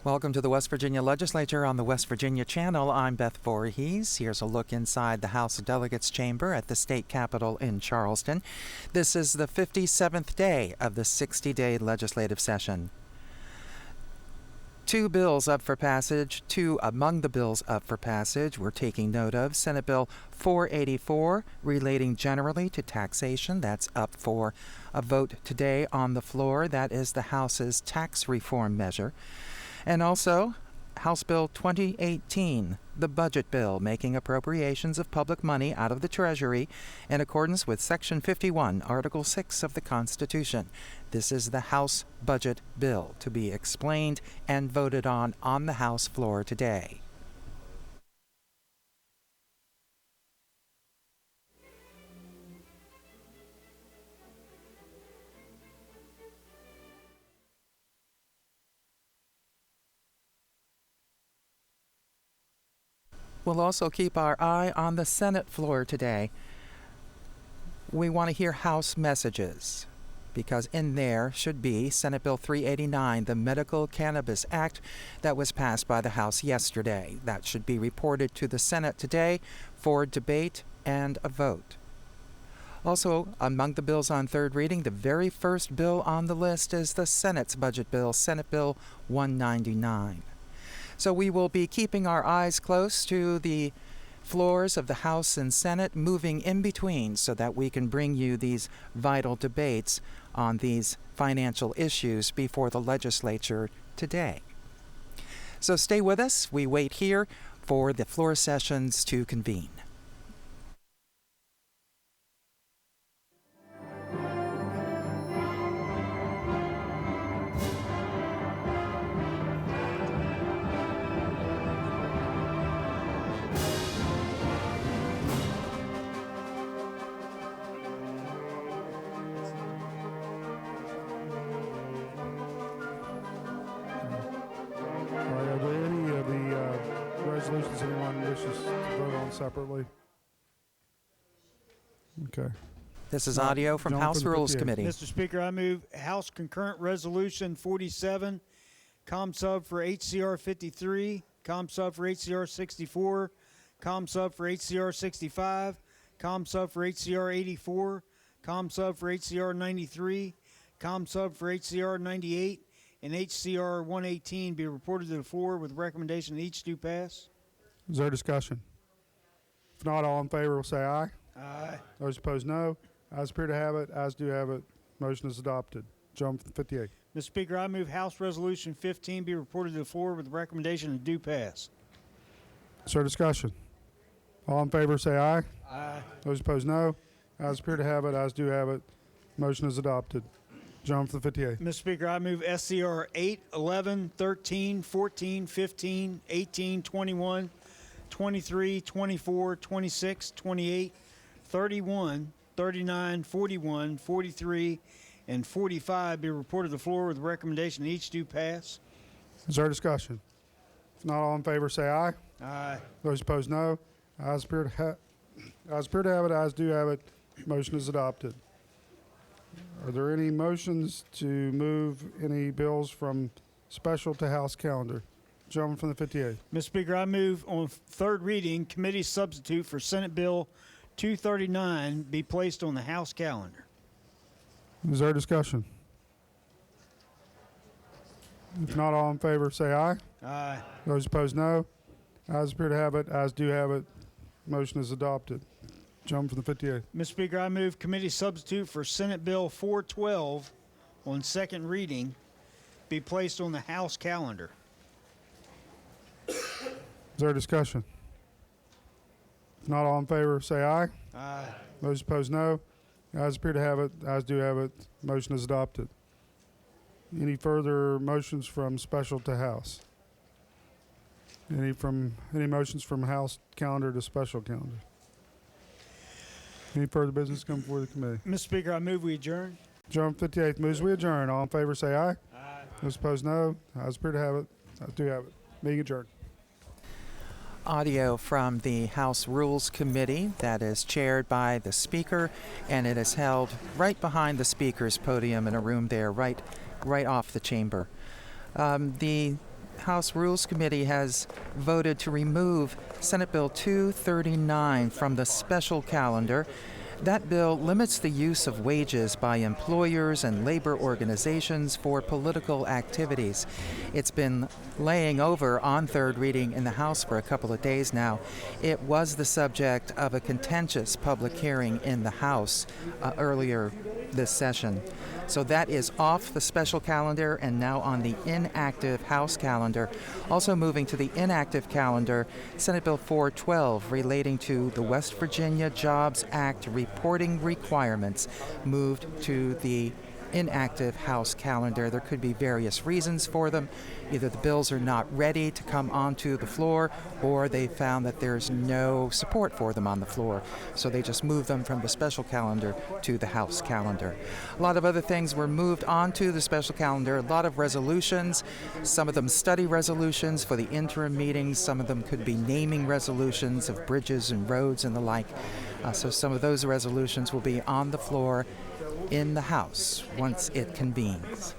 Welcome to the West Virginia Legislature on the West Virginia Channel. I'm Beth Voorhees. Here's a look inside the House of Delegates chamber at the state capitol in Charleston. This is the 57th day of the 60-day legislative session. Two bills up for passage, two among the bills up for passage we're taking note of. Senate Bill 484, relating generally to taxation. That's up for a vote today on the floor. That is the House's tax reform measure. And also, House Bill 2018, the budget bill, making appropriations of public money out of the Treasury in accordance with Section 51, Article 6 of the Constitution. This is the House budget bill to be explained and voted on the House floor today. We'll also keep our eye on the Senate floor today. We want to hear House messages, because in there should be Senate Bill 389, the Medical Cannabis Act that was passed by the House yesterday. That should be reported to the Senate today for debate and a vote. Also, among the bills on third reading, the very first bill on the list is the Senate's budget bill, Senate Bill 199. So we will be keeping our eyes close to the floors of the House and Senate, moving in between so that we can bring you these vital debates on these financial issues before the legislature today. So stay with us. We wait here for the floor sessions to convene. Resolutions anyone wishes to vote on separately? Okay. This is audio from House Rules Committee. Mr. Speaker, I move House Concurrent Resolution 47, ComSub for HCR 53, ComSub for HCR 64, ComSub for HCR 65, ComSub for HCR 84, ComSub for HCR 93, ComSub for HCR 98, and HCR 118 be reported to the floor with recommendation that each do pass. Is there discussion? If not, all in favor will say aye. Aye. Those opposed, no. Ayes appear to have it. Ayes do have it. Motion is adopted. Jump from 58. Mr. Speaker, I move House Resolution 15 be reported to the floor with recommendation that do pass. Is there discussion? All in favor say aye. Aye. Those opposed, no. Ayes appear to have it. Ayes do have it. Motion is adopted. Jump from 58. Mr. Speaker, I move SCR 8, 11, 13, 14, 15, 18, 21, 23, 24, 26, 28, 31, 39, 41, 43, and 45 be reported to the floor with the recommendation that each do pass. Is there discussion? If not, all in favor say aye. Aye. Those opposed, no. Ayes appear to have it. Ayes do have it. Motion is adopted. Are there any motions to move any bills from special to House calendar? Gentleman from the 58. Mr. Speaker, I move on third reading, committee substitute for Senate Bill 239 be placed on the House calendar. Is there discussion? If not, all in favor say aye. Aye. Those opposed, no. Ayes appear to have it. Ayes do have it. Motion is adopted. Gentleman from the 58. Mr. Speaker, I move committee substitute for Senate Bill 412 on second reading be placed on the House calendar. Is there discussion? If not, all in favor say aye. Aye. Those opposed, no. Ayes appear to have it. Ayes do have it. Motion is adopted. Any further motions from special to House? Any motions from House calendar to special calendar? Any further business come before the committee? Mr. Speaker, I move we adjourn. John 58th moves we adjourn. All in favor say aye. Aye. Those opposed no. Ayes appear to have it. I do have it. Meeting adjourned. Audio from the House Rules Committee that is chaired by the Speaker, and it is held right behind the Speaker's podium in a room there, right off the chamber. The House Rules Committee has voted to remove Senate Bill 239 from the special calendar. That bill limits the use of wages by employers and labor organizations for political activities. It's been laying over on third reading in the House for a couple of days now. It was the subject of a contentious public hearing in the House earlier this session. So that is off the special calendar and now on the inactive House calendar. Also moving to the inactive calendar, Senate Bill 412 relating to the West Virginia Jobs Act reporting requirements moved to the inactive House calendar. There could be various reasons for them. Either the bills are not ready to come onto the floor, or they found that there's no support for them on the floor. So they just moved them from the special calendar to the House calendar. A lot of other things were moved onto the special calendar. A lot of resolutions, some of them study resolutions for the interim meetings. Some of them could be naming resolutions of bridges and roads and the like. So some of those resolutions will be on the floor in the House once it convenes.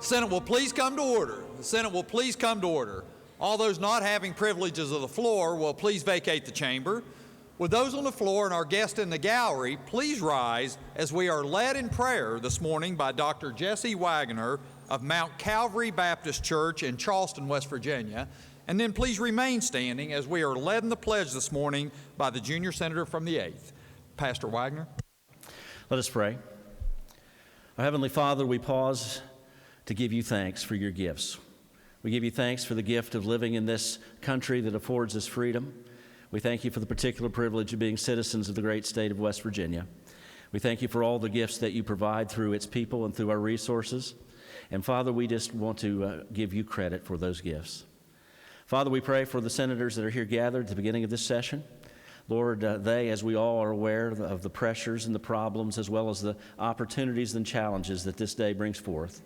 Senate will please come to order. The Senate will please come to order. All those not having privileges of the floor will please vacate the chamber. With those on the floor and our guests in the gallery, please rise as we are led in prayer this morning by Dr. Jesse Wagner of Mount Calvary Baptist Church in Charleston, West Virginia. And then please remain standing as we are led in the pledge this morning by the junior senator from the 8th. Pastor Wagner. Let us pray. Our Heavenly Father, we pause to give you thanks for your gifts. We give you thanks for the gift of living in this country that affords us freedom. We thank you for the particular privilege of being citizens of the great state of West Virginia. We thank you for all the gifts that you provide through its people and through our resources. And Father, we just want to give you credit for those gifts. Father, we pray for the senators that are here gathered at the beginning of this session. Lord, they, as we all are aware of the pressures and the problems as well as the opportunities and challenges that this day brings forth.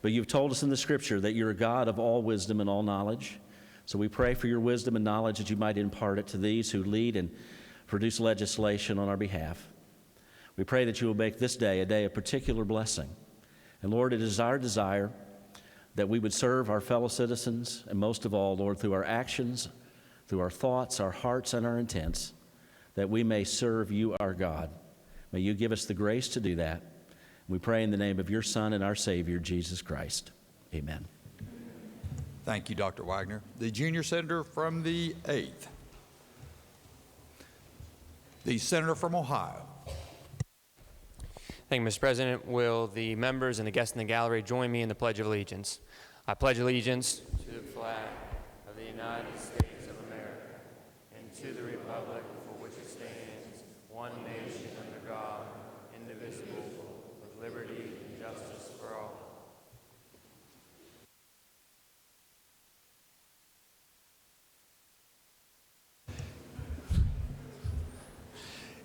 But you've told us in the Scripture that you're a God of all wisdom and all knowledge. So we pray for your wisdom and knowledge that you might impart it to these who lead and produce legislation on our behalf. We pray that you will make this day a day of particular blessing. And Lord, it is our desire that we would serve our fellow citizens, and most of all, Lord, through our actions, through our thoughts, our hearts, and our intents, that we may serve you, our God. May you give us the grace to do that. We pray in the name of your Son and our Savior, Jesus Christ. Amen. Thank you, Dr. Wagner. The junior senator from the 8th. The senator from Ohio. Thank you, Mr. President. Will the members and the guests in the gallery join me in the Pledge of Allegiance? I pledge allegiance to the flag of the United States of America and to the republic for which it stands, one nation under God, indivisible, with liberty and justice for all.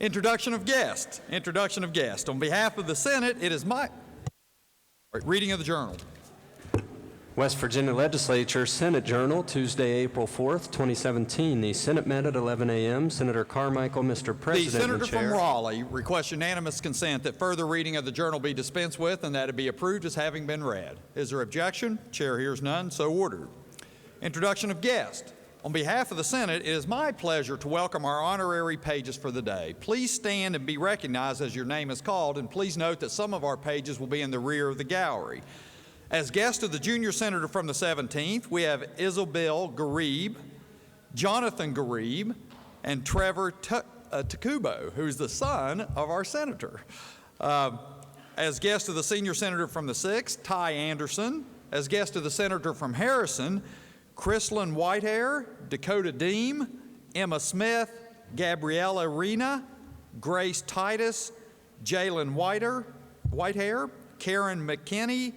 Introduction of guests. Introduction of guests. On behalf of the Senate, it is my reading of the journal. West Virginia Legislature Senate Journal, Tuesday, April 4th, 2017. The Senate met at 11 a.m. Senator Carmichael, Mr. President, the senator and Chair. from Raleigh requests unanimous consent that further reading of the journal be dispensed with and that it be approved as having been read. Is there objection? Chair hears none, so ordered. Introduction of guests. On behalf of the Senate, it is my pleasure to welcome our honorary pages for the day. Please stand and be recognized as your name is called, and please note that some of our pages will be in the rear of the gallery. As guest of the junior senator from the 17th, we have Isabel Garib, Jonathan Garib, and Trevor Takubo, who's the son of our senator. As guest of the senior senator from the 6th, Ty Anderson. As guest of the senator from Harrison, Chrislyn Whitehair, Dakota Deem, Emma Smith, Gabriella Rena, Grace Titus, Jalen Whitehair, Karen McKinney,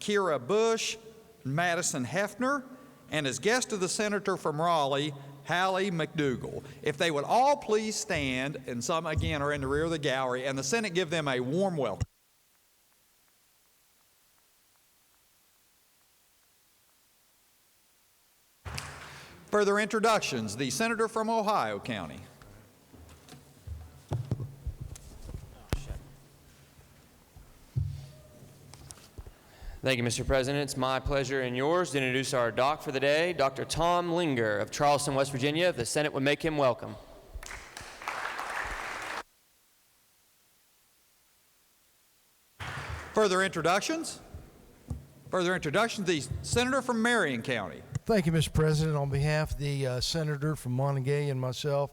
Kira Bush, Madison Hefner, and as guest of the senator from Raleigh, Hallie McDougall. If they would all please stand, and some again are in the rear of the gallery, and the Senate give them a warm welcome. Further introductions, the senator from Ohio County. Thank you, Mr. President. It's my pleasure and yours to introduce our doc for the day, Dr. Tom Linger of Charleston, West Virginia. If the Senate would make him welcome. Further introductions? The senator from Marion County. Thank you, Mr. President. On behalf of the senator from Montague and myself,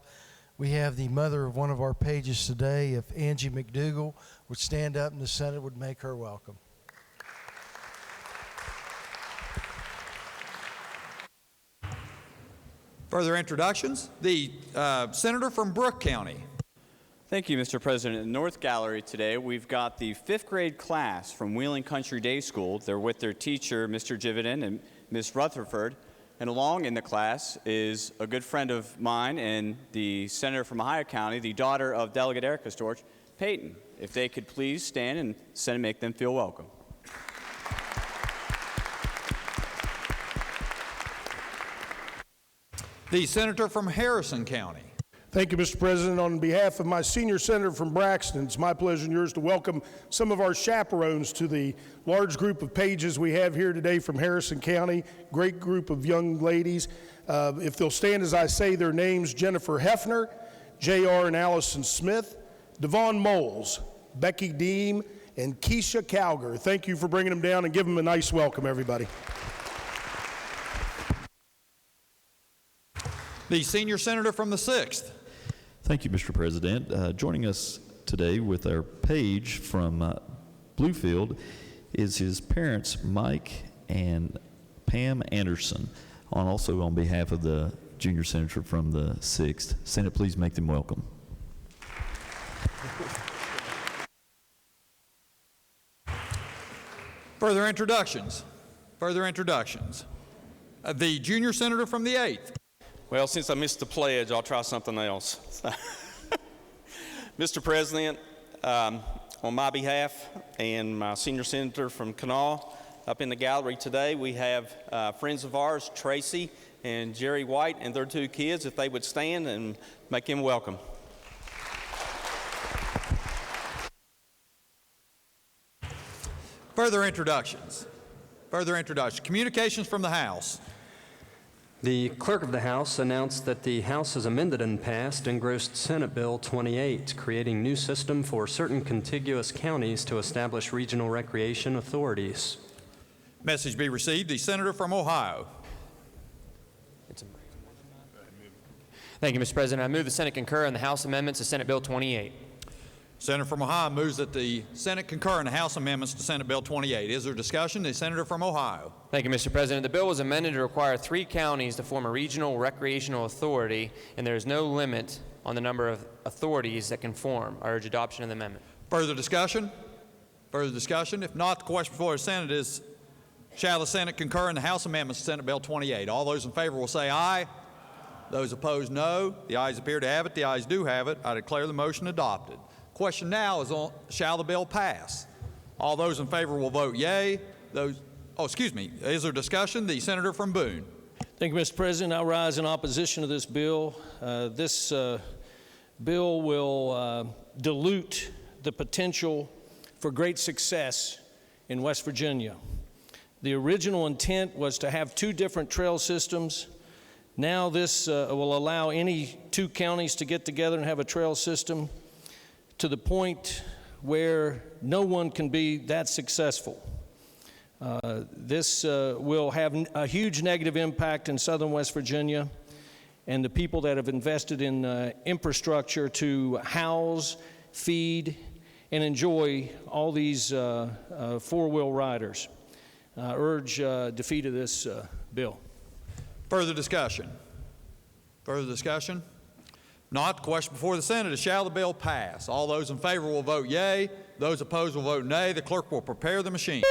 we have the mother of one of our pages today. If Angie McDougall would stand up and the Senate would make her welcome. Further introductions? The senator from Brooke County. Thank you, Mr. President. In the North Gallery today, we've got the 5th grade class from Wheeling Country Day School. They're with their teacher, Mr. Jividen and Ms. Rutherford. And along in the class is a good friend of mine and the senator from Ohio County, the daughter of Delegate Erica Storch, Peyton. If they could please stand and Senate make them feel welcome. The senator from Harrison County. Thank you, Mr. President. On behalf of my senior senator from Braxton, it's my pleasure and yours to welcome some of our chaperones to the large group of pages we have here today from Harrison County. Great group of young ladies. If they'll stand as I say their names: Jennifer Hefner, J.R. and Allison Smith, Devon Moles, Becky Deem, and Keisha Calger. Thank you for bringing them down, and give them a nice welcome, everybody. The senior senator from the 6th. Thank you, Mr. President. Joining us today with our page from Bluefield is his parents, Mike and Pam Anderson, also on behalf of the junior senator from the 6th. Senate, please make them welcome. Further introductions. Further introductions. The junior senator from the 8th. Well, since I missed the pledge, I'll try something else. Mr. President, on my behalf and my senior senator from Kanawha, up in the gallery today, we have friends of ours, Tracy and Jerry White, and their 2 kids. If they would stand and make them welcome. Further introductions. Further introductions. Communications from the House. The Clerk of the House announced that the House has amended and passed engrossed Senate Bill 28, creating new system for certain contiguous counties to establish regional recreation authorities. Message be received. The senator from Ohio. Thank you, Mr. President. I move the Senate concur in the House amendments to Senate Bill 28. Senator from Ohio moves that the Senate concur in the House amendments to Senate Bill 28. Is there discussion? The senator from Ohio. Thank you, Mr. President. The bill was amended to require 3 counties to form a regional recreational authority, and there is no limit on the number of authorities that can form. I urge adoption of the amendment. Further discussion? Further discussion? If not, the question before the Senate is, shall the Senate concur in the House amendments to Senate Bill 28? All those in favor will say aye. Those opposed, no. The ayes appear to have it. The ayes do have it. I declare the motion adopted. Question now is on, shall the bill pass? All those in favor will vote yea. Is there discussion? The senator from Boone. Thank you, Mr. President. I rise in opposition to this bill. This bill will dilute the potential for great success in West Virginia. The original intent was to have 2 different trail systems. Now this will allow any 2 counties to get together and have a trail system, to the point where no one can be that successful. This will have a huge negative impact in southern West Virginia and the people that have invested in infrastructure to house, feed, and enjoy all these 4-wheel riders. I urge defeat of this bill. Further discussion? Further discussion? Not. The question before the Senate is, shall the bill pass? All those in favor will vote yea. Those opposed will vote nay. The clerk will prepare the machine.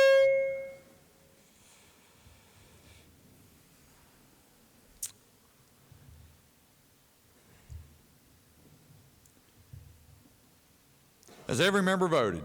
Has every member voted?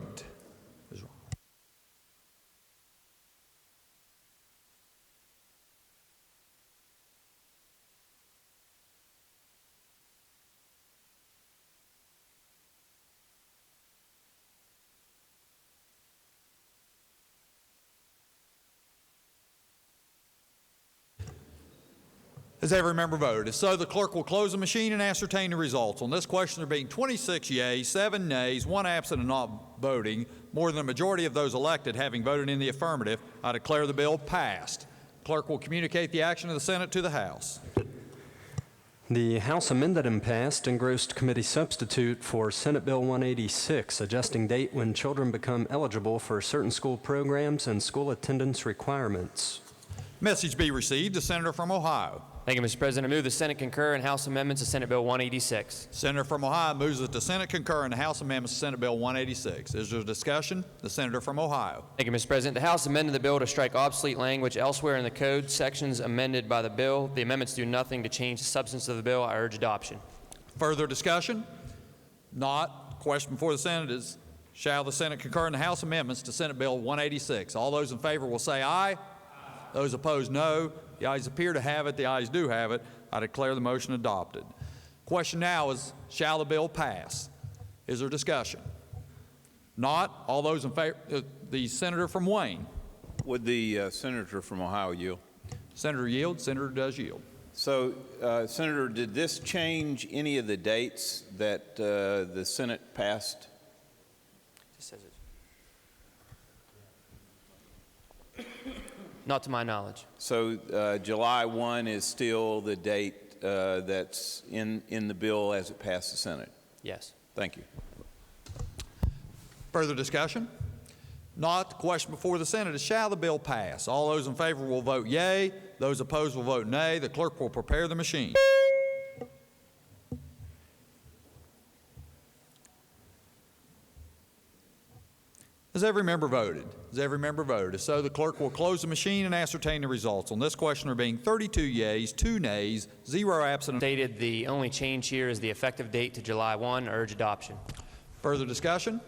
Has every member voted? If so, the clerk will close the machine and ascertain the results. On this question, there being 26 yeas, 7 nays, 1 absent and not voting, more than a majority of those elected having voted in the affirmative, I declare the bill passed. Clerk will communicate the action of the Senate to the House. The House amended and passed engrossed committee substitute for Senate Bill 186, adjusting date when children become eligible for certain school programs and school attendance requirements. Message be received. The senator from Ohio. Thank you, Mr. President. I move the Senate concur in House amendments to Senate Bill 186. Senator from Ohio moves that the Senate concur in the House amendments to Senate Bill 186. Is there discussion? The senator from Ohio. Thank you, Mr. President. The House amended the bill to strike obsolete language elsewhere in the code sections amended by the bill. The amendments do nothing to change the substance of the bill. I urge adoption. Further discussion? Not. Question before the Senate is, shall the Senate concur in the House amendments to Senate Bill 186? All those in favor will say aye. Those opposed, no. The ayes appear to have it. The ayes do have it. I declare the motion adopted. Question now is, shall the bill pass? Is there discussion? Not, all those in favor, the senator from Wayne. Would the senator from Ohio yield? Senator yields, senator does yield. So, Senator, did this change any of the dates that the Senate passed? Just says it. Not to my knowledge. So, July 1 is still the date that's in the bill as it passed the Senate? Yes. Thank you. Further discussion? Not, the question before the Senate is, shall the bill pass? All those in favor will vote yea. Those opposed will vote nay. The clerk will prepare the machine. Has every member voted? Has every member voted? If so, the clerk will close the machine and ascertain the results. On this question, there being 32 yeas, 2 nays, 0 absent. Stated the only change here is the effective date to July 1. Urge adoption. Further discussion?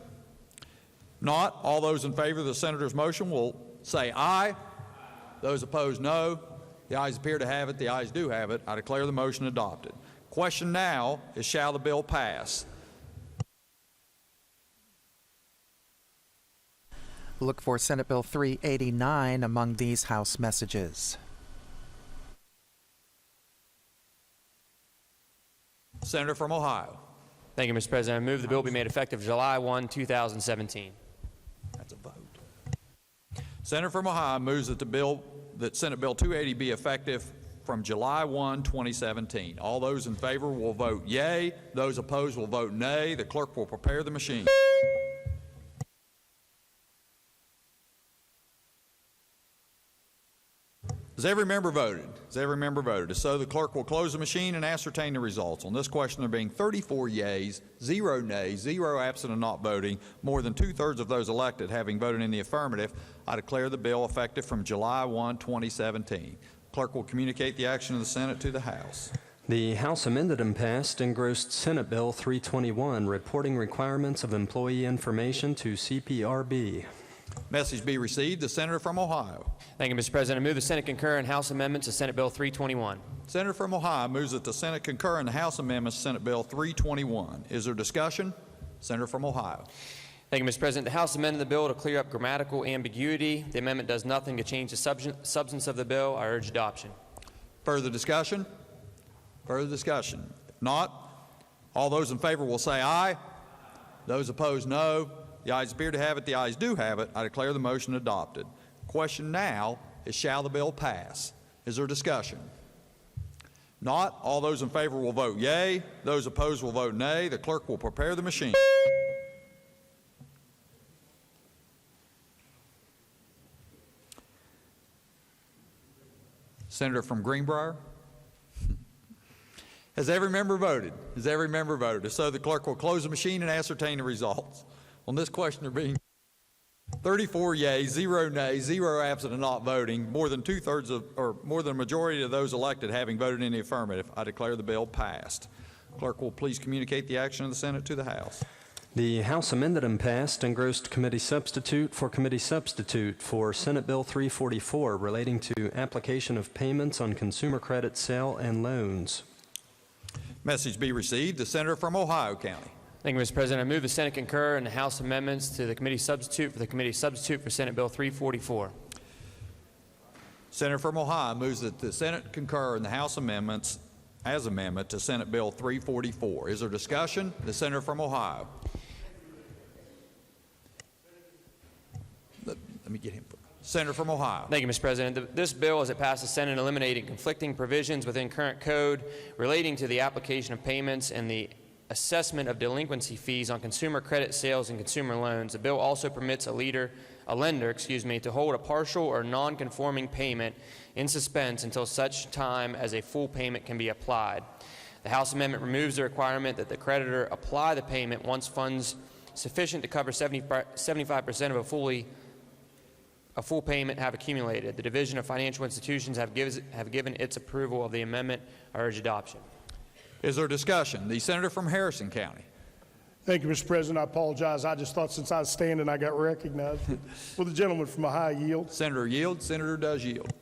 Not, all those in favor of the senator's motion will say aye. Those opposed, no. The ayes appear to have it. The ayes do have it. I declare the motion adopted. Question now is, shall the bill pass? Look for Senate Bill 389 among these House messages. Senator from Ohio. Thank you, Mr. President. I move the bill be made effective July 1, 2017. That's a vote. Senator from Ohio moves that Senate Bill 280 be effective from July 1, 2017. All those in favor will vote yea. Those opposed will vote nay. The clerk will prepare the machine. Has every member voted? Has every member voted? If so, the clerk will close the machine and ascertain the results. On this question, there being 34 yeas, 0 nays, 0 absent and not voting, more than 2/3 of those elected having voted in the affirmative, I declare the bill effective from July 1, 2017. Clerk will communicate the action of the Senate to the House. The House amended and passed engrossed Senate Bill 321, reporting requirements of employee information to CPRB. Message be received. The senator from Ohio. Thank you, Mr. President. I move the Senate concur in House amendments to Senate Bill 321. Senator from Ohio moves that the Senate concur in the House amendments to Senate Bill 321. Is there discussion? Senator from Ohio. Thank you, Mr. President. The House amended the bill to clear up grammatical ambiguity. The amendment does nothing to change the substance of the bill. I urge adoption. Further discussion? Further discussion? If not, all those in favor will say aye. Those opposed, no. The ayes appear to have it. The ayes do have it. I declare the motion adopted. Question now is, shall the bill pass? Is there discussion? Not, all those in favor will vote yea. Those opposed will vote nay. The clerk will prepare the machine. Senator from Greenbrier. Has every member voted? Has every member voted? If so, the clerk will close the machine and ascertain the results. On this question, there being 34 yeas, 0 nays, 0 absent and not voting, more than 2/3 of, or more than a majority of those elected having voted in the affirmative, I declare the bill passed. Clerk will please communicate the action of the Senate to the House. The House amended and passed engrossed committee substitute for Senate Bill 344 relating to application of payments on consumer credit sale and loans. Message be received. The senator from Ohio County. Thank you, Mr. President. I move the Senate concur in the House amendments to the committee substitute for Senate Bill 344. Senator from Ohio moves that the Senate concur in the House amendments as amendment to Senate Bill 344. Is there discussion? The senator from Ohio. Let me get him. Senator from Ohio. Thank you, Mr. President. This bill, as it passed the Senate, eliminating conflicting provisions within current code relating to the application of payments and the assessment of delinquency fees on consumer credit sales and consumer loans. The bill also permits a lender, to hold a partial or non-conforming payment in suspense until such time as a full payment can be applied. The House amendment removes the requirement that the creditor apply the payment once funds sufficient to cover 75% of a full payment have accumulated. The Division of Financial Institutions have given its approval of the amendment. I urge adoption. Is there discussion? The senator from Harrison County. Thank you, Mr. President. I apologize. I just thought since I was standing, I got recognized. Will the gentleman from Ohio yield? Senator yields. Senator does yield.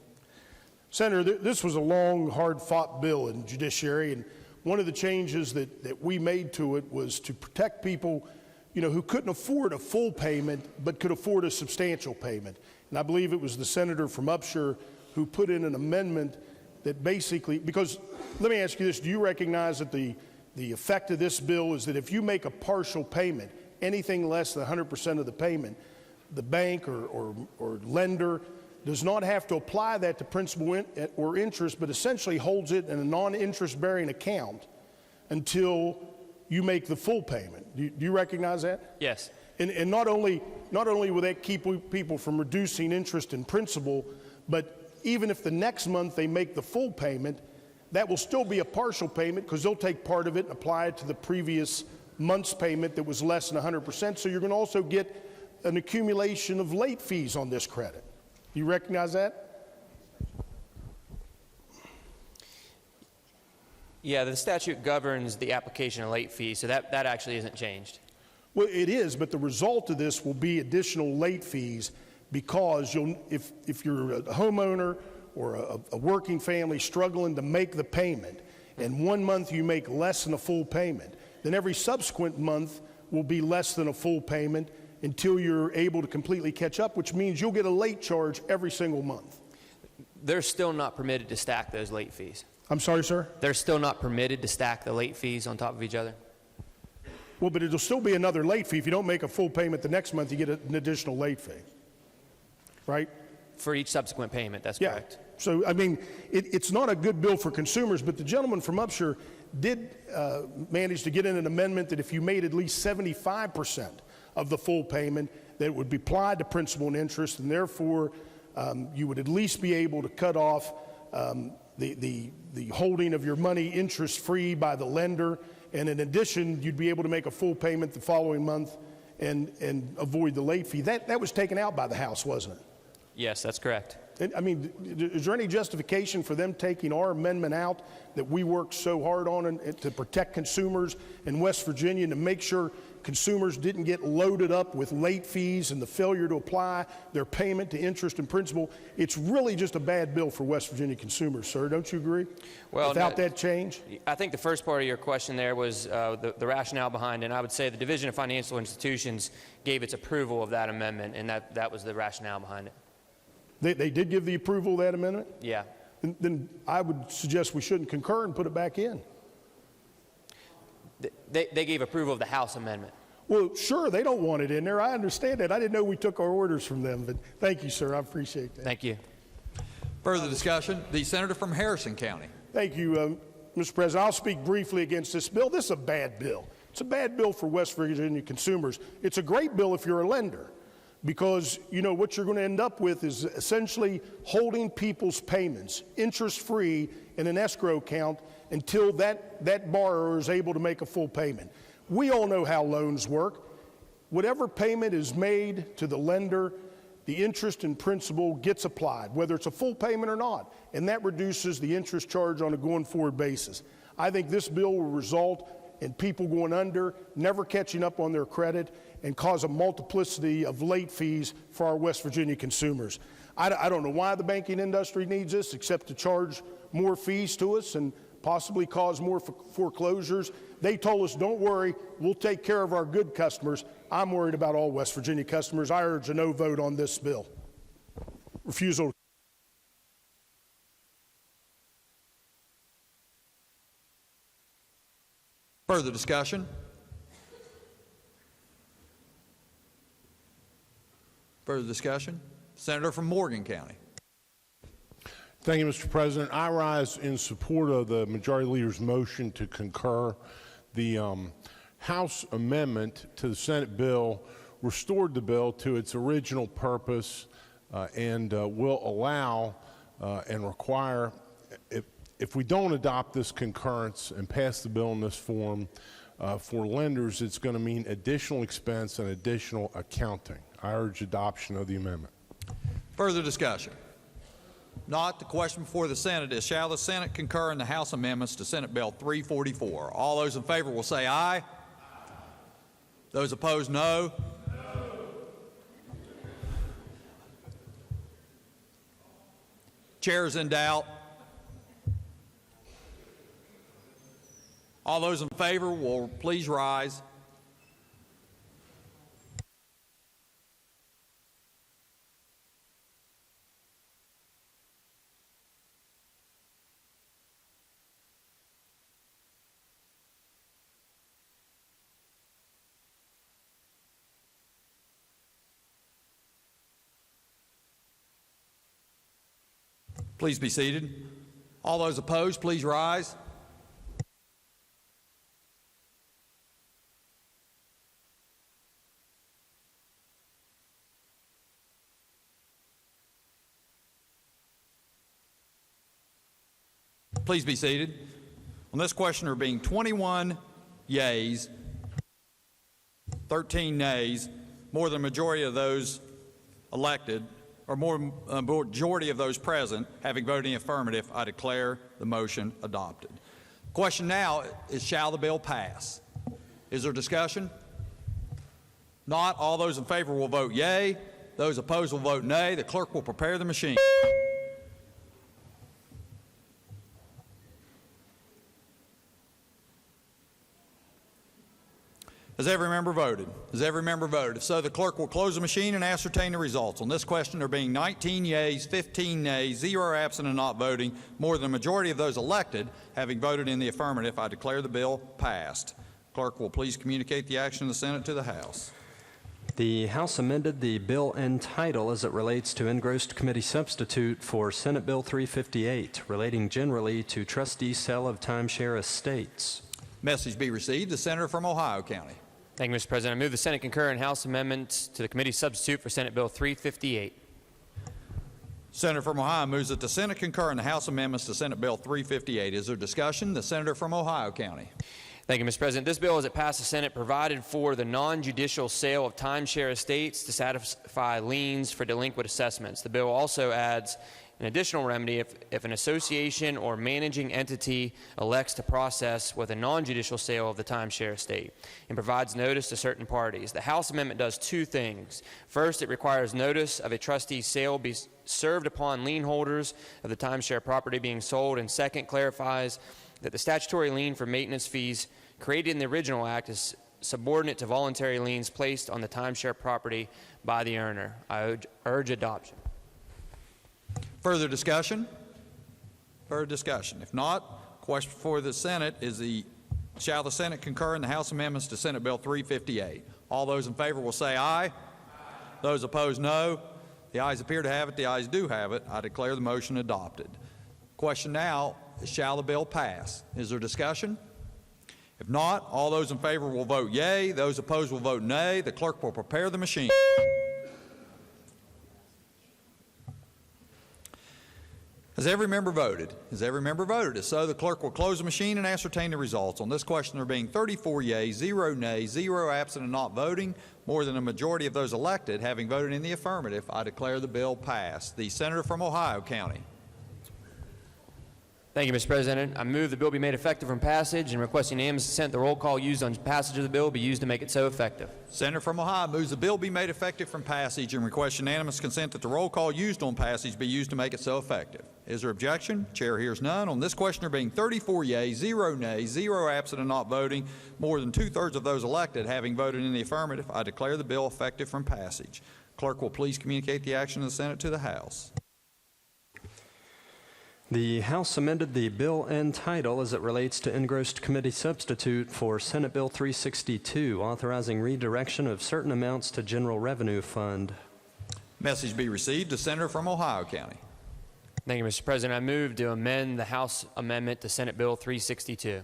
Senator, this was a long, hard-fought bill in judiciary, and one of the changes that we made to it was to protect people, who couldn't afford a full payment but could afford a substantial payment. And I believe it was the senator from Upshur who put in an amendment that basically, because let me ask you this, do you recognize that the effect of this bill is that if you make a partial payment, anything less than 100% of the payment, the bank or lender does not have to apply that to principal or interest, but essentially holds it in a non-interest bearing account until you make the full payment. Do you recognize that? Yes. And not only will that keep people from reducing interest and principal, but even if the next month they make the full payment, that will still be a partial payment because they'll take part of it and apply it to the previous month's payment that was less than 100%. So you're going to also get an accumulation of late fees on this credit. You recognize that? Yeah, the statute governs the application of late fees, so that actually isn't changed. Well, it is, but the result of this will be additional late fees because if you're a homeowner or a working family struggling to make the payment, and 1 month you make less than a full payment, then every subsequent month will be less than a full payment until you're able to completely catch up, which means you'll get a late charge every single month. They're still not permitted to stack those late fees. I'm sorry, sir? They're still not permitted to stack the late fees on top of each other? Well, but it'll still be another late fee. If you don't make a full payment the next month, you get an additional late fee, right? For each subsequent payment, that's Yeah. correct. So, I mean, it's not a good bill for consumers, but the gentleman from Upshur did manage to get in an amendment that if you made at least 75% of the full payment, that it would be applied to principal and interest, and therefore you would at least be able to cut off the holding of your money interest-free by the lender, and in addition, you'd be able to make a full payment the following month and avoid the late fee. That was taken out by the House, wasn't it? Yes, that's correct. And, I mean, is there any justification for them taking our amendment out that we worked so hard on and to protect consumers in West Virginia and to make sure consumers didn't get loaded up with late fees and the failure to apply their payment to interest and principal? It's really just a bad bill for West Virginia consumers, sir. Don't you agree? Well, without that change? I think the first part of your question there was the rationale behind it. And I would say the Division of Financial Institutions gave its approval of that amendment, and that was the rationale behind it. They did give the approval of that amendment? Yeah. Then I would suggest we shouldn't concur and put it back in. They gave approval of the House amendment. Well, sure, they don't want it in there. I understand that. I didn't know we took our orders from them, but thank you, sir. I appreciate that. Thank you. Further discussion, the senator from Harrison County. Thank you, Mr. President. I'll speak briefly against this bill. This is a bad bill. It's a bad bill for West Virginia consumers. It's a great bill if you're a lender, because what you're going to end up with is essentially holding people's payments interest-free in an escrow account until that borrower is able to make a full payment. We all know how loans work. Whatever payment is made to the lender, the interest and principal gets applied, whether it's a full payment or not, and that reduces the interest charge on a going-forward basis. I think this bill will result in people going under, never catching up on their credit, and cause a multiplicity of late fees for our West Virginia consumers. I don't know why the banking industry needs this except to charge more fees to us and possibly cause more foreclosures. They told us, don't worry, we'll take care of our good customers. I'm worried about all West Virginia customers. I urge a no vote on this bill. Refusal. Further discussion? Further discussion? Senator from Morgan County. Thank you, Mr. President. I rise in support of the Majority Leader's motion to concur. The House amendment to the Senate bill restored the bill to its original purpose and will allow and require, if we don't adopt this concurrence and pass the bill in this form, for lenders, it's going to mean additional expense and additional accounting. I urge adoption of the amendment. Further discussion? Not. The question before the Senate is, shall the Senate concur in the House amendments to Senate Bill 344? All those in favor will say aye. Aye. Those opposed, no. No. Chair is in doubt. All those in favor will please rise. Please be seated. All those opposed, please rise. Please be seated. On this question, there being 21 yeas, 13 nays, more than a majority of those elected, or majority of those present having voted in the affirmative, I declare the motion adopted. Question now is, shall the bill pass? Is there discussion? Not. All those in favor will vote yea. Those opposed will vote nay. The clerk will prepare the machine. Has every member voted? Has every member voted? If so, the clerk will close the machine and ascertain the results. On this question, there being 19 yeas, 15 nays, 0 absent and not voting, more than a majority of those elected having voted in the affirmative, I declare the bill passed. Clerk will please communicate the action of the Senate to the House. The House amended the bill and title as it relates to engrossed committee substitute for Senate Bill 358, relating generally to trustee sale of timeshare estates. Message be received. The Senator from Ohio County. Thank you, Mr. President. I move the Senate concur in House amendments to the committee substitute for Senate Bill 358. Senator from Ohio moves that the Senate concur in the House amendments to Senate Bill 358. Is there discussion? The Senator from Ohio County. Thank you, Mr. President. This bill, as it passed the Senate, provided for the non-judicial sale of timeshare estates to satisfy liens for delinquent assessments. The bill also adds an additional remedy if an association or managing entity elects to process with a non-judicial sale of the timeshare estate and provides notice to certain parties. The House amendment does two things. First, it requires notice of a trustee's sale be served upon lien holders of the timeshare property being sold, and second, clarifies that the statutory lien for maintenance fees created in the original act is subordinate to voluntary liens placed on the timeshare property by the earner. I urge adoption. Further discussion? Further discussion? If not, question before the Senate is shall the Senate concur in the House amendments to Senate Bill 358? All those in favor will say aye. Aye. Those opposed, no. The ayes appear to have it. The ayes do have it. I declare the motion adopted. Question now is, shall the bill pass? Is there discussion? If not, all those in favor will vote yea. Those opposed will vote nay. The clerk will prepare the machine. Has every member voted? Has every member voted? If so, the clerk will close the machine and ascertain the results. On this question, there being 34 yeas, 0 nays, 0 absent and not voting, more than a majority of those elected having voted in the affirmative, I declare the bill passed. The Senator from Ohio County. Thank you, Mr. President. I move the bill be made effective from passage and request unanimous consent the roll call used on passage of the bill be used to make it so effective. Senator from Ohio moves the bill be made effective from passage and request unanimous consent that the roll call used on passage be used to make it so effective. Is there objection? Chair hears none. On this question, there being 34 yeas, 0 nays, 0 absent and not voting, more than 2/3 of those elected having voted in the affirmative, I declare the bill effective from passage. Clerk will please communicate the action of the Senate to the House. The House amended the bill and title as it relates to engrossed committee substitute for Senate Bill 362, authorizing redirection of certain amounts to General Revenue Fund. Message be received. The Senator from Ohio County. Thank you, Mr. President. I move to amend the House amendment to Senate Bill 362.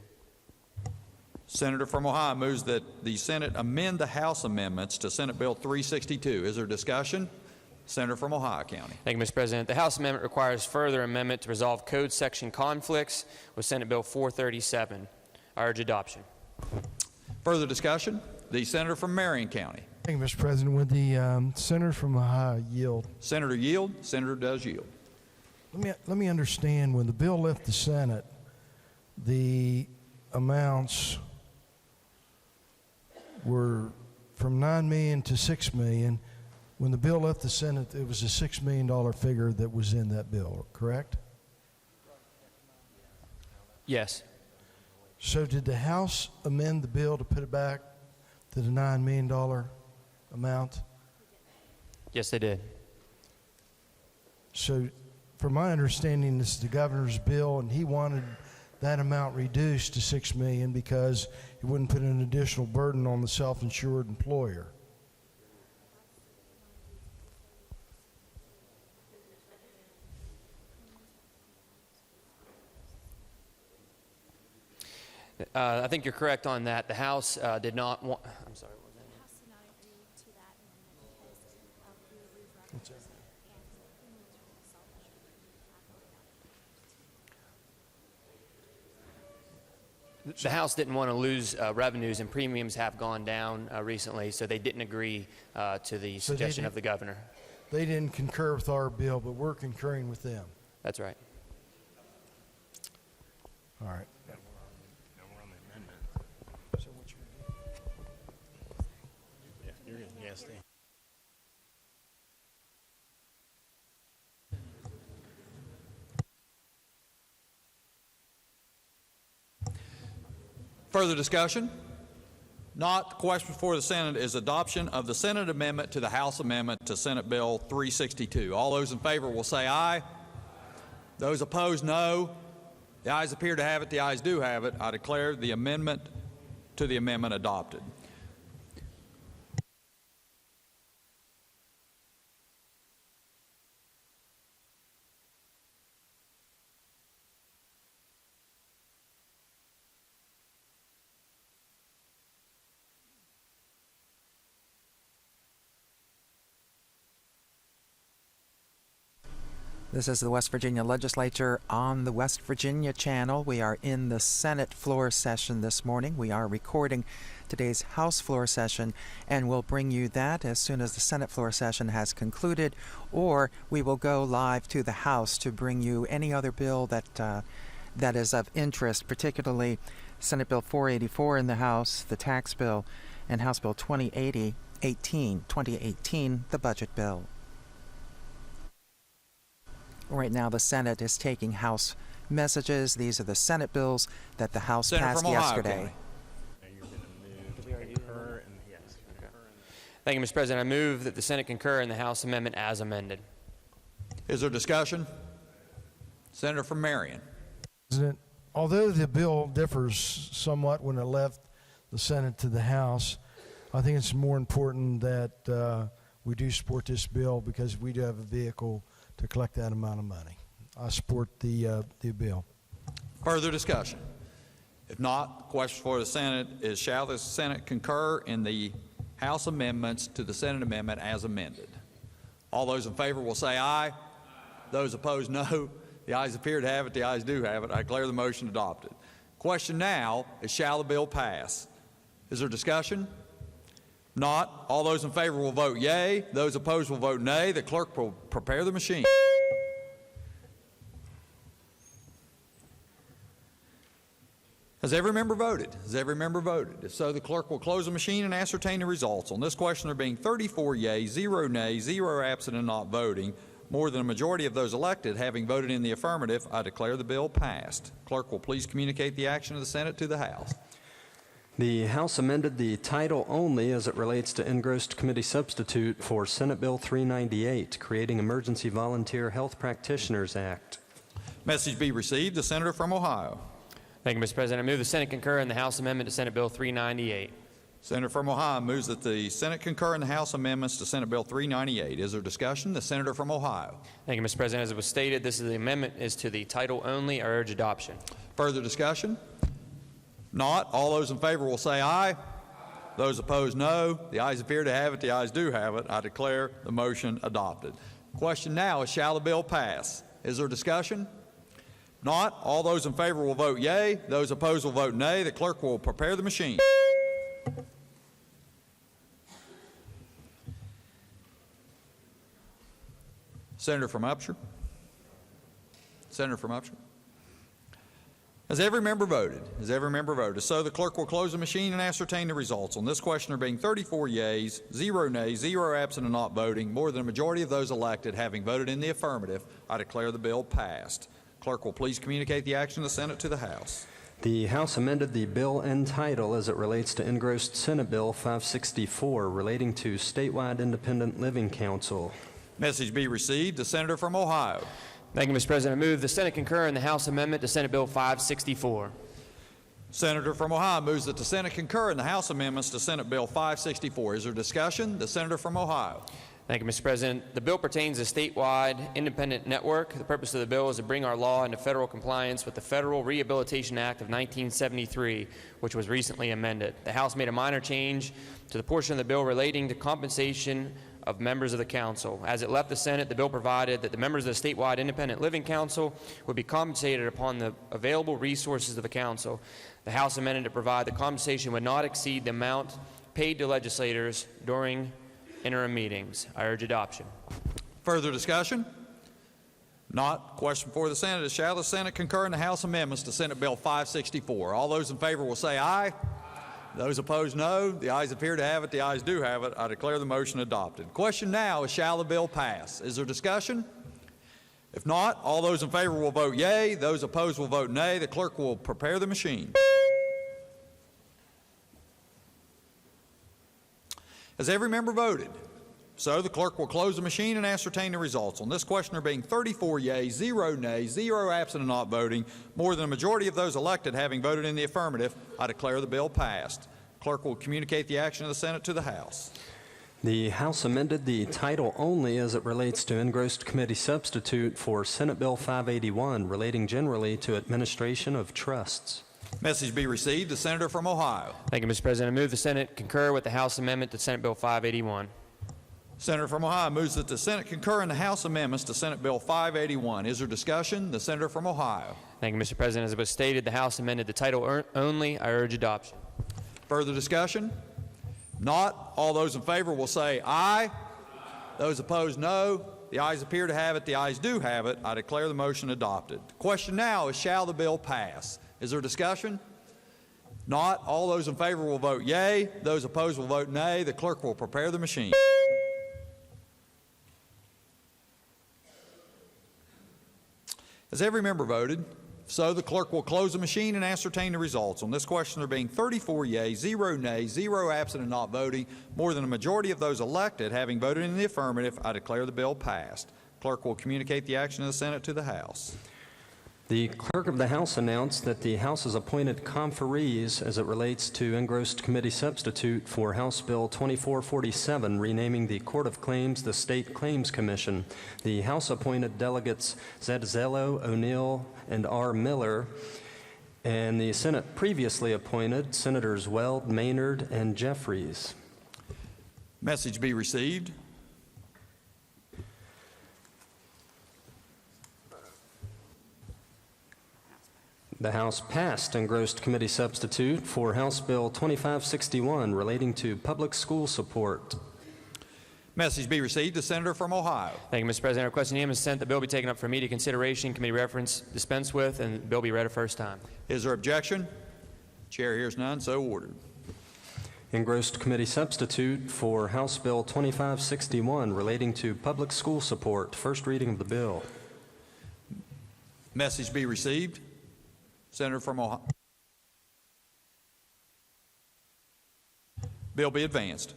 Senator from Ohio moves that the Senate amend the House amendments to Senate Bill 362. Is there discussion? Senator from Ohio County. Thank you, Mr. President. The House amendment requires further amendment to resolve code section conflicts with Senate Bill 437. I urge adoption. Further discussion? The Senator from Marion County. Thank you, Mr. President. Would the Senator from Ohio yield? Senator yield. Senator does yield. Let me understand, when the bill left the Senate, the amounts were from $9 million to $6 million. When the bill left the Senate, it was a $6 million figure that was in that bill, correct? Yes. So did the House amend the bill to put it back to the $9 million amount? Yes, they did. So from my understanding, this is the governor's bill, and he wanted that amount reduced to $6 million because it wouldn't put an additional burden on the self-insured employer. I think you're correct on that. The House did not want. I'm sorry. What was that? The House did not agree to that amendment because we lose revenues and The House didn't want to lose revenues, and premiums have gone down recently, so they didn't agree to the suggestion of the governor. They didn't concur with our bill, but we're concurring with them. That's right. All right. Further discussion? Not. The question before the Senate is adoption of the Senate amendment to the House amendment to Senate Bill 362. All those in favor will say aye. Those opposed, no. The ayes appear to have it. The ayes do have it. I declare the amendment to the amendment adopted. This is the West Virginia Legislature on the West Virginia channel. We are in the Senate floor session this morning. We are recording today's House floor session, and we'll bring you that as soon as the Senate floor session has concluded, or we will go live to the House to bring you any other bill that is of interest, particularly Senate Bill 484 in the House, the tax bill, and House Bill 2018, the budget bill. Right now, the Senate is taking House messages. These are the Senate bills that the House passed yesterday. Thank you, Mr. President. I move that the Senate concur in the House amendment as amended. Is there discussion? Senator from Marion. President, although the bill differs somewhat when it left the Senate to the House, I think it's more important that we do support this bill because we do have a vehicle to collect that amount of money. I support the bill. Further discussion? If not, the question for the Senate is, shall the Senate concur in the House amendments to the Senate amendment as amended? All those in favor will say aye. Those opposed, no. The ayes appear to have it. The ayes do have it. I declare the motion adopted. Question now is, shall the bill pass? Is there discussion? Not. All those in favor will vote yea. Those opposed will vote nay. The clerk will prepare the machine. Has every member voted? Has every member voted? If so, the clerk will close the machine and ascertain the results. On this question, there being 34 yeas, 0 nays, 0 absent and not voting, more than a majority of those elected having voted in the affirmative, I declare the bill passed. Clerk will please communicate the action of the Senate to the House. The House amended the title only as it relates to engrossed committee substitute for Senate Bill 398, creating Emergency Volunteer Health Practitioners Act. Message be received. The Senator from Ohio. Thank you, Mr. President. I move the Senate concur in the House amendment to Senate Bill 398. Senator from Ohio moves that the Senate concur in the House amendments to Senate Bill 398. Is there discussion? The Senator from Ohio. Thank you, Mr. President. As it was stated, the amendment is to the title only. I urge adoption. Further discussion? Not. All those in favor will say aye. Those opposed, no. The ayes appear to have it. The ayes do have it. I declare the motion adopted. Question now is, shall the bill pass? Is there discussion? Not. All those in favor will vote yea. Those opposed will vote nay. The clerk will prepare the machine. Senator from Upshur. Senator from Upshur. Has every member voted? Has every member voted? So the clerk will close the machine and ascertain the results. On this question, there being 34 yeas, 0 nays, 0 absent and not voting, more than a majority of those elected having voted in the affirmative, I declare the bill passed. Clerk will please communicate the action of the Senate to the House. The House amended the bill and title as it relates to engrossed Senate Bill 564 relating to statewide independent living council. Message be received. The Senator from Ohio. Thank you, Mr. President. I move the Senate concur in the House amendment to Senate Bill 564. Senator from Ohio moves that the Senate concur in the House amendments to Senate Bill 564. Is there discussion? The Senator from Ohio. Thank you, Mr. President. The bill pertains to statewide independent network. The purpose of the bill is to bring our law into federal compliance with the Federal Rehabilitation Act of 1973, which was recently amended. The House made a minor change to the portion of the bill relating to compensation of members of the council. As it left the Senate, the bill provided that the members of the statewide independent living council would be compensated upon the available resources of the council. The House amended to provide the compensation would not exceed the amount paid to legislators during interim meetings. I urge adoption. Further discussion? Not. Question before the Senate is, shall the Senate concur in the House amendments to Senate Bill 564? All those in favor will say aye. Those opposed, no. The ayes appear to have it. The ayes do have it. I declare the motion adopted. Question now is, shall the bill pass? Is there discussion? If not, all those in favor will vote yea. Those opposed will vote nay. The clerk will prepare the machine. Has every member voted? So the clerk will close the machine and ascertain the results. On this question, there being 34 yeas, 0 nays, 0 absent and not voting, more than a majority of those elected having voted in the affirmative, I declare the bill passed. Clerk will communicate the action of the Senate to the House. The House amended the title only as it relates to engrossed committee substitute for Senate Bill 581 relating generally to administration of trusts. Message be received. The Senator from Ohio. Thank you, Mr. President. I move the Senate concur with the House amendment to Senate Bill 581. Senator from Ohio moves that the Senate concur in the House amendments to Senate Bill 581. Is there discussion? The Senator from Ohio. Thank you, Mr. President. As it was stated, the House amended the title only. I urge adoption. Further discussion? Not. All those in favor will say aye. Those opposed, no. The ayes appear to have it. The ayes do have it. I declare the motion adopted. The question now is, shall the bill pass? Is there discussion? Not. All those in favor will vote yea. Those opposed will vote nay. The clerk will prepare the machine. Has every member voted? So the clerk will close the machine and ascertain the results. On this question, there being 34 yeas, 0 nays, 0 absent and not voting, more than a majority of those elected having voted in the affirmative, I declare the bill passed. Clerk will communicate the action of the Senate to the House. The Clerk of the House announced that the House has appointed conferees as it relates to engrossed committee substitute for House Bill 2447, renaming the Court of Claims the State Claims Commission. The House appointed delegates Zedzello, O'Neill, and R. Miller, and the Senate previously appointed Senators Weld, Maynard, and Jeffries. Message be received. The House passed engrossed committee substitute for House Bill 2561 relating to public school support. Message be received. The Senator from Ohio. Thank you, Mr. President. I request unanimous consent the bill be taken up for immediate consideration, committee reference dispensed with, and the bill be read a first time. Is there objection? Chair hears none, so ordered. Engrossed committee substitute for House Bill 2561 relating to public school support. First reading of the bill. Message be received. Senator from Ohio. Bill be advanced.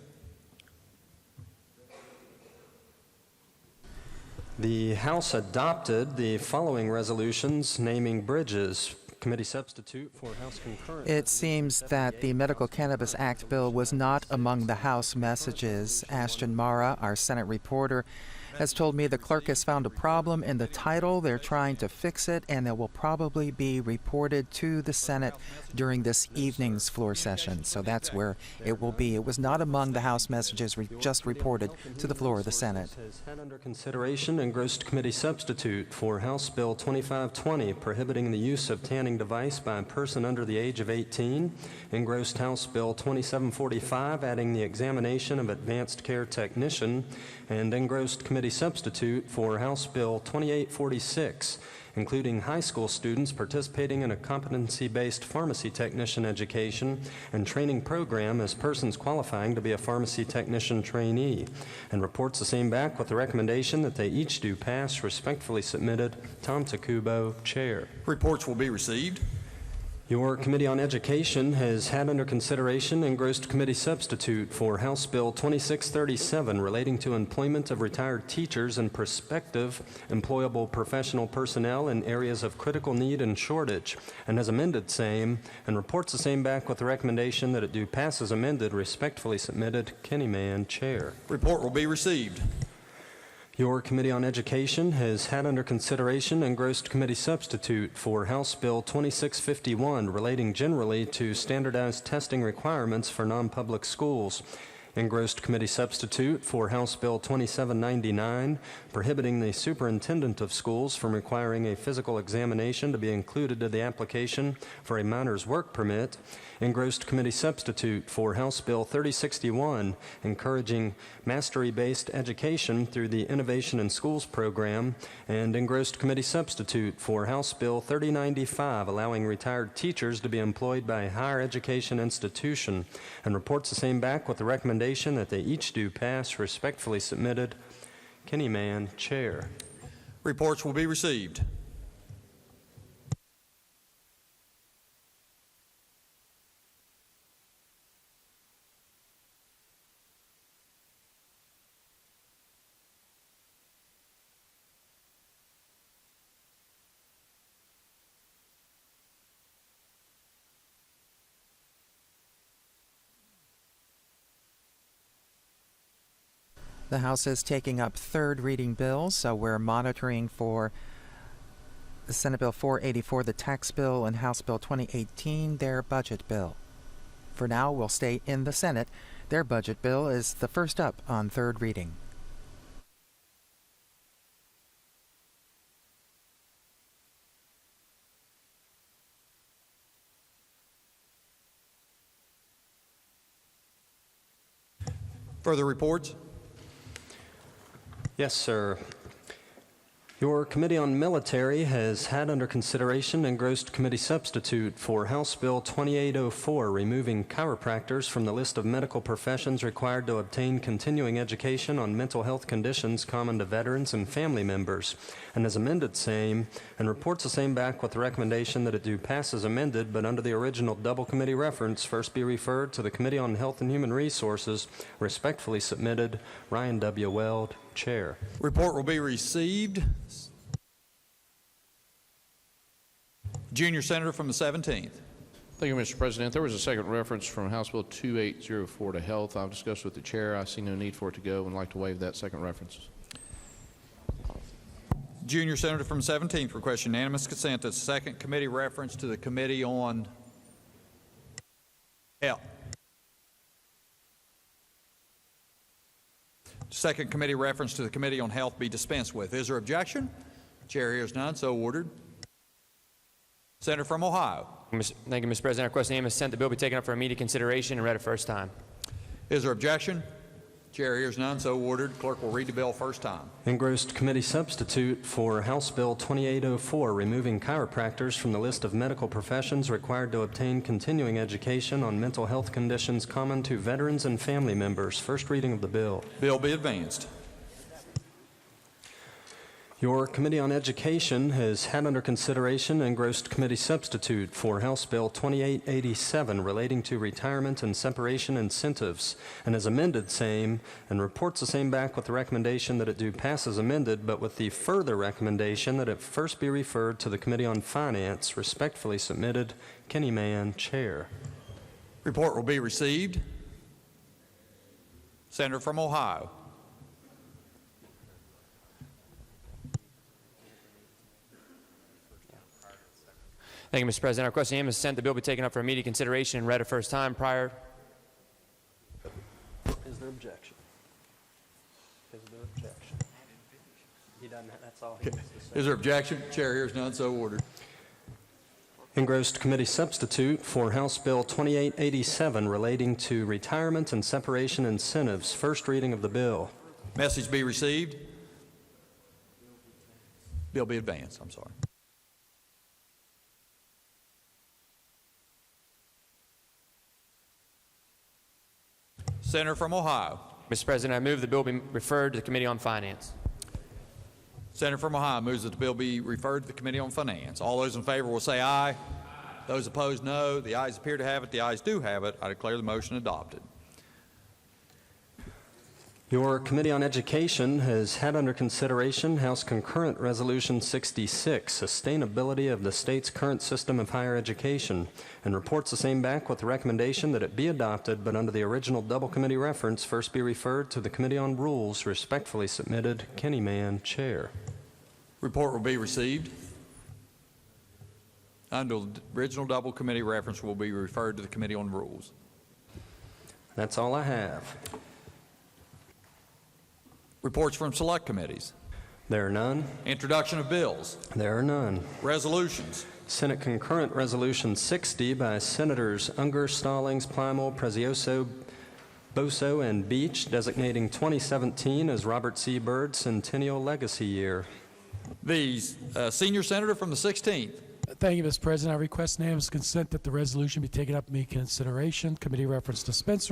The House adopted the following resolutions naming bridges. Committee substitute for House concurrent. It seems that the Medical Cannabis Act bill was not among the House messages. Ashton Mara, our Senate reporter, has told me the clerk has found a problem in the title. They're trying to fix it, and it will probably be reported to the Senate during this evening's floor session. So that's where it will be. It was not among the House messages just reported to the floor of the Senate. Has had under consideration engrossed committee substitute for House Bill 2520 prohibiting the use of tanning device by a person under the age of 18, engrossed House Bill 2745 adding the examination of advanced care technician, and engrossed committee substitute for House Bill 2846, including high school students participating in a competency-based pharmacy technician education and training program as persons qualifying to be a pharmacy technician trainee, and reports the same back with the recommendation that they each do pass. Respectfully submitted, Tom Takubo, Chair. Reports will be received. Your Committee on Education has had under consideration engrossed committee substitute for House Bill 2637 relating to employment of retired teachers and prospective employable professional personnel in areas of critical need and shortage, and has amended same and reports the same back with the recommendation that it do pass as amended. Respectfully submitted, Kenny Mann, Chair. Report will be received. Your Committee on Education has had under consideration engrossed committee substitute for House Bill 2651 relating generally to standardized testing requirements for non-public schools. Engrossed committee substitute for House Bill 2799 prohibiting the superintendent of schools from requiring a physical examination to be included in the application for a minor's work permit. Engrossed committee substitute for House Bill 3061 encouraging mastery-based education through the Innovation in Schools program, and engrossed committee substitute for House Bill 3095 allowing retired teachers to be employed by a higher education institution, and reports the same back with the recommendation that they each do pass. Respectfully submitted, Kenny Mann, Chair. Reports will be received. The House is taking up third reading bills, so we're monitoring for the Senate Bill 484, the tax bill, and House Bill 2018, their budget bill. For now, we'll stay in the Senate. Their budget bill is the first up on third reading. Further reports? Yes, sir. Your Committee on Military has had under consideration engrossed committee substitute for House Bill 2804, removing chiropractors from the list of medical professions required to obtain continuing education on mental health conditions common to veterans and family members, and has amended same and reports the same back with the recommendation that it do pass as amended, but under the original double committee reference, first be referred to the Committee on Health and Human Resources. Respectfully submitted, Ryan W. Weld, Chair. Report will be received. Junior Senator from the 17th. Thank you, Mr. President. There was a second reference from House Bill 2804 to health. I've discussed with the chair. I see no need for it to go and would like to waive that second reference. Junior Senator from 17th requests unanimous consent to second committee reference to the Committee on Health. Second committee reference to the Committee on Health be dispensed with. Is there objection? Chair hears none, so ordered. Senator from Ohio. Thank you, Mr. President. I request unanimous consent the bill be taken up for immediate consideration and read a first time. Is there objection? Chair hears none, so ordered. Clerk will read the bill first time. Engrossed committee substitute for House Bill 2804, removing chiropractors from the list of medical professions required to obtain continuing education on mental health conditions common to veterans and family members. First reading of the bill. Bill be advanced. Your Committee on Education has had under consideration engrossed committee substitute for House Bill 2887 relating to retirement and separation incentives, and has amended same and reports the same back with the recommendation that it do pass as amended, but with the further recommendation that it first be referred to the Committee on Finance. Respectfully submitted, Kenny Mann, Chair. Report will be received. Senator from Ohio. Thank you, Mr. President. I request unanimous consent the bill be taken up for immediate consideration and read a first time prior. Is there objection? Is there objection? He doesn't. That's all he needs to say. Is there objection? Chair hears none, so ordered. Engrossed committee substitute for House Bill 2887 relating to retirement and separation incentives. First reading of the bill. Message be received. Bill be advanced. I'm sorry. Senator from Ohio. Mr. President, I move the bill be referred to the Committee on Finance. Senator from Ohio moves that the bill be referred to the Committee on Finance. All those in favor will say aye. Aye. Those opposed, no. The ayes appear to have it. The ayes do have it. I declare the motion adopted. Your Committee on Education has had under consideration House Concurrent Resolution 66, Sustainability of the State's Current System of Higher Education, and reports the same back with the recommendation that it be adopted, but under the original double committee reference, first be referred to the Committee on Rules. Respectfully submitted, Kenny Mann, Chair. Report will be received. Under the original double committee reference will be referred to the Committee on Rules. That's all I have. Reports from select committees. There are none. Introduction of bills. There are none. Resolutions. Senate Concurrent Resolution 60 by Senators Unger, Stallings, Plymel, Prezioso, Boso, and Beach, designating 2017 as Robert C. Byrd Centennial Legacy Year. The senior senator from the 16th. Thank you, Mr. President. I request unanimous consent that the resolution be taken up in consideration, committee reference dispense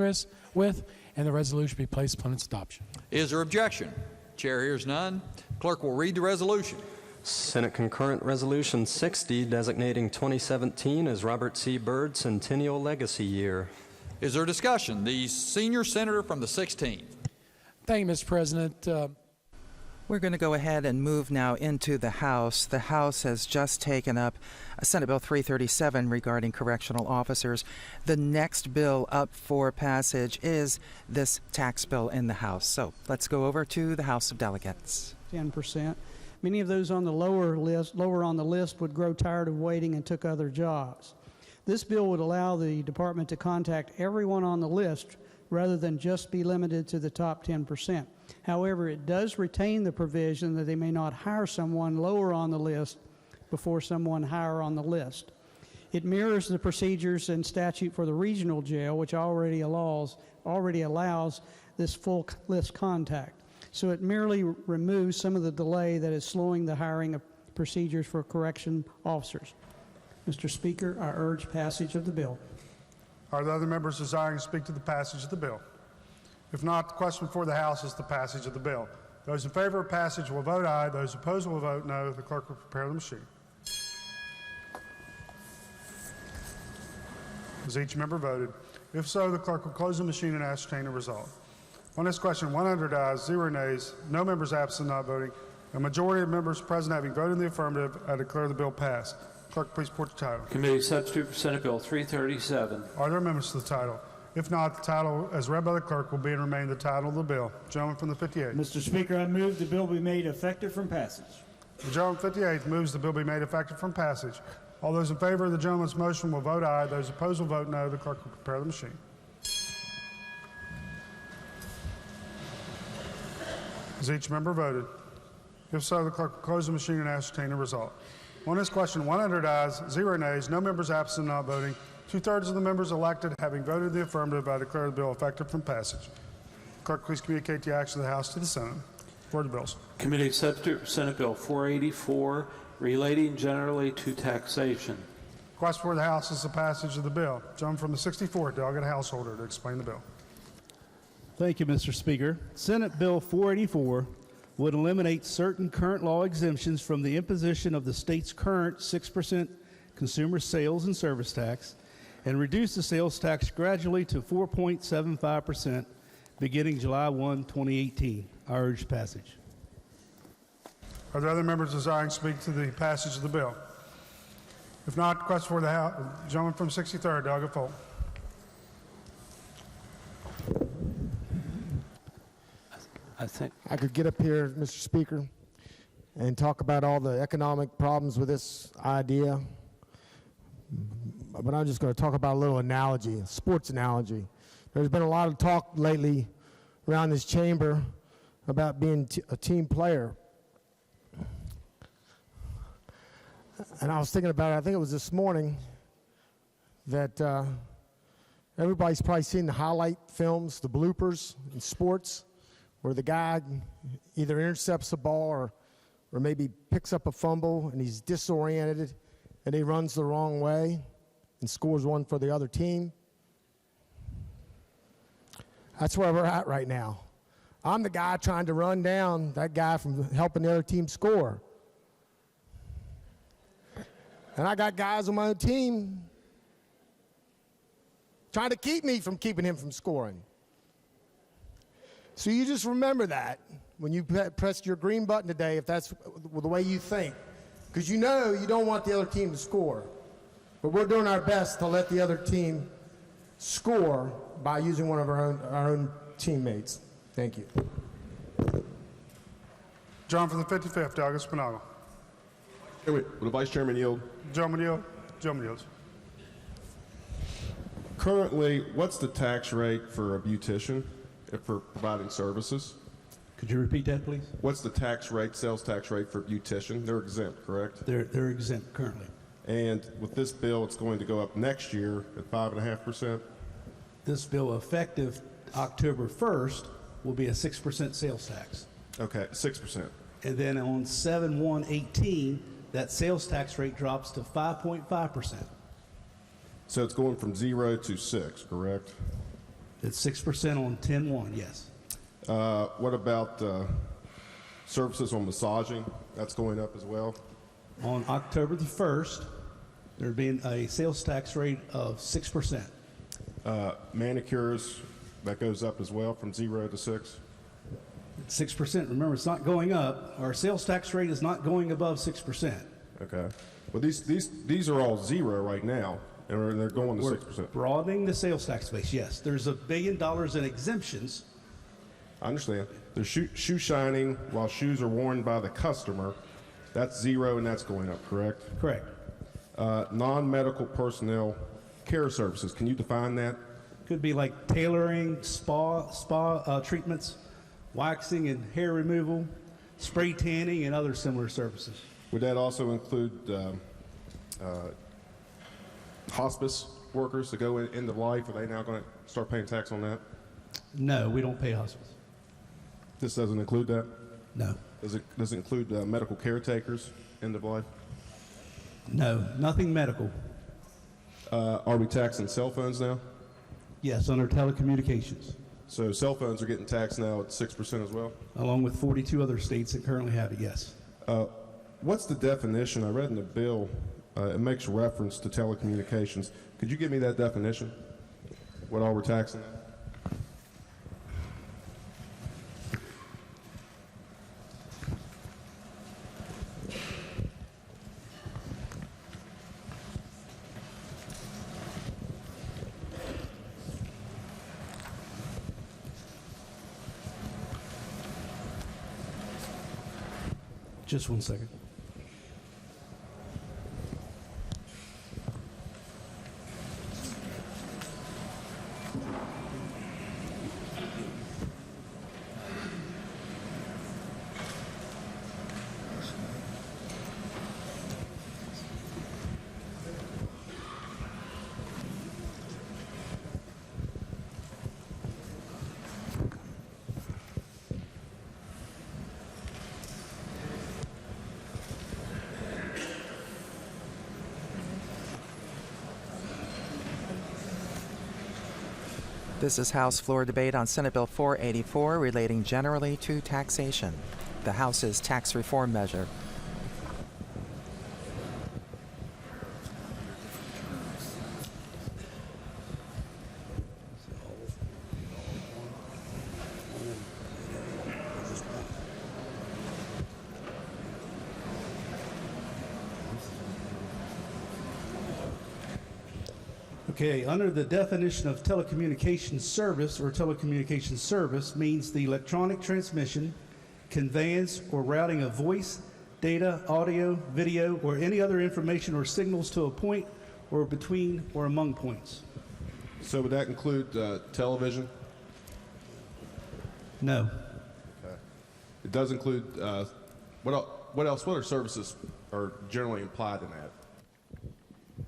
with, and the resolution be placed upon its adoption. Is there objection? Chair hears none. Clerk will read the resolution. Senate Concurrent Resolution 60 designating 2017 as Robert C. Byrd Centennial Legacy Year. Is there discussion? The senior senator from the 16th. Thank you, Mr. President. We're going to go ahead and move now into the House. The House has just taken up Senate Bill 337 regarding correctional officers. The next bill up for passage is this tax bill in the House. So let's go over to the House of Delegates. 10%. Many of those on the lower on the list would grow tired of waiting and took other jobs. This bill would allow the department to contact everyone on the list rather than just be limited to the top 10%. However, it does retain the provision that they may not hire someone lower on the list before someone higher on the list. It mirrors the procedures and statute for the regional jail, which already allows this full list contact. So it merely removes some of the delay that is slowing the hiring of procedures for correction officers. Mr. Speaker, I urge passage of the bill. Are there other members desiring to speak to the passage of the bill? If not, the question before the House is the passage of the bill. Those in favor of passage will vote aye. Those opposed will vote no. The clerk will prepare the machine. Has each member voted? If so, the clerk will close the machine and ascertain the result. On this question, 100 ayes, 0 nays, no members absent not voting. A majority of members present having voted in the affirmative, I declare the bill passed. Clerk, please report the title. Committee substitute for Senate Bill 337. Are there amendments to the title? If not, the title, as read by the clerk, will be and remain the title of the bill. Gentleman from the 58th. Mr. Speaker, I move the bill be made effective from passage. The gentleman from the 58th moves the bill be made effective from passage. All those in favor of the gentleman's motion will vote aye. Those opposed will vote no. The clerk will prepare the machine. Has each member voted? If so, the clerk will close the machine and ascertain the result. On this question, 100 ayes, 0 nays, no members absent not voting. 2/3 of the members elected having voted in the affirmative, I declare the bill effective from passage. Clerk, please communicate the action of the House to the Senate. For the bills. Committee substitute for Senate Bill 484, relating generally to taxation. Request for the House is the passage of the bill. Gentleman from the 64th, delegate householder, to explain the bill. Thank you, Mr. Speaker. Senate Bill 484 would eliminate certain current law exemptions from the imposition of the state's current 6% consumer sales and service tax and reduce the sales tax gradually to 4.75% beginning July 1, 2018. I urge passage. Are there other members desiring to speak to the passage of the bill? If not, request for the House. Gentleman from 63rd, delegate Folk. I think I could get up here, Mr. Speaker, and talk about all the economic problems with this idea, but I'm just going to talk about a little analogy, a sports analogy. There's been a lot of talk lately around this chamber about being a team player. And I was thinking about it, I think it was this morning, that everybody's probably seen the highlight films, the bloopers in sports, where the guy either intercepts the ball or maybe picks up a fumble and he's disoriented and he runs the wrong way and scores one for the other team. That's where we're at right now. I'm the guy trying to run down that guy from helping the other team score. And I got guys on my own team trying to keep me from keeping him from scoring. So you just remember that when you press your green button today, if that's the way you think. Because you know you don't want the other team to score. But we're doing our best to let the other team score by using one of our own teammates. Thank you. John from the 55th, Douglas Spinagle. Will the Vice Chairman yield? Gentleman yield. Gentleman yields. Currently, what's the tax rate for a beautician for providing services? Could you repeat that, please? What's the tax rate, sales tax rate for a beautician? They're exempt, correct? They're exempt currently. And with this bill, it's going to go up next year at 5.5%? This bill, effective October 1st, will be a 6% sales tax. Okay, 6%. And then on 7/1/18, that sales tax rate drops to 5.5%. So it's going from 0 to 6, correct? It's 6% on 10/1, yes. What about services on massaging? That's going up as well? On October the 1st, there'd be a sales tax rate of 6%. Manicures, that goes up as well from 0 to 6? 6%. Remember, it's not going up. Our sales tax rate is not going above 6%. Okay. Well, these are all 0 right now, and they're going to 6%. Broadening the sales tax base, yes. There's $1 billion in exemptions. I understand. There's shoe shining while shoes are worn by the customer. That's 0, and that's going up, correct? Correct. Non-medical personnel care services. Can you define that? Could be like tailoring, spa treatments, waxing and hair removal, spray tanning, and other similar services. Would that also include hospice workers that go into life? Are they now going to start paying tax on that? No, we don't pay hospice. This doesn't include that? No. Does it include medical caretakers, end of life? No, nothing medical. Are we taxing cell phones now? Yes, under telecommunications. So cell phones are getting taxed now at 6% as well? Along with 42 other states that currently have it, yes. What's the definition? I read in the bill, it makes reference to telecommunications. Could you give me that definition? What all we're taxing? Just one second. This is House floor debate on Senate Bill 484 relating generally to taxation, the House's tax reform measure. Okay, under the definition of telecommunications service, or telecommunications service means the electronic transmission, conveyance, or routing of voice, data, audio, video, or any other information or signals to a point or between or among points. So would that include television? No. Okay. It does include, what else? What are services are generally implied in that?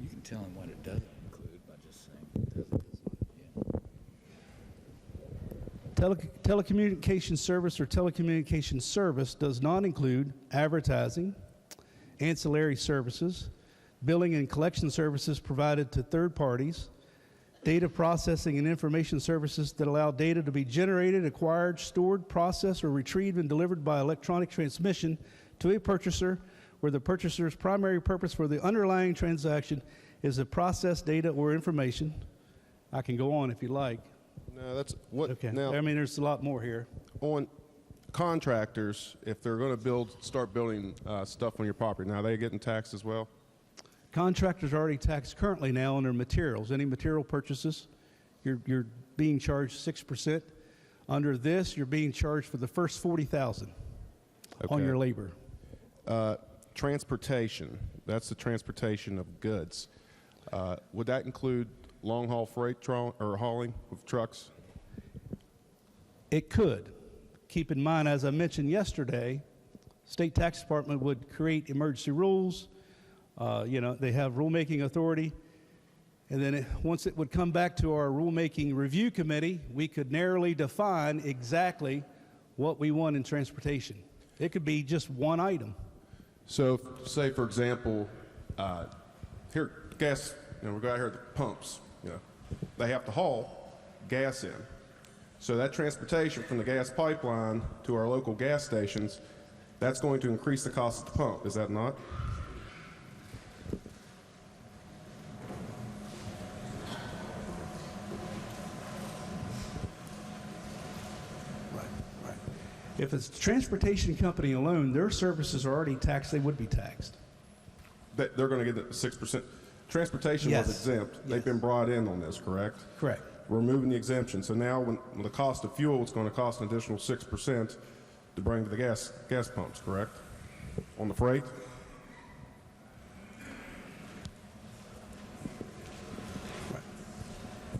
You can tell him what it doesn't include by just saying it doesn't. Telecommunications service or telecommunications service does not include advertising, ancillary services, billing and collection services provided to third parties, data processing and information services that allow data to be generated, acquired, stored, processed, or retrieved and delivered by electronic transmission to a purchaser where the purchaser's primary purpose for the underlying transaction is to process data or information. I can go on if you like. No, that's what. Okay. Now, I mean, there's a lot more here. on contractors, if they're going to start building stuff on your property, now are they getting taxed as well? Contractors are already taxed currently now on their materials. Any material purchases, you're being charged 6%. Under this, you're being charged for the first $40,000 on your labor. Transportation, that's the transportation of goods. Would that include long-haul freight or hauling with trucks? It could. Keep in mind, as I mentioned yesterday, State Tax Department would create emergency rules. They have rulemaking authority. And then once it would come back to our rulemaking review committee, we could narrowly define exactly what we want in transportation. It could be just one item. So, say for example, here gas. We go out here at the pumps. They have to haul gas in. So that transportation from the gas pipeline to our local gas stations, that's going to increase the cost of the pump. Is that not? If it's a transportation company alone, their services are already taxed, they would be taxed. They're going to get the 6%. Transportation was exempt. They've been brought in on this, correct? Correct. We're removing the exemption. So now when the cost of fuel, it's going to cost an additional 6% to bring to the gas pumps, correct? On the freight?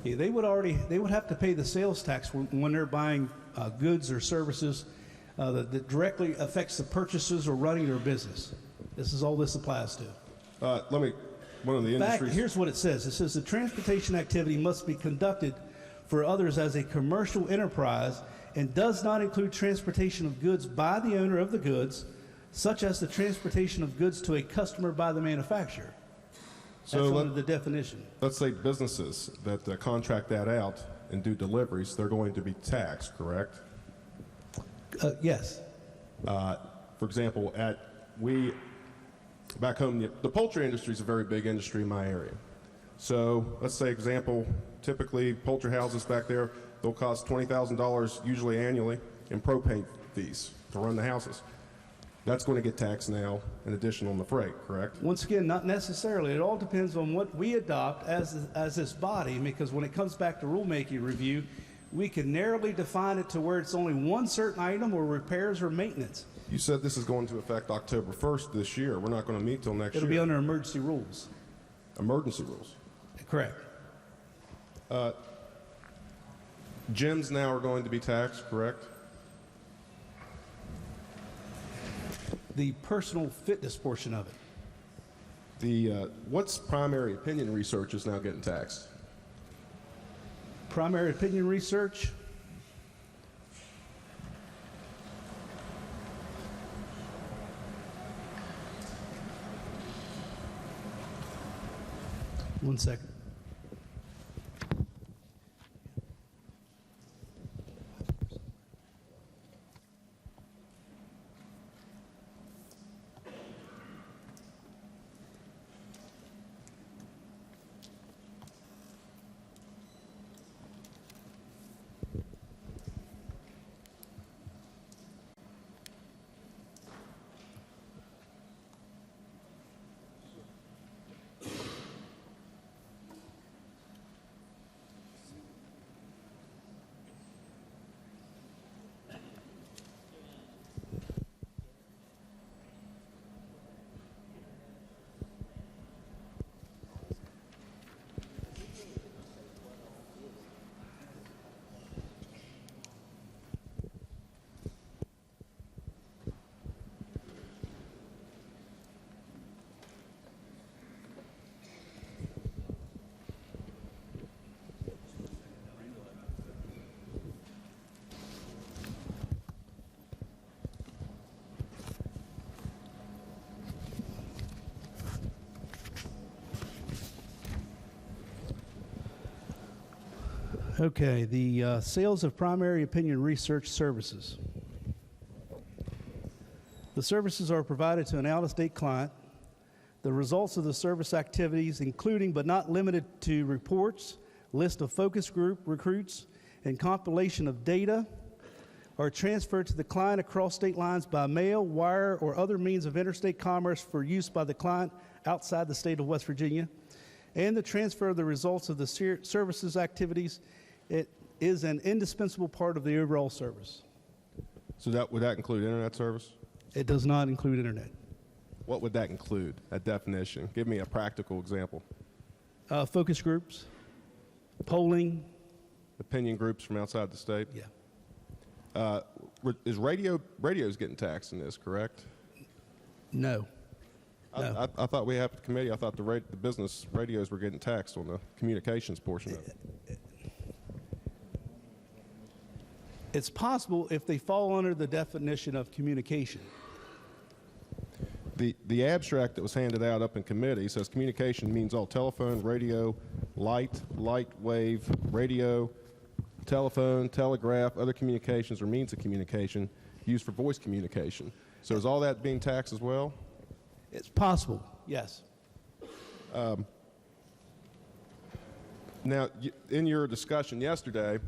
Yeah, they would have to pay the sales tax when they're buying goods or services that directly affects the purchases or running their business. This is all this applies to. One of the industries. Here's what it says. It says the transportation activity must be conducted for others as a commercial enterprise and does not include transportation of goods by the owner of the goods, such as the transportation of goods to a customer by the manufacturer. That's under the definition. Let's say businesses that contract that out and do deliveries, they're going to be taxed, correct? Yes. For example, back home, the poultry industry is a very big industry in my area. So let's say, example, typically poultry houses back there, they'll cost $20,000 usually annually in propane fees to run the houses. That's going to get taxed now in addition on the freight, correct? Once again, not necessarily. It all depends on what we adopt as this body, because when it comes back to rulemaking review, we can narrowly define it to where it's only one certain item or repairs or maintenance. You said this is going to affect October 1st this year. We're not going to meet till next year. It'll be under emergency rules. Emergency rules? Correct. Gyms now are going to be taxed, correct? The personal fitness portion of it. What's primary opinion research is now getting taxed? Primary opinion research. One second. Okay, the sales of primary opinion research services. The services are provided to an out-of-state client. The results of the service activities, including but not limited to reports, list of focus group recruits, and compilation of data, are transferred to the client across state lines by mail, wire, or other means of interstate commerce for use by the client outside the state of West Virginia. And the transfer of the results of the services activities, it is an indispensable part of the overall service. So would that include internet service? It does not include internet. What would that include, that definition? Give me a practical example. Focus groups, polling. Opinion groups from outside the state? Yeah. Is radio's getting taxed in this, correct? No. No. I thought we have a committee, I thought the business radios were getting taxed on the communications portion of it. It's possible if they fall under the definition of communication. The abstract that was handed out up in committee says communication means all telephone, radio, light wave, radio, telephone, telegraph, other communications or means of communication used for voice communication. So is all that being taxed as well? It's possible, yes. Now, in your discussion yesterday,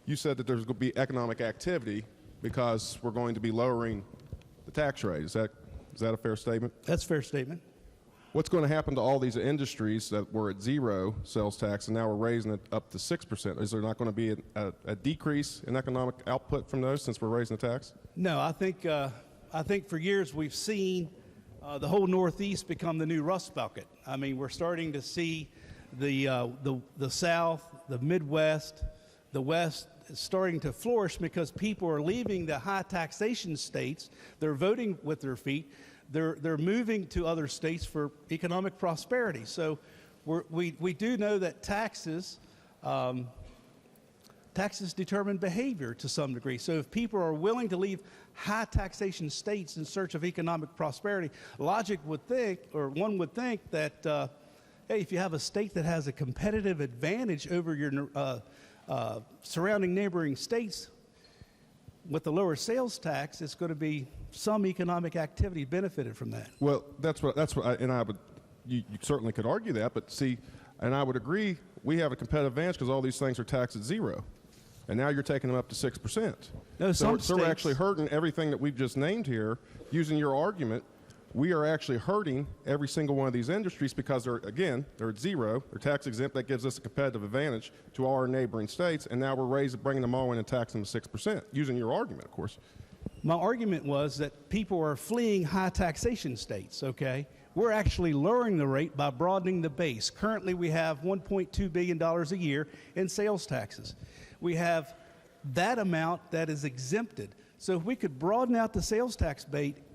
you said that there's going to be economic activity because we're going to be lowering the tax rate. Is that a fair statement? That's a fair statement. What's going to happen to all these industries that were at zero sales tax and now we're raising it up to 6%? Is there not going to be a decrease in economic output from those since we're raising the tax? No, I think for years we've seen the whole Northeast become the new Rust Bucket. I mean, we're starting to see the South, the Midwest, the West starting to flourish because people are leaving the high taxation states. They're voting with their feet. They're moving to other states for economic prosperity. So we do know that taxes determine behavior to some degree. So if people are willing to leave high taxation states in search of economic prosperity, logic would think, or one would think that, hey, if you have a state that has a competitive advantage over your surrounding neighboring states with the lower sales tax, it's going to be some economic activity benefited from that. Well, you certainly could argue that, but see, and I would agree, we have a competitive advantage because all these things are taxed at zero. And now you're taking them up to 6%. No, so we're actually hurting everything that we've just named here. Using your argument, we are actually hurting every single one of these industries because they're at zero. They're tax exempt. That gives us a competitive advantage to all our neighboring states. And now we're bringing them all in and taxing them 6%, using your argument, of course. My argument was that people are fleeing high taxation states, okay? We're actually lowering the rate by broadening the base. Currently, we have $1.2 billion a year in sales taxes. We have that amount that is exempted. So if we could broaden out the sales tax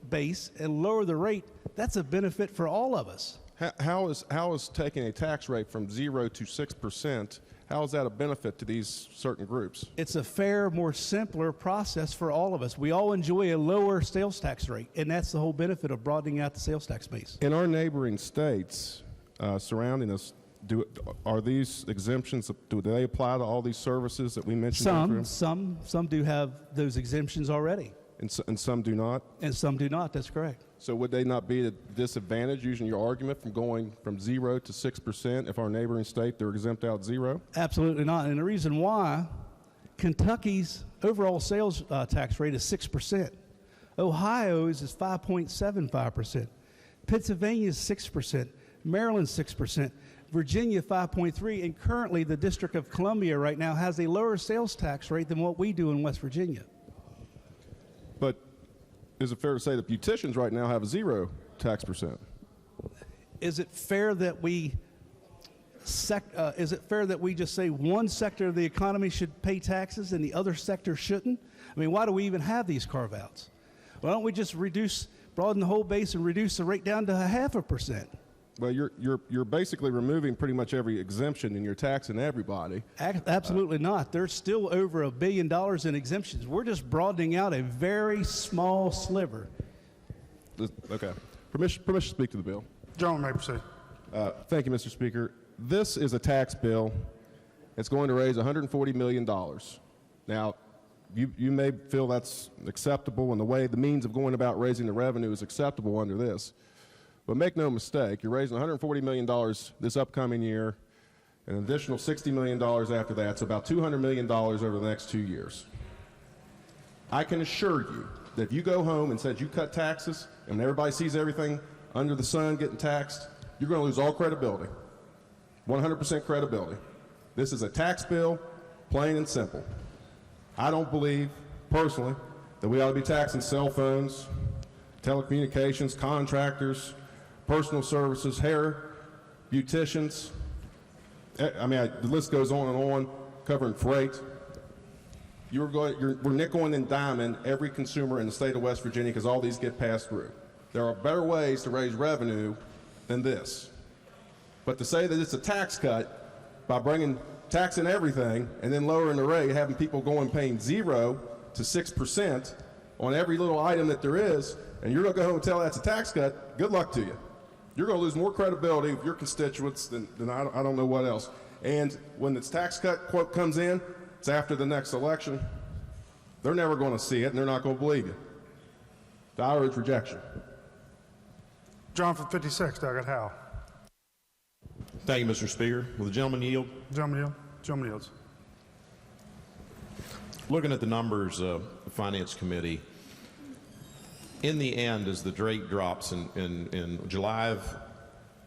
base and lower the rate, that's a benefit for all of us. How is taking a tax rate from 0 to 6%, how is that a benefit to these certain groups? It's a fair, more simpler process for all of us. We all enjoy a lower sales tax rate, and that's the whole benefit of broadening out the sales tax base. In our neighboring states surrounding us, are these exemptions, do they apply to all these services that we mentioned? Some do have those exemptions already. And some do not? And some do not, that's correct. So would they not be at a disadvantage, using your argument, from going from 0 to 6% if our neighboring state, they're exempt out 0? Absolutely not. And the reason why, Kentucky's overall sales tax rate is 6%. Ohio's is 5.75%. Pennsylvania's 6%. Maryland's 6%. Virginia 5.3%, and currently the District of Columbia right now has a lower sales tax rate than what we do in West Virginia. But is it fair to say that beauticians right now have a 0 tax percent? Is it fair that we just say one sector of the economy should pay taxes and the other sector shouldn't? I mean, why do we even have these carve-outs? Why don't we just broaden the whole base and reduce the rate down to 0.5%? Well, you're basically removing pretty much every exemption, and you're taxing everybody. Absolutely not. There's still over $1 billion in exemptions. We're just broadening out a very small sliver. Okay. Permission to speak to the bill. Gentleman may proceed. Thank you, Mr. Speaker. This is a tax bill. It's going to raise $140 million. Now, you may feel that's acceptable, and the way the means of going about raising the revenue is acceptable under this. But make no mistake, you're raising $140 million this upcoming year, and an additional $60 million after that. It's about $200 million over the next 2 years. I can assure you that if you go home and said you cut taxes and everybody sees everything under the sun getting taxed, you're going to lose all credibility, 100% credibility. This is a tax bill, plain and simple. I don't believe, personally, that we ought to be taxing cell phones, telecommunications, contractors, personal services, hair, beauticians. I mean, the list goes on and on, covering freight. We're nickel and diming every consumer in the state of West Virginia because all these get passed through. There are better ways to raise revenue than this. But to say that it's a tax cut by taxing everything and then lowering the rate, having people going paying 0 to 6% on every little item that there is, and you're going to go home and tell that's a tax cut, good luck to you. You're going to lose more credibility with your constituents than I don't know what else. And when this tax cut quote comes in, it's after the next election. They're never going to see it, and they're not going to believe you. The I urge rejection. John from 56, Doggett Howe. Thank you, Mr. Speaker. Will the gentleman yield? Gentleman yield. Gentleman yields. Looking at the numbers of the Finance Committee, in the end, as the rate drops in July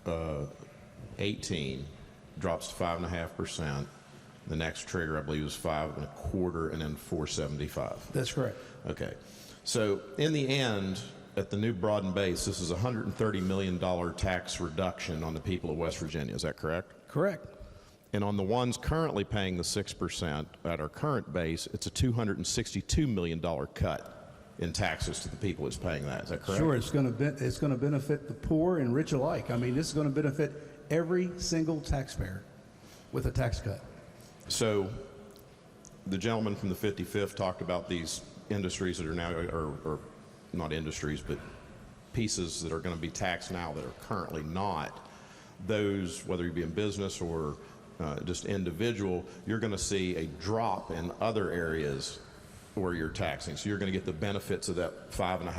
of 18, drops to 5.5%. The next trigger, I believe, is 5.25, and then 4.75. That's correct. Okay. So in the end, at the new broadened base, this is a $130 million tax reduction on the people of West Virginia. Is that correct? Correct. And on the ones currently paying the 6% at our current base, it's a $262 million cut in taxes to the people that's paying that. Is that correct? Sure, it's going to benefit the poor and rich alike. I mean, this is going to benefit every single taxpayer with a tax cut. So the gentleman from the 55th talked about these industries that are now, or not industries, but pieces that are going to be taxed now that are currently not. Those, whether you be in business or just individual, you're going to see a drop in other areas where you're taxing. So you're going to get the benefits of that 5.5,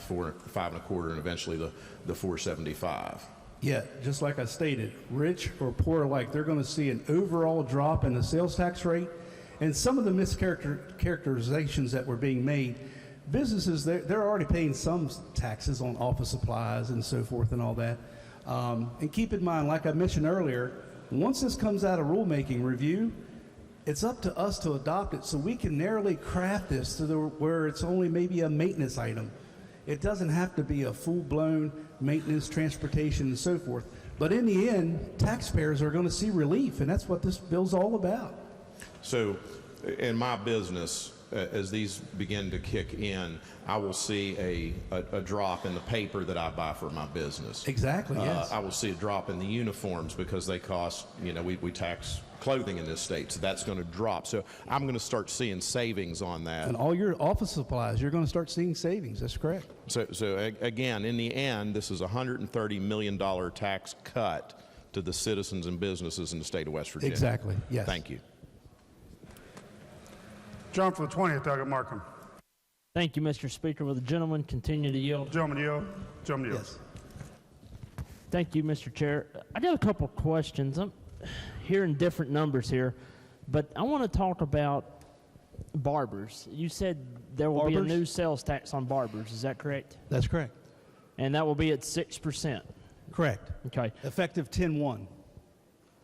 5.25, and eventually the 4.75. Yeah, just like I stated, rich or poor alike, they're going to see an overall drop in the sales tax rate, and some of the mischaracterizations that were being made. Businesses, they're already paying some taxes on office supplies and so forth and all that. And keep in mind, like I mentioned earlier, once this comes out of rulemaking review, it's up to us to adopt it so we can narrowly craft this to where it's only maybe a maintenance item. It doesn't have to be a full-blown maintenance, transportation, and so forth. But in the end, taxpayers are going to see relief, and that's what this bill's all about. So in my business, as these begin to kick in, I will see a drop in the paper that I buy for my business. Exactly, yes. I will see a drop in the uniforms because they cost, we tax clothing in this state, so that's going to drop. So I'm going to start seeing savings on that. And all your office supplies, you're going to start seeing savings. That's correct. So again, in the end, this is a $130 million tax cut to the citizens and businesses in the state of West Virginia. Exactly, yes. Thank you. John for the 20th, Doggett Markham. Thank you, Mr. Speaker. Will the gentleman continue to yield? Gentleman yield. Gentleman yield. Yes. Thank you, Mr. Chair. I got a couple questions. I'm hearing different numbers here, but I want to talk about barbers. You said there will be a new sales tax on barbers. Is that correct? That's correct. And that will be at 6%? Correct. Okay. Effective 10/1.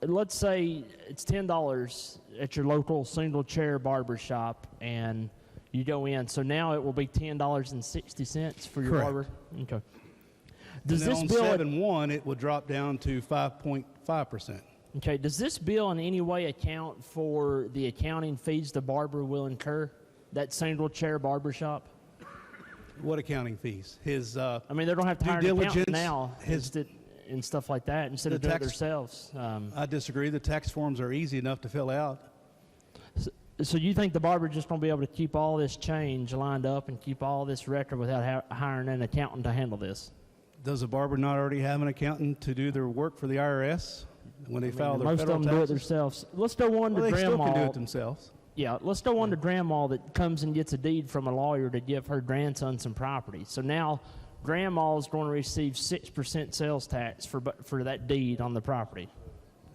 Let's say it's $10 at your local single-chair barber shop, and you go in. So now it will be $10.60 for your Correct. barber? Okay. Does and this on bill 7/1, it will drop down to 5.5%. Okay. Does this bill in any way account for the accounting fees the barber will incur, that single-chair barber shop? What accounting fees? His I mean, they don't have to due hire an accountant diligence, now and stuff like that instead of doing it tax- themselves. I disagree. The tax forms are easy enough to fill out. So you think the barber just going to be able to keep all this change lined up and keep all this record without hiring an accountant to handle this? Does a barber not already have an accountant to do their work for the IRS when they file their most federal of them taxes? do it themselves. Let's go on to Well, they grandma. still can do it themselves. Yeah, let's go on to grandma that comes and gets a deed from a lawyer to give her grandson some property. So now grandma's going to receive 6% sales tax for that deed on the property.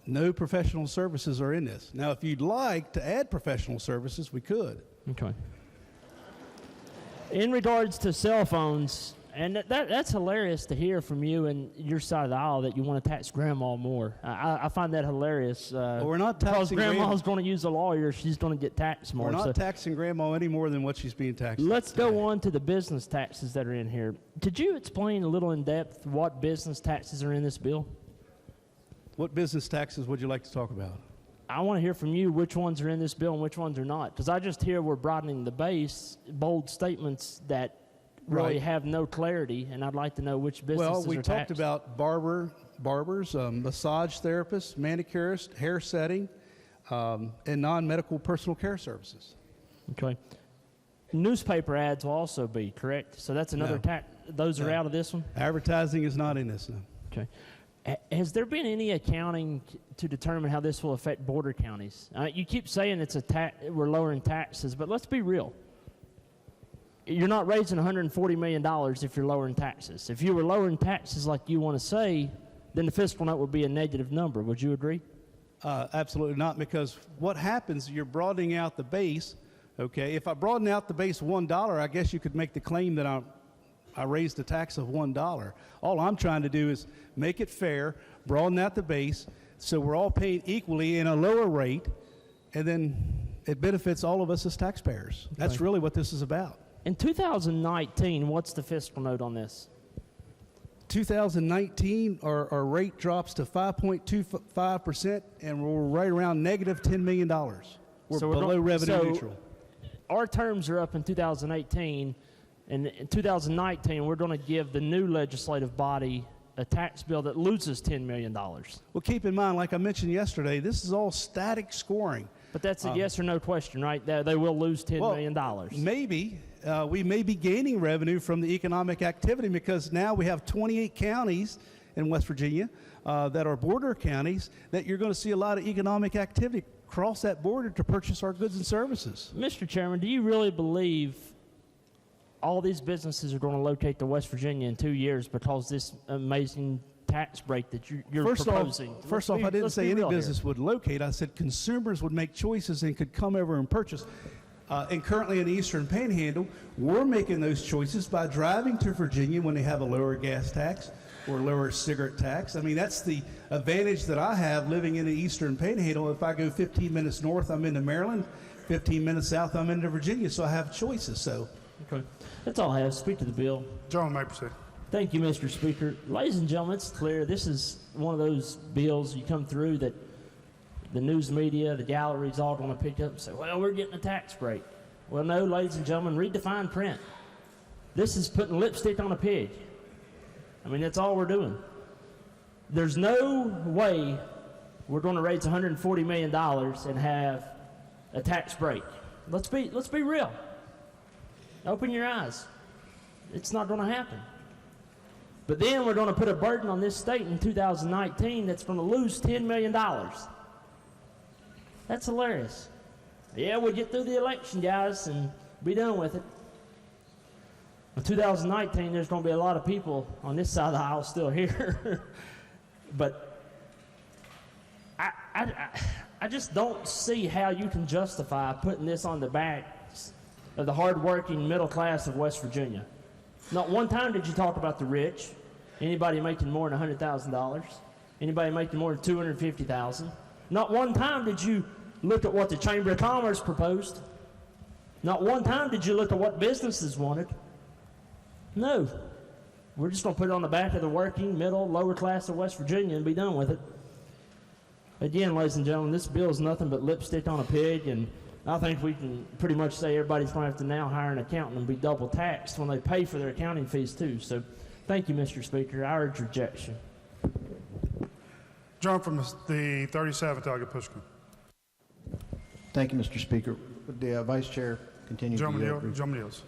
No professional services are in this. Now, if you'd like to add professional services, we could. Okay. In regards to cell phones, and that's hilarious to hear from you and your side of the aisle that you want to tax grandma more. I find that hilarious. Well, we're not taxing because grandma's going to use a lawyer, she's going to get taxed more. We're not taxing grandma any more than what she's being taxed. Let's go on to the business taxes that are in here. Could you explain a little in depth what business taxes are in this bill? What business taxes would you like to talk about? I want to hear from you which ones are in this bill and which ones are not. Because I just hear we're broadening the base, bold statements that really have no clarity, and I'd like to know which businesses Well, we are talked taxed. about barbers, massage therapists, manicurists, hair setting, and non-medical personal care services. Okay. Newspaper ads will also be, correct? So that's another No. tax. Those are out of this one? Advertising is not in this, no. Okay. Has there been any accounting to determine how this will affect border counties? You keep saying it's we're lowering taxes, but let's be real. You're not raising $140 million if you're lowering taxes. If you were lowering taxes like you want to say, then the fiscal note would be a negative number. Would you agree? Absolutely not, because what happens, you're broadening out the base. Okay, if I broaden out the base $1, I guess you could make the claim that I raised the tax of $1. All I'm trying to do is make it fair, broaden out the base, so we're all paying equally in a lower rate, and then it benefits all of us as taxpayers. Okay. That's really what this is about. In 2019, what's the fiscal note on this? 2019, our rate drops to 5.25%, and we're right around negative $10 million. We're below revenue neutral. Our terms are up in 2018, and in 2019, we're going to give the new legislative body a tax bill that loses $10 million. Well, keep in mind, like I mentioned yesterday, this is all static scoring. But that's a yes or no question, right? They will lose $10 million. Maybe. We may be gaining revenue from the economic activity because now we have 28 counties in West Virginia that are border counties that you're going to see a lot of economic activity cross that border to purchase our goods and services. Mr. Chairman, do you really believe all these businesses are going to locate to West Virginia in 2 years because this amazing tax break that you're proposing? First off, I didn't say any business would locate. I said consumers would make choices and could come over and purchase. And currently in the Eastern Panhandle, we're making those choices by driving to Virginia when they have a lower gas tax or lower cigarette tax. I mean, that's the advantage that I have living in the Eastern Panhandle. If I go 15 minutes north, I'm into Maryland. 15 minutes south, I'm into Virginia. So I have choices. Okay. That's all I have. Speak to the bill. John, may proceed. Thank you, Mr. Speaker. Ladies and gentlemen, it's clear this is one of those bills you come through that the news media, the galleries all going to pick up and say, well, we're getting a tax break. Well, no, ladies and gentlemen, read the fine print. This is putting lipstick on a pig. I mean, that's all we're doing. There's no way we're going to raise $140 million and have a tax break. Let's be real. Open your eyes. It's not going to happen. But then we're going to put a burden on this state in 2019 that's going to lose $10 million. That's hilarious. Yeah, we'll get through the election, guys, and be done with it. In 2019, there's going to be a lot of people on this side of the aisle still here. But I just don't see how you can justify putting this on the backs of the hardworking middle class of West Virginia. Not one time did you talk about the rich, anybody making more than $100,000, anybody making more than $250,000. Not one time did you look at what the Chamber of Commerce proposed. Not one time did you look at what businesses wanted. No. We're just going to put it on the back of the working, middle, lower class of West Virginia and be done with it. Again, ladies and gentlemen, this bill is nothing but lipstick on a pig, and I think we can pretty much say everybody's going to have to now hire an accountant and be double taxed when they pay for their accounting fees too. So thank you, Mr. Speaker. I urge rejection. John from the 37th, Pushkin. Thank you, Mr. Speaker. Would the Vice Chair continue to yield? Gentleman yields.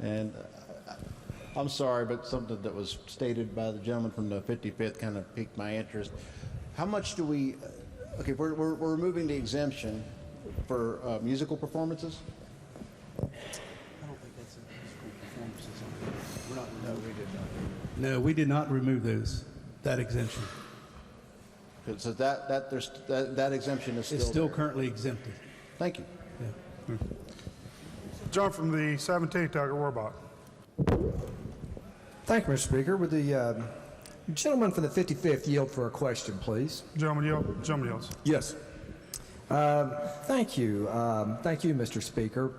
And I'm sorry, but something that was stated by the gentleman from the 55th kind of piqued my interest. How much do we, okay, we're removing the exemption for musical performances? I don't think that's in musical performances. We're not, no, we did not. No, we did not remove that exemption. So that exemption is still It's still there. currently exempted. Thank you. Yeah. John from the 17th, Dr. Warbach. Thank you, Mr. Speaker. Would the gentleman from the 55th yield for a question, please? Gentleman yield. Gentleman yields. Yes. Thank you. Thank you, Mr. Speaker.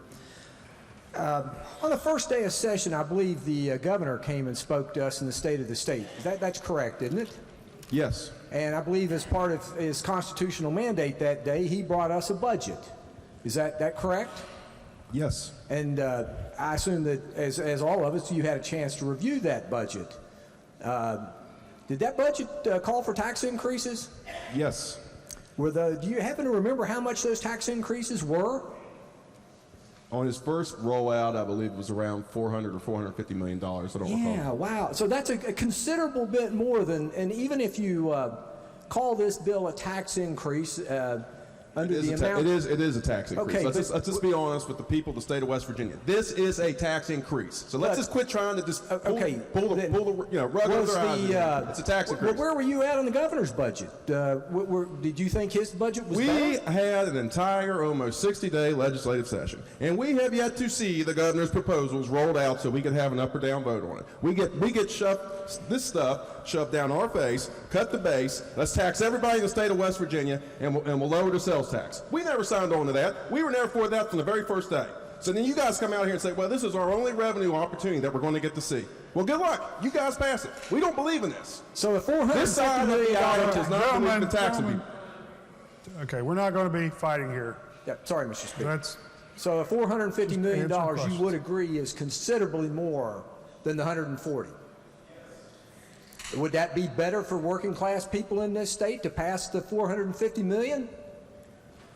On the first day of session, I believe the governor came and spoke to us in the State of the State. That's correct, isn't it? Yes. And I believe as part of his constitutional mandate that day, he brought us a budget. Is that correct? Yes. And I assume that, as all of us, you had a chance to review that budget. Did that budget call for tax increases? Yes. Do you happen to remember how much those tax increases were? On his first rollout, I believe it was around $400 or $450 million. I don't recall. Yeah, wow. So that's a considerable bit more than, and even if you call this bill a tax increase, under the amount... It is a tax increase. Okay, let's just be honest with the people of the state of West Virginia. This is a tax increase. So let's just quit trying to just pull the rug over their eyes. It's a tax increase. Where were you at on the governor's budget? Did you think his budget was better? We had an entire almost 60-day legislative session, and we have yet to see the governor's proposals rolled out so we could have an up or down vote on it. We get this stuff shoved down our face, cut the base, let's tax everybody in the state of West Virginia, and we'll lower the sales tax. We never signed on to that. We were never for that from the very first day. So then you guys come out here and say, well, this is our only revenue opportunity that we're going to get to see. Well, good luck. You guys pass it. We don't believe in this. So if $450 this side million does not believe in taxing people. Okay, we're not going to be fighting here. Yeah, sorry, Mr. Speaker. So if $450 million you would agree is considerably more than the 140. Would that be better for working class people in this state to pass the $450 million?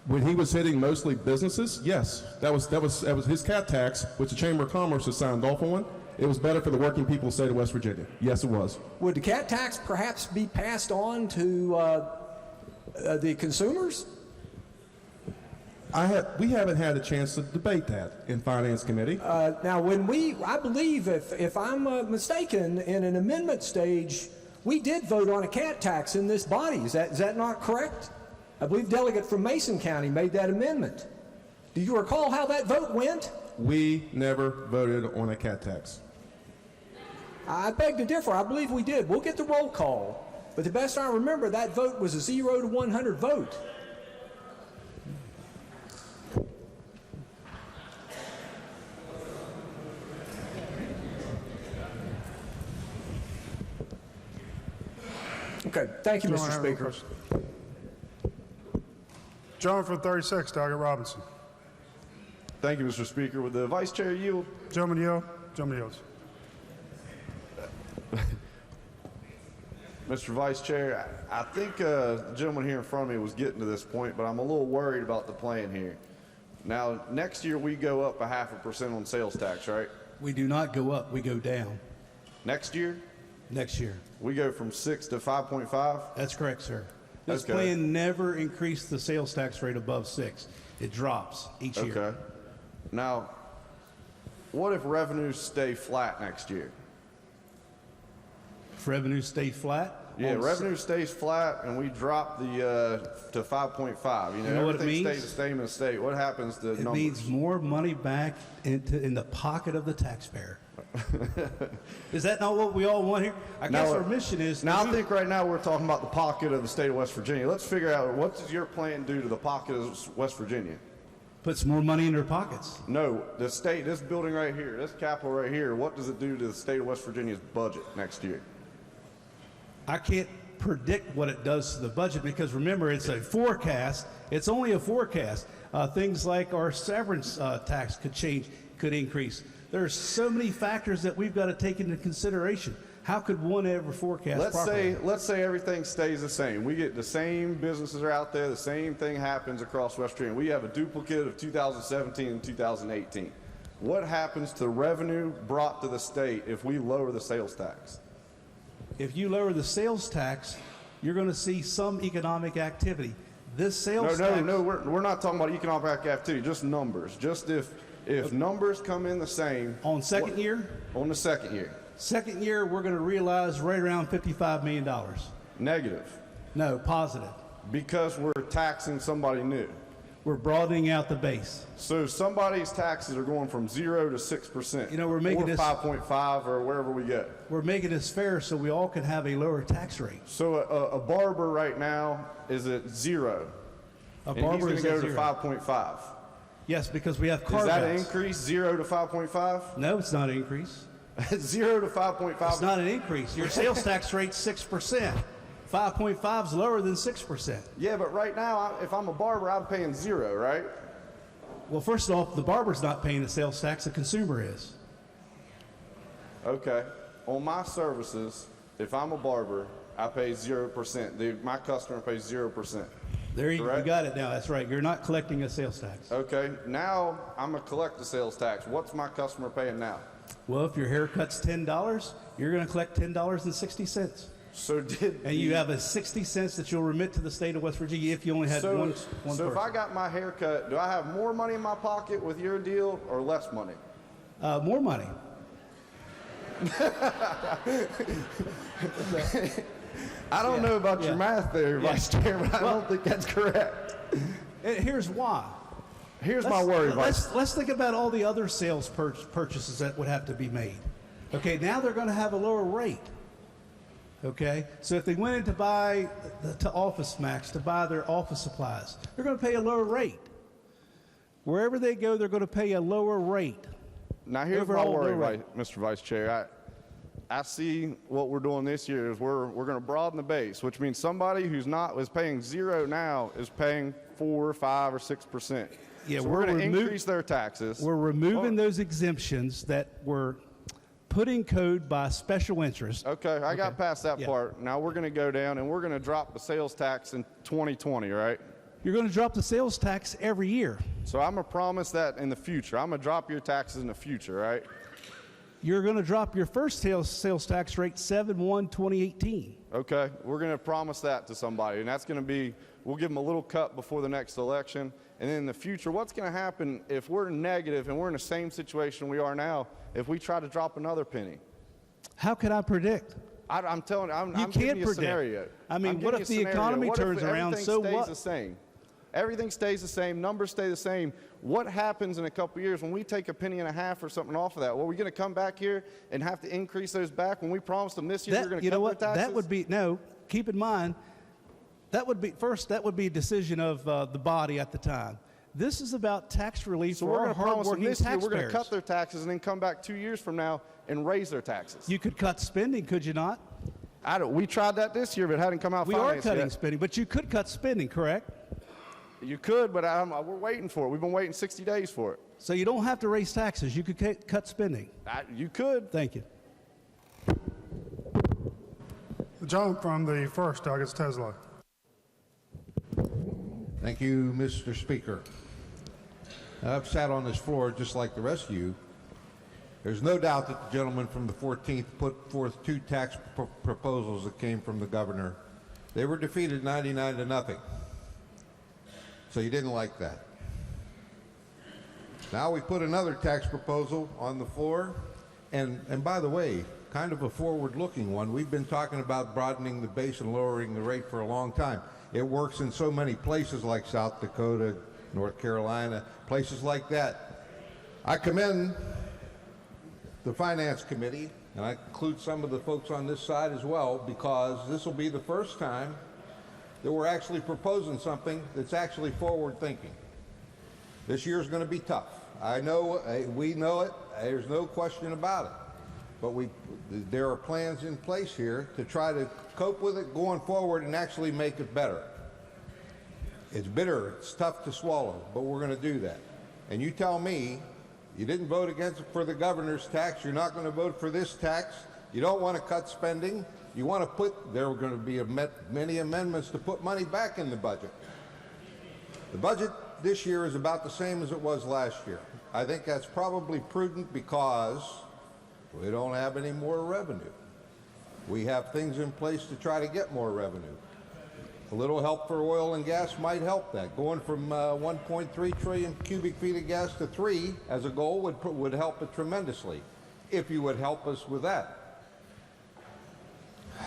When he was hitting mostly businesses, yes. That was his cat tax, which the Chamber of Commerce has signed off on. It was better for the working people in the state of West Virginia. Yes, it was. Would the cat tax perhaps be passed on to the consumers? We haven't had a chance to debate that in Finance Committee. Now, I believe, if I'm mistaken, in an amendment stage, we did vote on a cat tax in this body. Is that not correct? I believe delegate from Mason County made that amendment. Do you recall how that vote went? We never voted on a cat tax. I beg to differ. I believe we did. We'll get the roll call. But the best I remember, that vote was a 0 to 100 vote. Okay, thank you, Mr. Speaker. John from 36, Dr. Robinson. Thank you, Mr. Speaker. Would the Vice Chair yield? Gentleman yield. Gentleman yields. Mr. Vice Chair, I think the gentleman here in front of me was getting to this point, but I'm a little worried about the plan here. Now, next year we go up 0.5% on sales tax, right? We do not go up, we go down. Next year? Next year. We go from 6 to 5.5? That's correct, sir. This Okay. plan never increased the sales tax rate above 6. It drops each year. Okay. Now, what if revenues stay flat next year? If revenues stay flat? Yeah, revenue stays flat and we drop the to 5.5. You know what it everything means? stays the same in the state. What happens to It numbers? means more money back in the pocket of the taxpayer. Is that not what we all want here? I guess our mission is... Now, I think right now we're talking about the pocket of the state of West Virginia. Let's figure out, what does your plan do to the pocket of West Virginia? Puts more money in their pockets. No, the state, this building right here, this Capitol right here, what does it do to the state of West Virginia's budget next year? I can't predict what it does to the budget because remember, it's a forecast. It's only a forecast. Things like our severance tax could change, could increase. There's so many factors that we've got to take into consideration. How could one ever forecast properly? Let's say everything stays the same. We get the same businesses are out there, the same thing happens across West Virginia. We have a duplicate of 2017 and 2018. What happens to revenue brought to the state if we lower the sales tax? If you lower the sales tax, you're going to see some economic activity. This sales tax... No, we're not talking about economic activity, just numbers. Just if numbers come in the same... On second year? On the second year. Second year, we're going to realize right around $55 million. Negative. No, positive. Because we're taxing somebody new. We're broadening out the base. So somebody's taxes are going from 0 to 6%. You know, we're making or this 5.5 or wherever we get. We're making this fair so we all can have a lower tax rate. So a barber right now is at 0. A and barber he's is going at to go 0. to 5.5. Yes, because we have carve-outs. Is that an increase, 0 to 5.5? No, it's not an increase. 0 to 5.5. It's not an increase. Your sales tax rate's 6%. 5.5 is lower than 6%. Yeah, but right now, if I'm a barber, I'm paying 0, right? Well, first off, the barber's not paying the sales tax, the consumer is. Okay. On my services, if I'm a barber, I pay 0%. My customer pays 0%. There you got it now. That's right. You're not collecting a sales tax. Okay. Now I'm going to collect the sales tax. What's my customer paying now? Well, if your haircut's $10, you're going to collect $10.60. So and you have a 60 cents that you'll remit to the state of West Virginia if you only had one So person. if I got my hair cut, do I have more money in my pocket with your deal or less money? More money. I don't know about your math there, Vice Chairman. I don't think that's correct. Here's why. Here's my worry, Vice. Let's think about all the other sales purchases that would have to be made. Okay, now they're going to have a lower rate. Okay, so if they went in to buy to Office Max to buy their office supplies, they're going to pay a lower rate. Wherever they go, they're going to pay a lower rate. Now here's my worry, Mr. Vice Chair. I see what we're doing this year is we're going to broaden the base, which means somebody who's is paying 0 now is paying 4, 5, or 6%. Yeah, so we're going to increase their taxes. We're removing those exemptions that were put in code by special interest. Okay, I got past that part. Now we're going to go down and we're going to drop the sales tax in 2020, right? You're going to drop the sales tax every year. So I'm going to promise that in the future. I'm going to drop your taxes in the future, right? You're going to drop your first sales tax rate 7/1/2018. Okay, we're going to promise that to somebody, and that's going to be, we'll give them a little cut before the next election. And then in the future, what's going to happen if we're negative and we're in the same situation we are now if we try to drop another penny? How can I predict? I'm telling you, I'm can't giving you a predict. scenario. I mean, what if the economy turns around, so what? Everything stays the same. Everything stays the same. Numbers stay the same. What happens in a couple years when we take a penny and a half or something off of that? Well, we're going to come back here and have to increase those back when we promised them this year we're going to cut their taxes? That would be, no, keep in mind, that would be a decision of the body at the time. This is about tax relief for our hard-working taxpayers. We're going to cut their taxes and then come back 2 years from now and raise their taxes. You could cut spending, could you not? We tried that this year, but it hadn't come out. We are cutting spending, but you could cut spending, correct? You could, but we're waiting for it. We've been waiting 60 days for it. So you don't have to raise taxes. You could cut spending. You could. Thank you. The gentleman from the 1st, Douglas Tesla. Thank you, Mr. Speaker. I've sat on this floor just like the rest of you. There's no doubt that the gentleman from the 14th put forth 2 tax proposals that came from the governor. They were defeated 99-0. So you didn't like that. Now we put another tax proposal on the floor, and by the way, kind of a forward-looking one. We've been talking about broadening the base and lowering the rate for a long time. It works in so many places like South Dakota, North Carolina, places like that. I commend the Finance Committee, and I include some of the folks on this side as well, because this will be the first time that we're actually proposing something that's actually forward-thinking. This year's going to be tough. I know, we know it. There's no question about it. But there are plans in place here to try to cope with it going forward and actually make it better. It's bitter. It's tough to swallow, but we're going to do that. And you tell me you didn't vote for the governor's tax. You're not going to vote for this tax. You don't want to cut spending. You want to there are going to be many amendments to put money back in the budget. The budget this year is about the same as it was last year. I think that's probably prudent because we don't have any more revenue. We have things in place to try to get more revenue. A little help for oil and gas might help that. Going from 1.3 trillion cubic feet of gas to 3 as a goal would help it tremendously, if you would help us with that.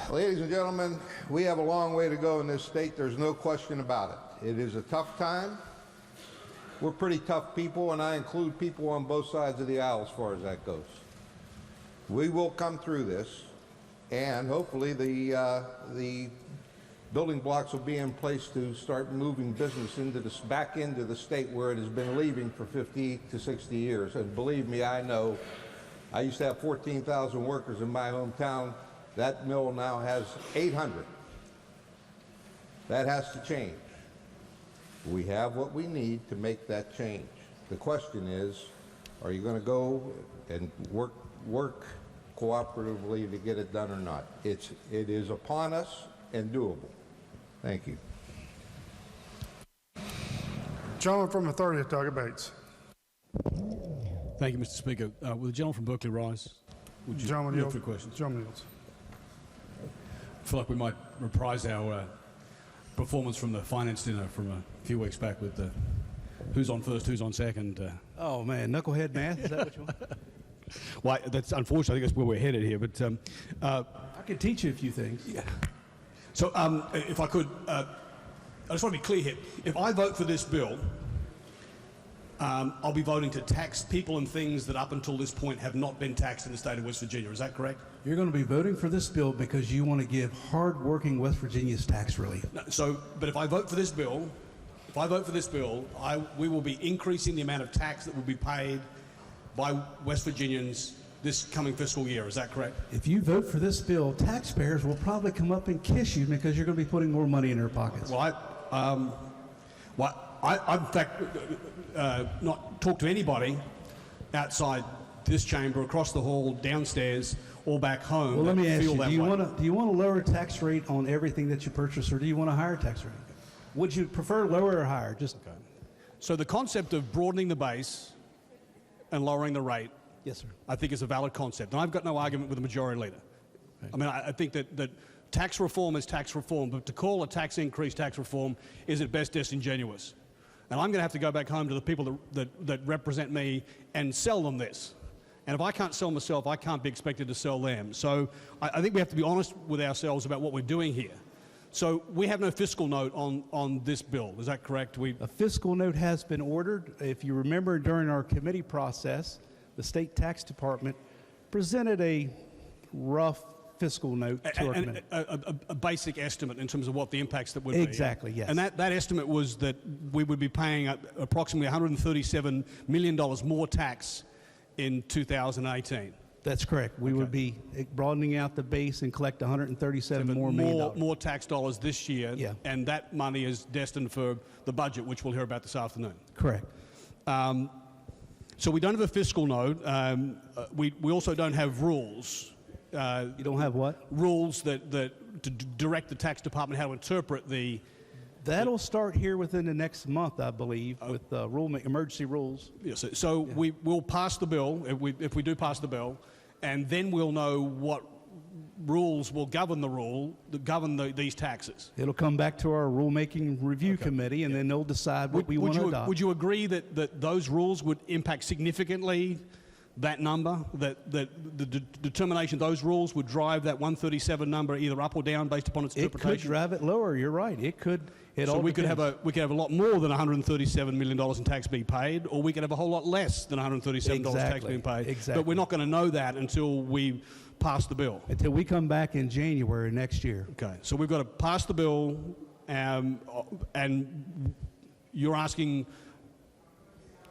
Ladies and gentlemen, we have a long way to go in this state. There's no question about it. It is a tough time. We're pretty tough people, and I include people on both sides of the aisle as far as that goes. We will come through this, and hopefully the building blocks will be in place to start moving business back into the state where it has been leaving for 50 to 60 years. And believe me, I know. I used to have 14,000 workers in my hometown. That mill now has 800. That has to change. We have what we need to make that change. The question is, are you going to go and work cooperatively to get it done or not? It is upon us and doable. Thank you. Gentleman from the 30th, Doug Bates. Thank you, Mr. Speaker. Will the gentleman from Berkeley rise? Would you Gentleman yield yields. for questions? Gentleman yields. I feel like we might reprise our performance from the finance dinner from a few weeks back with who's on first, who's on second. Oh, man, knucklehead math, is that what you want? Well, that's unfortunate. I think that's where we're headed here. But I could teach you a few things. Yeah. So if I could, I just want to be clear here. If I vote for this bill, I'll be voting to tax people and things that up until this point have not been taxed in the state of West Virginia. Is that correct? You're going to be voting for this bill because you want to give hard-working West Virginians tax relief. No, but if I vote for this bill, we will be increasing the amount of tax that will be paid by West Virginians this coming fiscal year. Is that correct? If you vote for this bill, taxpayers will probably come up and kiss you because you're going to be putting more money in their pockets. Well, I in fact, not talked to anybody outside this chamber, across the hall, downstairs, or back home. Well, let me ask you, do you want a lower tax rate on everything that you purchase, or do you want a higher tax rate? Would you prefer lower or higher? Just okay. So the concept of broadening the base and lowering the rate, yes, sir, I think is a valid concept. And I've got no argument with the majority leader. Okay. I mean, I think that tax reform is tax reform, but to call a tax increase tax reform is at best disingenuous. And I'm going to have to go back home to the people that represent me and sell them this. And if I can't sell myself, I can't be expected to sell them. So I think we have to be honest with ourselves about what we're doing here. So we have no fiscal note on this bill. Is that correct? A fiscal note has been ordered. If you remember, during our committee process, the state tax department presented a rough fiscal note to our committee. A basic estimate in terms of what the impacts that would be. Exactly, yes. And that estimate was that we would be paying approximately $137 million more tax in 2018. That's correct. We would be broadening out the base and collect $137 million. More tax dollars this year, yeah. And that money is destined for the budget, which we'll hear about this afternoon. Correct. So we don't have a fiscal note. We also don't have rules. You don't have what? Rules that to direct the tax department how to interpret the... That'll start here within the next month, I believe, with emergency rules. Yes. So we will pass the bill, if we do pass the bill, and then we'll know what rules will govern these taxes. It'll come back to our rulemaking review committee, and then they'll decide what we want to adopt. Would you agree that those rules would impact significantly that number, that the determination of those rules would drive that 137 number either up or down based upon its interpretation? It could drive it lower. You're right. It could. So we could have a lot more than $137 million in tax being paid, or we could have a whole lot less than $137 tax being paid. Exactly. But we're not going to know that until we pass the bill. Until we come back in January next year. Okay. So we've got to pass the bill, and you're asking,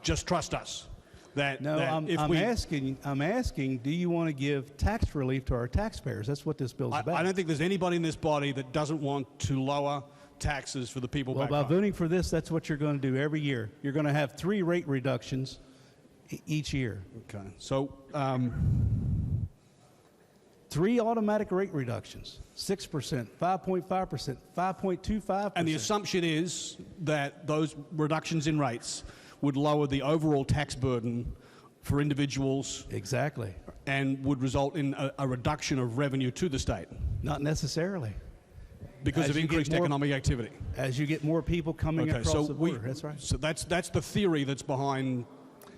just trust us. I'm asking, do you want to give tax relief to our taxpayers? That's what this bill's about. I don't think there's anybody in this body that doesn't want to lower taxes for the people back home. Well, by voting for this, that's what you're going to do every year. You're going to have 3 rate reductions each year. Okay. So 3 automatic rate reductions, 6%, 5.5%, 5.25%. And the assumption is that those reductions in rates would lower the overall tax burden for individuals. Exactly. And would result in a reduction of revenue to the state. Not necessarily. Because As of you get increased more- economic activity. As you get more people coming Okay, across so the border, that's right. So that's the theory that's behind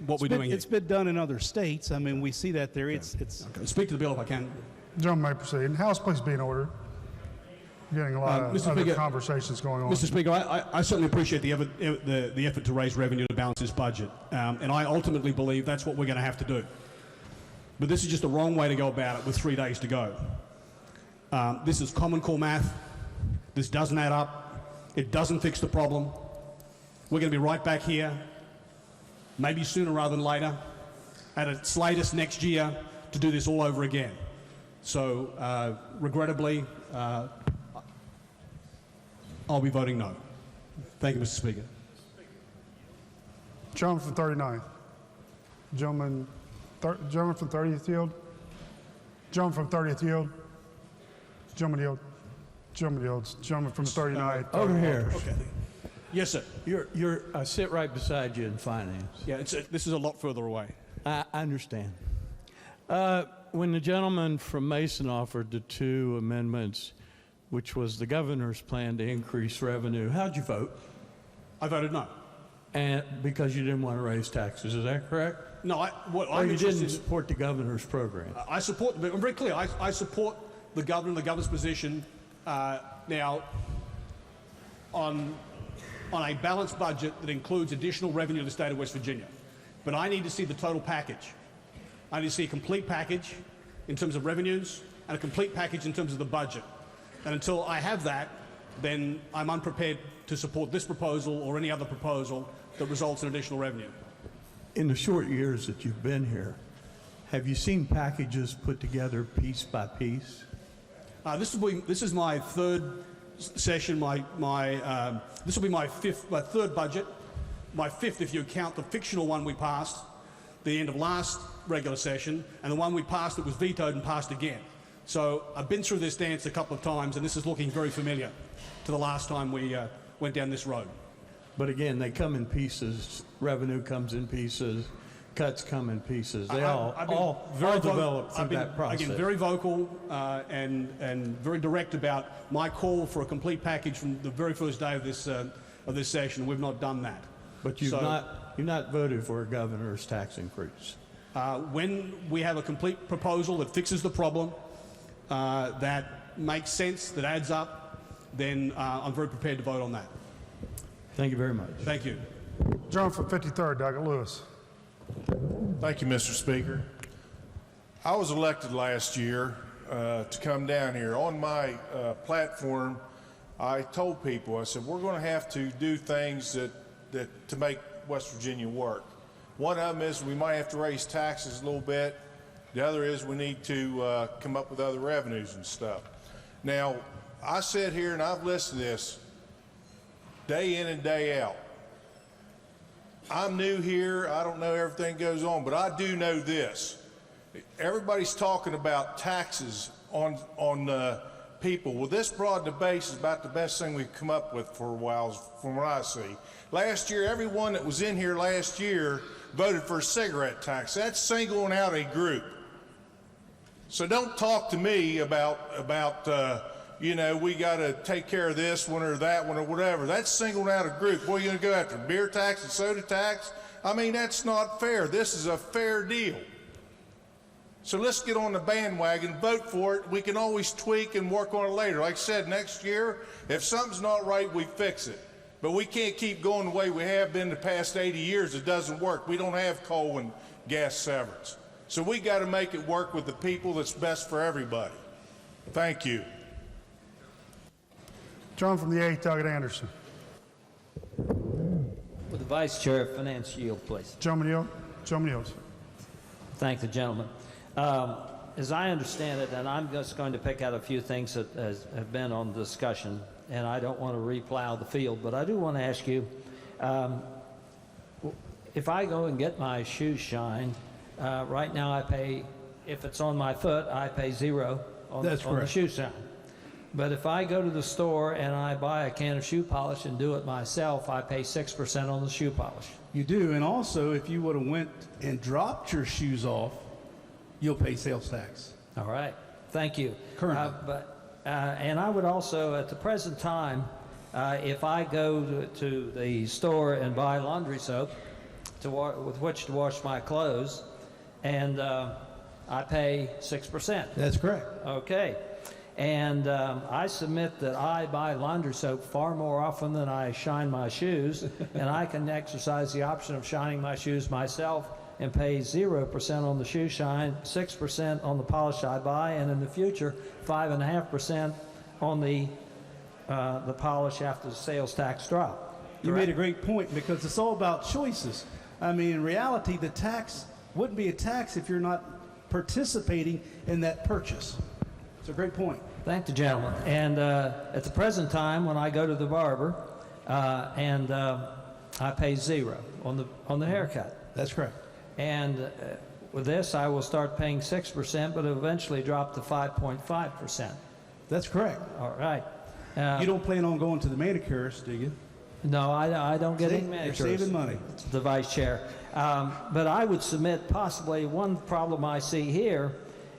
what we're doing here. It's been done in other states. I mean, we see that there. It's Okay, speak to the bill if I can. Gentleman may proceed. House, please be in order. We're getting a lot of Mr. other Speaker- conversations going on. Mr. Speaker, I certainly appreciate the effort to raise revenue to balance this budget, and I ultimately believe that's what we're going to have to do. But this is just the wrong way to go about it with 3 days to go. This is Common Core math. This doesn't add up. It doesn't fix the problem. We're going to be right back here, maybe sooner rather than later, at its latest next year, to do this all over again. So, regrettably, I'll be voting no. Thank you, Mr. Speaker. Gentleman from 39th. Gentleman from 30th yield. Gentleman from 30th yield. Gentleman yield. Gentleman yields. Gentleman from 39th. Over here. Okay. Yes, sir. I sit right beside you in finance. Yeah, this is a lot further away. I understand. When the gentleman from Mason offered the 2 amendments, which was the governor's plan to increase revenue, how'd you vote? I voted no. And because you didn't want to raise taxes, is that correct? No, or you didn't support the governor's program? I support, I'm very clear, I support the governor and the governor's position now on a balanced budget that includes additional revenue to the state of West Virginia. But I need to see the total package. I need to see a complete package in terms of revenues and a complete package in terms of the budget. And until I have that, then I'm unprepared to support this proposal or any other proposal that results in additional revenue. In the short years that you've been here, have you seen packages put together piece by piece? This is my 3rd session. This will be my 3rd budget. My 5th if you count the fictional one we passed the end of last regular session, and the one we passed that was vetoed and passed again. So I've been through this dance a couple of times, and this is looking very familiar to the last time we went down this road. But again, they come in pieces. Revenue comes in pieces. Cuts come in pieces. They all develop through that process. Again, very vocal and very direct about my call for a complete package from the very first day of this session. We've not done that. But you've not voted for a governor's tax increase. When we have a complete proposal that fixes the problem, that makes sense, that adds up, then I'm very prepared to vote on that. Thank you very much. Thank you. Gentleman from 53rd, Douglas Lewis. Thank you, Mr. Speaker. I was elected last year to come down here. On my platform, I told people, I said, we're going to have to do things that to make West Virginia work. One of them is we might have to raise taxes a little bit. The other is we need to come up with other revenues and stuff. Now, I sit here and I've listened to this day in and day out. I'm new here. I don't know everything goes on, but I do know this. Everybody's talking about taxes on people. Well, this broad debate is about the best thing we've come up with for a while, from what I see. Last year, everyone that was in here last year voted for a cigarette tax. That's singling out a group. So don't talk to me about you know, we got to take care of this one or that one or whatever. That's singling out a group. What are you going to go after? Beer tax and soda tax? I mean, that's not fair. This is a fair deal. So let's get on the bandwagon, vote for it. We can always tweak and work on it later. Like I said, next year, if something's not right, we fix it. But we can't keep going the way we have been the past 80 years. It doesn't work. We don't have coal and gas severance. So we got to make it work with the people that's best for everybody. Thank you. John from the 8th, Doug Anderson. With the Vice Chair of Finance yield, please. Gentleman yield. Gentleman yields. Thank the gentleman. As I understand it, and I'm just going to pick out a few things that have been on discussion, and I don't want to replow the field, but I do want to ask you, if I go and get my shoes shined, right now I pay, if it's on my foot, I pay $0 on the shoe shine. But if I go to the store and I buy a can of shoe polish and do it myself, I pay 6% on the shoe polish. You do, and also if you would have went and dropped your shoes off, you'll pay sales tax. All right, thank you. Currently. But And I would also, at the present time, if I go to the store and buy laundry soap with which to wash my clothes, and I pay 6%. That's correct. Okay. And I submit that I buy laundry soap far more often than I shine my shoes, and I can exercise the option of shining my shoes myself and pay 0% on the shoe shine, 6% on the polish I buy, and in the future, 5.5% on the polish after the sales tax drop. You made a great point, because it's all about choices. I mean, in reality, the tax wouldn't be a tax if you're not participating in that purchase. It's a great point. Thank the gentleman. And at the present time, when I go to the barber, and I pay 0 on the haircut. That's correct. And with this, I will start paying 6%, but eventually drop to 5.5%. That's correct. All right. You don't plan on going to the manicurist, do you? No, I don't get any You're manicures. saving money. The vice chair. But I would submit possibly one problem I see here,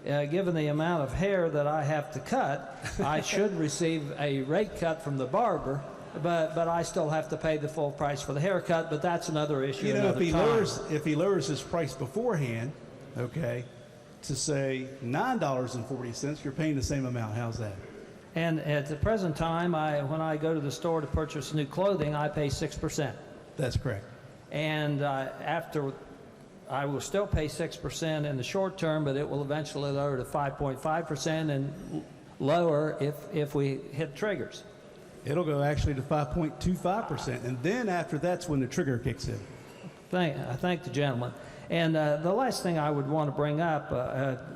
given the amount of hair that I have to cut, I should receive a rate cut from the barber, but I still have to pay the full price for the haircut, but that's another issue. You know, another time. if he lowers his price beforehand, okay, to say $9.40, you're paying the same amount. How's that? And at the present time, when I go to the store to purchase new clothing, I pay 6%. That's correct. And after, I will still pay 6% in the short term, but it will eventually lower to 5.5% and lower if we hit triggers. It'll go actually to 5.25%, and then after that's when the trigger kicks in. I thank the gentleman. And the last thing I would want to bring up,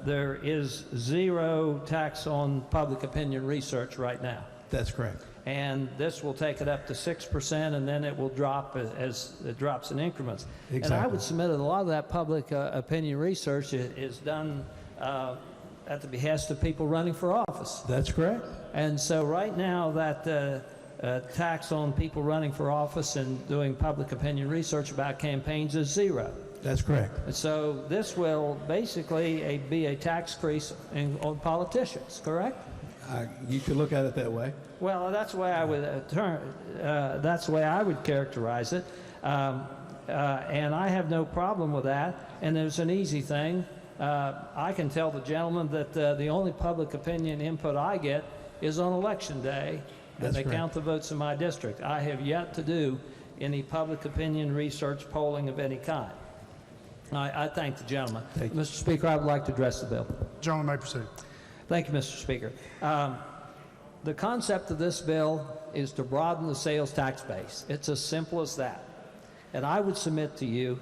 there is 0 tax on public opinion research right now. That's correct. And this will take it up to 6%, and then it will drop as it drops in increments. Exactly. And I would submit that a lot of that public opinion research is done at the behest of people running for office. That's correct. And so right now that tax on people running for office and doing public opinion research about campaigns is 0. That's correct. And so this will basically be a tax increase on politicians, correct? You could look at it that way. Well, that's the way I would that's the way I would characterize it, and I have no problem with that. And there's an easy thing. I can tell the gentleman that the only public opinion input I get is on election day, and they count the votes in my district. I have yet to do any public opinion research polling of any kind. I thank the gentleman. Mr. Speaker, I would like to address the bill. Gentleman may proceed. Thank you, Mr. Speaker. The concept of this bill is to broaden the sales tax base. It's as simple as that. And I would submit to you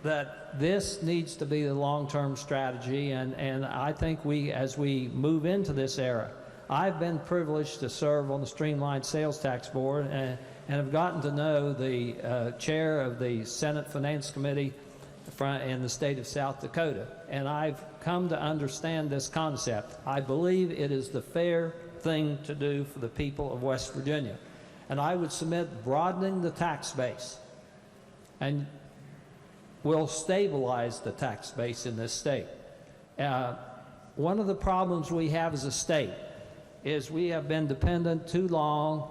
that this needs to be the long-term strategy, and I think as we move into this era, I've been privileged to serve on the Streamlined Sales Tax Board and have gotten to know the chair of the Senate Finance Committee in the state of South Dakota, and I've come to understand this concept. I believe it is the fair thing to do for the people of West Virginia, and I would submit broadening the tax base and will stabilize the tax base in this state. One of the problems we have as a state is we have been dependent too long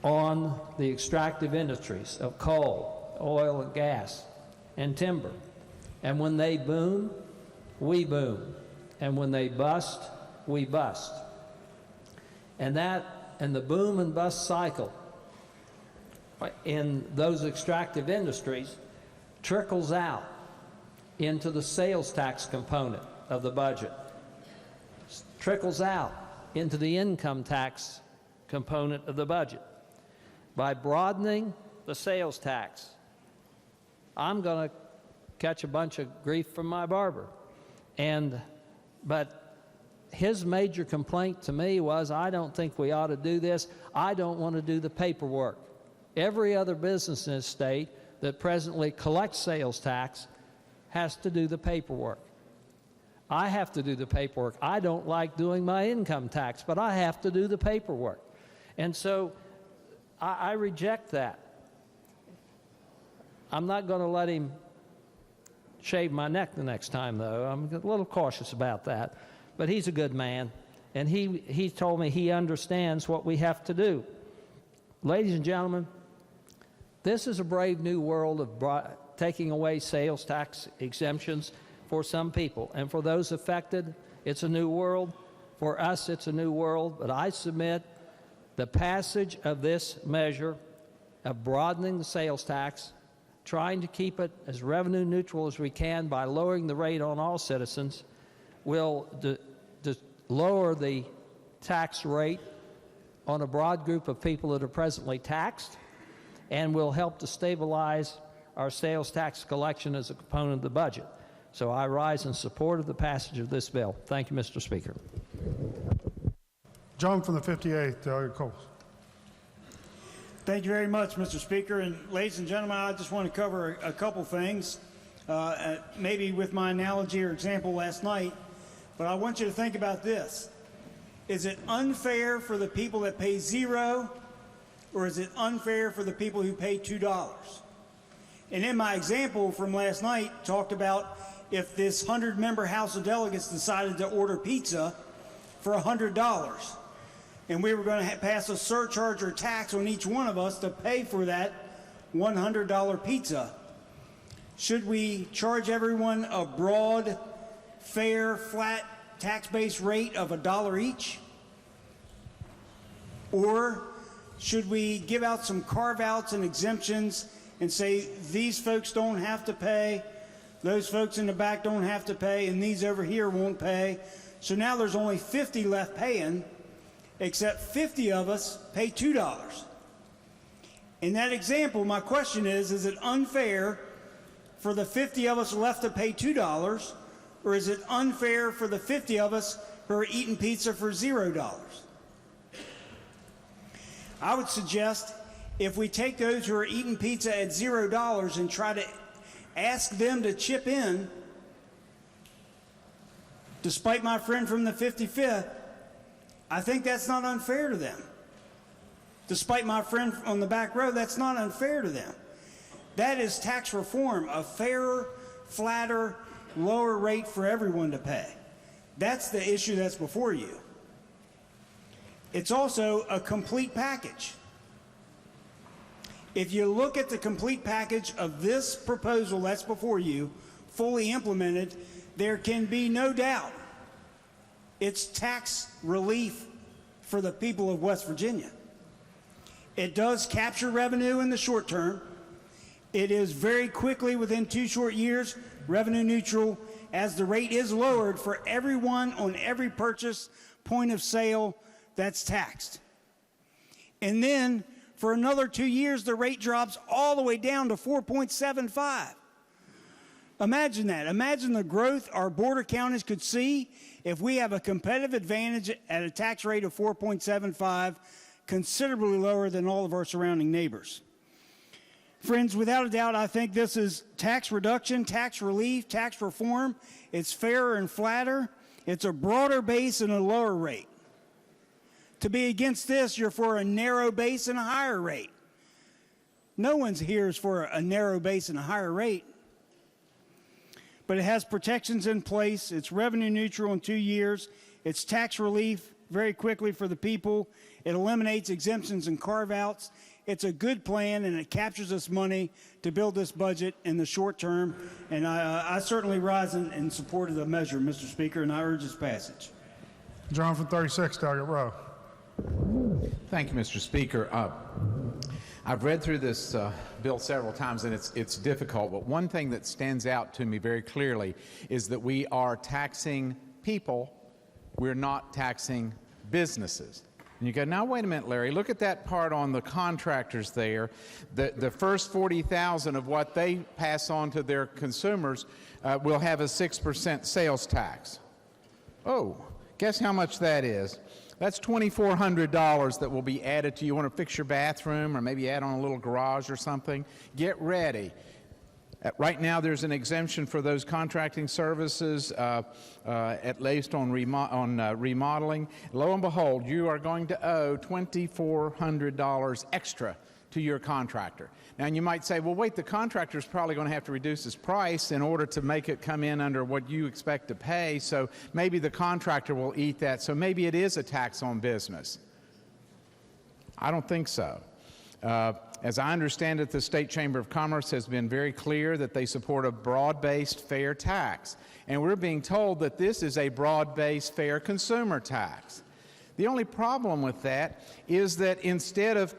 on the extractive industries of coal, oil and gas, and timber. And when they boom, we boom. And when they bust, we bust. And the boom and bust cycle in those extractive industries trickles out into the sales tax component of the budget, trickles out into the income tax component of the budget. By broadening the sales tax, I'm going to catch a bunch of grief from my barber. But his major complaint to me was, I don't think we ought to do this. I don't want to do the paperwork. Every other business in this state that presently collects sales tax has to do the paperwork. I have to do the paperwork. I don't like doing my income tax, but I have to do the paperwork. And so I reject that. I'm not going to let him shave my neck the next time, though. I'm a little cautious about that. but he's a good man, and he told me he understands what we have to do. Ladies and gentlemen, this is a brave new world of taking away sales tax exemptions for some people, and for those affected, it's a new world. For us, it's a new world, but I submit the passage of this measure of broadening the sales tax, trying to keep it as revenue neutral as we can by lowering the rate on all citizens, will lower the tax rate on a broad group of people that are presently taxed, and will help to stabilize our sales tax collection as a component of the budget. So I rise in support of the passage of this bill. Thank you, Mr. Speaker. John from the 58th, Delegate Coles. Thank you very much, Mr. Speaker. And ladies and gentlemen, I just want to cover a couple things, maybe with my analogy or example last night, but I want you to think about this. Is it unfair for the people that pay $0, or is it unfair for the people who pay $2? And in my example from last night, talked about if this 100-member House of Delegates decided to order pizza for $100, and we were going to pass a surcharge or tax on each one of us to pay for that $100 pizza. Should we charge everyone a broad, fair, flat, tax-based rate of $1 each? Or should we give out some carve-outs and exemptions and say these folks don't have to pay, those folks in the back don't have to pay, and these over here won't pay? So now there's only 50 left paying, except 50 of us pay $2. In that example, my question is it unfair for the 50 of us left to pay $2, or is it unfair for the 50 of us who are eating pizza for $0? I would suggest if we take those who are eating pizza at $0 and try to ask them to chip in, despite my friend from the 55th, I think that's not unfair to them. Despite my friend on the back row, that's not unfair to them. That is tax reform, a fairer, flatter, lower rate for everyone to pay. That's the issue that's before you. It's also a complete package. If you look at the complete package of this proposal that's before you, fully implemented, there can be no doubt it's tax relief for the people of West Virginia. It does capture revenue in the short term. It is very quickly, within 2 short years, revenue neutral, as the rate is lowered for everyone on every purchase point of sale that's taxed. And then for another 2 years, the rate drops all the way down to 4.75. Imagine that. Imagine the growth our border counties could see if we have a competitive advantage at a tax rate of 4.75, considerably lower than all of our surrounding neighbors. Friends, without a doubt, I think this is tax reduction, tax relief, tax reform. It's fairer and flatter. It's a broader base and a lower rate. To be against this, you're for a narrow base and a higher rate. No one's here is for a narrow base and a higher rate. But it has protections in place. It's revenue neutral in 2 years. It's tax relief very quickly for the people. It eliminates exemptions and carve-outs. It's a good plan, and it captures us money to build this budget in the short term. And I certainly rise in support of the measure, Mr. Speaker, and I urge its passage. John from 36, Delegate Rowe. Thank you, Mr. Speaker. I've read through this bill several times, and it's difficult, but one thing that stands out to me very clearly is that we are taxing people, we're not taxing businesses. And you go, now wait a minute, Larry, look at that part on the contractors there. The first 40,000 of what they pass on to their consumers will have a 6% sales tax. Oh, guess how much that is? That's $2,400 that will be added to you. You want to fix your bathroom or maybe add on a little garage or something? Get ready. Right now, there's an exemption for those contracting services, at least on remodeling. Lo and behold, you are going to owe $2,400 extra to your contractor. Now, you might say, well, wait, the contractor's probably going to have to reduce his price in order to make it come in under what you expect to pay, so maybe the contractor will eat that, so maybe it is a tax on business. I don't think so. As I understand it, the State Chamber of Commerce has been very clear that they support a broad-based fair tax, and we're being told that this is a broad-based fair consumer tax. The only problem with that is that instead of,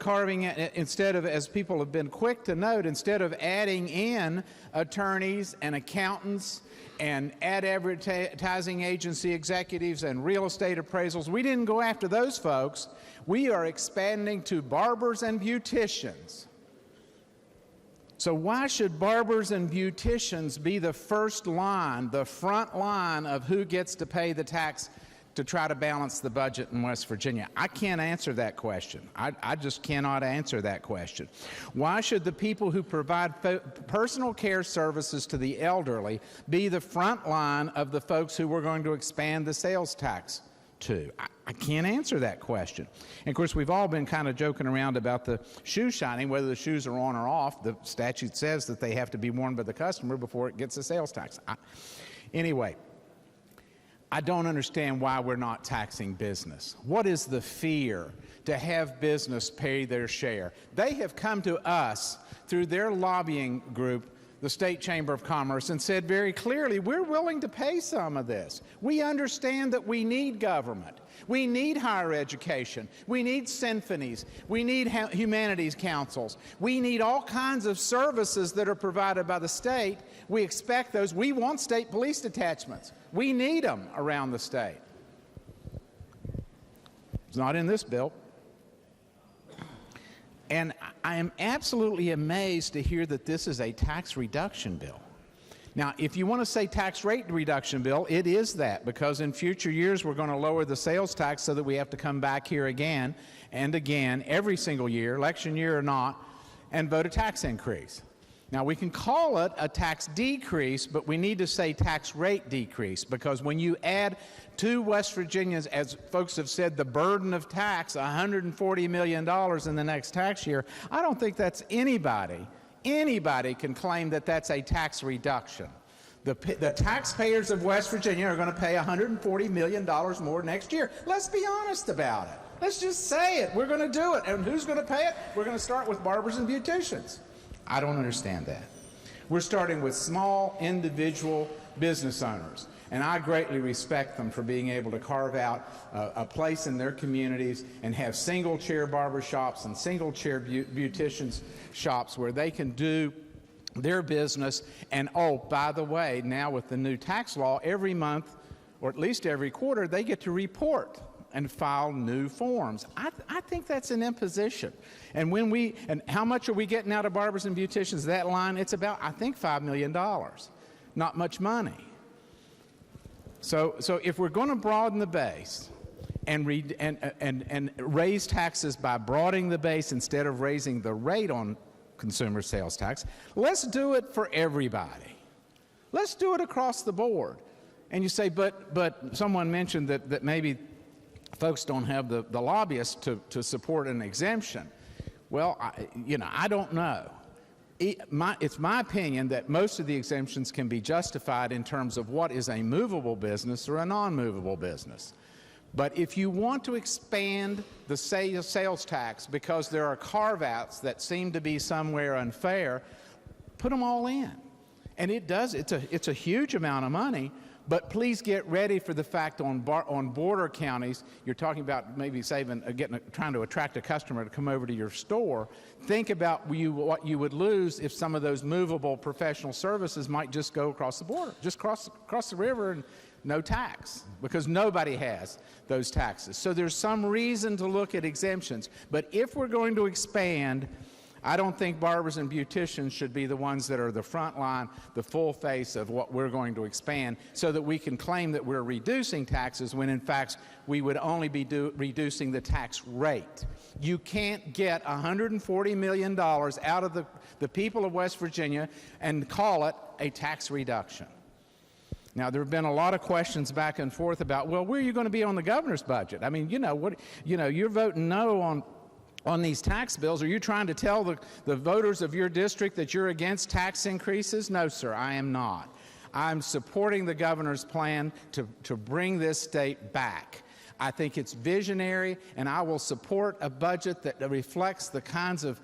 as people have been quick to note, instead of adding in attorneys and accountants and ad advertising agency executives and real estate appraisals, we didn't go after those folks. We are expanding to barbers and beauticians. So why should barbers and beauticians be the first line, the front line of who gets to pay the tax to try to balance the budget in West Virginia? I can't answer that question. I just cannot answer that question. Why should the people who provide personal care services to the elderly be the front line of the folks who we're going to expand the sales tax to? I can't answer that question. And of course, we've all been kind of joking around about the shoe shining, whether the shoes are on or off. The statute says that they have to be worn by the customer before it gets a sales tax. Anyway, I don't understand why we're not taxing business. What is the fear to have business pay their share? They have come to us through their lobbying group, the State Chamber of Commerce, and said very clearly, we're willing to pay some of this. We understand that we need government. We need higher education. We need symphonies. We need humanities councils. We need all kinds of services that are provided by the state. We expect those. We want state police detachments. We need them around the state. It's not in this bill. And I am absolutely amazed to hear that this is a tax reduction bill. Now, if you want to say tax rate reduction bill, it is that, because in future years we're going to lower the sales tax so that we have to come back here again and again every single year, election year or not, and vote a tax increase. Now, we can call it a tax decrease, but we need to say tax rate decrease, because when you add to West Virginia's, as folks have said, the burden of tax, $140 million in the next tax year, I don't think that's anybody can claim that that's a tax reduction. The taxpayers of West Virginia are going to pay $140 million more next year. Let's be honest about it. Let's just say it. We're going to do it. And who's going to pay it? We're going to start with barbers and beauticians. I don't understand that. We're starting with small individual business owners, and I greatly respect them for being able to carve out a place in their communities and have single-chair barber shops and single-chair beauticians shops where they can do their business. And oh, by the way, now with the new tax law, every month, or at least every quarter, they get to report and file new forms. I think that's an imposition. And and how much are we getting out of barbers and beauticians? That line, it's about, I think, $5 million. Not much money. So if we're going to broaden the base and raise taxes by broadening the base instead of raising the rate on consumer sales tax, let's do it for everybody. Let's do it across the board. And you say, but someone mentioned that maybe folks don't have the lobbyists to support an exemption. Well, I don't know. It's my opinion that most of the exemptions can be justified in terms of what is a movable business or a non-movable business. But if you want to expand the sales tax because there are carve-outs that seem to be somewhere unfair, put them all in. And it's a huge amount of money. But please get ready for the fact on border counties, you're talking about maybe trying to attract a customer to come over to your store. Think about what you would lose if some of those movable professional services might just go across the border, just cross the river and no tax, because nobody has those taxes. So there's some reason to look at exemptions. But if we're going to expand, I don't think barbers and beauticians should be the ones that are the front line, the full face of what we're going to expand, so that we can claim that we're reducing taxes when in fact we would only be reducing the tax rate. You can't get $140 million out of the people of West Virginia and call it a tax reduction. Now, there have been a lot of questions back and forth about, well, where are you going to be on the governor's budget? I mean, you're voting no on these tax bills? Are you trying to tell the voters of your district that you're against tax increases? No, sir, I am not. I'm supporting the governor's plan to bring this state back. I think it's visionary, and I will support a budget that reflects the kinds of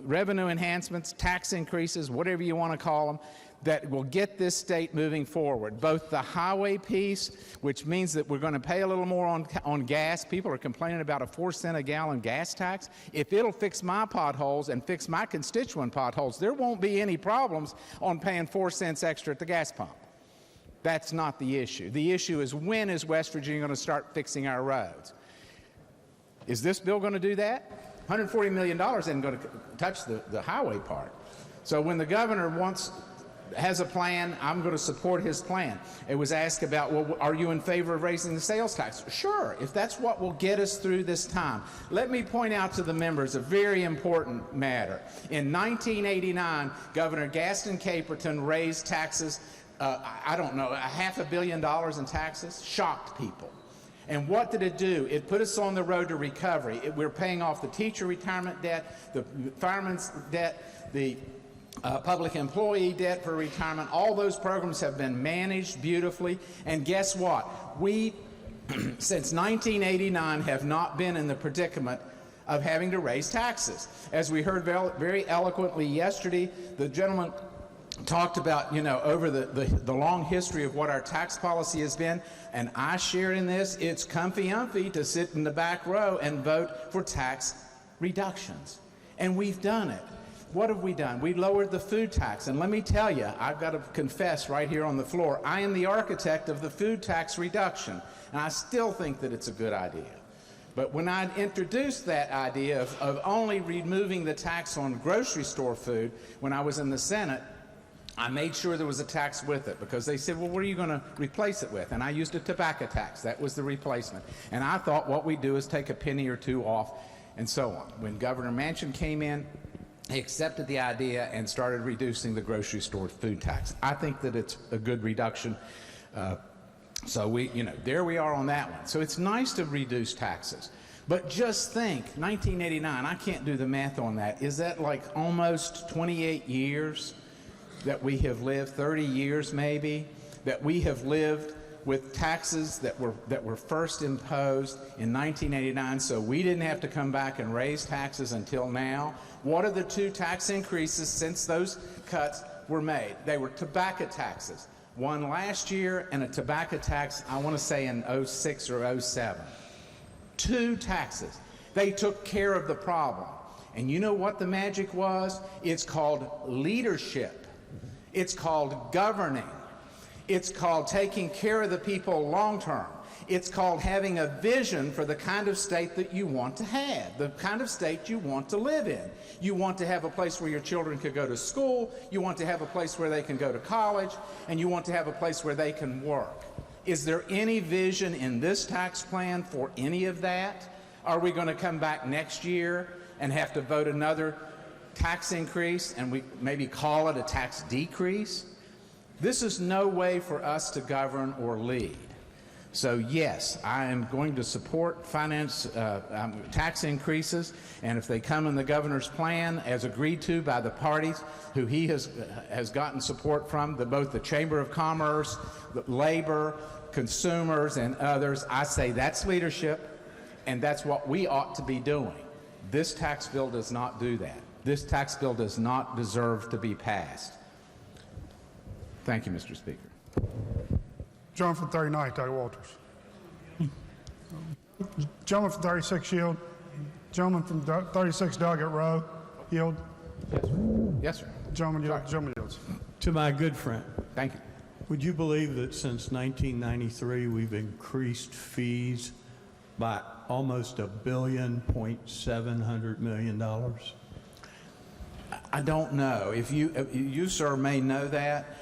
revenue enhancements, tax increases, whatever you want to call them, that will get this state moving forward. Both the highway piece, which means that we're going to pay a little more on gas. People are complaining about a 4-cent a gallon gas tax. If it'll fix my potholes and fix my constituent potholes, there won't be any problems on paying 4 cents extra at the gas pump. That's not the issue. The issue is, when is West Virginia going to start fixing our roads? Is this bill going to do that? $140 million isn't going to touch the highway part. So when the governor has a plan, I'm going to support his plan. It was asked about, well, are you in favor of raising the sales tax? Sure, if that's what will get us through this time. Let me point out to the members a very important matter. In 1989, Governor Gaston Caperton raised taxes, I don't know, $500 million in taxes, shocked people. And what did it do? It put us on the road to recovery. We're paying off the teacher retirement debt, the fireman's debt, the public employee debt for retirement. All those programs have been managed beautifully. And guess what? We, since 1989, have not been in the predicament of having to raise taxes. As we heard very eloquently yesterday, the gentleman talked about, over the long history of what our tax policy has been, and I share in this. It's comfy-umphy to sit in the back row and vote for tax reductions. And we've done it. What have we done? We lowered the food tax, and let me tell you, I've got to confess right here on the floor, I am the architect of the food tax reduction, and I still think that it's a good idea. But when I introduced that idea of only removing the tax on grocery store food when I was in the Senate, I made sure there was a tax with it, because they said, well, what are you going to replace it with? And I used a tobacco tax. That was the replacement. And I thought what we do is take a penny or two off, and so on. When Governor Manchin came in, he accepted the idea and started reducing the grocery store food tax. I think that it's a good reduction. So there we are on that one. So it's nice to reduce taxes. But just think, 1989, I can't do the math on that. Is that like almost 28 years that we have lived, 30 years maybe, that we have lived with taxes that were first imposed in 1989, so we didn't have to come back and raise taxes until now? What are the two tax increases since those cuts were made? They were tobacco taxes. One last year and a tobacco tax, I want to say in 06 or 07. Two taxes. They took care of the problem. And you know what the magic was? It's called leadership. It's called governing. It's called taking care of the people long term. It's called having a vision for the kind of state that you want to have, the kind of state you want to live in. You want to have a place where your children could go to school, you want to have a place where they can go to college, and you want to have a place where they can work. Is there any vision in this tax plan for any of that? Are we going to come back next year and have to vote another tax increase and we maybe call it a tax decrease? This is no way for us to govern or lead. So yes, I am going to support tax increases, and if they come in the governor's plan as agreed to by the parties who he has gotten support from, both the Chamber of Commerce, the labor, consumers, and others, I say that's leadership, and that's what we ought to be doing. This tax bill does not do that. This tax bill does not deserve to be passed. Thank you, Mr. Speaker. Gentleman from 39, Doug Walters. Gentleman from 36, yield. Gentleman from 36, Delegate Rowe, yield. Yes, sir. Yes, sir. Gentleman yields. To my good friend. Thank you. Would you believe that since 1993 we've increased fees by almost $1.7 billion? I don't know. If you, sir, may know that.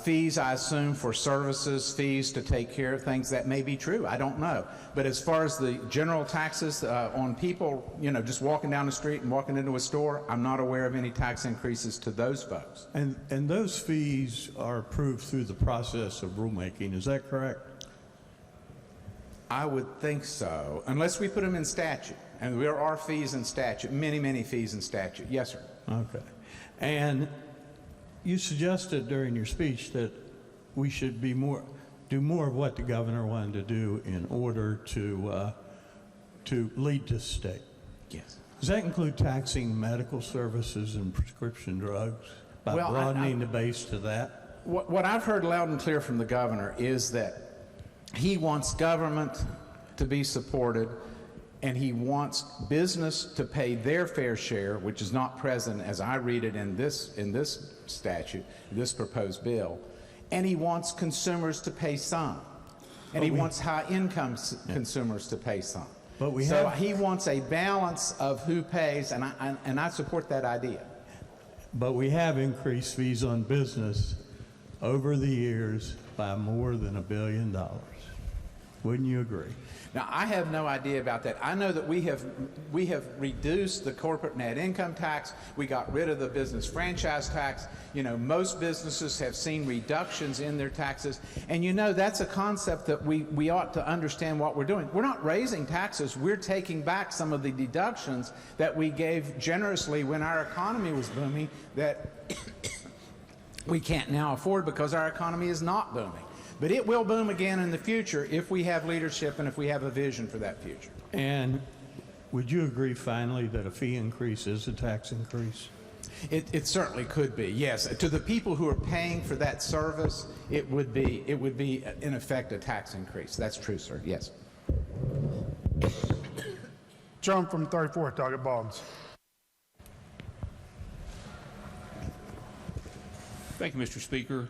Fees, I assume, for services, fees to take care of things, that may be true. I don't know. But as far as the general taxes on people, just walking down the street and walking into a store, I'm not aware of any tax increases to those folks. And those fees are approved through the process of rulemaking. Is that correct? I would think so, unless we put them in statute. And there are fees in statute, many, many fees in statute. Yes, sir. Okay. And you suggested during your speech that we should do more of what the governor wanted to do in order to lead this state. Yes. Does that include taxing medical services and prescription drugs by Well, broadening the base to that? What I've heard loud and clear from the governor is that he wants government to be supported, and he wants business to pay their fair share, which is not present as I read it in this statute, this proposed bill, and he wants consumers to pay some, and he wants high-income consumers to pay some. But he wants a balance of who pays, and I support that idea. But we have increased fees on business over the years by more than $1 billion. Wouldn't you agree? Now, I have no idea about that. I know that we have reduced the corporate net income tax. We got rid of the business franchise tax. You know, most businesses have seen reductions in their taxes. And you know, that's a concept that we ought to understand what we're doing. We're not raising taxes. We're taking back some of the deductions that we gave generously when our economy was booming that we can't now afford because our economy is not booming. But it will boom again in the future if we have leadership and if we have a vision for that future. And would you agree finally that a fee increase is a tax increase? It certainly could be, yes. To the people who are paying for that service, it would be in effect a tax increase. That's true, sir. Yes. John from 34th, Doggett Bonds. Thank you, Mr. Speaker.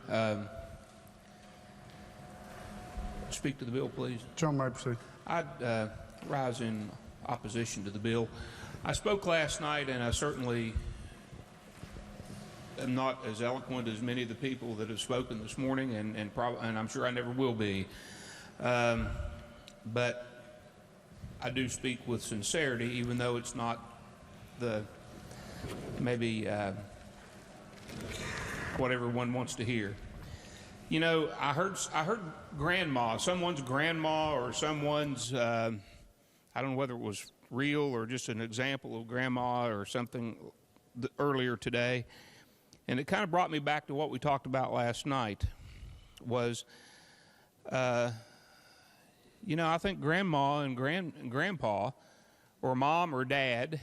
Speak to the bill, please. John, may I proceed? I'd rise in opposition to the bill. I spoke last night, and I certainly am not as eloquent as many of the people that have spoken this morning, and I'm sure I never will be. But I do speak with sincerity, even though it's not the maybe what everyone wants to hear. You know, I heard grandma, someone's grandma or someone's, I don't know whether it was real or just an example of grandma or something earlier today. And it kind of brought me back to what we talked about last night was, you know, I think grandma and grandpa or mom or dad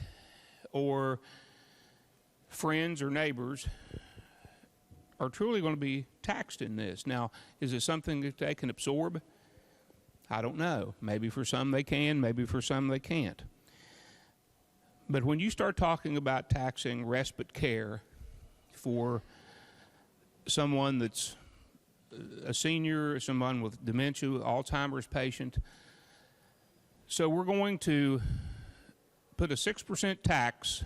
or friends or neighbors are truly going to be taxed in this. Now, is it something that they can absorb? I don't know. Maybe for some they can, maybe for some they can't. But when you start talking about taxing respite care for someone that's a senior, someone with dementia, Alzheimer's patient, so we're going to put a 6% tax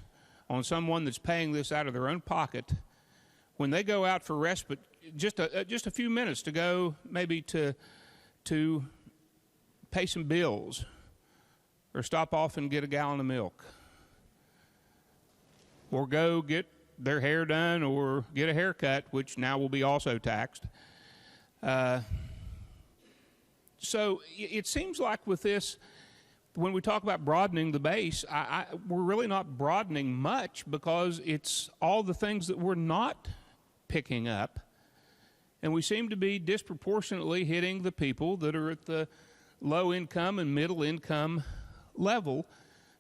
on someone that's paying this out of their own pocket when they go out for respite, just a few minutes to go maybe to pay some bills or stop off and get a gallon of milk or go get their hair done or get a haircut, which now will be also taxed. So it seems like with this, when we talk about broadening the base, we're really not broadening much because it's all the things that we're not picking up, and we seem to be disproportionately hitting the people that are at the low income and middle income level,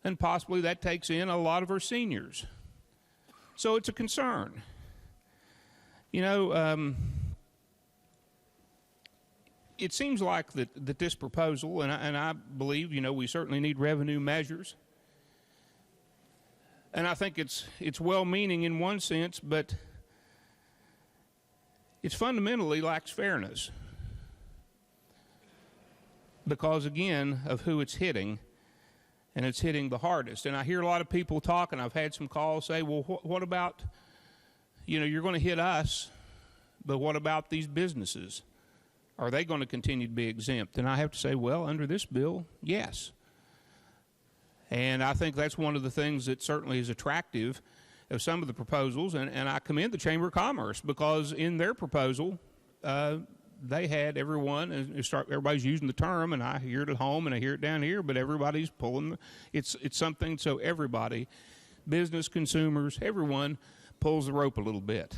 and possibly that takes in a lot of our seniors. So it's a concern. You know, it seems like that this proposal, and I believe, you know, we certainly need revenue measures, and I think it's well-meaning in one sense, but it fundamentally lacks fairness because, again, of who it's hitting, and it's hitting the hardest. And I hear a lot of people talk, and I've had some calls say, well, what about, you know, you're going to hit us, but what about these businesses? Are they going to continue to be exempt? And I have to say, well, under this bill, yes. And I think that's one of the things that certainly is attractive of some of the proposals, and I commend the Chamber of Commerce because in their proposal, they had everyone, and everybody's using the term, and I hear it at home and I hear it down here, but everybody's pulling. It's something so everybody, business, consumers, everyone pulls the rope a little bit.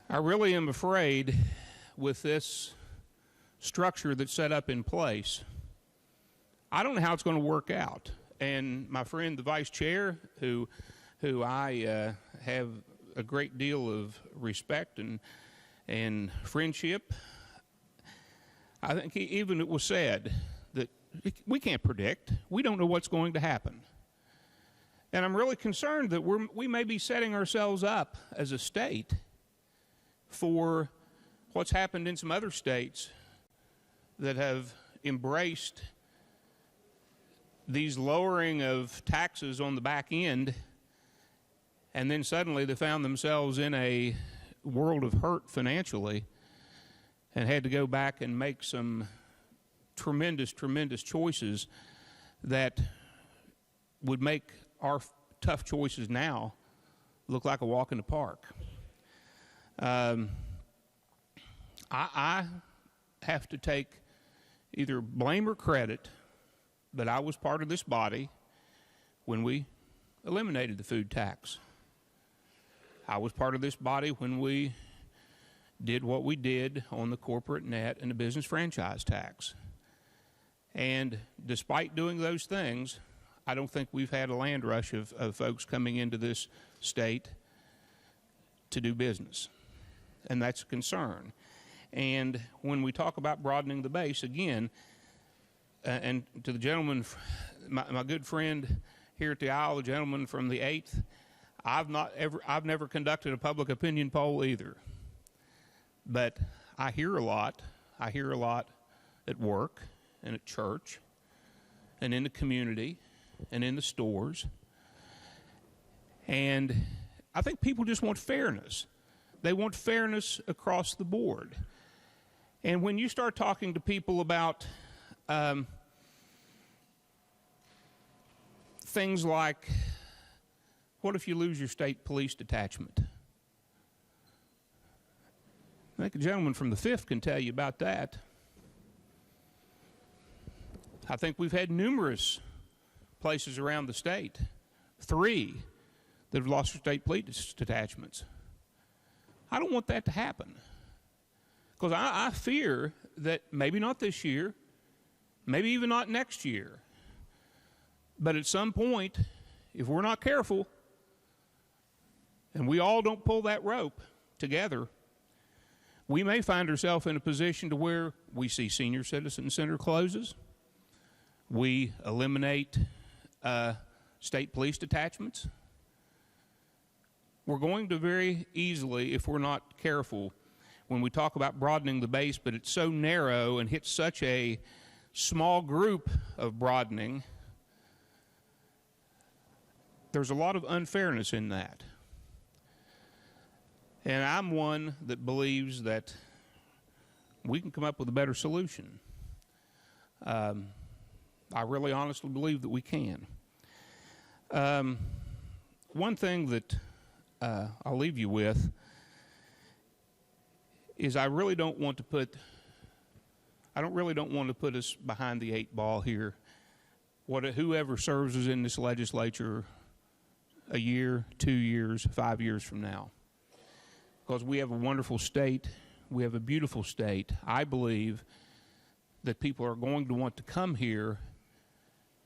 I really am afraid with this structure that's set up in place, I don't know how it's going to work out. And my friend, the vice chair, who I have a great deal of respect and friendship, I think even it was said that we can't predict. We don't know what's going to happen. And I'm really concerned that we may be setting ourselves up as a state for what's happened in some other states that have embraced these lowering of taxes on the back end, and then suddenly they found themselves in a world of hurt financially and had to go back and make some tremendous, tremendous choices that would make our tough choices now look like a walk in the park. I have to take either blame or credit, but I was part of this body when we eliminated the food tax. I was part of this body when we did what we did on the corporate net and the business franchise tax. And despite doing those things, I don't think we've had a land rush of folks coming into this state to do business. And that's a concern. And when we talk about broadening the base, again, and to the gentleman, my good friend here at the aisle, the gentleman from the 8th, I've never conducted a public opinion poll either. But I hear a lot. I hear a lot at work and at church and in the community and in the stores. And I think people just want fairness. They want fairness across the board. And when you start talking to people about things like, what if you lose your state police detachment? I think a gentleman from the 5th can tell you about that. I think we've had numerous places around the state, 3, that have lost their state police detachments. I don't want that to happen, because I fear that maybe not this year, maybe even not next year, but at some point, if we're not careful and we all don't pull that rope together, we may find ourselves in a position to where we see senior citizen center closes, we eliminate state police detachments. We're going to very easily, if we're not careful, when we talk about broadening the base, but it's so narrow and hits such a small group of broadening, there's a lot of unfairness in that. And I'm one that believes that we can come up with a better solution. I really honestly believe that we can. One thing that I'll leave you with is I really don't want to put us behind the 8 ball here. Whoever serves us in this legislature a year, 2 years, 5 years from now. Because we have a wonderful state, we have a beautiful state. I believe that people are going to want to come here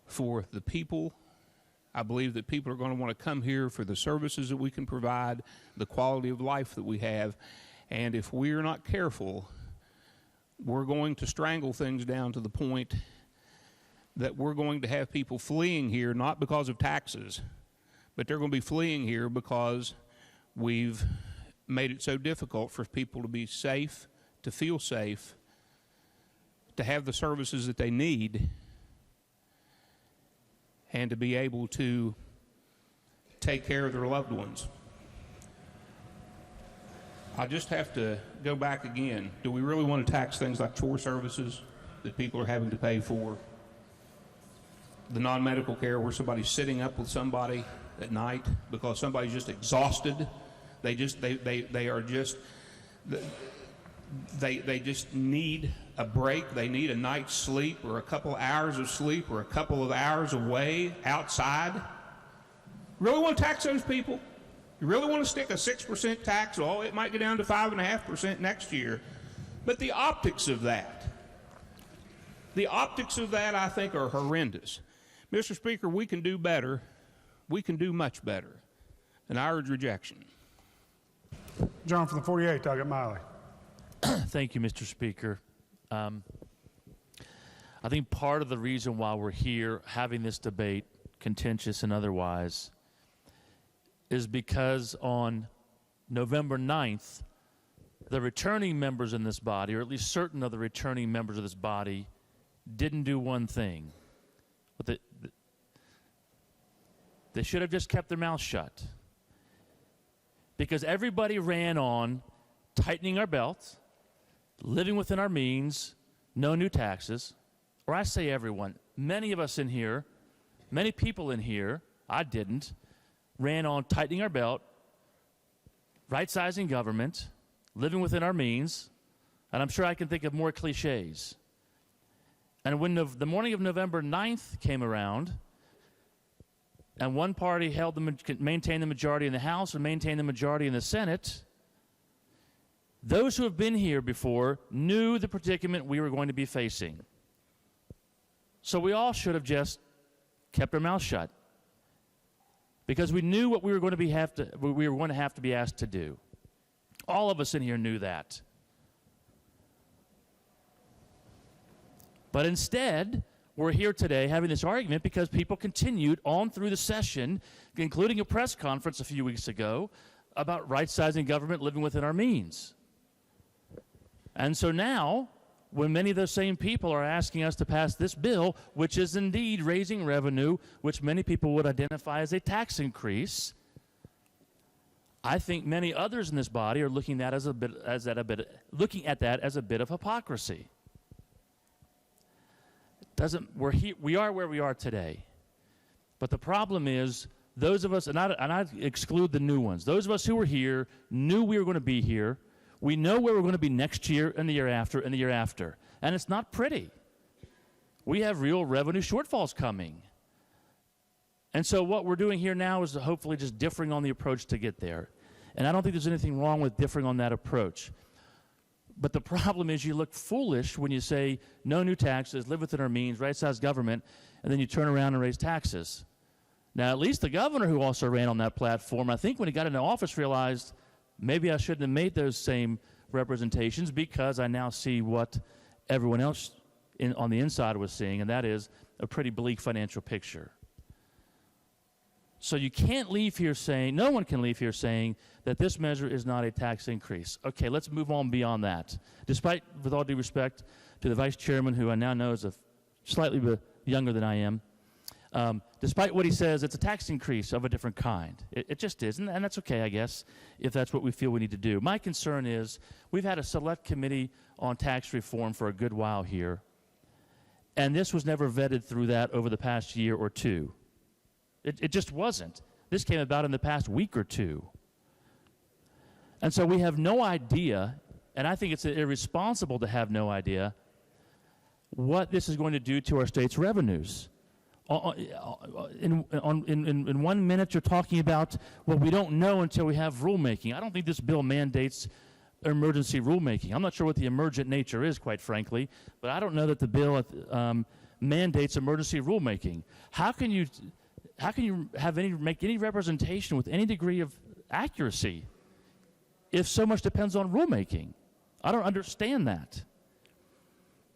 for the people. I believe that people are going to want to come here for the services that we can provide, the quality of life that we have. And if we're not careful, we're going to strangle things down to the point that we're going to have people fleeing here, not because of taxes, but they're going to be fleeing here because we've made it so difficult for people to be safe, to feel safe, to have the services that they need, and to be able to take care of their loved ones. I just have to go back again. Do we really want to tax things like chore services that people are having to pay for? The non-medical care where somebody's sitting up with somebody at night because somebody's just exhausted. They are just, They just need a break. They need a night's sleep or a couple hours of sleep or a couple of hours away outside. You really want to tax those people? You really want to stick a 6% tax? Oh, it might go down to 5.5% next year. But the optics of that, I think, are horrendous. Mr. Speaker, we can do better. We can do much better. And I urge rejection. John from the 48, Doggett Miley. Thank you, Mr. Speaker. I think part of the reason why we're here having this debate, contentious and otherwise, is because on November 9th, the returning members in this body, or at least certain of the returning members of this body, didn't do one thing. But they should have just kept their mouths shut. Because everybody ran on tightening our belts, living within our means, no new taxes. Or I say everyone, many of us in here, many people in here, I didn't, ran on tightening our belt, right-sizing government, living within our means, and I'm sure I can think of more cliches. And when the morning of November 9th came around, and one party maintained the majority in the House and maintained the majority in the Senate, those who have been here before knew the predicament we were going to be facing. So we all should have just kept our mouths shut, because we knew what we were going to have to be asked to do. All of us in here knew that. But instead, we're here today having this argument because people continued on through the session, including a press conference a few weeks ago, about right-sizing government, living within our means. And so now, when many of those same people are asking us to pass this bill, which is indeed raising revenue, which many people would identify as a tax increase, I think many others in this body are looking at that as a bit of hypocrisy. We are where we are today. But the problem is, those of us, and I exclude the new ones, those of us who were here knew we were going to be here. We know where we're going to be next year and the year after and the year after. And it's not pretty. We have real revenue shortfalls coming. And so what we're doing here now is hopefully just differing on the approach to get there. And I don't think there's anything wrong with differing on that approach. But the problem is you look foolish when you say no new taxes, live within our means, right-sized government, and then you turn around and raise taxes. Now, at least the governor, who also ran on that platform, I think when he got into office realized maybe I shouldn't have made those same representations, because I now see what everyone else on the inside was seeing, and that is a pretty bleak financial picture. So you can't leave here saying, no one can leave here saying that this measure is not a tax increase. Okay, let's move on beyond that. Despite, with all due respect to the vice chairman, who I now know is slightly younger than I am, despite what he says, it's a tax increase of a different kind. It just is, and that's okay, I guess, if that's what we feel we need to do. My concern is we've had a select committee on tax reform for a good while here, and this was never vetted through that over the past year or two. It just wasn't. This came about in the past week or two. And so we have no idea, and I think it's irresponsible to have no idea, what this is going to do to our state's revenues. In 1 minute, you're talking about what we don't know until we have rulemaking. I don't think this bill mandates emergency rulemaking. I'm not sure what the emergent nature is, quite frankly, but I don't know that the bill mandates emergency rulemaking. How can you make any representation with any degree of accuracy if so much depends on rulemaking? I don't understand that.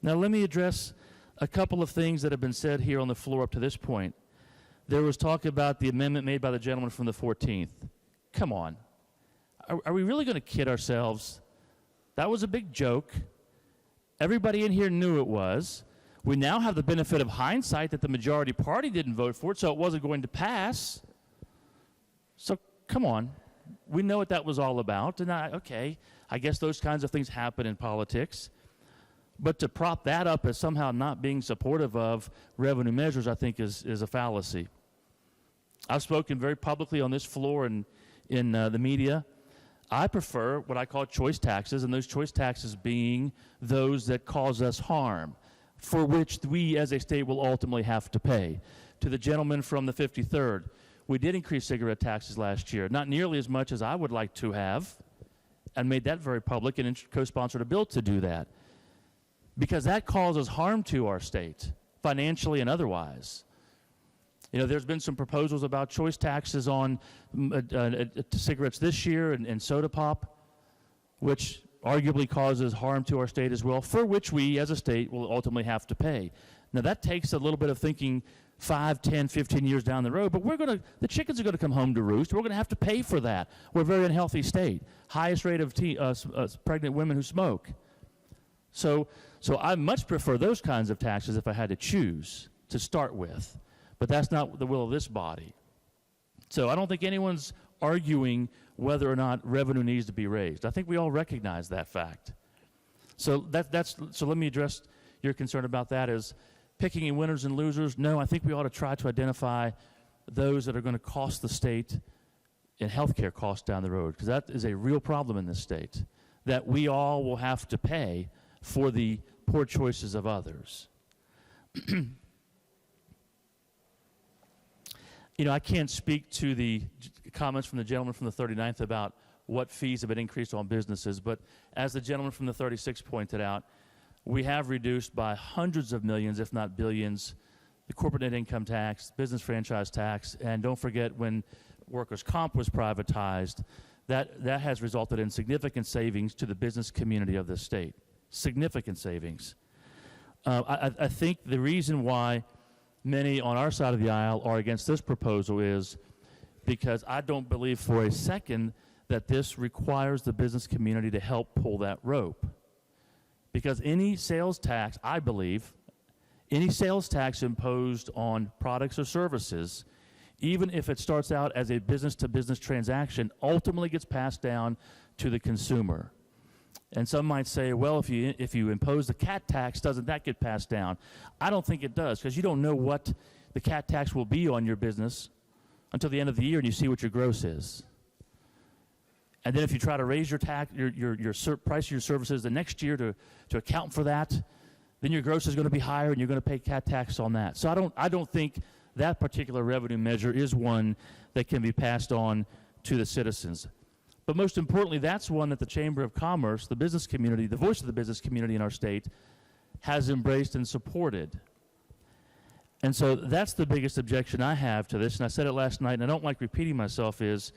Now, let me address a couple of things that have been said here on the floor up to this point. There was talk about the amendment made by the gentleman from the 14th. Come on. Are we really going to kid ourselves? That was a big joke. Everybody in here knew it was. We now have the benefit of hindsight that the majority party didn't vote for it, so it wasn't going to pass. So come on. We know what that was all about. And okay, I guess those kinds of things happen in politics. But to prop that up as somehow not being supportive of revenue measures, I think is a fallacy. I've spoken very publicly on this floor and in the media I prefer what I call choice taxes, and those choice taxes being those that cause us harm, for which we as a state will ultimately have to pay. To the gentleman from the 53rd, we did increase cigarette taxes last year, not nearly as much as I would like to have, and made that very public and co-sponsored a bill to do that, because that causes harm to our state, financially and otherwise. You know, there's been some proposals about choice taxes on cigarettes this year and soda pop, which arguably causes harm to our state as well, for which we as a state will ultimately have to pay. Now that takes a little bit of thinking 5, 10, 15 years down the road, but the chickens are going to come home to roost. We're going to have to pay for that. We're a very unhealthy state. Highest rate of pregnant women who smoke. So I much prefer those kinds of taxes if I had to choose to start with. But that's not the will of this body. So I don't think anyone's arguing whether or not revenue needs to be raised. I think we all recognize that fact. So so let me address your concern about that as picking winners and losers. No, I think we ought to try to identify those that are going to cost the state in healthcare costs down the road, because that is a real problem in this state, that we all will have to pay for the poor choices of others. You know, I can't speak to the comments from the gentleman from the 39th about what fees have been increased on businesses, but as the gentleman from the 36th pointed out, we have reduced by hundreds of millions, if not billions, the corporate net income tax, business franchise tax, and don't forget when workers' comp was privatized, that has resulted in significant savings to the business community of this state. Significant savings. I think the reason why many on our side of the aisle are against this proposal is because I don't believe for a second that this requires the business community to help pull that rope. Because any sales tax, I believe, any sales tax imposed on products or services, even if it starts out as a business-to-business transaction, ultimately gets passed down to the consumer. And some might say, well, if you impose the cat tax, doesn't that get passed down? I don't think it does, because you don't know what the cat tax will be on your business until the end of the year and you see what your gross is. And then if you try to raise your price of your services the next year to account for that, then your gross is going to be higher and you're going to pay cat tax on that. So I don't think that particular revenue measure is one that can be passed on to the citizens. But most importantly, that's one that the Chamber of Commerce, the business community, the voice of the business community in our state, has embraced and supported. And so that's the biggest objection I have to this, and I said it last night, and I don't like repeating myself, is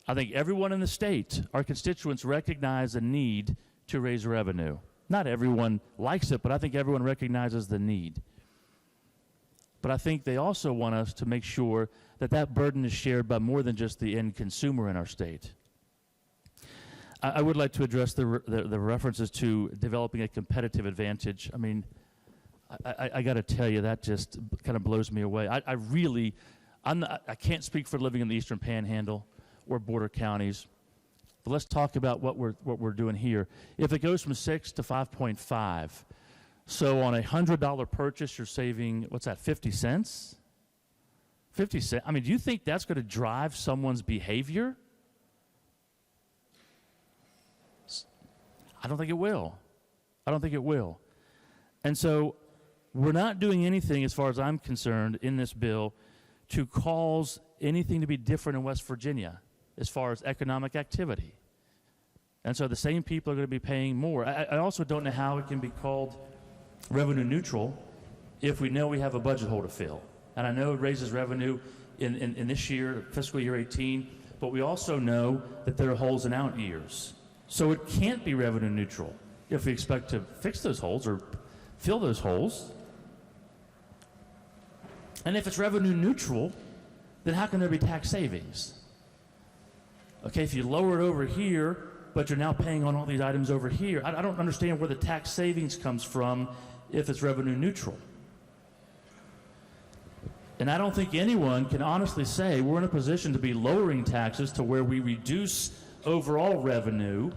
I think everyone in the state, our constituents, recognize the need to raise revenue. Not everyone likes it, but I think everyone recognizes the need. But I think they also want us to make sure that that burden is shared by more than just the end consumer in our state. I would like to address the references to developing a competitive advantage. I mean, I got to tell you, that just kind of blows me away. I can't speak for living in the Eastern Panhandle or border counties, but let's talk about what we're doing here. If it goes from 6 to 5.5, so on a $100 purchase, you're saving, what's that, 50 cents? 50 cents. I mean, do you think that's going to drive someone's behavior? I don't think it will. I don't think it will. And so we're not doing anything, as far as I'm concerned, in this bill to cause anything to be different in West Virginia as far as economic activity. And so the same people are going to be paying more. I also don't know how it can be called revenue neutral if we know we have a budget hole to fill. And I know it raises revenue in this year, fiscal year 18, but we also know that there are holes in out years. So it can't be revenue neutral if we expect to fix those holes or fill those holes. And if it's revenue neutral, then how can there be tax savings? Okay, if you lower it over here, but you're now paying on all these items over here, I don't understand where the tax savings comes from if it's revenue neutral. And I don't think anyone can honestly say we're in a position to be lowering taxes to where we reduce overall revenue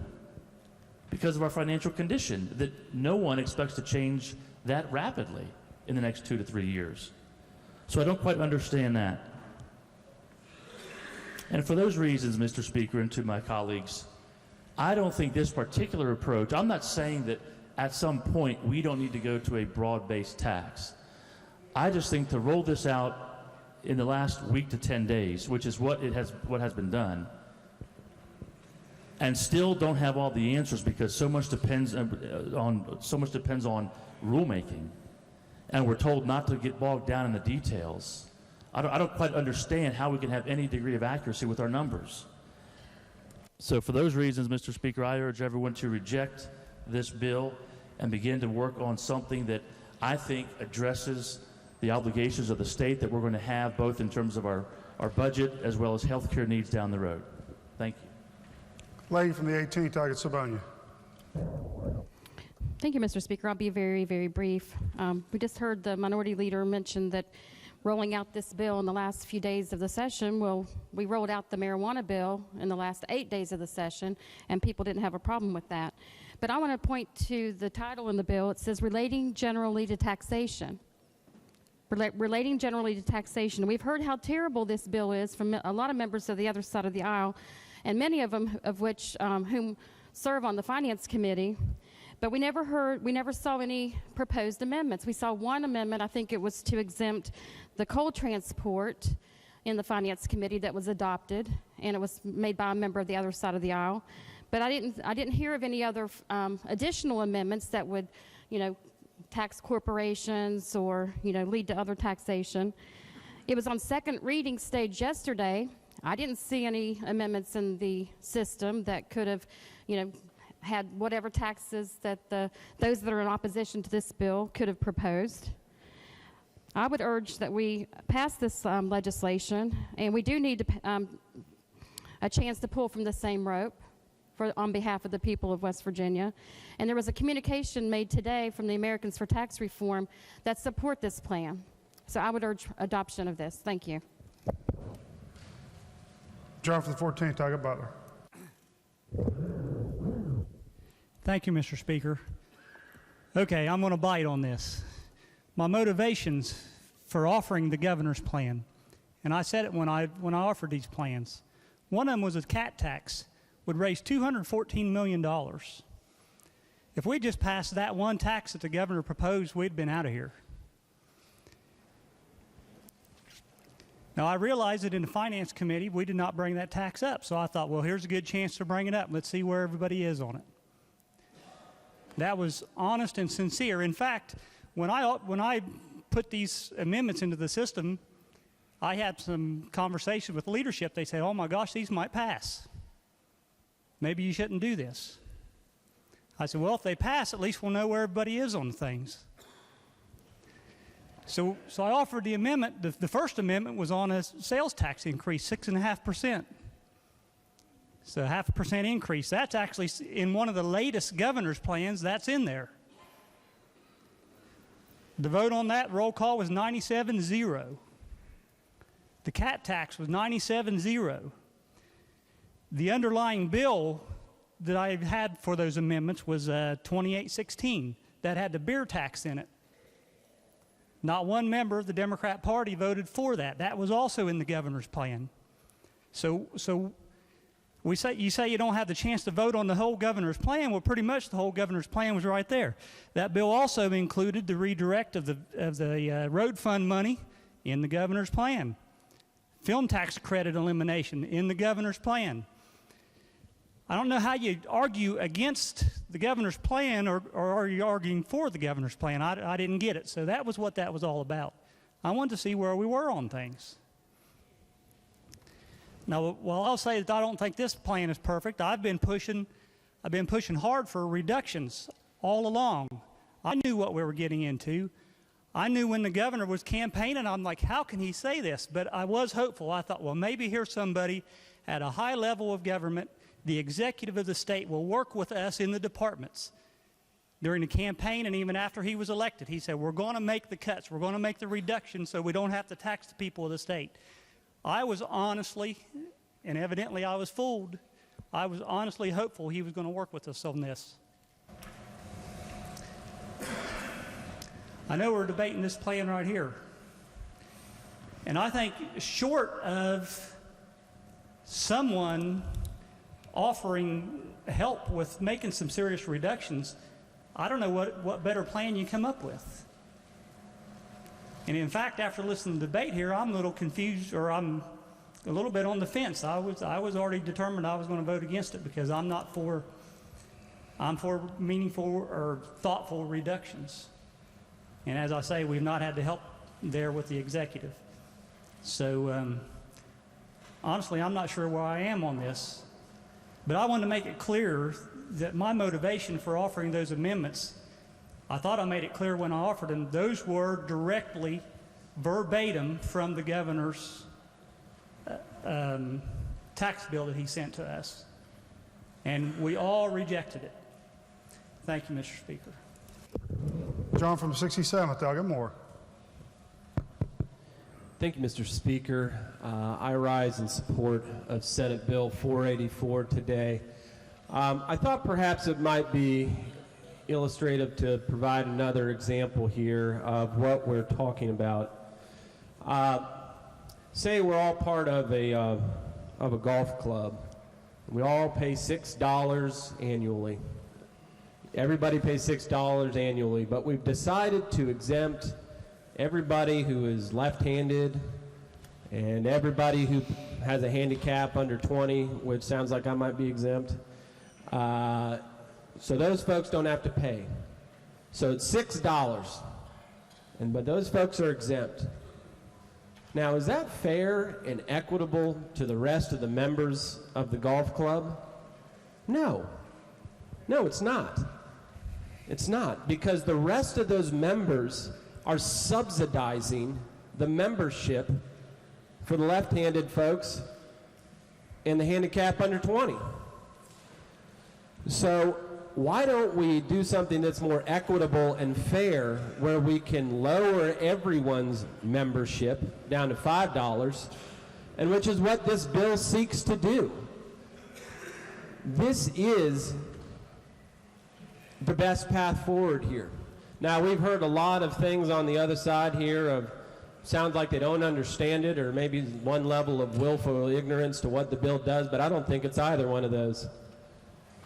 because of our financial condition, that no one expects to change that rapidly in the next 2 to 3 years. So I don't quite understand that. And for those reasons, Mr. Speaker, and to my colleagues, I don't think this particular approach, I'm not saying that at some point we don't need to go to a broad-based tax. I just think to roll this out in the last week to 10 days, which is what has been done, and still don't have all the answers because so much depends on rulemaking, and we're told not to get bogged down in the details. I don't quite understand how we can have any degree of accuracy with our numbers. So for those reasons, Mr. Speaker, I urge everyone to reject this bill and begin to work on something that I think addresses the obligations of the state that we're going to have both in terms of our budget as well as health care needs down the road. Thank you. Lady from the 18th, Tigard-Siboney. Thank you, Mr. Speaker. I'll be very, very brief. We just heard the minority leader mention that rolling out this bill in the last few days of the session, well, we rolled out the marijuana bill in the last 8 days of the session, and people didn't have a problem with that. But I want to point to the title in the bill. It says relating generally to taxation. Relating generally to taxation. We've heard how terrible this bill is from a lot of members of the other side of the aisle, and many of them of which whom serve on the Finance Committee. But we never saw any proposed amendments. We saw one amendment, I think it was to exempt the coal transport in the Finance Committee that was adopted, and it was made by a member of the other side of the aisle. But I didn't hear of any other additional amendments that would, tax corporations or, lead to other taxation. It was on second reading stage yesterday. I didn't see any amendments in the system that could have, had whatever taxes that those that are in opposition to this bill could have proposed. I would urge that we pass this legislation, and we do need a chance to pull from the same rope on behalf of the people of West Virginia. And there was a communication made today from the Americans for Tax Reform that support this plan. So I would urge adoption of this. Thank you. John from the 14th, Tigard-Butler. Thank you, Mr. Speaker. Okay, I'm going to bite on this. My motivations for offering the governor's plan, and I said it when I offered these plans. One of them was a cat tax, would raise $214 million. If we just passed that one tax that the governor proposed, we'd been out of here. Now, I realize that in the Finance Committee, we did not bring that tax up, so I thought, well, here's a good chance to bring it up. Let's see where everybody is on it. That was honest and sincere. In fact, when I put these amendments into the system, I had some conversation with leadership. They said, oh my gosh, these might pass. Maybe you shouldn't do this. I said, well, if they pass, at least we'll know where everybody is on things. So I offered the amendment. The first amendment was on a sales tax increase, 6.5%. So 0.5% increase. That's actually in one of the latest governor's plans. That's in there. The vote on that roll call was 97-0. The cat tax was 97-0. The underlying bill that I had for those amendments was 2816. That had the beer tax in it. Not one member of the Democrat Party voted for that. That was also in the governor's plan. So you say you don't have the chance to vote on the whole governor's plan. Well, pretty much the whole governor's plan was right there. That bill also included the redirect of the road fund money in the governor's plan. Film tax credit elimination in the governor's plan. I don't know how you argue against the governor's plan or are you arguing for the governor's plan. I didn't get it. So that was what that was all about. I wanted to see where we were on things. Now, while I'll say that I don't think this plan is perfect, I've been pushing hard for reductions all along. I knew what we were getting into. I knew when the governor was campaigning, I'm like, how can he say this? But I was hopeful. I thought, well, maybe here's somebody at a high level of government. The executive of the state will work with us in the departments. During the campaign and even after he was elected, he said, we're going to make the cuts. We're going to make the reductions so we don't have to tax the people of the state. I was honestly, and evidently I was fooled, I was honestly hopeful he was going to work with us on this. I know we're debating this plan right here. And I think short of someone offering help with making some serious reductions, I don't know what better plan you come up with. And in fact, after listening to the debate here, I'm a little confused, or I'm a little bit on the fence. I was already determined I was going to vote against it because I'm for meaningful or thoughtful reductions. And as I say, we've not had the help there with the executive. So honestly, I'm not sure where I am on this. But I want to make it clear that my motivation for offering those amendments, I thought I made it clear when I offered them, those were directly verbatim from the governor's tax bill that he sent to us. And we all rejected it. Thank you, Mr. Speaker. John from 67th, I'll get more. Thank you, Mr. Speaker. I rise in support of Senate Bill 484 today. I thought perhaps it might be illustrative to provide another example here of what we're talking about. Say we're all part of a golf club. We all pay $6 annually. Everybody pays $6 annually, but we've decided to exempt everybody who is left-handed and everybody who has a handicap under 20, which sounds like I might be exempt. So those folks don't have to pay. So it's $6, but those folks are exempt. Now, is that fair and equitable to the rest of the members of the golf club? No. No, it's not. It's not, because the rest of those members are subsidizing the membership for the left-handed folks and the handicap under 20. So why don't we do something that's more equitable and fair, where we can lower everyone's membership down to $5, and which is what this bill seeks to do. This is the best path forward here. Now, we've heard a lot of things on the other side here of sounds like they don't understand it, or maybe one level of willful ignorance to what the bill does, but I don't think it's either one of those.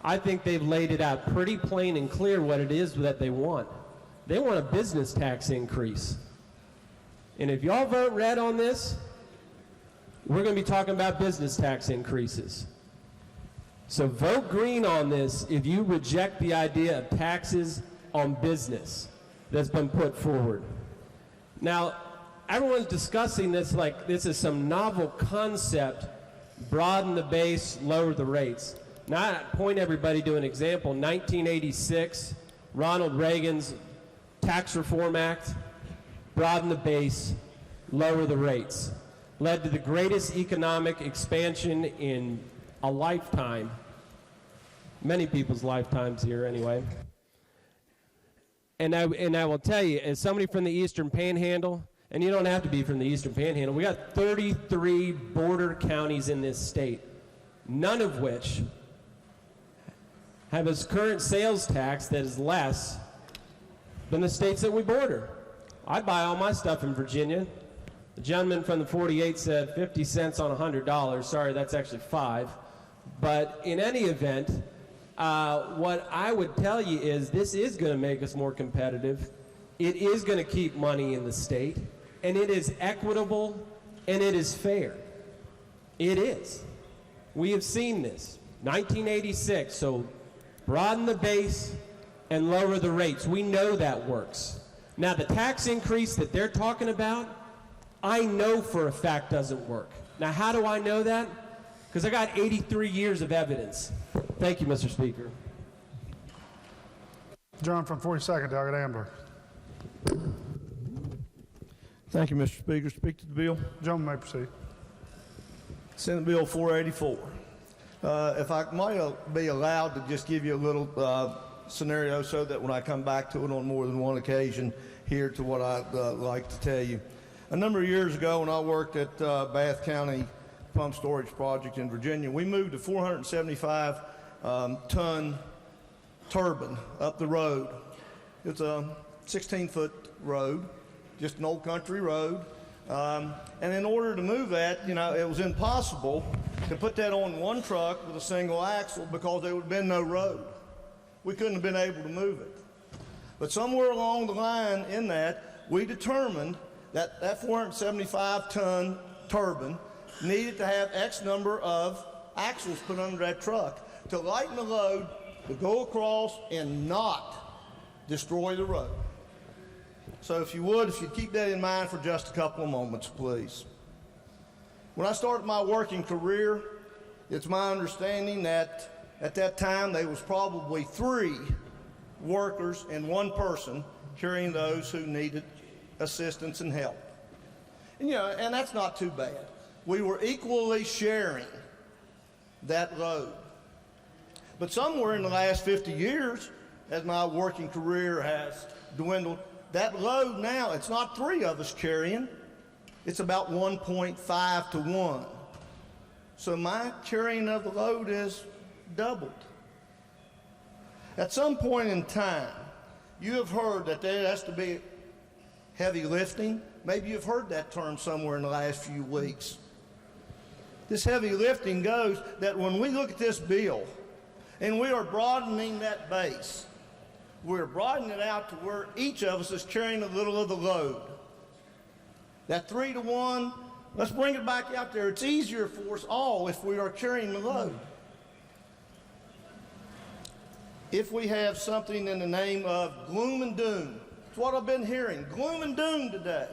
I think they've laid it out pretty plain and clear what it is that they want. They want a business tax increase. And if y'all vote red on this, we're going to be talking about business tax increases. So vote green on this if you reject the idea of taxes on business that's been put forward. Now, everyone's discussing this like this is some novel concept, broaden the base, lower the rates. Now, I point everybody to an example. 1986, Ronald Reagan's Tax Reform Act, broaden the base, lower the rates, led to the greatest economic expansion in a lifetime, many people's lifetimes here anyway. And I will tell you, as somebody from the Eastern Panhandle, and you don't have to be from the Eastern Panhandle, we got 33 border counties in this state, none of which have a current sales tax that is less than the states that we border. I buy all my stuff in Virginia. The gentleman from the 48 said 50 cents on $100. Sorry, that's actually 5. But in any event, what I would tell you is this is going to make us more competitive. It is going to keep money in the state, and it is equitable, and it is fair. It is. We have seen this. 1986, so broaden the base and lower the rates. We know that works. Now, the tax increase that they're talking about, I know for a fact doesn't work. Now, how do I know that? Because I got 83 years of evidence. Thank you, Mr. Speaker. John from 42nd, Doggett Ambler. Thank you, Mr. Speaker. Speak to the bill. Gentleman may proceed. Senate Bill 484. If I might be allowed to just give you a little scenario so that when I come back to it on more than one occasion, here to what I'd like to tell you. A number of years ago when I worked at Bath County Pump Storage Project in Virginia, we moved a 475 ton turbine up the road. It's a 16-foot road, just an old country road. And in order to move that, you know, it was impossible to put that on one truck with a single axle because there would have been no road. We couldn't have been able to move it. But somewhere along the line in that, we determined that that 475-ton turbine needed to have X number of axles put under that truck to lighten the load, to go across and not destroy the road. So if you'd keep that in mind for just a couple of moments, please. When I started my working career, it's my understanding that at that time there was probably 3 workers and 1 person carrying those who needed assistance and help. And, and that's not too bad. We were equally sharing that load. But somewhere in the last 50 years, as my working career has dwindled, that load now, it's not 3 of us carrying, it's about 1.5 to 1. So my carrying of the load is doubled. At some point in time, you have heard that there has to be heavy lifting. Maybe you've heard that term somewhere in the last few weeks. This heavy lifting goes that when we look at this bill and we are broadening that base, we're broadening it out to where each of us is carrying a little of the load. That 3 to 1, let's bring it back out there. It's easier for us all if we are carrying the load. If we have something in the name of gloom and doom, it's what I've been hearing, gloom and doom today.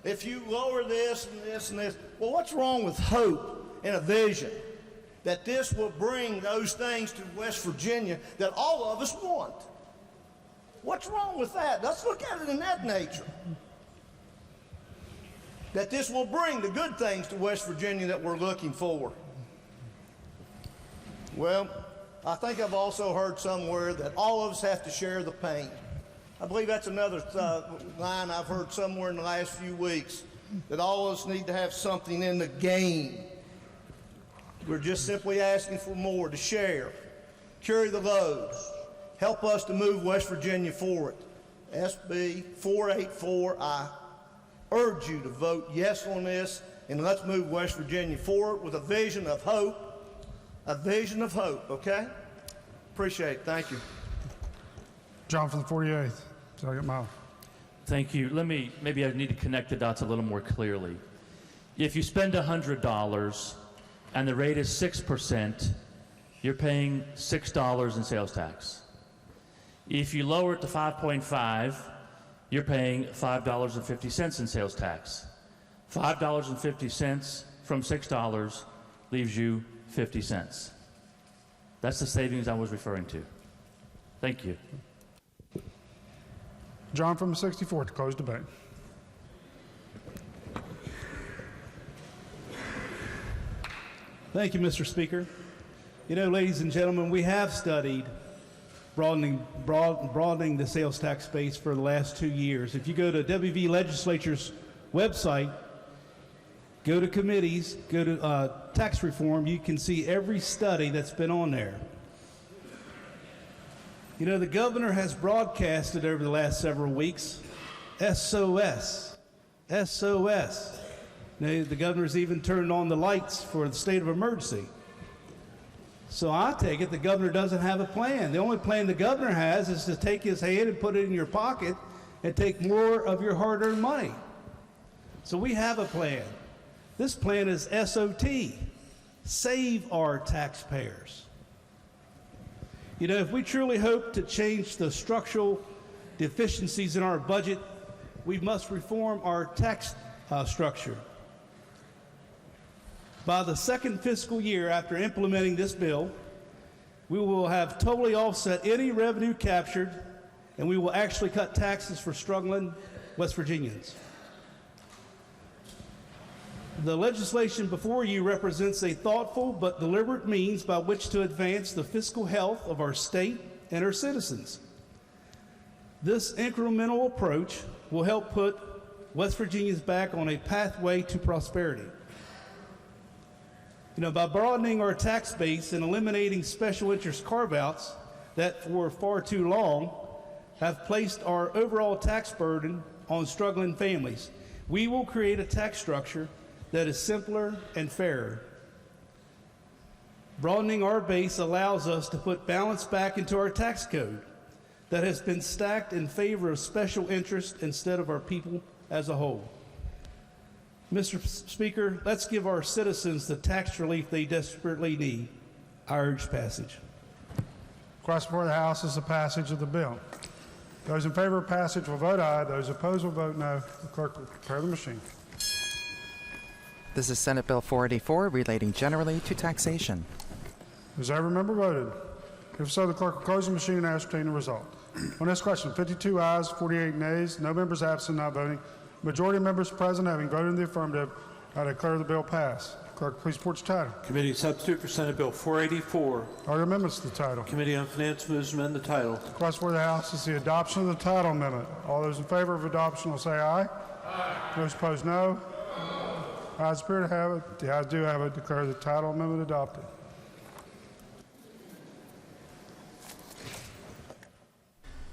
If you lower this and this and this, well, what's wrong with hope and a vision that this will bring those things to West Virginia that all of us want? What's wrong with that? Let's look at it in that nature. That this will bring the good things to West Virginia that we're looking for. Well, I think I've also heard somewhere that all of us have to share the pain. I believe that's another line I've heard somewhere in the last few weeks, that all of us need to have something in the game. We're just simply asking for more, to share, carry the load, help us to move West Virginia forward. SB 484, I urge you to vote yes on this, and let's move West Virginia forward with a vision of hope. A vision of hope, okay? Appreciate it. Thank you. John from the 48th. Second mile. Thank you. Maybe I need to connect the dots a little more clearly. If you spend $100 and the rate is 6%, you're paying $6 in sales tax. If you lower it to 5.5, you're paying $5.50 in sales tax. $5.50 from $6 leaves you 50 cents. That's the savings I was referring to. Thank you. John from the 64th to close debate. Thank you, Mr. Speaker. You know, ladies and gentlemen, we have studied broadening the sales tax base for the last 2 years. If you go to WV Legislature's website, go to committees, go to tax reform, you can see every study that's been on there. You know, the governor has broadcasted over the last several weeks, SOS, SOS. Now, the governor's even turned on the lights for the state of emergency. So I take it the governor doesn't have a plan. The only plan the governor has is to take his hand and put it in your pocket and take more of your hard-earned money. So we have a plan. This plan is SOT, save our taxpayers. You know, if we truly hope to change the structural deficiencies in our budget, we must reform our tax structure. By the second fiscal year after implementing this bill, we will have totally offset any revenue captured, and we will actually cut taxes for struggling West Virginians. The legislation before you represents a thoughtful but deliberate means by which to advance the fiscal health of our state and our citizens. This incremental approach will help put West Virginians back on a pathway to prosperity. You know, by broadening our tax base and eliminating special interest carve-outs that for far too long have placed our overall tax burden on struggling families, we will create a tax structure that is simpler and fairer. Broadening our base allows us to put balance back into our tax code that has been stacked in favor of special interests instead of our people as a whole. Mr. Speaker, let's give our citizens the tax relief they desperately need. I urge passage. Request before the House is the passage of the bill. Those in favor of passage will vote aye. Those opposed will vote no. The clerk will prepare the machine. This is Senate Bill 484 relating generally to taxation. Has every member voted? If so, the clerk will close the machine and ascertain the result. On this question, 52 ayes, 48 nays, no members absent, not voting. Majority of members present having voted in the affirmative, I declare the bill passed. Clerk, please report the title. Committee substitute for Senate Bill 484. Are there amendments to the title? Committee on Finance moves to amend the title. Request for the House is the adoption of the title amendment. All those in favor of adoption will say aye. Aye. Those opposed, no. Ayes appear to have it. The ayes do have it. Declare the title amendment adopted.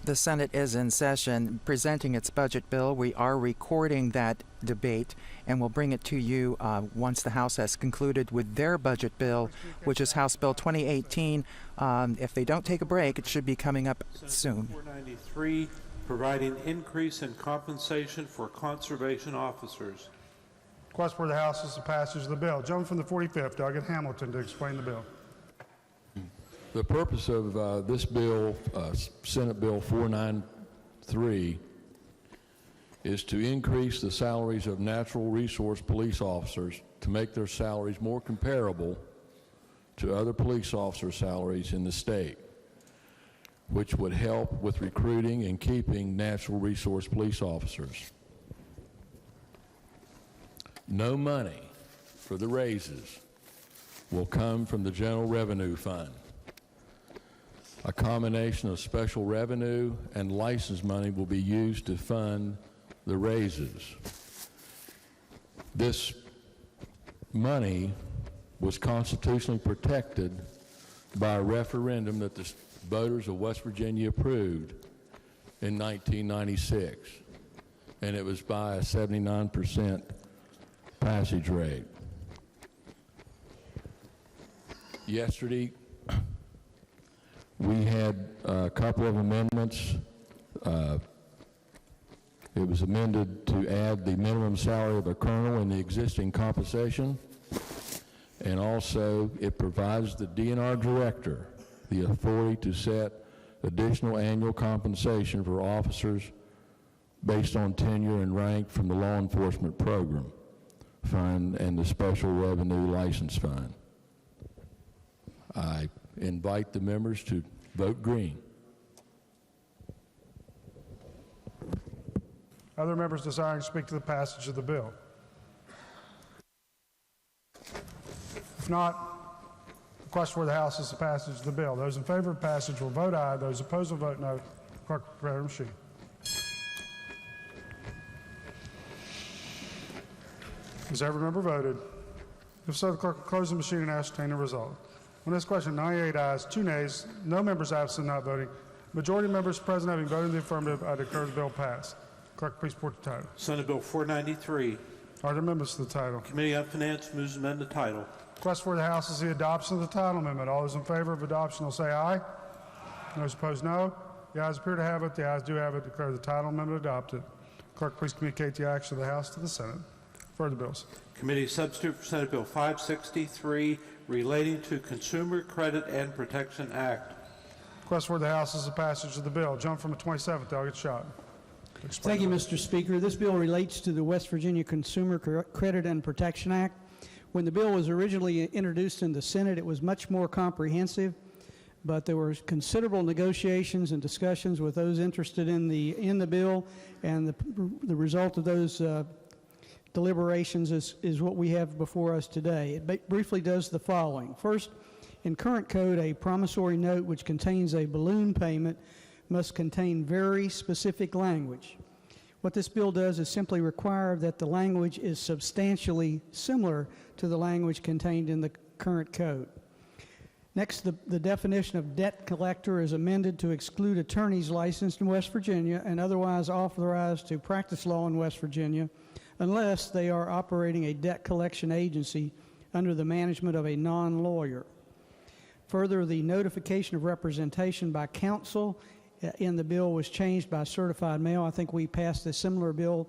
The Senate is in session presenting its budget bill. We are recording that debate and we'll bring it to you once the House has concluded with their budget bill, which is House Bill 2018. If they don't take a break, it should be coming up soon. 493, providing increase in compensation for conservation officers. Request for the House is the passage of the bill. Gentleman from the 45th, Doggett Hamilton, to explain the bill. The purpose of this bill, Senate Bill 493, is to increase the salaries of natural resource police officers to make their salaries more comparable to other police officer salaries in the state, which would help with recruiting and keeping natural resource police officers. No money for the raises will come from the General Revenue Fund. A combination of special revenue and license money will be used to fund the raises. This money was constitutionally protected by a referendum that the voters of West Virginia approved in 1996, and it was by a 79% passage rate. Yesterday, we had a couple of amendments. It was amended to add the minimum salary of a colonel in the existing compensation, and also it provides the DNR director the authority to set additional annual compensation for officers based on tenure and rank from the Law Enforcement Program Fund and the Special Revenue License Fund. I invite the members to vote green. Other members desiring to speak to the passage of the bill? If not, the question for the House is the passage of the bill. Those in favor of passage will vote aye. Those opposed will vote no. Clerk, prepare the machine. Has every member voted? If so, the clerk will close the machine and ascertain the result. On this question, 98 ayes, 2 nays, no members absent not voting. Majority of members present having voted in the affirmative, I declare the bill passed. Clerk, please report the title. Senate Bill 493. Are there amendments to the title? Committee on Finance moves to amend the title. Request for the House is the adoption of the title amendment. All those in favor of adoption will say aye. Those opposed, no. The ayes appear to have it. The ayes do have it. Declare the title amendment adopted. Clerk, please communicate the action of the House to the Senate. Further bills. Committee substitute for Senate Bill 563 relating to Consumer Credit and Protection Act. Request for the House is the passage of the bill. Jump from the 27th. Delegate Schott. Thank you, Mr. Speaker. This bill relates to the West Virginia Consumer Credit and Protection Act. When the bill was originally introduced in the Senate, it was much more comprehensive, but there were considerable negotiations and discussions with those interested in the bill, and the result of those deliberations is what we have before us today. It briefly does the following. First, in current code, a promissory note which contains a balloon payment must contain very specific language. What this bill does is simply require that the language is substantially similar to the language contained in the current code. Next, the definition of debt collector is amended to exclude attorneys licensed in West Virginia and otherwise authorized to practice law in West Virginia unless they are operating a debt collection agency under the management of a non-lawyer. Further, the notification of representation by council in the bill was changed by certified mail. I think we passed a similar bill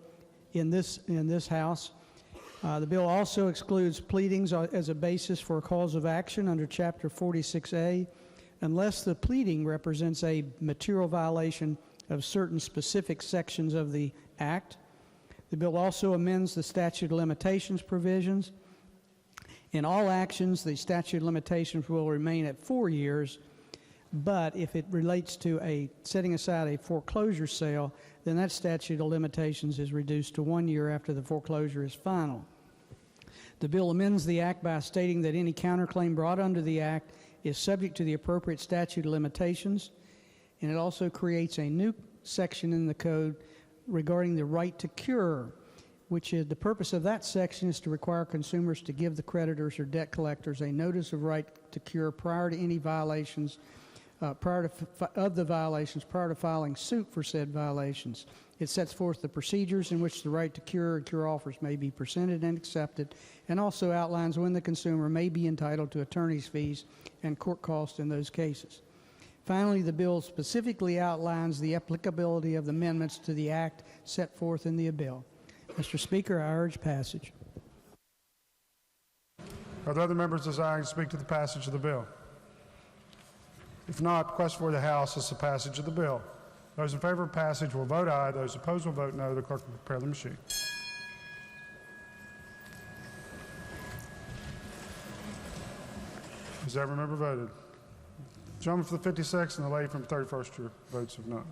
in this House. The bill also excludes pleadings as a basis for a cause of action under Chapter 46A unless the pleading represents a material violation of certain specific sections of the Act. The bill also amends the statute of limitations provisions. In all actions, the statute of limitations will remain at 4 years, but if it relates to setting aside a foreclosure sale, then that statute of limitations is reduced to 1 year after the foreclosure is final. The bill amends the Act by stating that any counterclaim brought under the Act is subject to the appropriate statute of limitations, and it also creates a new section in the code regarding the right to cure, which is the purpose of that section is to require consumers to give the creditors or debt collectors a notice of right to cure prior to any violations, prior to filing suit for said violations. It sets forth the procedures in which the right to cure and cure offers may be presented and accepted, and also outlines when the consumer may be entitled to attorney's fees and court costs in those cases. Finally, the bill specifically outlines the applicability of the amendments to the Act set forth in the bill. Mr. Speaker, I urge passage. Are there other members desiring to speak to the passage of the bill? If not, the question for the House is the passage of the bill. Those in favor of passage will vote aye. Those opposed will vote no. The clerk will prepare the machine. Has every member voted? The gentleman for the 56th and the lady from 31st, your votes have not.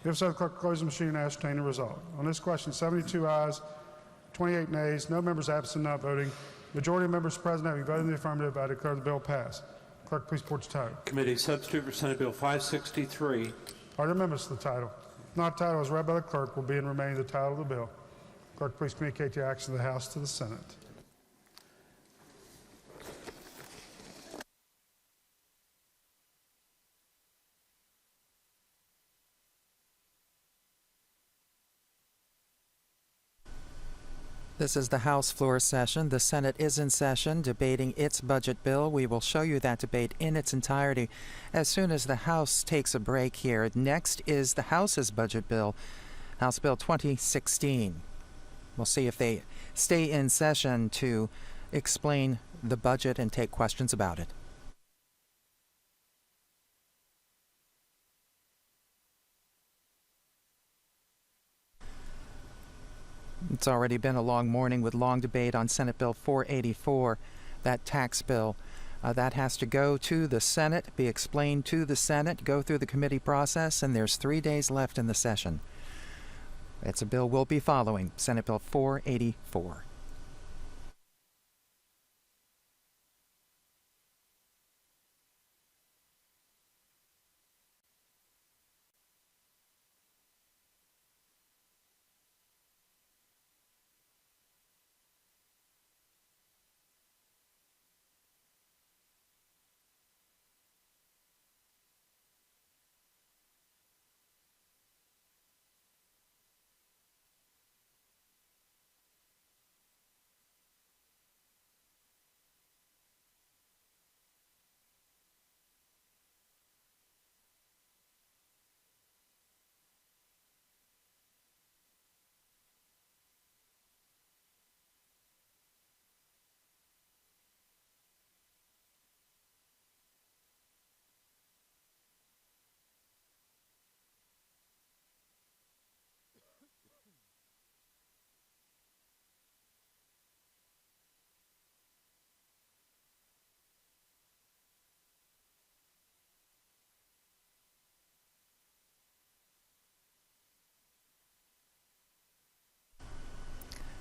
If so, the clerk will close the machine and ascertain the result. On this question, 72 ayes, 28 nays, no members absent not voting. Majority of members present having voted in the affirmative, I declare the bill passed. Clerk, please report the title. Committee substitute for Senate Bill 563. Are there amendments to the title? If not, the title as read by the clerk will be and remain the title of the bill. Clerk, please communicate the action of the House to the Senate. This is the House floor session. The Senate is in session debating its budget bill. We will show you that debate in its entirety as soon as the House takes a break here. Next is the House's budget bill, House Bill 2016. We'll see if they stay in session to explain the budget and take questions about it. It's already been a long morning with long debate on Senate Bill 484, that tax bill. That has to go to the Senate, be explained to the Senate, go through the committee process, and there's 3 days left in the session. It's a bill we'll be following, Senate Bill 484.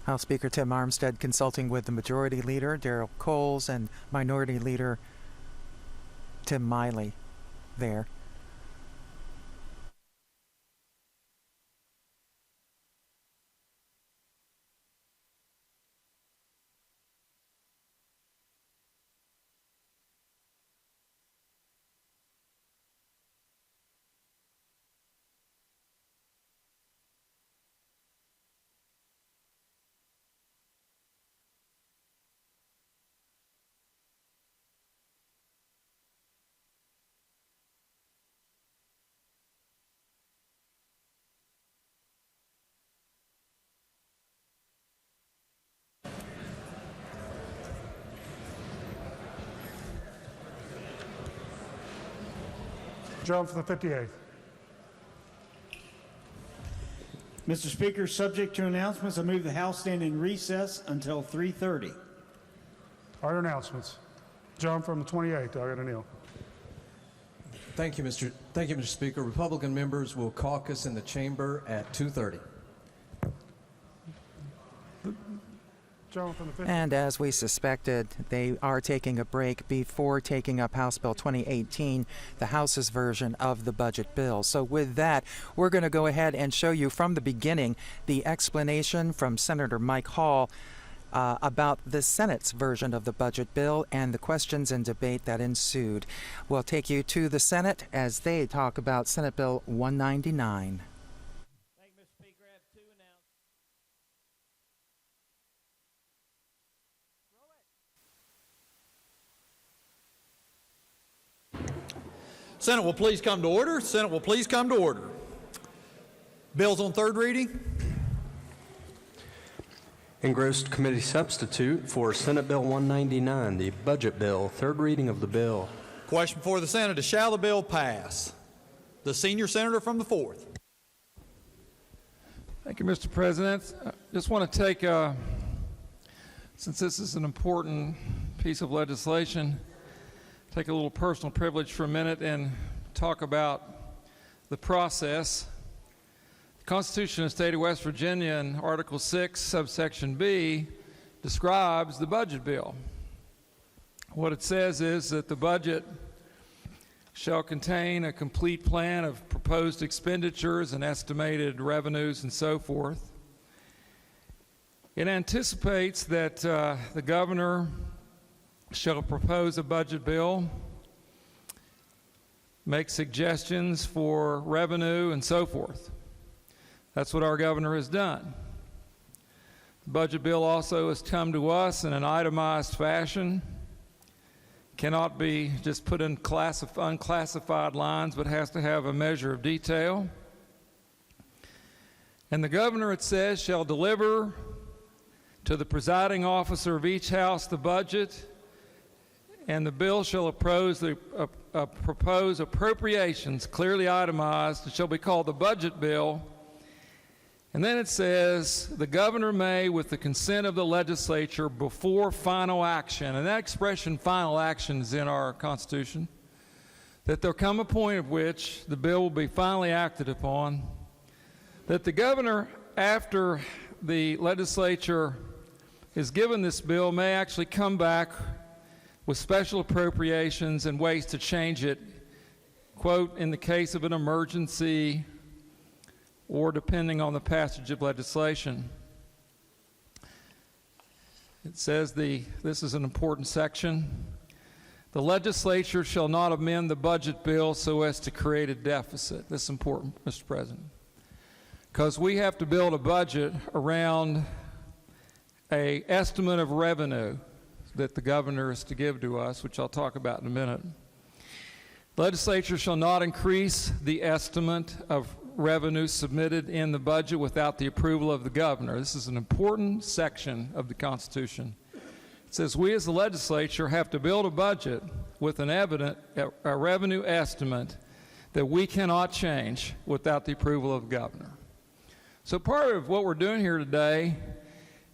House Speaker Tim Armstead consulting with the Majority Leader, Darrell Coles, and Minority Leader Tim Miley there. Jones for the 58th. Mr. Speaker, subject to announcements, I move the House stand in recess until 3:30. Are there announcements? John from the 28th. I got a kneel. Thank you, Mr. Speaker. Republican members will caucus in the chamber at 2:30. John from the 58th. And as we suspected, they are taking a break before taking up House Bill 2018, the House's version of the budget bill. So with that, we're going to go ahead and show you from the beginning the explanation from Senator Mike Hall about the Senate's version of the budget bill and the questions and debate that ensued. We'll take you to the Senate as they talk about Senate Bill 199. Senate will please come to order. Senate will please come to order. Bills on third reading. Engrossed committee substitute for Senate Bill 199, the budget bill, third reading of the bill. Question before the Senate is, shall the bill pass? The senior senator from the 4th. Thank you, Mr. President. I just want to take, since this is an important piece of legislation, take a little personal privilege for a minute and talk about the process. The Constitution of the State of West Virginia in Article 6, subsection B, describes the budget bill. What it says is that the budget shall contain a complete plan of proposed expenditures and estimated revenues and so forth. It anticipates that the governor shall propose a budget bill, make suggestions for revenue and so forth. That's what our governor has done. The budget bill also has come to us in an itemized fashion. Cannot be just put in unclassified lines, but has to have a measure of detail. And the governor, it says, shall deliver to the presiding officer of each house the budget, and the bill shall propose appropriations clearly itemized. It shall be called the budget bill. And then it says, the governor may, with the consent of the legislature, before final action, and that expression, final action, is in our Constitution, that there come a point at which the bill will be finally acted upon, that the governor, after the legislature is given this bill, may actually come back with special appropriations and ways to change it, quote, in the case of an emergency or depending on the passage of legislation. It says this is an important section. The legislature shall not amend the budget bill so as to create a deficit. This is important, Mr. President, because we have to build a budget around an estimate of revenue that the governor is to give to us, which I'll talk about in a minute. Legislature shall not increase the estimate of revenue submitted in the budget without the approval of the governor. This is an important section of the Constitution. It says we as the legislature have to build a budget with a revenue estimate that we cannot change without the approval of the governor. So part of what we're doing here today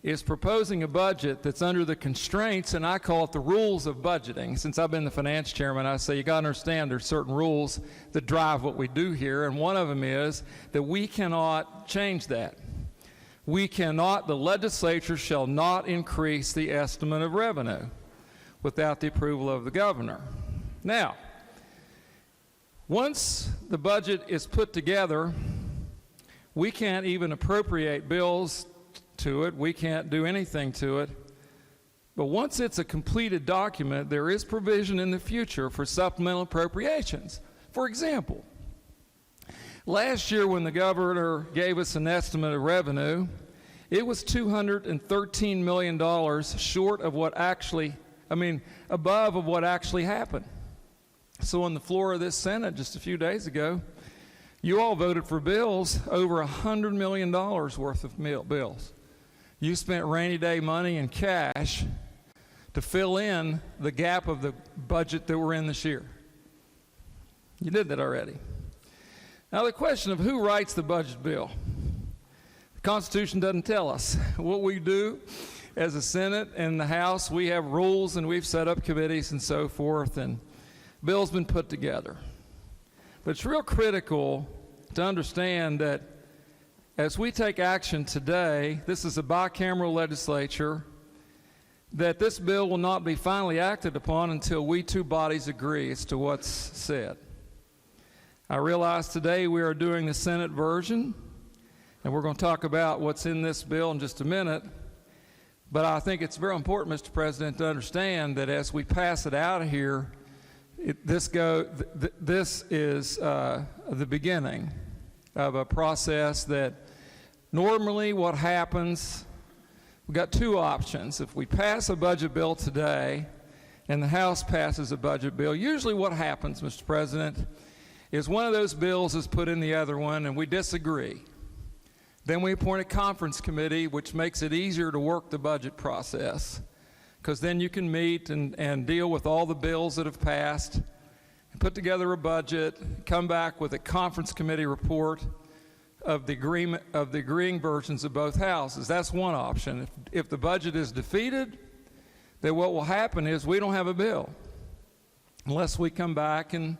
is proposing a budget that's under the constraints, and I call it the rules of budgeting. Since I've been the finance chairman, I say you got to understand there's certain rules that drive what we do here, and one of them is that we cannot change that. We cannot, the legislature shall not increase the estimate of revenue without the approval of the governor. Now, once the budget is put together, we can't even appropriate bills to it. We can't do anything to it. But once it's a completed document, there is provision in the future for supplemental appropriations. For example, last year when the governor gave us an estimate of revenue, it was $213 million short of what actually, above of what actually happened. So on the floor of this Senate just a few days ago, you all voted for bills over $100 million worth of bills. You spent rainy day money and cash to fill in the gap of the budget that we're in this year. You did that already. Now the question of who writes the budget bill. The Constitution doesn't tell us. What we do as a Senate and the House, we have rules and we've set up committees and so forth, and bill's been put together. But it's real critical to understand that as we take action today, this is a bicameral legislature, that this bill will not be finally acted upon until we two bodies agree as to what's said. I realize today we are doing the Senate version, and we're going to talk about what's in this bill in just a minute. But I think it's very important, Mr. President, to understand that as we pass it out of here, this is the beginning of a process that normally what happens, we've got two options. If we pass a budget bill today and the House passes a budget bill, usually what happens, Mr. President, is one of those bills is put in the other one and we disagree. Then we appoint a conference committee, which makes it easier to work the budget process, because then you can meet and deal with all the bills that have passed, and put together a budget, come back with a conference committee report of the agreeing versions of both houses. That's one option. If the budget is defeated, then what will happen is we don't have a bill unless we come back and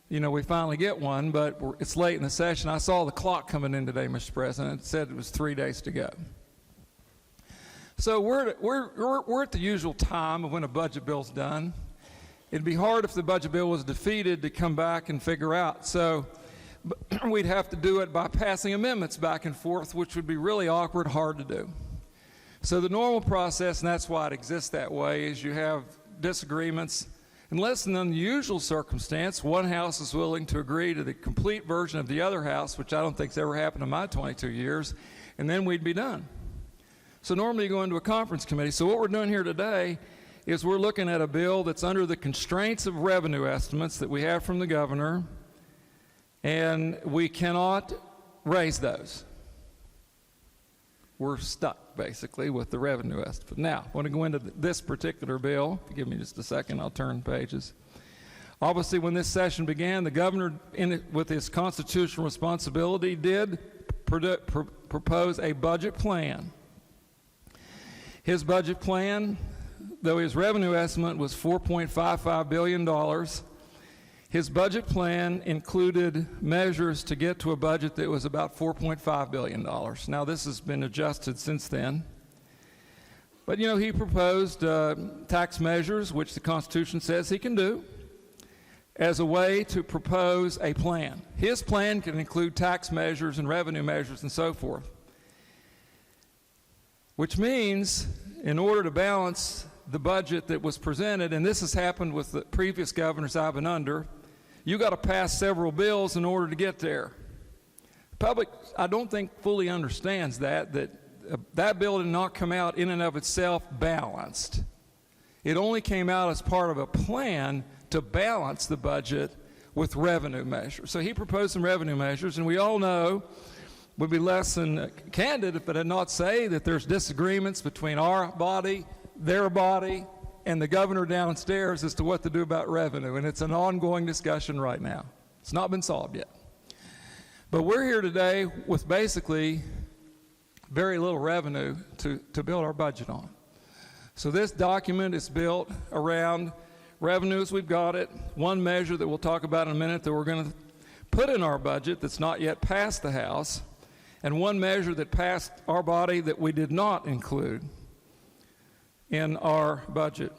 we finally get one, but it's late in the session. I saw the clock coming in today, Mr. President. It said it was 3 days to go. So we're at the usual time of when a budget bill's done. It'd be hard if the budget bill was defeated to come back and figure out. So we'd have to do it by passing amendments back and forth, which would be really awkward, hard to do. So the normal process, and that's why it exists that way, is you have disagreements. Unless in an unusual circumstance, one house is willing to agree to the complete version of the other house, which I don't think's ever happened in my 22 years, and then we'd be done. So normally you go into a conference committee. So what we're doing here today is we're looking at a bill that's under the constraints of revenue estimates that we have from the governor, and we cannot raise those. We're stuck, basically, with the revenue estimate. Now, I want to go into this particular bill. If you give me just a second, I'll turn pages. Obviously, when this session began, the governor, with his constitutional responsibility, did propose a budget plan. His budget plan, though his revenue estimate was $4.55 billion, his budget plan included measures to get to a budget that was about $4.5 billion. Now, this has been adjusted since then. But, he proposed tax measures, which the Constitution says he can do, as a way to propose a plan. His plan can include tax measures and revenue measures and so forth, which means in order to balance the budget that was presented, and this has happened with the previous governors I've been under, you got to pass several bills in order to get there. The public, I don't think, fully understands that bill did not come out in and of itself balanced. It only came out as part of a plan to balance the budget with revenue measures. So he proposed some revenue measures, and we all know, would be less than candid if it had not say that there's disagreements between our body, their body, and the governor downstairs as to what to do about revenue, and it's an ongoing discussion right now. It's not been solved yet. But we're here today with basically very little revenue to build our budget on. So this document is built around revenue as we've got it, one measure that we'll talk about in a minute that we're going to put in our budget that's not yet passed the House, and one measure that passed our body that we did not include in our budget.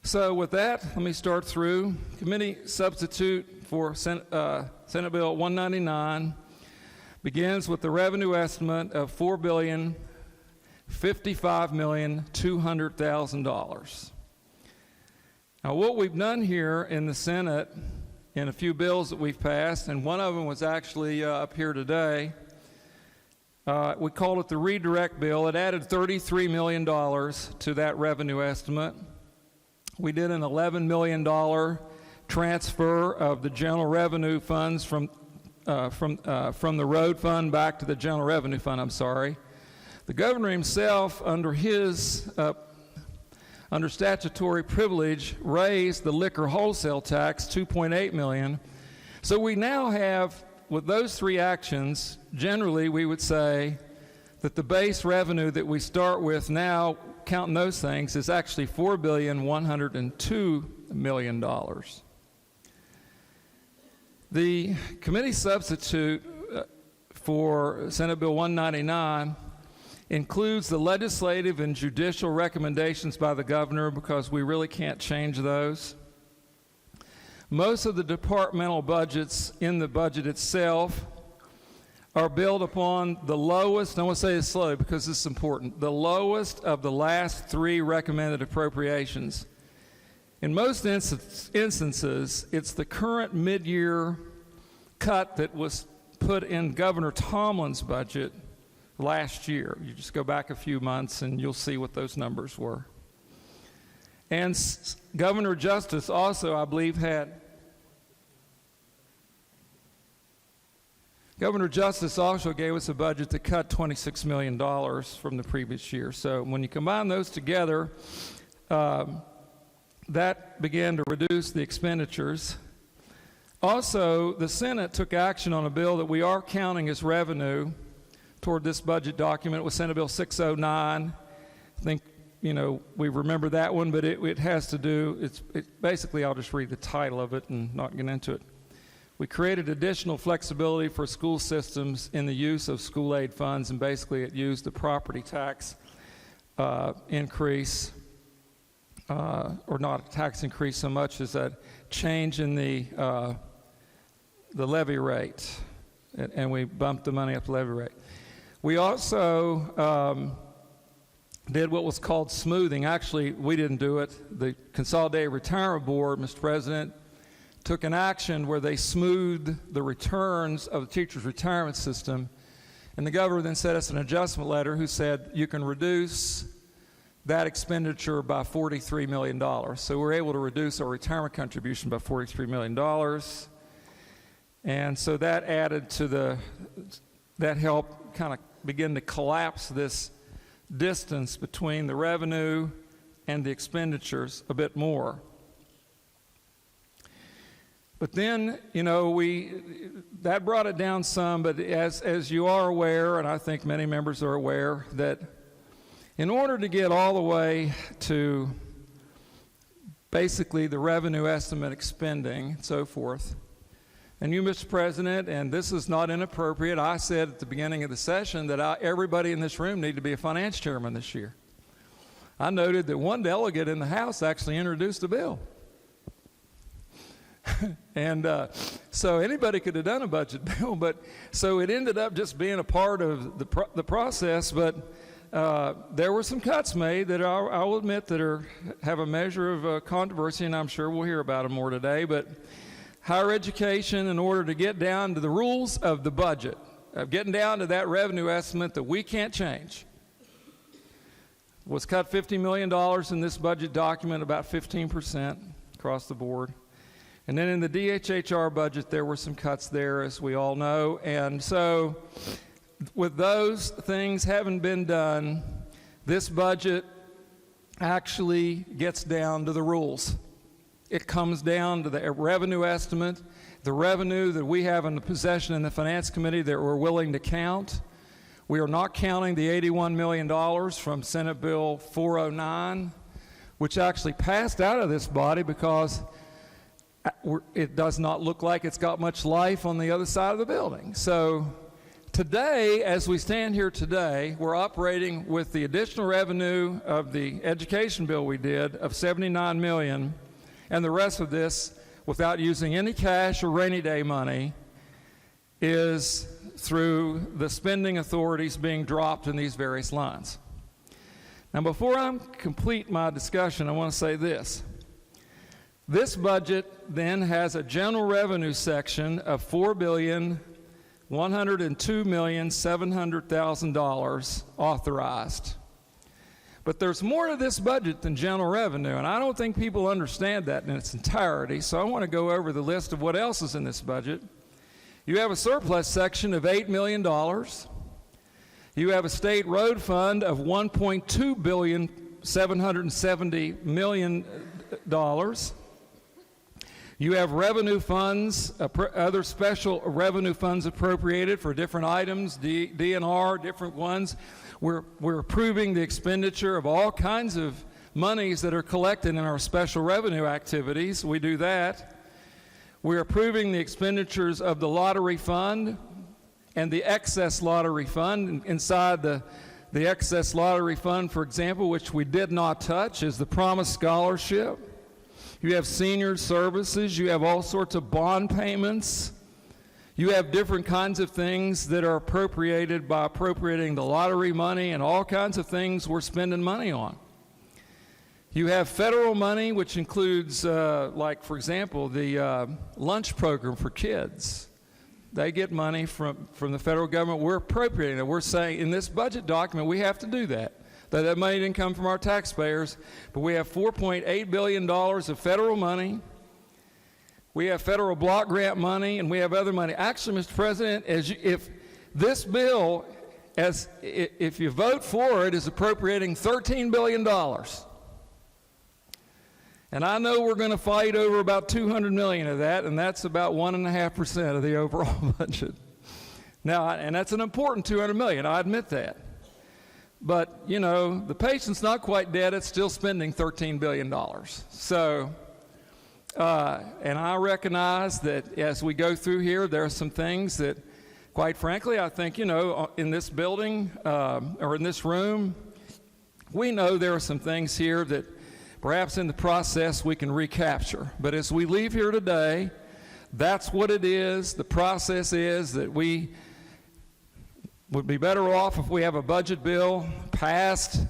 So with that, let me start through. Committee substitute for Senate Bill 199 begins with the revenue estimate of $4,055,200,000. Now what we've done here in the Senate in a few bills that we've passed, and one of them was actually up here today, we called it the redirect bill. It added $33 million to that revenue estimate. We did an $11 million transfer of the general revenue funds from the road fund back to the general revenue fund, The governor himself, under his under statutory privilege, raised the liquor wholesale tax $2.8 million. So we now have, with those three actions, generally we would say that the base revenue that we start with now, counting those things, is actually $4,102 million. The committee substitute for Senate Bill 199 includes the legislative and judicial recommendations by the governor, because we really can't change those. Most of the departmental budgets in the budget itself are built upon the lowest, I want to say this slowly because this is important, the lowest of the last three recommended appropriations. In most instances, it's the current mid-year cut that was put in Governor Tomlin's budget last year. You just go back a few months and you'll see what those numbers were. And Governor Justice also, I believe, Governor Justice also gave us a budget that cut $26 million from the previous year. So when you combine those together, that began to reduce the expenditures. Also, the Senate took action on a bill that we are counting as revenue toward this budget document. It was Senate Bill 609. I think, you know, we remember that one, but it has to do, basically, I'll just read the title of it and not get into it. We created additional flexibility for school systems in the use of school aid funds, and basically it used the property tax increase, or not a tax increase so much as a change in the levy rate, and we bumped the money up the levy rate. We also did what was called smoothing. Actually, we didn't do it. The Consolidated Retirement Board, Mr. President, took an action where they smoothed the returns of the teachers' retirement system, and the governor then sent us an adjustment letter who said you can reduce that expenditure by $43 million. So we're able to reduce our retirement contribution by $43 million. And so that added to that helped kind of begin to collapse this distance between the revenue and the expenditures a bit more. But then, you know, that brought it down some, but as you are aware, and I think many members are aware, that in order to get all the way to basically the revenue estimate expending and so forth, and you, Mr. President, and this is not inappropriate, I said at the beginning of the session that everybody in this room needed to be a finance chairman this year. I noted that one delegate in the House actually introduced a bill. And so anybody could have done a budget bill, but so it ended up just being a part of the process, but there were some cuts made that I will admit that have a measure of controversy, and I'm sure we'll hear about them more today. But higher education, in order to get down to the rules of the budget, of getting down to that revenue estimate that we can't change, was cut $50 million in this budget document, about 15% across the board. And then in the DHHR budget, there were some cuts there, as we all know. And so with those things having been done, this budget actually gets down to the rules. It comes down to the revenue estimate, the revenue that we have in the possession in the Finance Committee that we're willing to count. We are not counting the $81 million from Senate Bill 409, which actually passed out of this body because it does not look like it's got much life on the other side of the building. So today, as we stand here today, we're operating with the additional revenue of the education bill we did of $79 million, and the rest of this, without using any cash or rainy day money, is through the spending authorities being dropped in these various lines. Now, before I complete my discussion, I want to say this. This budget then has a general revenue section of $4,102,700,000 authorized. But there's more to this budget than general revenue, and I don't think people understand that in its entirety, so I want to go over the list of what else is in this budget. You have a surplus section of $8 million. You have a state road fund of $1.2 billion $770 million. You have revenue funds, other special revenue funds appropriated for different items, DNR, different ones. We're approving the expenditure of all kinds of monies that are collected in our special revenue activities. We do that. We're approving the expenditures of the lottery fund and the excess lottery fund. Inside the excess lottery fund, for example, which we did not touch, is the Promise Scholarship. You have senior services. You have all sorts of bond payments. You have different kinds of things that are appropriated by appropriating the lottery money and all kinds of things we're spending money on. You have federal money, which includes, like, for example, the lunch program for kids. They get money from the federal government. We're appropriating it. We're saying in this budget document we have to do that. That money didn't come from our taxpayers, but we have $4.8 billion of federal money. We have federal block grant money, and we have other money. Actually, Mr. President, if this bill, if you vote for it, is appropriating $13 billion. And I know we're going to fight over about $200 million of that, and that's about 1.5% of the overall budget. Now, and that's an important $200 million, I admit that. But, you know, the patient's not quite dead. It's still spending $13 billion. So, and I recognize that as we go through here, there are some things that, quite frankly, I think, you know, in this building or in this room, we know there are some things here that perhaps in the process we can recapture. But as we leave here today, that's what it is. The process is that we would be better off if we have a budget bill passed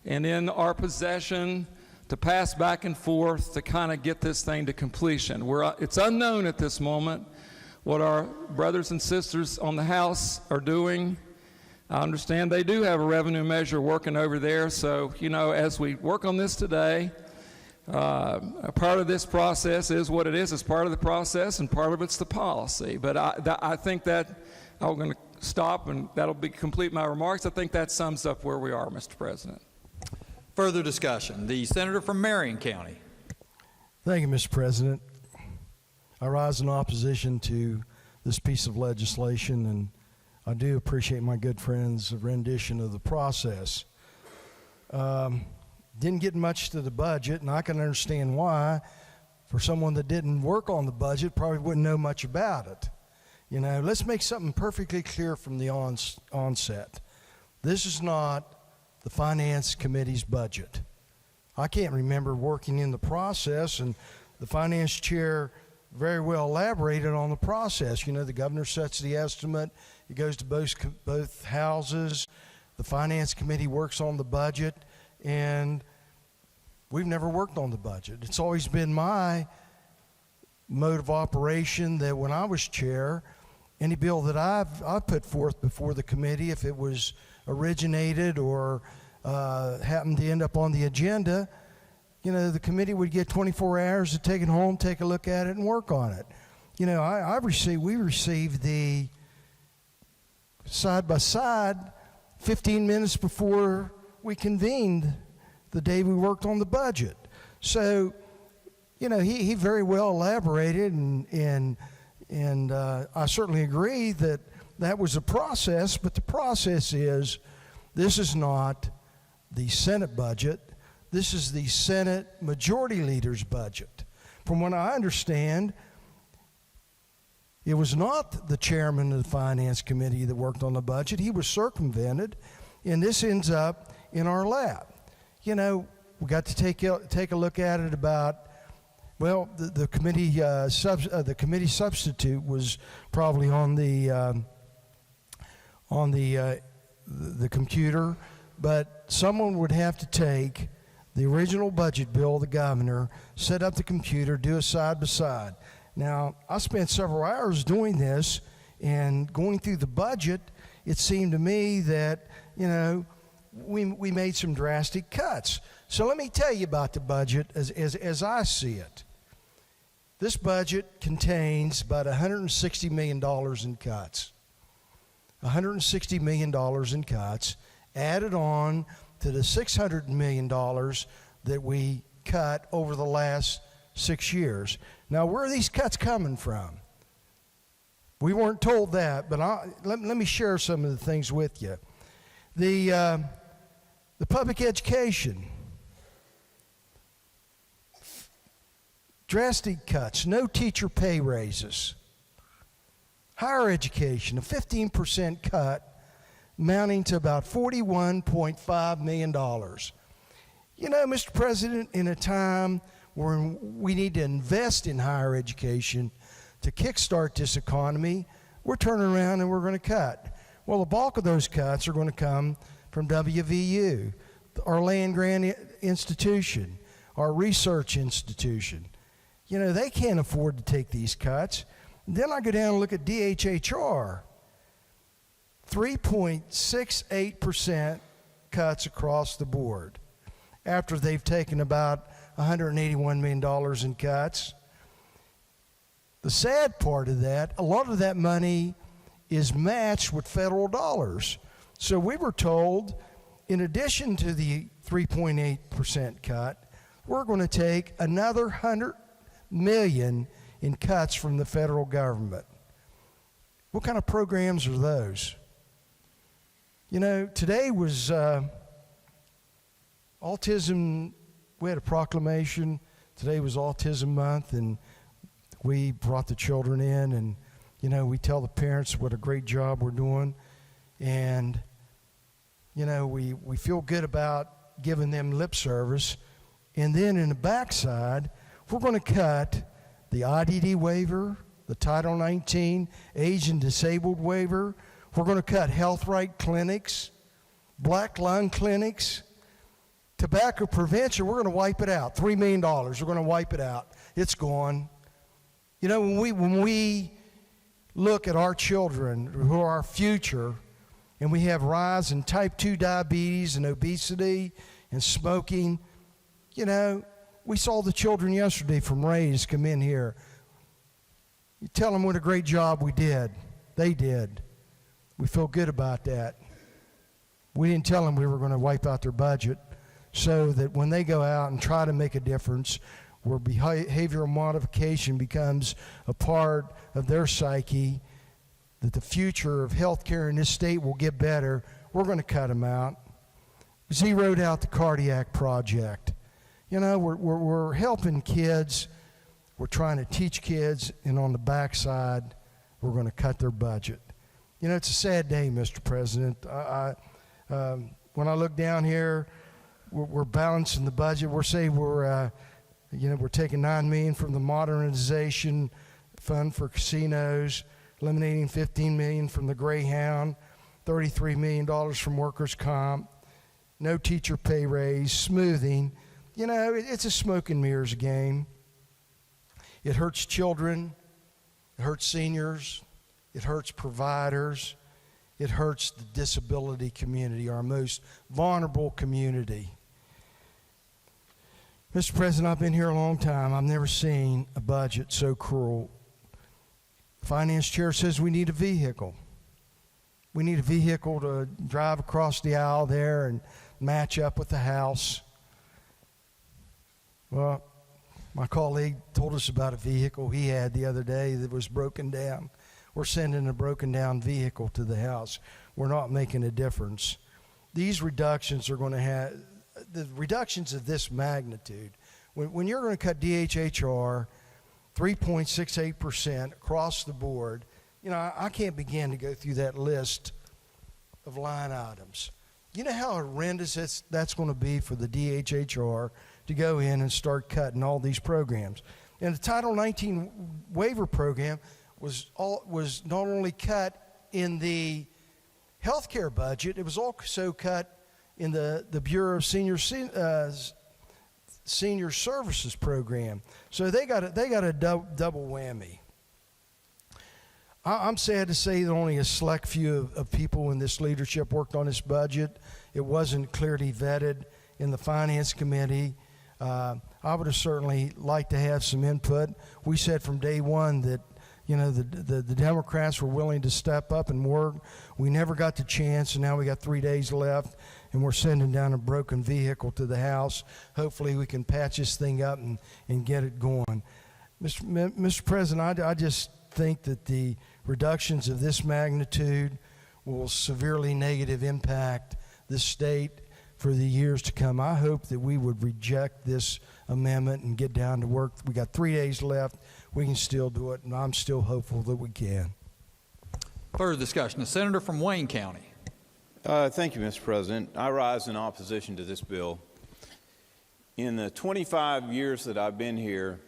and in our possession to pass back and forth to kind of get this thing to completion. It's unknown at this moment what our brothers and sisters on the House are doing. I understand they do have a revenue measure working over there, so, you know, as we work on this today, a part of this process is what it is. It's part of the process, and part of it's the policy. But I think that I'm going to stop, and that'll complete my remarks. I think that sums up where we are, Mr. President. Further discussion. The senator from Marion County. Thank you, Mr. President. I rise in opposition to this piece of legislation, and I do appreciate my good friend's rendition of the process. Didn't get much to the budget, and I can understand why. For someone that didn't work on the budget, probably wouldn't know much about it. You know, let's make something perfectly clear from the onset. This is not the Finance Committee's budget. I can't remember working in the process, and the Finance Chair very well elaborated on the process. You know, the governor sets the estimate. It goes to both houses. The Finance Committee works on the budget, and we've never worked on the budget. It's always been my mode of operation that when I was chair, any bill that I've put forth before the committee, if it was originated or happened to end up on the agenda, you know, the committee would get 24 hours to take it home, take a look at it, and work on it. You know, we received the side-by-side 15 minutes before we convened the day we worked on the budget. So, you know, he very well elaborated, and I certainly agree that that was a process, but the process is this is not the Senate budget. This is the Senate Majority Leader's budget. From what I understand, it was not the chairman of the Finance Committee that worked on the budget. He was circumvented, and this ends up in our lap. You know, we got to take a look at it about, well, the committee substitute was probably on the computer, but someone would have to take the original budget bill, the governor, set up the computer, do a side-by-side. Now, I spent several hours doing this, and going through the budget, it seemed to me that, you know, we made some drastic cuts. So let me tell you about the budget as I see it. This budget contains about $160 million in cuts. $160 million in cuts added on to the $600 million that we cut over the last 6 years. Now, where are these cuts coming from? We weren't told that, but let me share some of the things with you. The public education, drastic cuts, no teacher pay raises. Higher education, a 15% cut amounting to about $41.5 million. You know, Mr. President, in a time where we need to invest in higher education to kickstart this economy, we're turning around and we're going to cut. Well, the bulk of those cuts are going to come from WVU, our land grant institution, our research institution. You know, they can't afford to take these cuts. Then I go down and look at DHHR, 3.68% cuts across the board after they've taken about $181 million in cuts. The sad part of that, a lot of that money is matched with federal dollars. So we were told, in addition to the 3.8% cut, we're going to take another $100 million in cuts from the federal government. What kind of programs are those? You know, today was autism. We had a proclamation. Today was Autism Month, and we brought the children in, and, you know, we tell the parents what a great job we're doing. And, you know, we feel good about giving them lip service. And then in the backside, we're going to cut the IDD waiver, the Title 19 age and disabled waiver. We're going to cut health right clinics, black lung clinics, tobacco prevention. We're going to wipe it out. $3 million. We're going to wipe it out. It's gone. You know, when we look at our children who are our future, and we have rise in type 2 diabetes and obesity and smoking, you know, we saw the children yesterday from Ray's come in here. You tell them what a great job we did. They did. We feel good about that. We didn't tell them we were going to wipe out their budget so that when they go out and try to make a difference, where behavioral modification becomes a part of their psyche, that the future of healthcare in this state will get better, we're going to cut them out. Zeroed out the cardiac project. You know, we're helping kids. We're trying to teach kids, and on the backside, we're going to cut their budget. You know, it's a sad day, Mr. President. When I look down here, we're balancing the budget. We're saying we're taking $9 million from the modernization fund for casinos, eliminating $15 million from the Greyhound, $33 million from workers' comp, no teacher pay raise, smoothing. You know, it's a smoke and mirrors game. It hurts children. It hurts seniors. It hurts providers. It hurts the disability community, our most vulnerable community. Mr. President, I've been here a long time. I've never seen a budget so cruel. The finance chair says we need a vehicle. We need a vehicle to drive across the aisle there and match up with the House. Well, my colleague told us about a vehicle he had the other day that was broken down. We're sending a broken down vehicle to the House. We're not making a difference. These reductions are going to have, the reductions of this magnitude, when you're going to cut DHHR 3.68% across the board, you know, I can't begin to go through that list of line items. You know how horrendous that's going to be for the DHHR to go in and start cutting all these programs. And the Title 19 waiver program was not only cut in the healthcare budget, it was also cut in the Bureau of Senior Services program. So they got a double whammy. I'm sad to say that only a select few of people in this leadership worked on this budget. It wasn't clearly vetted in the Finance Committee. I would have certainly liked to have some input. We said from day one that, you know, the Democrats were willing to step up and work. We never got the chance, and now we got 3 days left. and we're sending down a broken vehicle to the House. Hopefully we can patch this thing up and get it going. Mr. President, I just think that the reductions of this magnitude will severely negative impact the state for the years to come. I hope that we would reject this amendment and get down to work. We got 3 days left. We can still do it, and I'm still hopeful that we can. Further discussion. The senator from Wayne County. Thank you, Mr. President. I rise in opposition to this bill. In the 25 years that I've been here,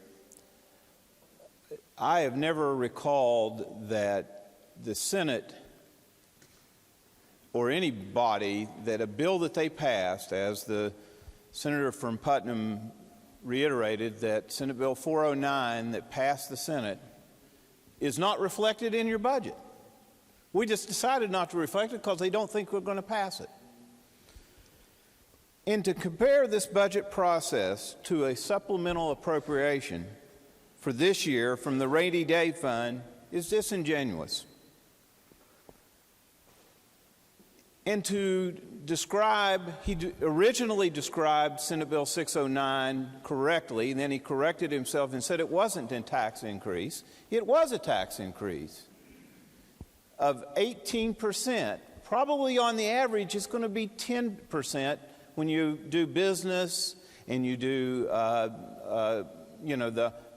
I have never recalled that the Senate or any body, that a bill that they passed, as the senator from Putnam reiterated, that Senate Bill 409 that passed the Senate is not reflected in your budget. We just decided not to reflect it because they don't think we're going to pass it. And to compare this budget process to a supplemental appropriation for this year from the rainy day fund is disingenuous. And to describe, he originally described Senate Bill 609 correctly, and then he corrected himself and said it wasn't a tax increase. It was a tax increase of 18%. Probably on the average, it's going to be 10% when you do business and you do, the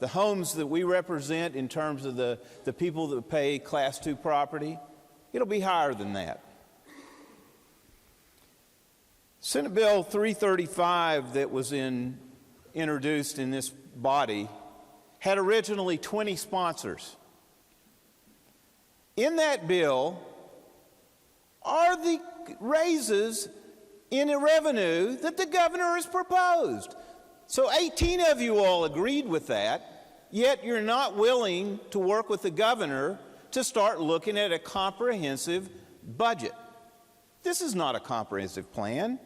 homes that we represent in terms of the people that pay Class 2 property. It'll be higher than that. Senate Bill 335 that was introduced in this body had originally 20 sponsors. In that bill are the raises in the revenue that the governor has proposed. So 18 of you all agreed with that, yet you're not willing to work with the governor to start looking at a comprehensive budget. This is not a comprehensive plan.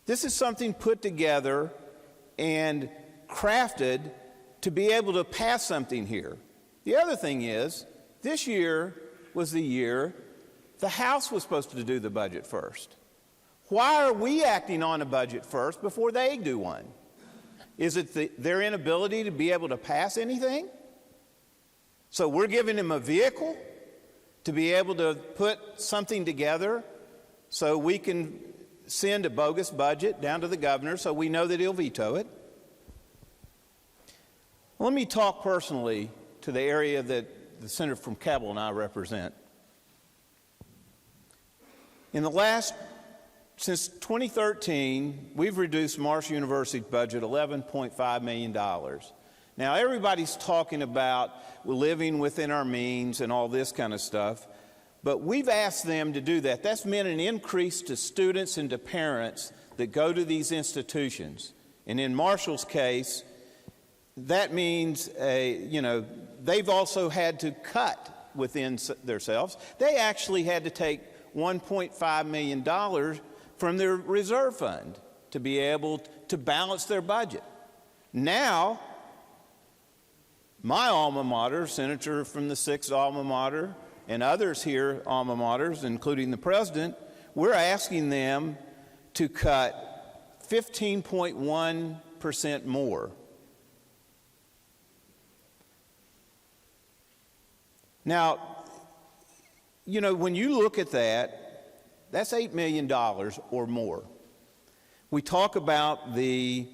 This is something put together and crafted to be able to pass something here. The other thing is, this year was the year the House was supposed to do the budget first. Why are we acting on a budget first before they do one? Is it their inability to be able to pass anything? So we're giving them a vehicle to be able to put something together so we can send a bogus budget down to the governor so we know that he'll veto it. Let me talk personally to the area that the senator from Cabell and I represent. Since 2013, we've reduced Marshall University's budget $11.5 million. Now, everybody's talking about living within our means and all this kind of stuff, but we've asked them to do that. That's meant an increase to students and to parents that go to these institutions. And in Marshall's case, that means, they've also had to cut within themselves. They actually had to take $1.5 million from their reserve fund to be able to balance their budget. Now, my alma mater, senator from the 6th alma mater, and others here, alma maters, including the president, we're asking them to cut 15.1% more. Now, when you look at that, that's $8 million or more. We talk about we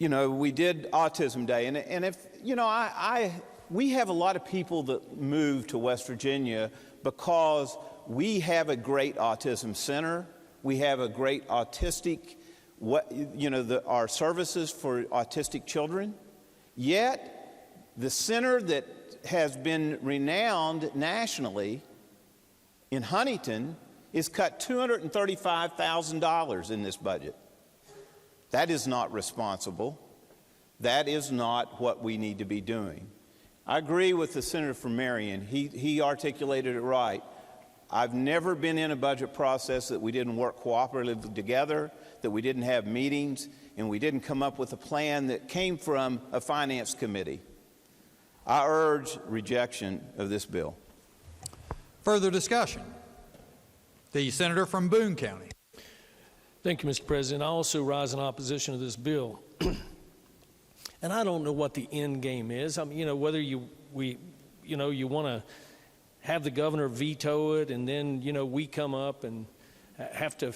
did Autism Day, and if, we have a lot of people that move to West Virginia because we have a great autism center. We have a great autistic, our services for autistic children. Yet, the center that has been renowned nationally in Huntington is cut $235,000 in this budget. That is not responsible. That is not what we need to be doing. I agree with the senator from Marion. He articulated it right. I've never been in a budget process that we didn't work cooperatively together, that we didn't have meetings, and we didn't come up with a plan that came from a finance committee. I urge rejection of this bill. Further discussion. The senator from Boone County. Thank you, Mr. President. I also rise in opposition to this bill. And I don't know what the end game is. I mean, whether you want to have the governor veto it, and then, we come up and have to,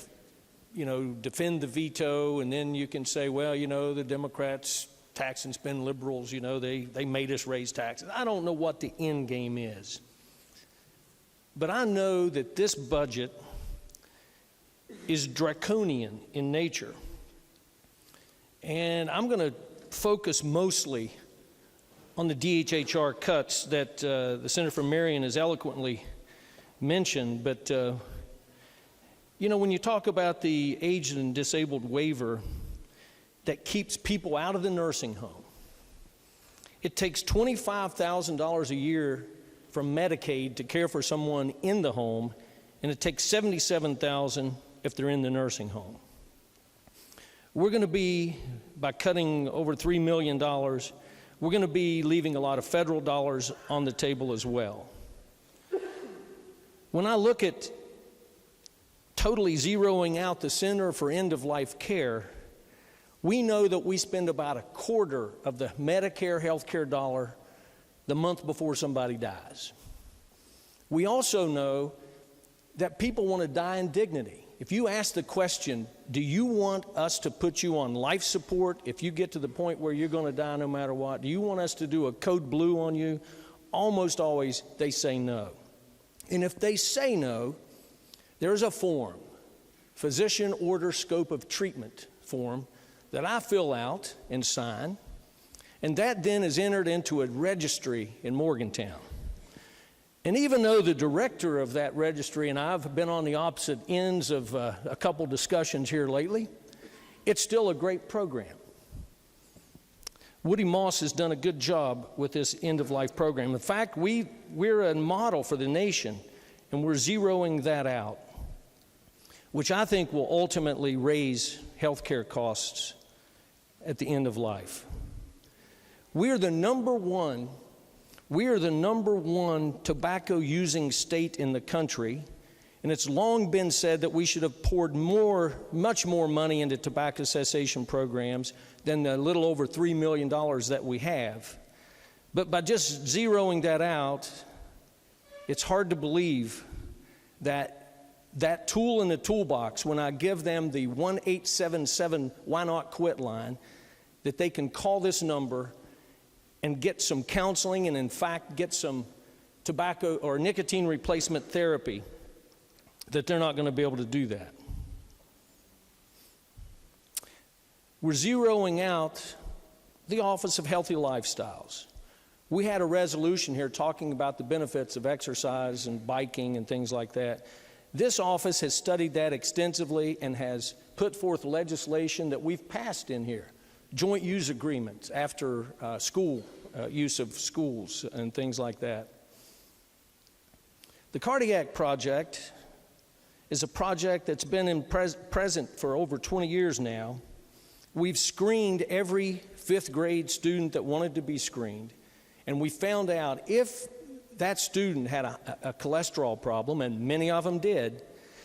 defend the veto, and then you can say, well, the Democrats tax and spend liberals, they made us raise taxes. I don't know what the end game is. But I know that this budget is draconian in nature. And I'm going to focus mostly on the DHHR cuts that the Senator from Marion has eloquently mentioned. But, when you talk about the aged and disabled waiver that keeps people out of the nursing home, it takes $25,000 a year from Medicaid to care for someone in the home, and it takes $77,000 if they're in the nursing home. We're going to be, by cutting over $3 million, we're going to be leaving a lot of federal dollars on the table as well. When I look at totally zeroing out the Center for End-of-Life Care, we know that we spend about a quarter of the Medicare health care dollar the month before somebody dies. We also know that people want to die in dignity. If you ask the question, do you want us to put you on life support if you get to the point where you're going to die no matter what? Do you want us to do a code blue on you? Almost always they say no. And if they say no, there's a form, physician order scope of treatment form, that I fill out and sign, and that then is entered into a registry in Morgantown. And even though the director of that registry and I have been on the opposite ends of a couple discussions here lately, it's still a great program. Woody Moss has done a good job with this end-of-life program. In fact, we're a model for the nation, and we're zeroing that out, which I think will ultimately raise health care costs at the end of life. We are the number one tobacco using state in the country, and it's long been said that we should have poured much more money into tobacco cessation programs than the little over $3 million that we have. But by just zeroing that out, it's hard to believe that that tool in the toolbox, when I give them the 1877 why not quit line, that they can call this number and get some counseling and in fact get some tobacco or nicotine replacement therapy, that they're not going to be able to do that. We're zeroing out the Office of Healthy Lifestyles. We had a resolution here talking about the benefits of exercise and biking and things like that. This office has studied that extensively and has put forth legislation that we've passed in here. Joint use agreements after school use of schools and things like that. The Cardiac Project is a project that's been present for over 20 years now. We've screened every fifth grade student that wanted to be screened, and we found out if that student had a cholesterol problem, and many of them did,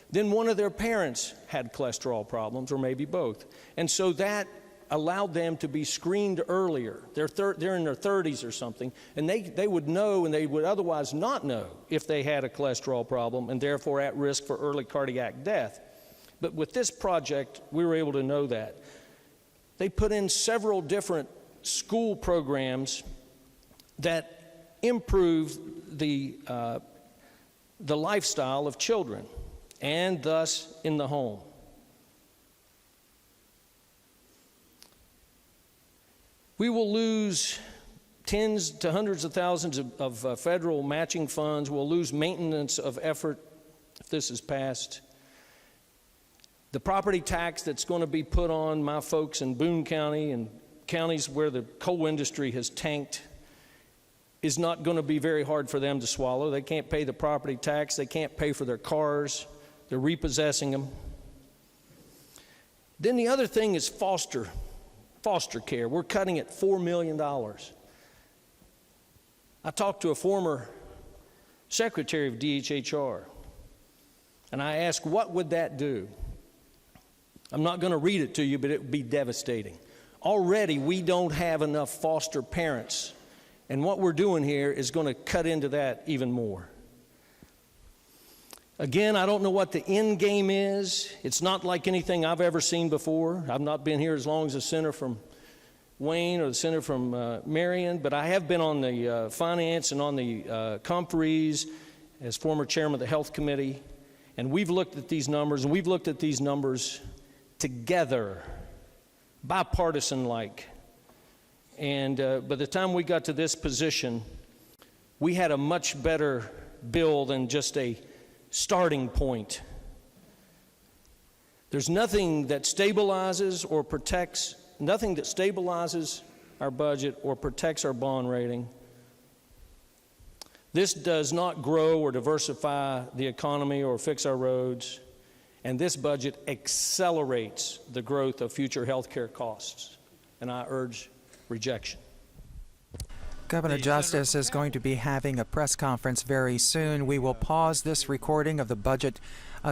then one of their parents had cholesterol problems, or maybe both. And so that allowed them to be screened earlier. They're in their 30s or something, and they would know, and they would otherwise not know if they had a cholesterol problem and therefore at risk for early cardiac death. But with this project, we were able to know that. They put in several different school programs that improve the lifestyle of children and thus in the home. We will lose tens to hundreds of thousands of federal matching funds. We'll lose maintenance of effort if this is passed. The property tax that's going to be put on my folks in Boone County and counties where the coal industry has tanked is not going to be very hard for them to swallow. They can't pay the property tax. They can't pay for their cars. They're repossessing them. Then the other thing is foster care. We're cutting it $4 million. I talked to a former secretary of DHHR. And I ask, what would that do? I'm not going to read it to you, but it would be devastating. Already, we don't have enough foster parents, and what we're doing here is going to cut into that even more. Again, I don't know what the end game is. It's not like anything I've ever seen before. I've not been here as long as the senator from Wayne or the senator from Marion, but I have been on the finance and on the conferees as former chairman of the health committee, and we've looked at these numbers, and we've looked at these numbers together, bipartisan-like. And by the time we got to this position, we had a much better bill than just a starting point. There's nothing that stabilizes or protects, nothing that stabilizes our budget or protects our bond rating. This does not grow or diversify the economy or fix our roads. And this budget accelerates the growth of future health care costs. And I urge rejection. Governor Justice is going to be having a press conference very soon. We will pause this recording of the budget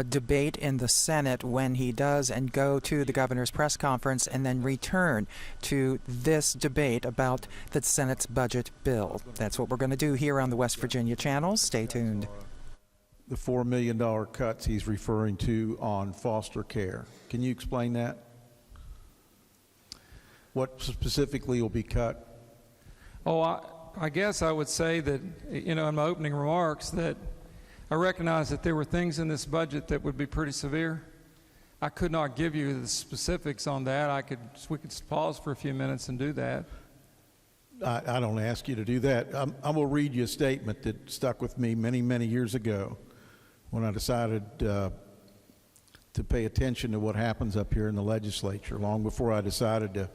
debate in the Senate when he does and go to the governor's press conference and then return to this debate about the Senate's budget bill. That's what we're going to do here on the West Virginia channel. Stay tuned. The $4 million cuts he's referring to on foster care. Can you explain that? What specifically will be cut? Oh, I guess I would say that, in my opening remarks, that I recognize that there were things in this budget that would be pretty severe. I could not give you the specifics on that. We could pause for a few minutes and do that. I don't ask you to do that. I'm going to read you a statement that stuck with me many, many years ago when I decided to pay attention to what happens up here in the legislature, long before I decided to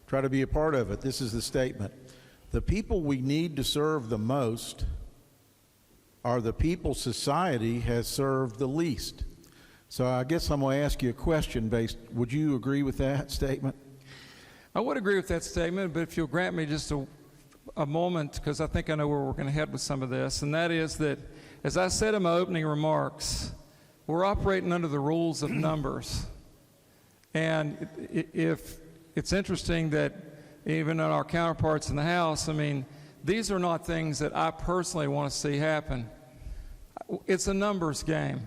try to be a part of it. This is the statement. The people we need to serve the most are the people society has served the least. So I guess I'm going to ask you a question would you agree with that statement? I would agree with that statement, but if you'll grant me just a moment, because I think I know where we're going to head with some of this, and that is that, as I said in my opening remarks, we're operating under the rules of numbers. And if it's interesting that even on our counterparts in the House, these are not things that I personally want to see happen. It's a numbers game.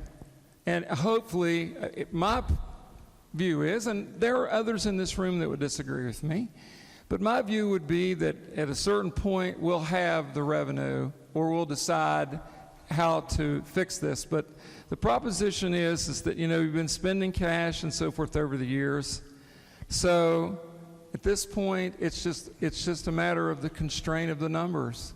And hopefully, my view is, and there are others in this room that would disagree with me, but my view would be that at a certain point, we'll have the revenue, or we'll decide how to fix this. But the proposition is that, we've been spending cash and so forth over the years. So at this point, it's just a matter of the constraint of the numbers.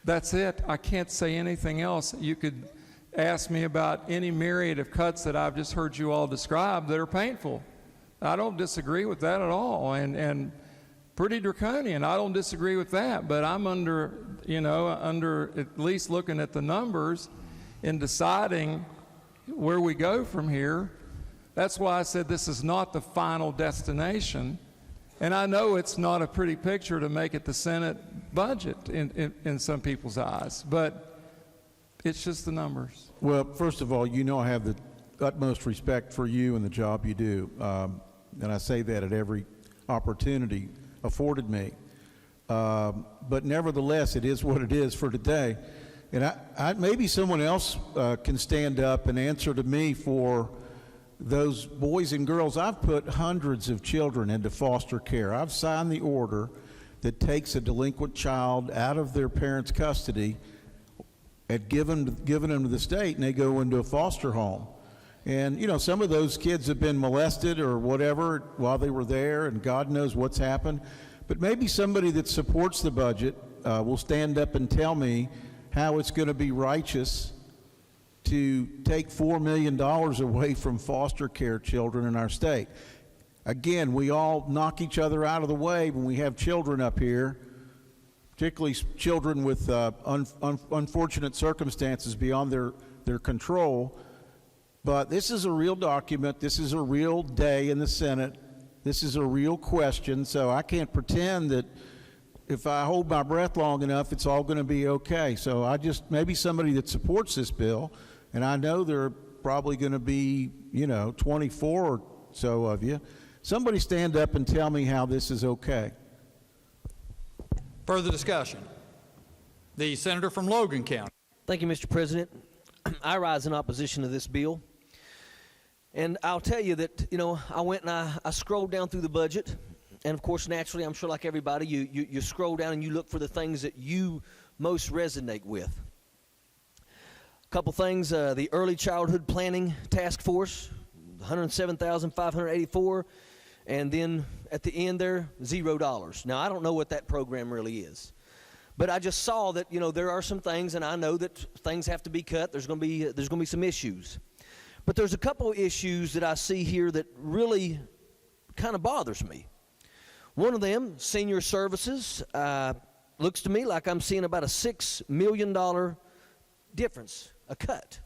That's it. I can't say anything else. You could ask me about any myriad of cuts that I've just heard you all describe that are painful. I don't disagree with that at all, and pretty draconian. I don't disagree with that, but I'm under at least looking at the numbers and deciding where we go from here. That's why I said this is not the final destination. And I know it's not a pretty picture to make it the Senate budget in some people's eyes, but it's just the numbers. Well, first of all, I have the utmost respect for you and the job you do, and I say that at every opportunity afforded me. But nevertheless, it is what it is for today. And maybe someone else can stand up and answer to me for those boys and girls. I've put hundreds of children into foster care. I've signed the order that takes a delinquent child out of their parents' custody and given them to the state, and they go into a foster home. And, some of those kids have been molested or whatever while they were there, and God knows what's happened. But maybe somebody that supports the budget will stand up and tell me how it's going to be righteous to take $4 million away from foster care children in our state. Again, we all knock each other out of the way when we have children up here, particularly children with unfortunate circumstances beyond their control. But this is a real document. This is a real day in the Senate. This is a real question. So I can't pretend that if I hold my breath long enough, it's all going to be okay. So maybe somebody that supports this bill, and I know there are probably going to be, 24 or so of you. Somebody stand up and tell me how this is okay. Further discussion. The senator from Logan County. Thank you, Mr. President. I rise in opposition to this bill. And I'll tell you that, I went and I scrolled down through the budget. And, of course, naturally, I'm sure like everybody, you scroll down and you look for the things that you most resonate with. A couple things, the Early Childhood Planning Task Force, $107,584. And then at the end there, $0. Now, I don't know what that program really is. But I just saw that, there are some things, and I know that things have to be cut. There's going to be some issues. But there's a couple of issues that I see here that really kind of bothers me. One of them, senior services, looks to me like I'm seeing about a $6 million difference, a cut.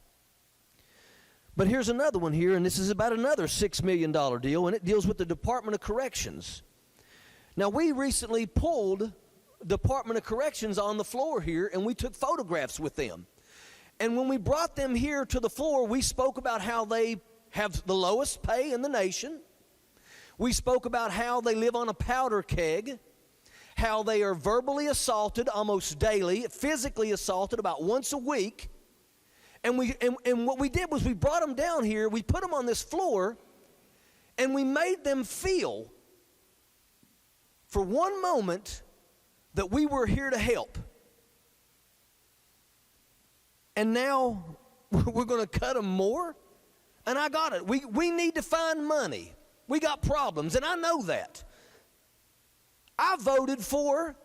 But here's another one here, and this is about another $6 million deal, and it deals with the Department of Corrections. Now, we recently pulled Department of Corrections on the floor here, and we took photographs with them. And when we brought them here to the floor, we spoke about how they have the lowest pay in the nation. We spoke about how they live on a powder keg, how they are verbally assaulted almost daily, physically assaulted about once a week. And what we did was we brought them down here, we put them on this floor, and we made them feel for one moment that we were here to help. And now we're going to cut them more? And I got it. We need to find money. We got problems, and I know that. I voted for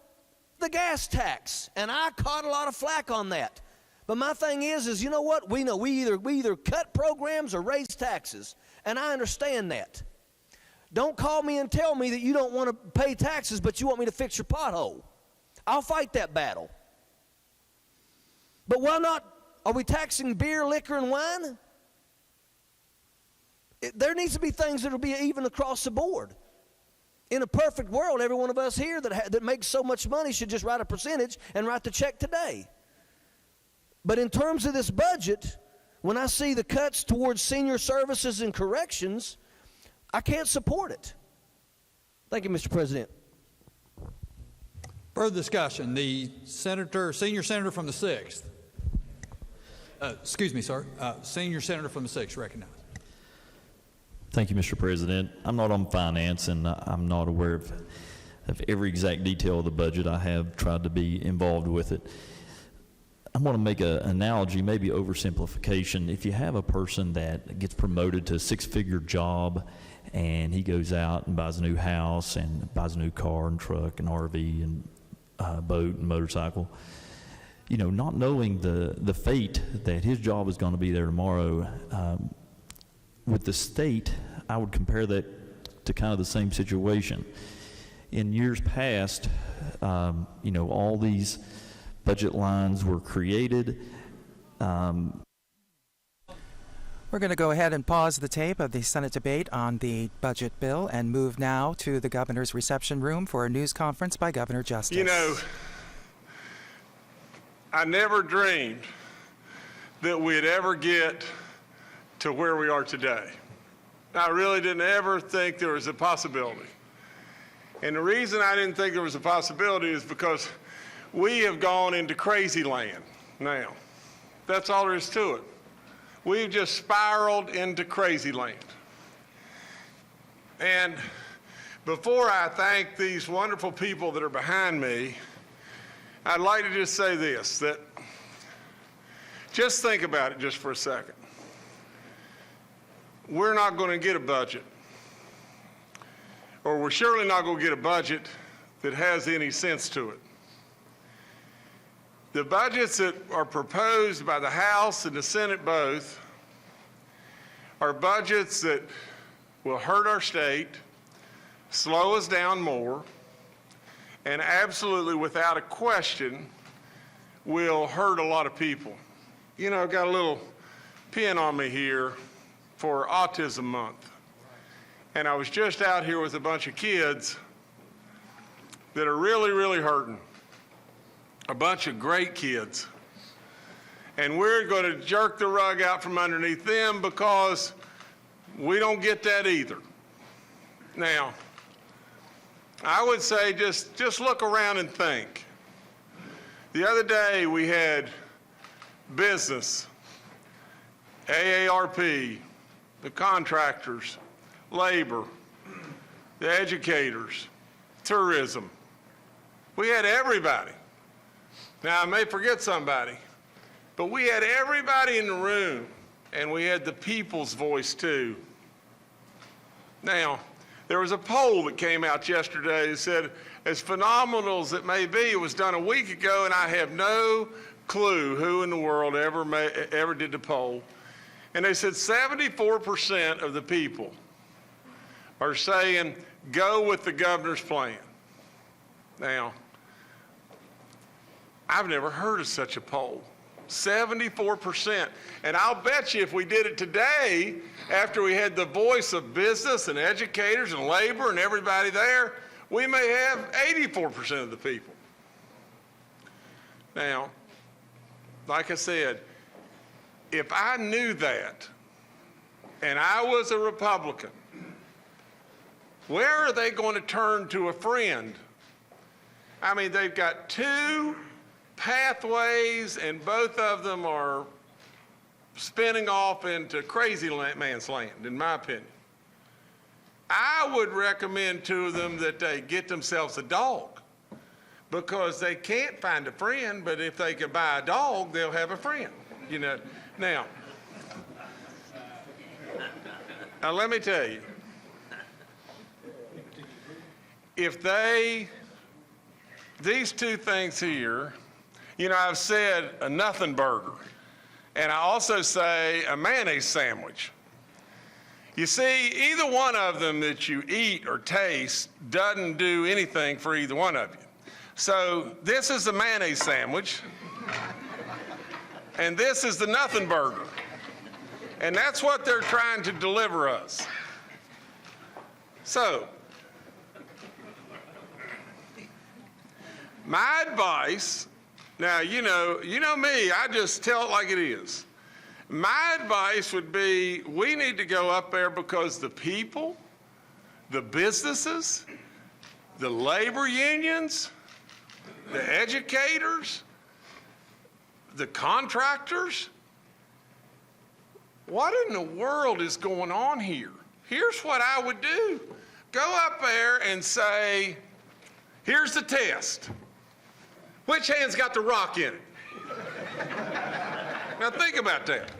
the gas tax, and I caught a lot of flack on that. But my thing is you know what? We know we either cut programs or raise taxes, and I understand that. Don't call me and tell me that you don't want to pay taxes, but you want me to fix your pothole. I'll fight that battle. But why not? Are we taxing beer, liquor, and wine? There needs to be things that will be even across the board. In a perfect world, every one of us here that makes so much money should just write a percentage and write the check today. But in terms of this budget, when I see the cuts towards senior services and corrections, I can't support it. Thank you, Mr. President. Further discussion. The senior senator from the 6th. Excuse me, sir. Senior senator from the 6th, recognized. Thank you, Mr. President. I'm not on finance, and I'm not aware of every exact detail of the budget. I have tried to be involved with it. I want to make an analogy, maybe oversimplification. If you have a person that gets promoted to a six-figure job, and he goes out and buys a new house and buys a new car and truck and RV and boat and motorcycle, not knowing the fate that his job is going to be there tomorrow, with the state, I would compare that to kind of the same situation. In years past, all these budget lines were created. We're going to go ahead and pause the tape of the Senate debate on the budget bill and move now to the governor's reception room for a news conference by Governor Justice. I never dreamed that we'd ever get to where we are today. I really didn't ever think there was a possibility. And the reason I didn't think there was a possibility is because we have gone into crazy land now. That's all there is to it. We've just spiraled into crazy land. And before I thank these wonderful people that are behind me, I'd like to just say this, that just think about it just for a second. We're not going to get a budget, or we're surely not going to get a budget that has any sense to it. The budgets that are proposed by the House and the Senate both are budgets that will hurt our state, slow us down more, and absolutely without a question will hurt a lot of people. I've got a little pin on me here for Autism Month. And I was just out here with a bunch of kids that are really, really hurting. A bunch of great kids. and we're going to jerk the rug out from underneath them because we don't get that either. Now, I would say just look around and think. The other day we had business, AARP, the contractors, labor, the educators, tourism. We had everybody. Now, I may forget somebody, but we had everybody in the room, and we had the people's voice too. Now, there was a poll that came out yesterday that said, as phenomenal as it may be, it was done a week ago, and I have no clue who in the world ever did the poll. And they said 74% of the people are saying, go with the governor's plan. Now, I've never heard of such a poll. 74%. And I'll bet you if we did it today, after we had the voice of business and educators and labor and everybody there, we may have 84% of the people. Now, like I said, if I knew that and I was a Republican, where are they going to turn to a friend? I mean, they've got two pathways, and both of them are spinning off into crazy man's land, in my opinion. I would recommend to them that they get themselves a dog, because they can't find a friend, but if they can buy a dog, they'll have a friend, you know. Now, let me tell you, if these two things here, you know, I've said a nothing burger, and I also say a mayonnaise sandwich. You see, either one of them that you eat or taste doesn't do anything for either one of you. So this is the mayonnaise sandwich, and this is the nothing burger. And that's what they're trying to deliver us. So, my advice, now you know me, I just tell it like it is. My advice would be, we need to go up there because the people, the businesses, the labor unions, the educators, the contractors, what in the world is going on here? Here's what I would do. Go up there and say, here's the test. Which hand's got the rock in it? Now think about that.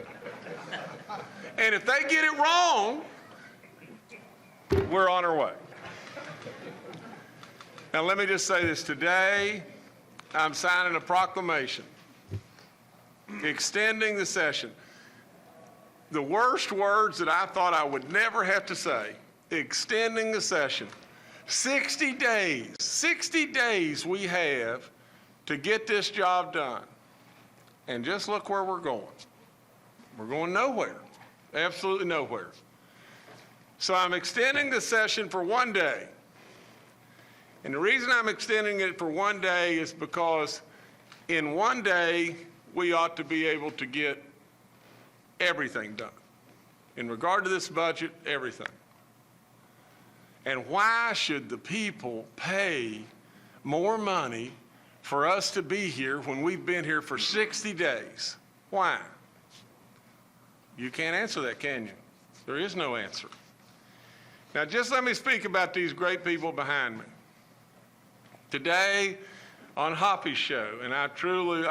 And if they get it wrong, we're on our way. Now let me just say this. Today, I'm signing a proclamation extending the session. The worst words that I thought I would never have to say, extending the session. 60 days we have to get this job done. And just look where we're going. We're going nowhere, absolutely nowhere. So I'm extending the session for 1 day. And the reason I'm extending it for 1 day is because in 1 day, we ought to be able to get everything done. In regard to this budget, everything. And why should the people pay more money for us to be here when we've been here for 60 days? Why? You can't answer that, can you? There is no answer. Now, just let me speak about these great people behind me. Today, on Hoppy's show, and I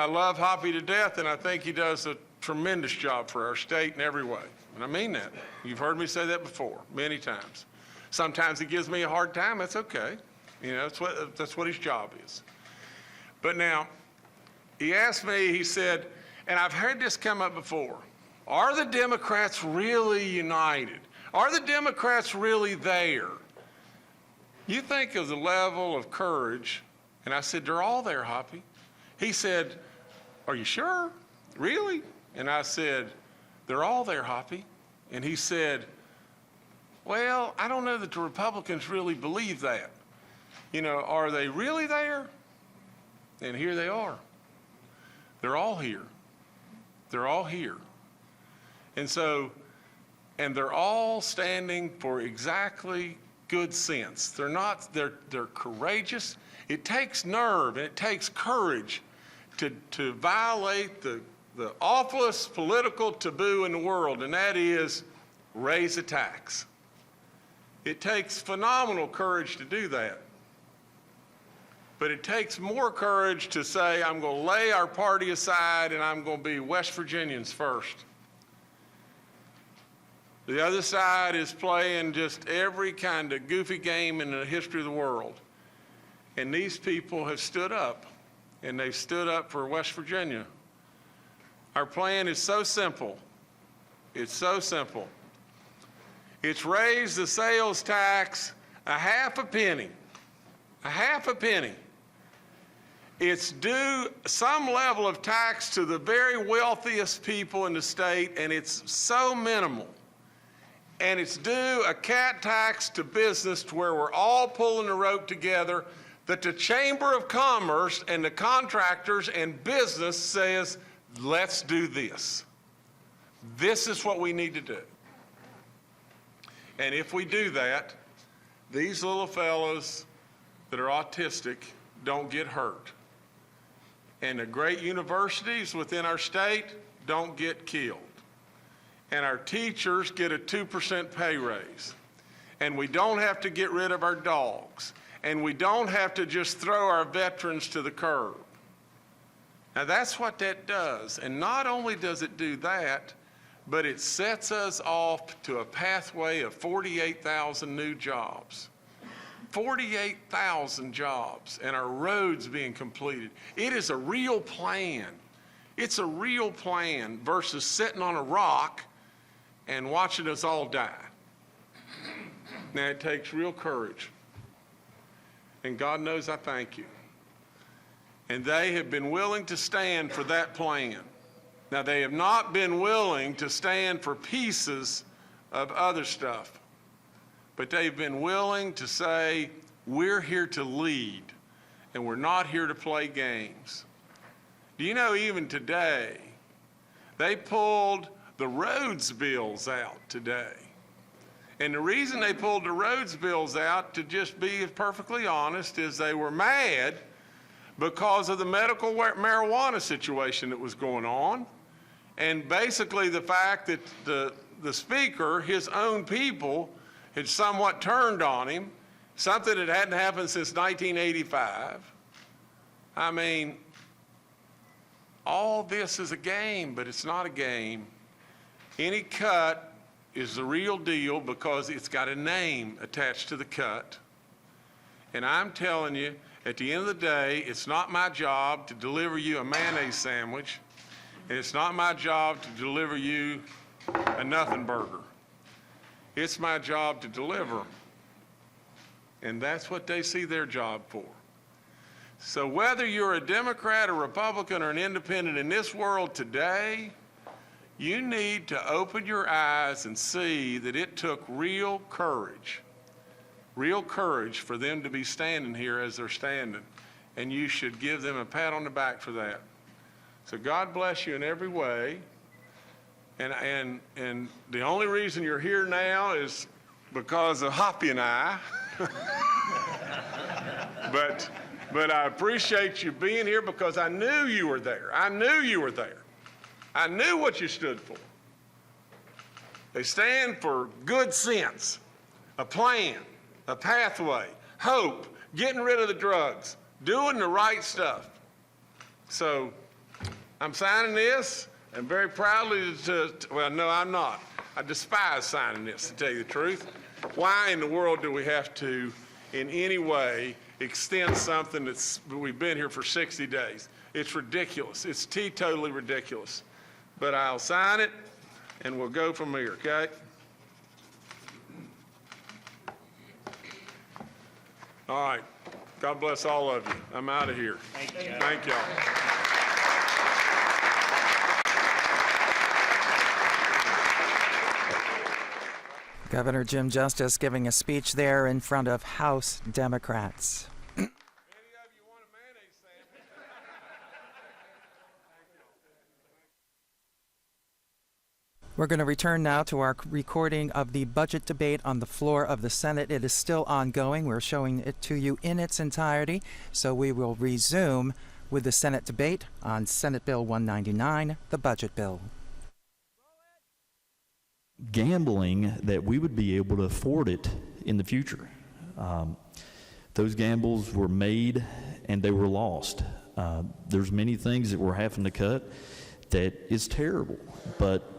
love Hoppy to death, and I think he does a tremendous job for our state in every way. And I mean that. You've heard me say that before, many times. Sometimes he gives me a hard time, that's okay. You know, that's what his job is. But now, he asked me, he said, and I've heard this come up before, are the Democrats really united? Are the Democrats really there? You think of the level of courage, and I said, they're all there, Hoppy. He said, are you sure? Really? And I said, they're all there, Hoppy. And he said, well, I don't know that the Republicans really believe that. You know, are they really there? And here they are. They're all here. They're all here. And so, and they're all standing for exactly good sense. They're courageous. It takes nerve and it takes courage to violate the awfulest political taboo in the world, and that is raise a tax. It takes phenomenal courage to do that. But it takes more courage to say, I'm going to lay our party aside and I'm going to be West Virginians first. The other side is playing just every kind of goofy game in the history of the world. And these people have stood up, and they've stood up for West Virginia. Our plan is so simple. It's so simple. It's raise the sales tax a half a penny. A half a penny. It's due some level of tax to the very wealthiest people in the state, and it's so minimal. And it's due a cat tax to business to where we're all pulling the rope together, that the Chamber of Commerce and the contractors and business says, let's do this. This is what we need to do. And if we do that, these little fellows that are autistic don't get hurt. And the great universities within our state don't get killed. And our teachers get a 2% pay raise. And we don't have to get rid of our dogs. And we don't have to just throw our veterans to the curb. Now that's what that does. And not only does it do that, but it sets us off to a pathway of 48,000 new jobs. 48,000 jobs, and our roads being completed. It is a real plan. It's a real plan versus sitting on a rock and watching us all die. Now it takes real courage. And God knows I thank you. And they have been willing to stand for that plan. Now they have not been willing to stand for pieces of other stuff. But they've been willing to say, we're here to lead, and we're not here to play games. Do you know, even today, they pulled the roads bills out today. And the reason they pulled the roads bills out, to just be perfectly honest, is they were mad because of the medical marijuana situation that was going on. And basically the fact that the speaker, his own people, had somewhat turned on him, something that hadn't happened since 1985. I mean, all this is a game, but it's not a game. Any cut is the real deal because it's got a name attached to the cut. And I'm telling you, at the end of the day, it's not my job to deliver you a mayonnaise sandwich, and it's not my job to deliver you a nothing burger. It's my job to deliver. And that's what they see their job for. So whether you're a Democrat, a Republican, or an independent in this world today, you need to open your eyes and see that it took real courage for them to be standing here as they're standing. And you should give them a pat on the back for that. So God bless you in every way. And the only reason you're here now is because of Hoppy and I. But I appreciate you being here because I knew you were there. I knew you were there. I knew what you stood for. They stand for good sense, a plan, a pathway, hope, getting rid of the drugs, doing the right stuff. So I'm signing this. And very proudly well, no, I'm not. I despise signing this, to tell you the truth. Why in the world do we have to, in any way, extend something we've been here for 60 days? It's ridiculous. It's teetotally ridiculous. But I'll sign it, and we'll go from here, okay? All right. God bless all of you. I'm out of here. Thank y'all. Governor Jim Justice giving a speech there in front of House Democrats. We're going to return now to our recording of the budget debate on the floor of the Senate. It is still ongoing. We're showing it to you in its entirety. So we will resume with the Senate debate on Senate Bill 199, the budget bill. Gambling that we would be able to afford it in the future. Those gambles were made and they were lost. There's many things that we're having to cut that is terrible, but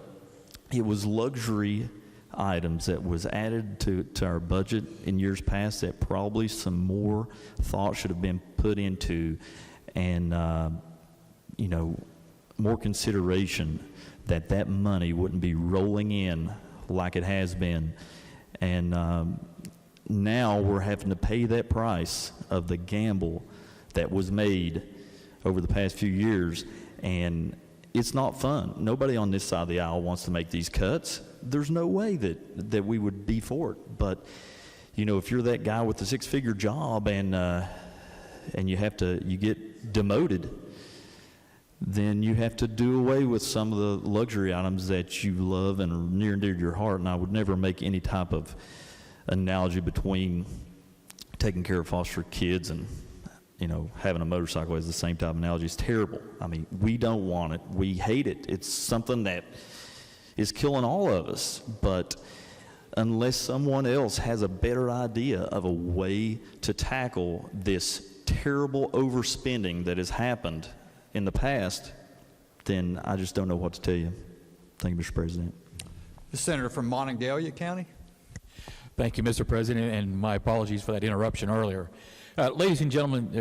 it was luxury items that was added to our budget in years past that probably some more thought should have been put into, and more consideration that money wouldn't be rolling in like it has been. And now we're having to pay that price of the gamble that was made over the past few years, and it's not fun. Nobody on this side of the aisle wants to make these cuts. There's no way that we would be for it. But, if you're that guy with the six-figure job and you get demoted, then you have to do away with some of the luxury items that you love and are near and dear to your heart. And I would never make any type of analogy between taking care of foster kids and having a motorcycle as the same type of analogy. Is terrible. I mean, we don't want it. We hate it. It's something that is killing all of us. But unless someone else has a better idea of a way to tackle this terrible overspending that has happened in the past, then I just don't know what to tell you. Thank you, Mr. President. The senator from Monongalia County. Thank you, Mr. President, and my apologies for that interruption earlier. Ladies and gentlemen,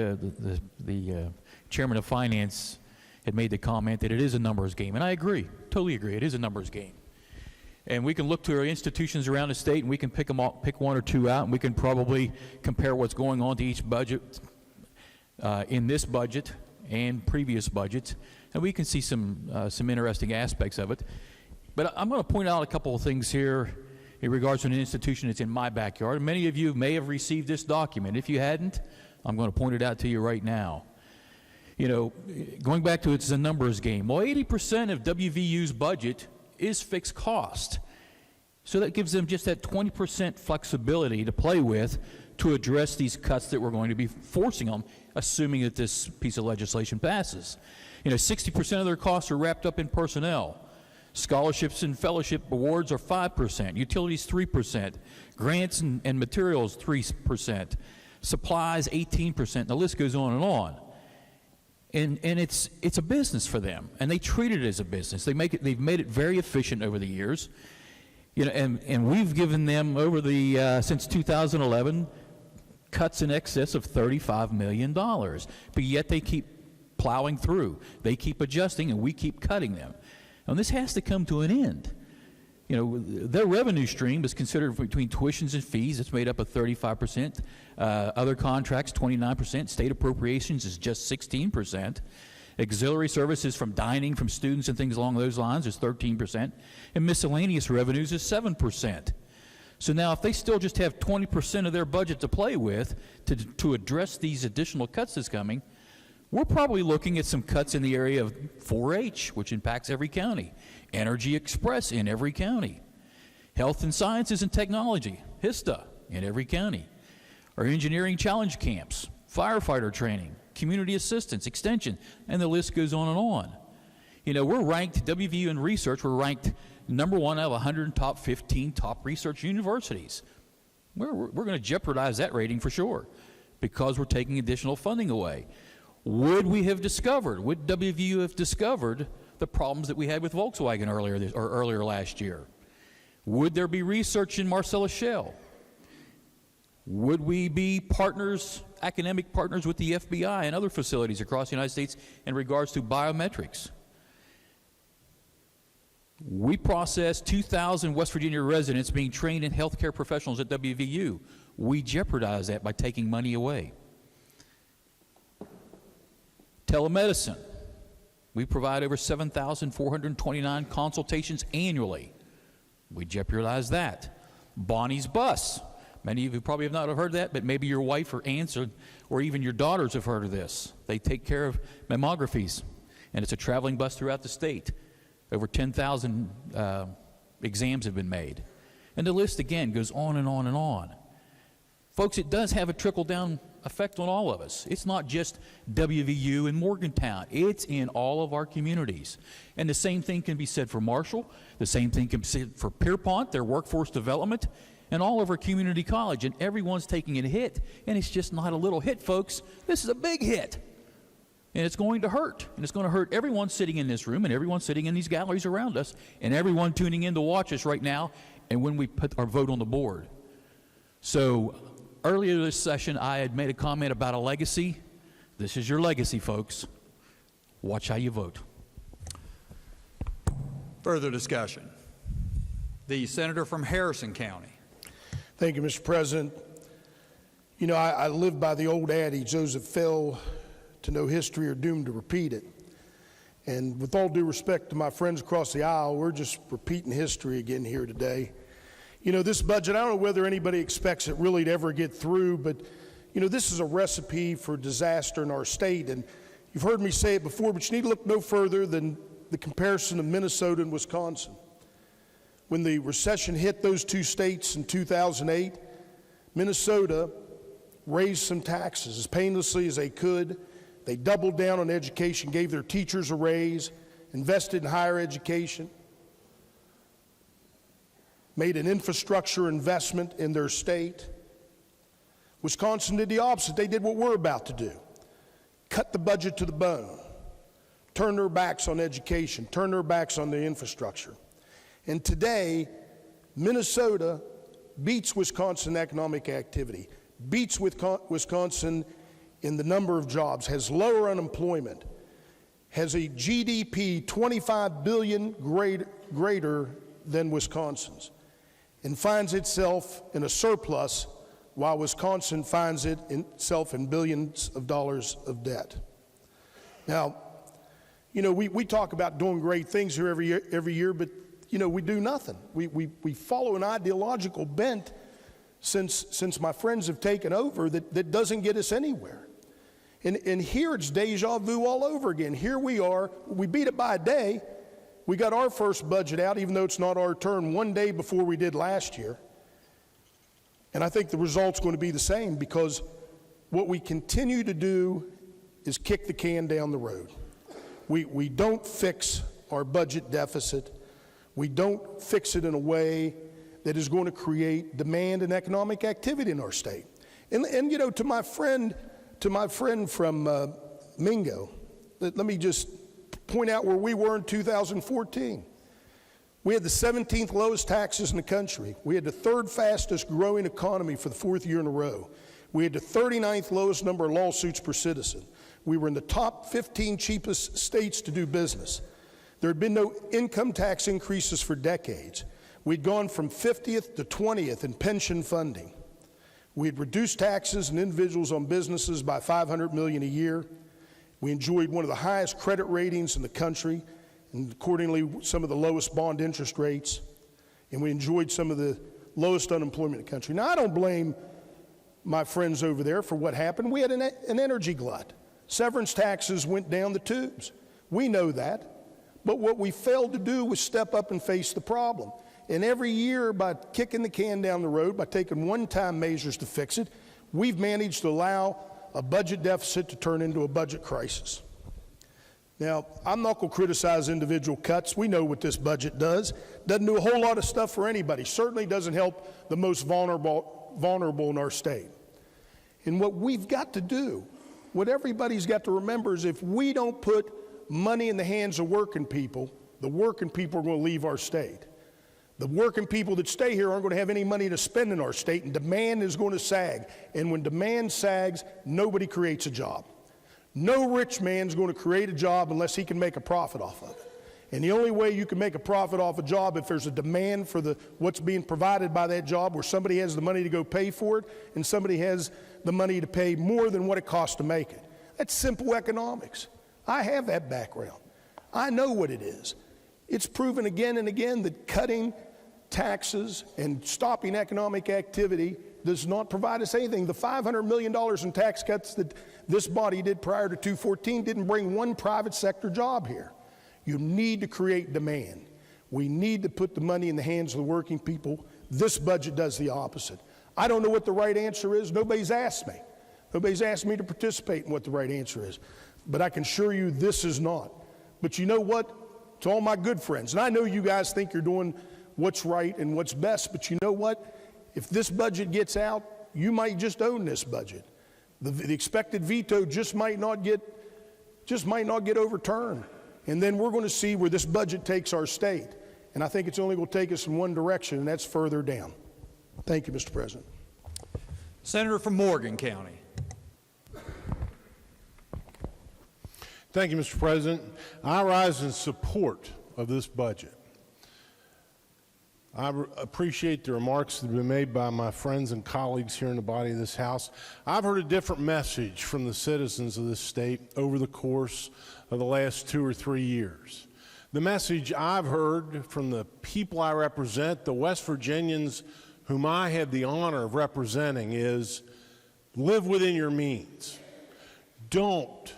the chairman of finance had made the comment that it is a numbers game, and I agree, totally agree. It is a numbers game, and we can look to our institutions around the state, and we can pick one or two out, and we can probably compare what's going on to each budget in this budget and previous budgets, and we can see some interesting aspects of it. But I'm going to point out a couple of things here in regards to an institution that's in my backyard. Many of you may have received this document. If you hadn't, I'm going to point it out to you right now. Going back to it's a numbers game. Well, 80% of WVU's budget is fixed cost. So that gives them just that 20% flexibility to play with to address these cuts that we're going to be forcing them, assuming that this piece of legislation passes. 60% of their costs are wrapped up in personnel. Scholarships and fellowship awards are 5%, utilities 3%, grants and materials 3%, supplies 18%, and the list goes on and on. And it's a business for them, and they treat it as a business. They've made it very efficient over the years. And we've given them over the since 2011 cuts in excess of $35 million, but yet they keep plowing through. They keep adjusting, and we keep cutting them. And this has to come to an end. Their revenue stream is considered between tuitions and fees. It's made up of 35%. Other contracts, 29%. State appropriations is just 16%. Auxiliary services from dining from students and things along those lines is 13%. And miscellaneous revenues is 7%. So now if they still just have 20% of their budget to play with to address these additional cuts that's coming, we're probably looking at some cuts in the area of 4-H, which impacts every county, Energy Express in every county, Health and Sciences and Technology, HISTA, in every county, our engineering challenge camps, firefighter training, community assistance, extension, and the list goes on and on. We're ranked, WVU in research, we're ranked number 1 out of 115 top research universities. We're going to jeopardize that rating for sure because we're taking additional funding away. Would WVU have discovered the problems that we had with Volkswagen earlier last year? Would there be research in Marcellus Shale? Would we be academic partners with the FBI and other facilities across the United States in regards to biometrics? We process 2,000 West Virginia residents being trained in healthcare professionals at WVU. We jeopardize that by taking money away. Telemedicine. We provide over 7,429 consultations annually. We jeopardize that. Bonnie's Bus. Many of you probably have not heard of that, but maybe your wife or aunts or even your daughters have heard of this. They take care of mammographies, and it's a traveling bus throughout the state. Over 10,000 exams have been made. And the list, again, goes on and on and on. Folks, it does have a trickle-down effect on all of us. It's not just WVU and Morgantown. It's in all of our communities. And the same thing can be said for Marshall. The same thing can be said for Pierpont, their workforce development, and all over community college. And everyone's taking a hit. And it's just not a little hit, folks. This is a big hit. And it's going to hurt. And it's going to hurt everyone sitting in this room and everyone sitting in these galleries around us and everyone tuning in to watch us right now and when we put our vote on the board. So earlier this session, I had made a comment about a legacy. This is your legacy, folks. Watch how you vote. Further discussion. The senator from Harrison County. Thank you, Mr. President. You know, I live by the old adage, those that fail to know history are doomed to repeat it. And with all due respect to my friends across the aisle, we're just repeating history again here today. You know, this budget, I don't know whether anybody expects it really to ever get through, but, you know, this is a recipe for disaster in our state. And you've heard me say it before, but you need to look no further than the comparison of Minnesota and Wisconsin. When the recession hit those two states in 2008, Minnesota raised some taxes as painlessly as they could. They doubled down on education, gave their teachers a raise, invested in higher education, made an infrastructure investment in their state. Wisconsin did the opposite. They did what we're about to do. Cut the budget to the bone. Turn their backs on education. Turn their backs on the infrastructure. And today, Minnesota beats Wisconsin economic activity, beats Wisconsin in the number of jobs, has lower unemployment, has a GDP $25 billion greater than Wisconsin's, and finds itself in a surplus while Wisconsin finds itself in billions of dollars of debt. Now, you know, we talk about doing great things here every year, but, you know, we do nothing. We follow an ideological bent since my friends have taken over that doesn't get us anywhere. And here it's deja vu all over again. Here we are, we beat it by a day. We got our first budget out, even though it's not our turn, one day before we did last year. And I think the result's going to be the same, because what we continue to do is kick the can down the road. We don't fix our budget deficit. We don't fix it in a way that is going to create demand and economic activity in our state. And you know, to my friend from Mingo, let me just point out where we were in 2014. We had the 17th lowest taxes in the country. We had the third fastest growing economy for the fourth year in a row. We had the 39th lowest number of lawsuits per citizen. We were in the top 15 cheapest states to do business. There had been no income tax increases for decades. We'd gone from 50th to 20th in pension funding. We had reduced taxes on individuals on businesses by $500 million a year. We enjoyed one of the highest credit ratings in the country, and accordingly some of the lowest bond interest rates. And we enjoyed some of the lowest unemployment in the country. Now, I don't blame my friends over there for what happened. We had an energy glut. Severance taxes went down the tubes. We know that. But what we failed to do was step up and face the problem. And every year, by kicking the can down the road, by taking one-time measures to fix it, we've managed to allow a budget deficit to turn into a budget crisis. Now, I'm not going to criticize individual cuts. We know what this budget does. Doesn't do a whole lot of stuff for anybody. Certainly doesn't help the most vulnerable in our state. And what we've got to do, what everybody's got to remember, is if we don't put money in the hands of working people, the working people are going to leave our state. The working people that stay here aren't going to have any money to spend in our state, and demand is going to sag. And when demand sags, nobody creates a job. No rich man's going to create a job unless he can make a profit off of it. And the only way you can make a profit off a job if there's a demand for what's being provided by that job, where somebody has the money to go pay for it and somebody has the money to pay more than what it costs to make it. That's simple economics. I have that background. I know what it is. It's proven again and again that cutting taxes and stopping economic activity does not provide us anything. The $500 million in tax cuts that this body did prior to 2014 didn't bring one private sector job here. You need to create demand. We need to put the money in the hands of the working people. This budget does the opposite. I don't know what the right answer is. Nobody's asked me. Nobody's asked me to participate in what the right answer is. But I can assure you this is not. But you know what? To all my good friends, and I know you guys think you're doing what's right and what's best, but you know what? If this budget gets out, you might just own this budget. The expected veto just might not get overturned. And then we're going to see where this budget takes our state. And I think it's only going to take us in one direction, and that's further down. Thank you, Mr. President. Senator from Morgan County. Thank you, Mr. President. I rise in support of this budget. I appreciate the remarks that have been made by my friends and colleagues here in the body of this House. I've heard a different message from the citizens of this state over the course of the last 2 or 3 years. The message I've heard from the people I represent, the West Virginians whom I have the honor of representing, is live within your means. Don't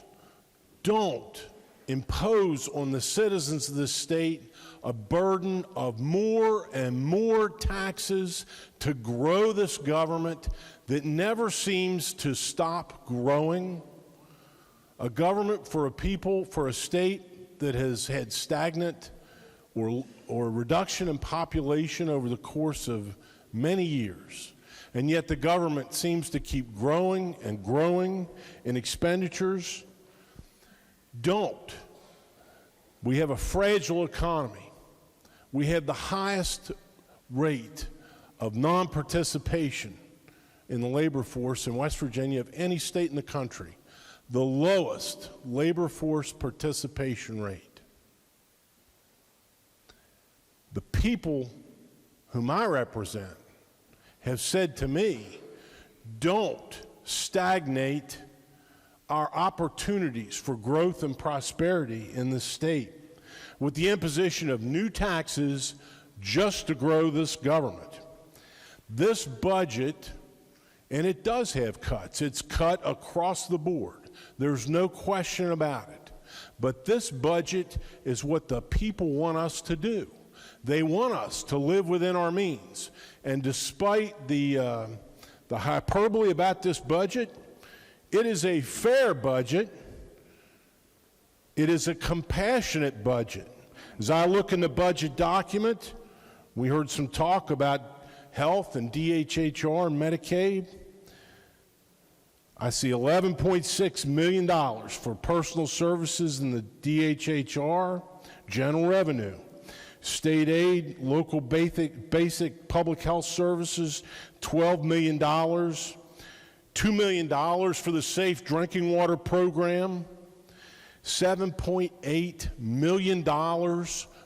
impose on the citizens of this state a burden of more and more taxes to grow this government that never seems to stop growing. A government for a people, for a state that has had stagnant or reduction in population over the course of many years. And yet the government seems to keep growing and growing in expenditures. Don't. We have a fragile economy. We have the highest rate of non-participation in the labor force in West Virginia of any state in the country. The lowest labor force participation rate. The people whom I represent have said to me, don't stagnate our opportunities for growth and prosperity in this state with the imposition of new taxes just to grow this government. This budget, and it does have cuts, it's cut across the board. There's no question about it. But this budget is what the people want us to do. They want us to live within our means. And despite the hyperbole about this budget, it is a fair budget. It is a compassionate budget. As I look in the budget document, we heard some talk about health and DHHR and Medicaid. I see $11.6 million for personal services in the DHHR, general revenue, state aid, local basic public health services, $12 million, $2 million for the Safe Drinking Water Program, $7.8 million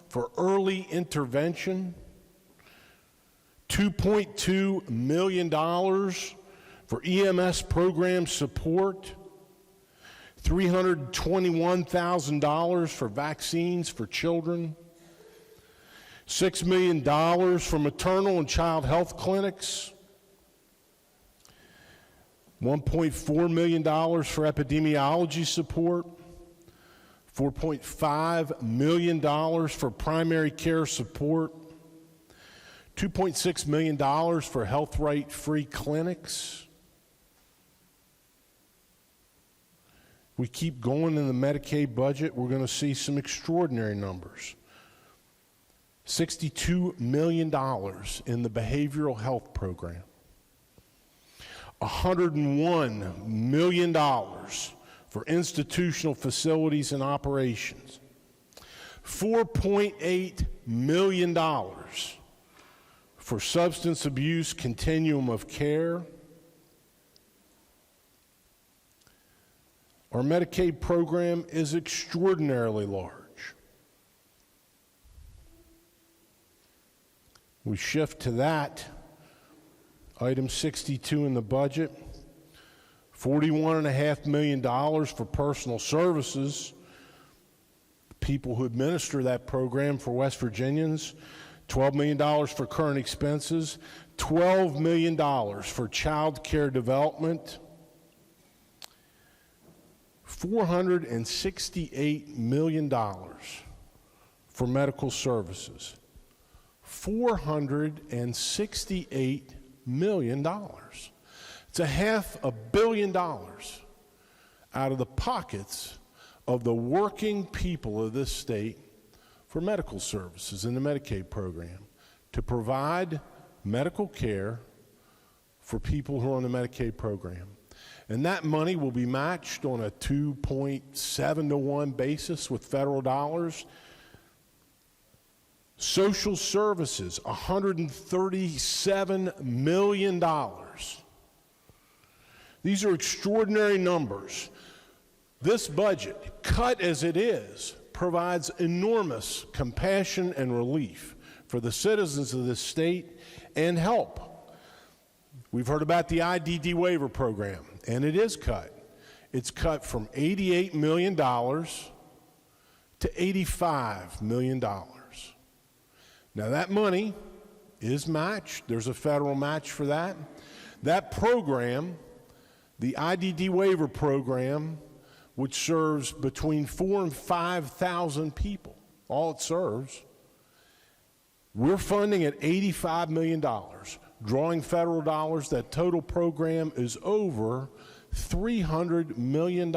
for early intervention, $2.2 million for EMS program support, $321,000 for vaccines for children, $6 million for maternal and child health clinics, $1.4 million for epidemiology support, $4.5 million for primary care support, $2.6 million for health right-free clinics. We keep going in the Medicaid budget, we're going to see some extraordinary numbers. $62 million in the behavioral health program. $101 million for institutional facilities and operations. $4.8 million for substance abuse continuum of care. Our Medicaid program is extraordinarily large. We shift to that, item 62 in the budget, $41.5 million for personal services, people who administer that program for West Virginians, $12 million for current expenses, $12 million for child care development, $468 million for medical services. $468 million. It's $500 million out of the pockets of the working people of this state for medical services in the Medicaid program to provide medical care for people who are on the Medicaid program. And that money will be matched on a 2.7 to 1 basis with federal dollars. Social services, $137 million. These are extraordinary numbers. This budget, cut as it is, provides enormous compassion and relief for the citizens of this state and help. We've heard about the IDD waiver program, and it is cut. It's cut from $88 million to $85 million. Now that money is matched. There's a federal match for that. That program, the IDD waiver program, which serves between 4,000 and 5,000 people, all it serves, we're funding at $85 million, drawing federal dollars. That total program is over $300 million.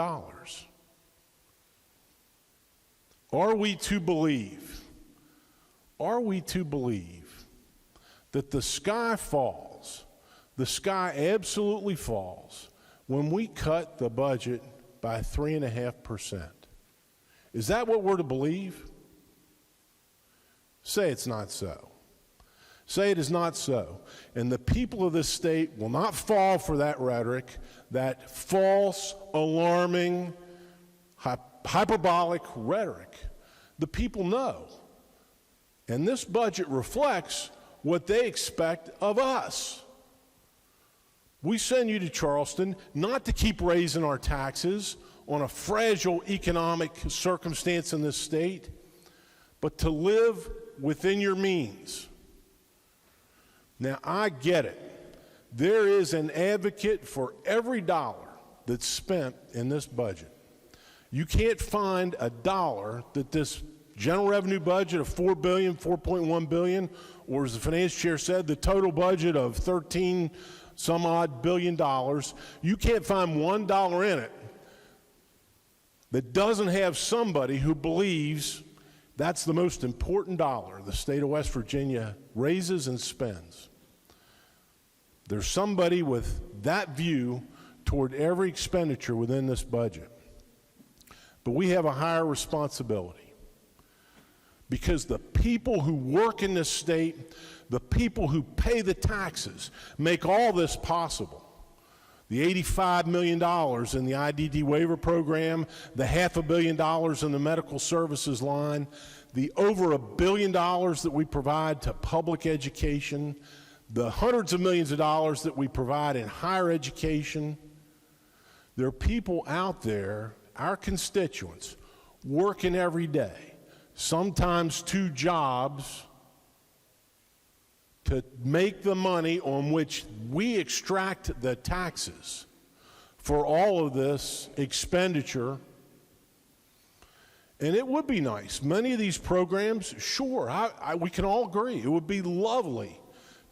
Are we to believe that the sky falls, the sky absolutely falls, when we cut the budget by 3.5%? Is that what we're to believe? Say it's not so. Say it is not so. And the people of this state will not fall for that rhetoric, that false, alarming, hyperbolic rhetoric. The people know. And this budget reflects what they expect of us. We send you to Charleston not to keep raising our taxes on a fragile economic circumstance in this state, but to live within your means. Now, I get it. There is an advocate for every dollar that's spent in this budget. You can't find a dollar that this general revenue budget of $4 billion, $4.1 billion, or as the finance chair said, the total budget of 13 some odd billion dollars, you can't find $1 in it that doesn't have somebody who believes that's the most important dollar the state of West Virginia raises and spends. There's somebody with that view toward every expenditure within this budget. But we have a higher responsibility, because the people who work in this state, the people who pay the taxes, make all this possible. The $85 million in the IDD waiver program, the $500 million in the medical services line, the over $1 billion that we provide to public education, the hundreds of millions of dollars that we provide in higher education. There are people out there, our constituents, working every day, sometimes 2 jobs, to make the money on which we extract the taxes for all of this expenditure. And it would be nice. Many of these programs, sure, we can all agree, it would be lovely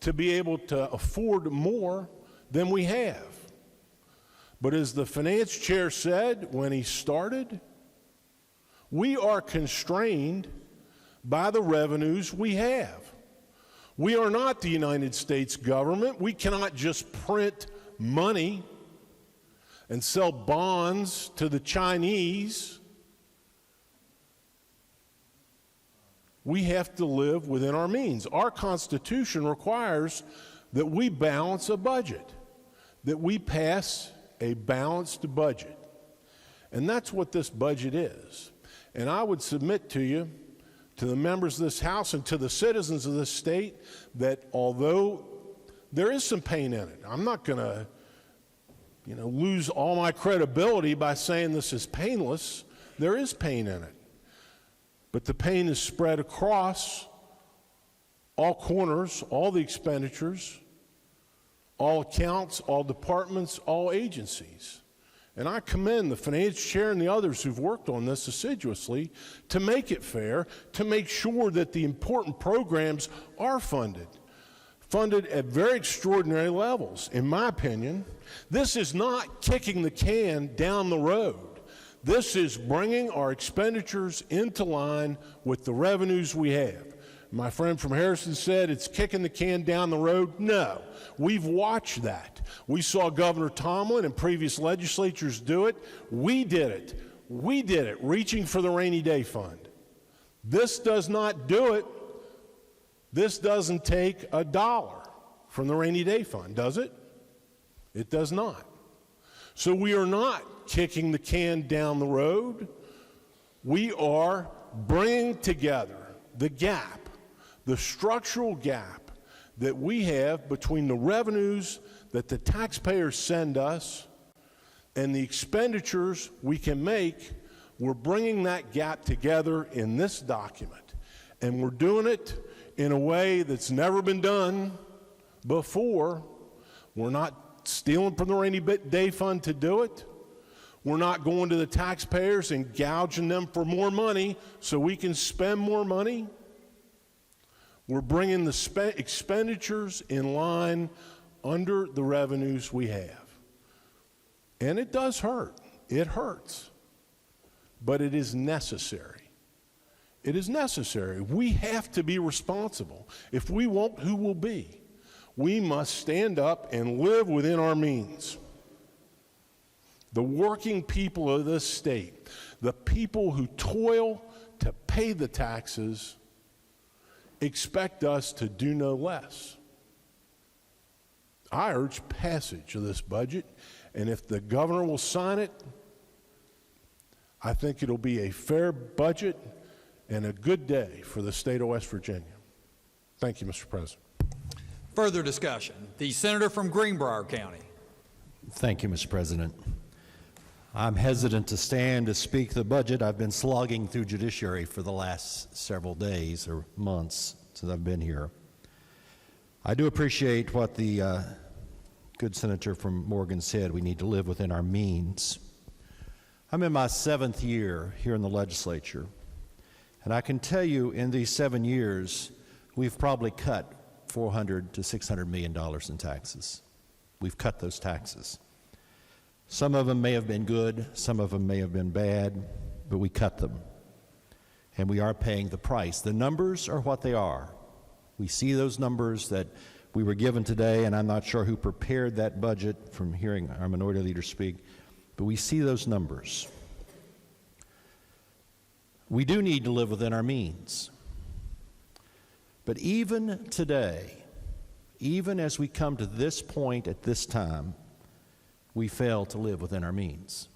to be able to afford more than we have. But as the finance chair said when he started, we are constrained by the revenues we have. We are not the United States government. We cannot just print money and sell bonds to the Chinese. We have to live within our means. Our Constitution requires that we balance a budget, that we pass a balanced budget. And that's what this budget is. And I would submit to you, to the members of this House and to the citizens of this state, that although there is some pain in it, I'm not going to lose all my credibility by saying this is painless. There is pain in it. But the pain is spread across all corners, all the expenditures, all accounts, all departments, all agencies. And I commend the finance chair and the others who've worked on this assiduously to make it fair, to make sure that the important programs are funded at very extraordinary levels. In my opinion, this is not kicking the can down the road. This is bringing our expenditures into line with the revenues we have. My friend from Harrison said it's kicking the can down the road. No, we've watched that. We saw Governor Tomlin and previous legislatures do it. We did it. We did it, reaching for the rainy day fund. This does not do it. This doesn't take a dollar from the rainy day fund, does it? It does not. So we are not kicking the can down the road. We are bringing together the gap, the structural gap that we have between the revenues that the taxpayers send us and the expenditures we can make. We're bringing that gap together in this document, and we're doing it in a way that's never been done before. We're not stealing from the rainy day fund to do it. We're not going to the taxpayers and gouging them for more money so we can spend more money. We're bringing the expenditures in line under the revenues we have. And it does hurt. It hurts. But it is necessary. It is necessary. We have to be responsible. If we won't, who will be? We must stand up and live within our means. The working people of this state, the people who toil to pay the taxes, expect us to do no less. I urge passage of this budget, and if the governor will sign it, I think it'll be a fair budget and a good day for the state of West Virginia. Thank you, Mr. President. Further discussion. The senator from Greenbrier County. Thank you, Mr. President. I'm hesitant to stand to speak the budget. I've been slogging through judiciary for the last several days or months since I've been here. I do appreciate what the good senator from Morgan said. We need to live within our means. I'm in my 7th year here in the legislature, and I can tell you in these 7 years, we've probably cut $400 to $600 million in taxes. We've cut those taxes. Some of them may have been good, some of them may have been bad, but we cut them. And we are paying the price. The numbers are what they are. We see those numbers that we were given today, and I'm not sure who prepared that budget from hearing our minority leader speak, but we see those numbers. We do need to live within our means. But even today, even as we come to this point at this time, we fail to live within our means.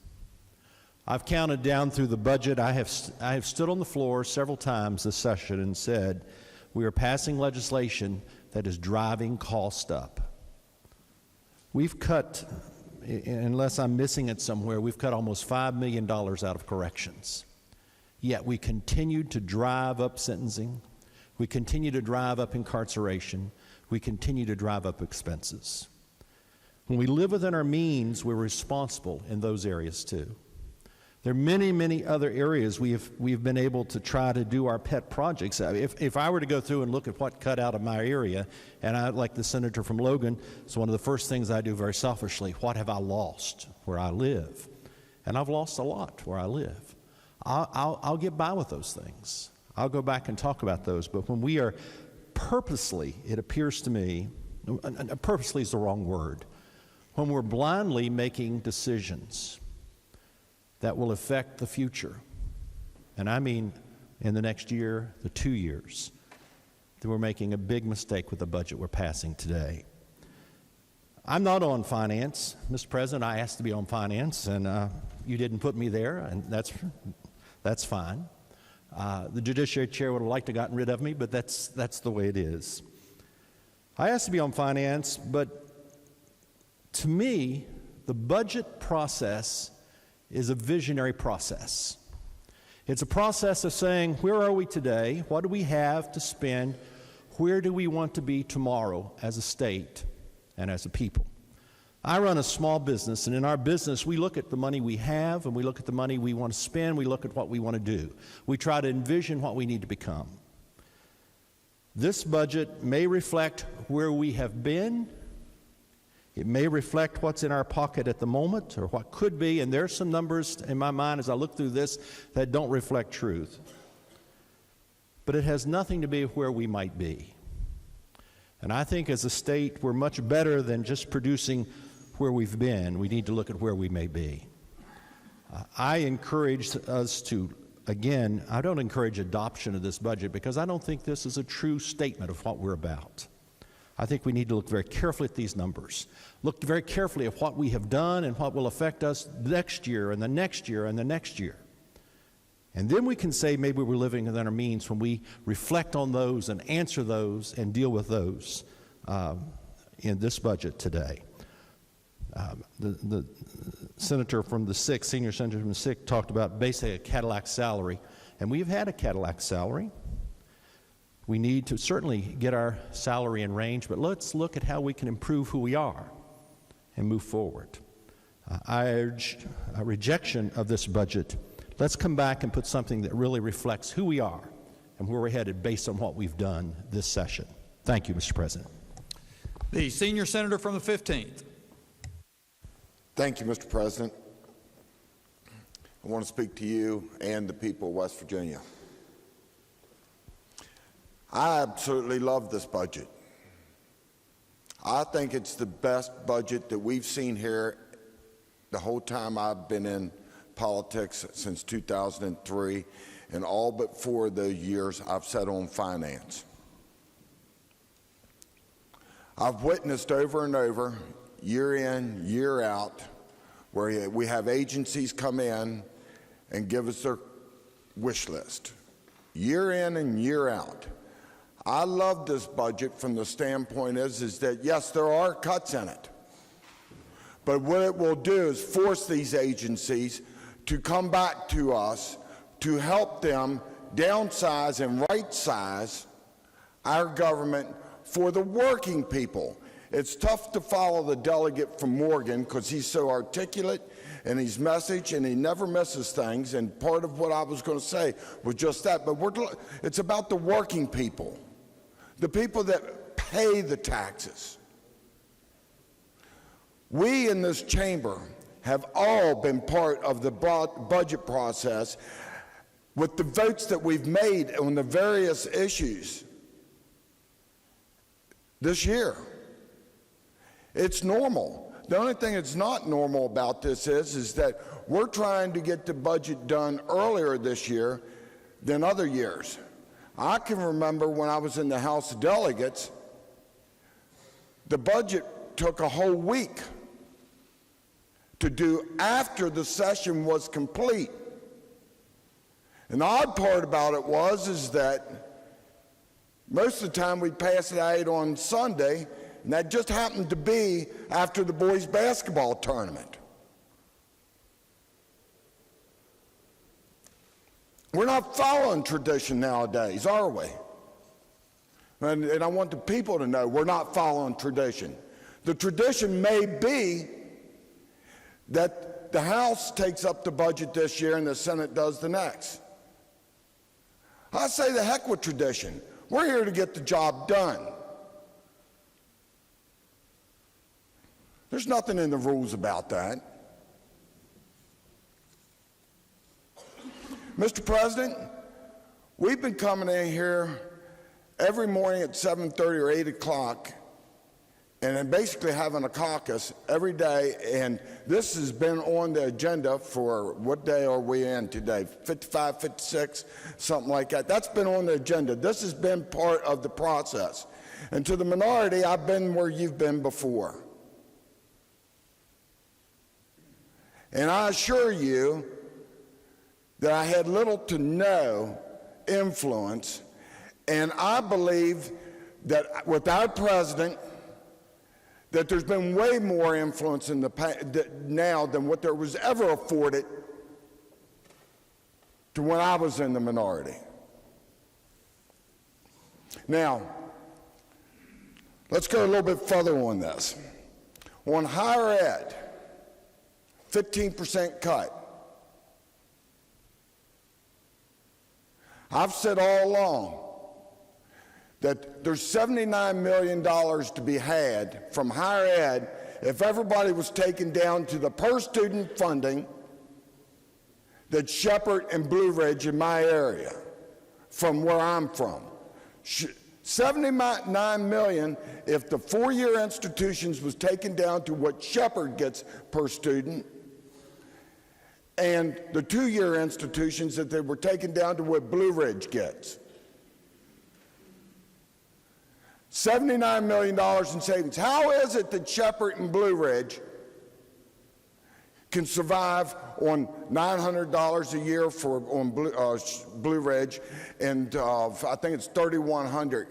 I've counted down through the budget. I have stood on the floor several times this session and said, we are passing legislation that is driving cost up. We've cut, unless I'm missing it somewhere, we've cut almost $5 million out of corrections. Yet we continue to drive up sentencing. We continue to drive up incarceration. We continue to drive up expenses. When we live within our means, we're responsible in those areas too. There are many, many other areas we've been able to try to do our pet projects. If I were to go through and look at what cut out of my area, and I, like the senator from Logan, it's one of the first things I do very selfishly. What have I lost where I live? And I've lost a lot where I live. I'll get by with those things. I'll go back and talk about those. But when we are purposely, it appears to me, purposely is the wrong word, when we're blindly making decisions that will affect the future, and I mean in the next year, the 2 years, then we're making a big mistake with the budget we're passing today. I'm not on finance. Mr. President, I asked to be on finance, and you didn't put me there, and that's fine. The Judiciary Chair would have liked to have gotten rid of me, but that's the way it is. I asked to be on finance, but to me, the budget process is a visionary process. It's a process of saying, where are we today? What do we have to spend? Where do we want to be tomorrow as a state and as a people? I run a small business, and in our business, we look at the money we have, and we look at the money we want to spend, we look at what we want to do. We try to envision what we need to become. This budget may reflect where we have been. It may reflect what's in our pocket at the moment, or what could be, and there's some numbers in my mind as I look through this that don't reflect truth. But it has nothing to do with where we might be. And I think as a state, we're much better than just producing where we've been. We need to look at where we may be. I encourage us to, again, I don't encourage adoption of this budget because I don't think this is a true statement of what we're about. I think we need to look very carefully at these numbers. Look very carefully at what we have done and what will affect us next year and the next year and the next year. And then we can say maybe we're living within our means when we reflect on those and answer those and deal with those in this budget today. The senator from the 6th, senior senator from the 6th, talked about basically a Cadillac salary. And we've had a Cadillac salary. We need to certainly get our salary in range, but let's look at how we can improve who we are and move forward. I urge a rejection of this budget. Let's come back and put something that really reflects who we are and where we're headed based on what we've done this session. Thank you, Mr. President. The senior senator from the 15th. Thank you, Mr. President. I want to speak to you and the people of West Virginia. I absolutely love this budget. I think it's the best budget that we've seen here the whole time I've been in politics since 2003, and all but 4 of those years I've sat on finance. I've witnessed over and over, year in, year out, where we have agencies come in and give us their wish list, year in and year out. I love this budget from the standpoint is that, yes, there are cuts in it. But what it will do is force these agencies to come back to us to help them downsize and right-size our government for the working people. It's tough to follow the delegate from Morgan because he's so articulate in his message and he never misses things. And part of what I was going to say was just that. But it's about the working people, the people that pay the taxes. We in this chamber have all been part of the budget process with the votes that we've made on the various issues this year. It's normal. The only thing that's not normal about this is that we're trying to get the budget done earlier this year than other years. I can remember when I was in the House of Delegates, the budget took a whole week to do after the session was complete. And the odd part about it is that most of the time we'd pass it out on Sunday, and that just happened to be after the boys' basketball tournament. We're not following tradition nowadays, are we? And I want the people to know we're not following tradition. The tradition may be that the House takes up the budget this year and the Senate does the next. I say the heck with tradition. We're here to get the job done. There's nothing in the rules about that. Mr. President, we've been coming in here every morning at 7:30 or 8 o'clock and then basically having a caucus every day, and this has been on the agenda for, what day are we in today, 55, 56, something like that. That's been on the agenda. This has been part of the process. And to the minority, I've been where you've been before. And I assure you that I had little to no influence, and I believe that with our president, that there's been way more influence in now than what there was ever afforded to when I was in the minority. Now, let's go a little bit further on this. On higher ed, 15% cut. I've said all along that there's $79 million to be had from higher ed if everybody was taken down to the per student funding that Shepherd and Blue Ridge in my area, from where I'm from. $79 million if the four-year institutions was taken down to what Shepherd gets per student, and the two-year institutions that they were taken down to what Blue Ridge gets. $79 million in savings. How is it that Shepherd and Blue Ridge can survive on $900 a year on Blue Ridge, and I think it's $3,100,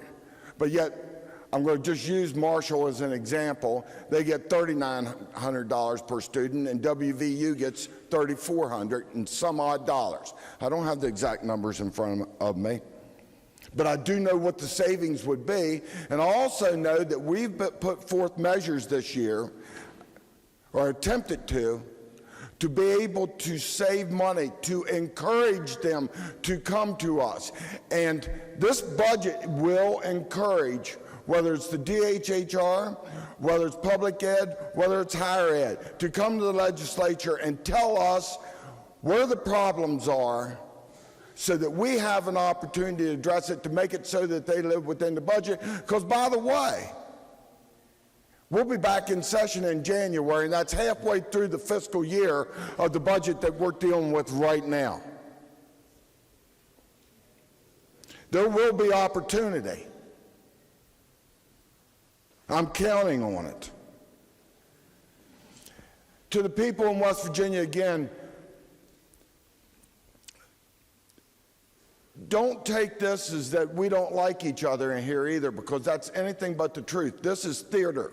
but yet I'm going to just use Marshall as an example. They get $3,900 per student, and WVU gets $3,400 and some odd dollars. I don't have the exact numbers in front of me, but I do know what the savings would be, and I also know that we've put forth measures this year, or attempted to be able to save money, to encourage them to come to us. And this budget will encourage, whether it's the DHHR, whether it's public ed, whether it's higher ed, to come to the legislature and tell us where the problems are so that we have an opportunity to address it, to make it so that they live within the budget. Because, by the way, we'll be back in session in January, and that's halfway through the fiscal year of the budget that we're dealing with right now. There will be opportunity. I'm counting on it. To the people in West Virginia, again, don't take this as that we don't like each other in here either, because that's anything but the truth. This is theater.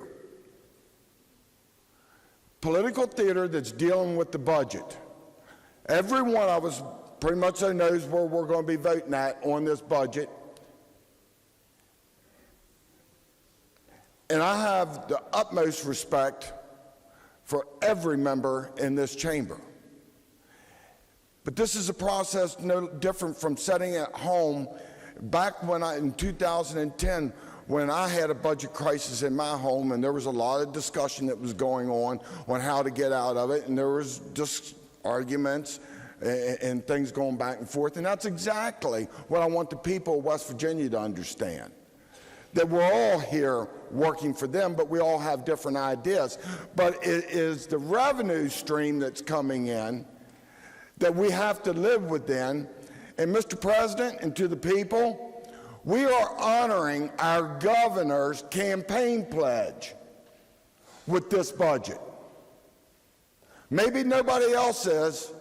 Political theater that's dealing with the budget. Every one of us pretty much knows where we're going to be voting at on this budget. And I have the utmost respect for every member in this chamber. But this is a process no different from sitting at home back when in 2010, when I had a budget crisis in my home, and there was a lot of discussion that was going on how to get out of it, and there was just arguments and things going back and forth. And that's exactly what I want the people of West Virginia to understand, that we're all here working for them, but we all have different ideas. But it is the revenue stream that's coming in that we have to live within. And Mr. President, and to the people, we are honoring our governor's campaign pledge with this budget. Maybe nobody else is,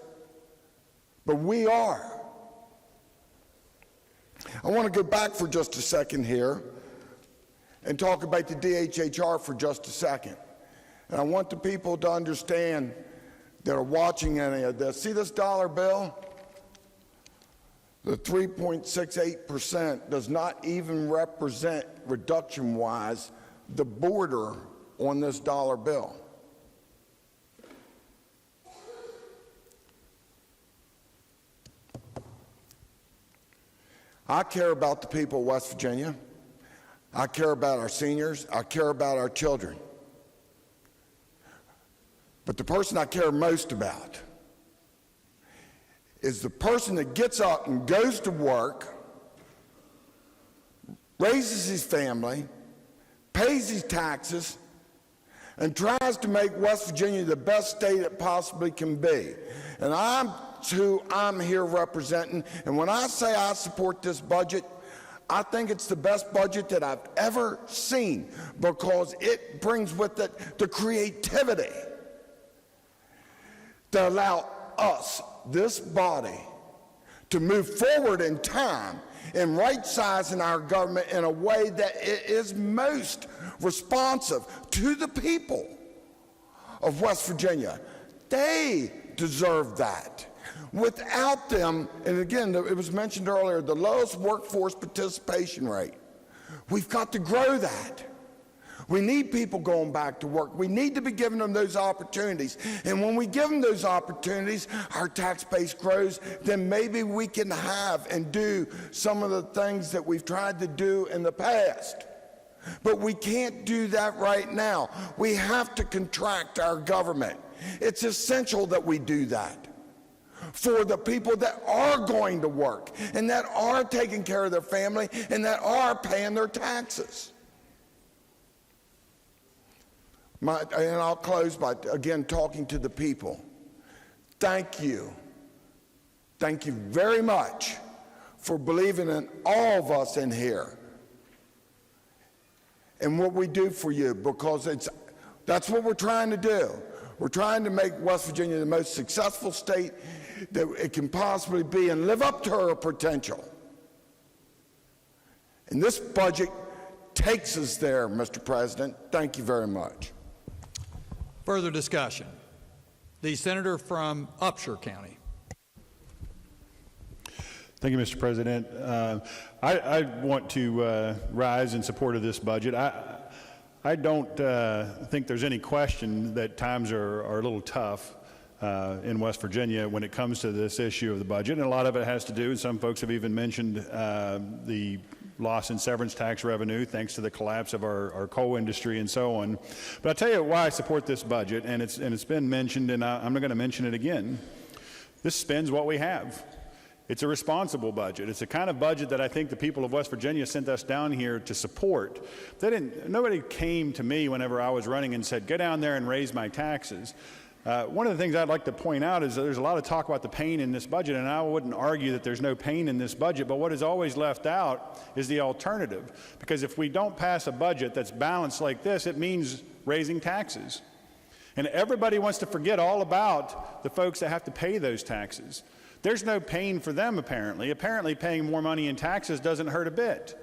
but we are. I want to go back for just a second here and talk about the DHHR for just a second. And I want the people to understand that are watching any of this. See this dollar bill? The 3.68% does not even represent, reduction-wise, the border on this dollar bill. I care about the people of West Virginia. I care about our seniors. I care about our children. But the person I care most about is the person that gets up and goes to work, raises his family, pays his taxes, and tries to make West Virginia the best state it possibly can be. And that's who I'm here representing. And when I say I support this budget, I think it's the best budget that I've ever seen, because it brings with it the creativity to allow us, this body, to move forward in time in right-sizing our government in a way that it is most responsive to the people of West Virginia. They deserve that. Without them, and again, it was mentioned earlier, the lowest workforce participation rate. We've got to grow that. We need people going back to work. We need to be giving them those opportunities. And when we give them those opportunities, our tax base grows, then maybe we can have and do some of the things that we've tried to do in the past. But we can't do that right now. We have to contract our government. It's essential that we do that for the people that are going to work and that are taking care of their family and that are paying their taxes. And I'll close by, again, talking to the people. Thank you. Thank you very much for believing in all of us in here and what we do for you, because that's what we're trying to do. We're trying to make West Virginia the most successful state that it can possibly be and live up to her potential. And this budget takes us there, Mr. President. Thank you very much. Further discussion. The senator from Upshur County. Thank you, Mr. President. I want to rise in support of this budget. I don't think there's any question that times are a little tough in West Virginia when it comes to this issue of the budget, and a lot of it has to do, and some folks have even mentioned the loss in severance tax revenue thanks to the collapse of our coal industry and so on. But I'll tell you why I support this budget, and it's been mentioned, and I'm not going to mention it again. This spends what we have. It's a responsible budget. It's a kind of budget that I think the people of West Virginia sent us down here to support. Nobody came to me whenever I was running and said, go down there and raise my taxes. One of the things I'd like to point out is that there's a lot of talk about the pain in this budget, and I wouldn't argue that there's no pain in this budget, but what is always left out is the alternative. Because if we don't pass a budget that's balanced like this, it means raising taxes. And everybody wants to forget all about the folks that have to pay those taxes. There's no pain for them, apparently. Apparently, paying more money in taxes doesn't hurt a bit.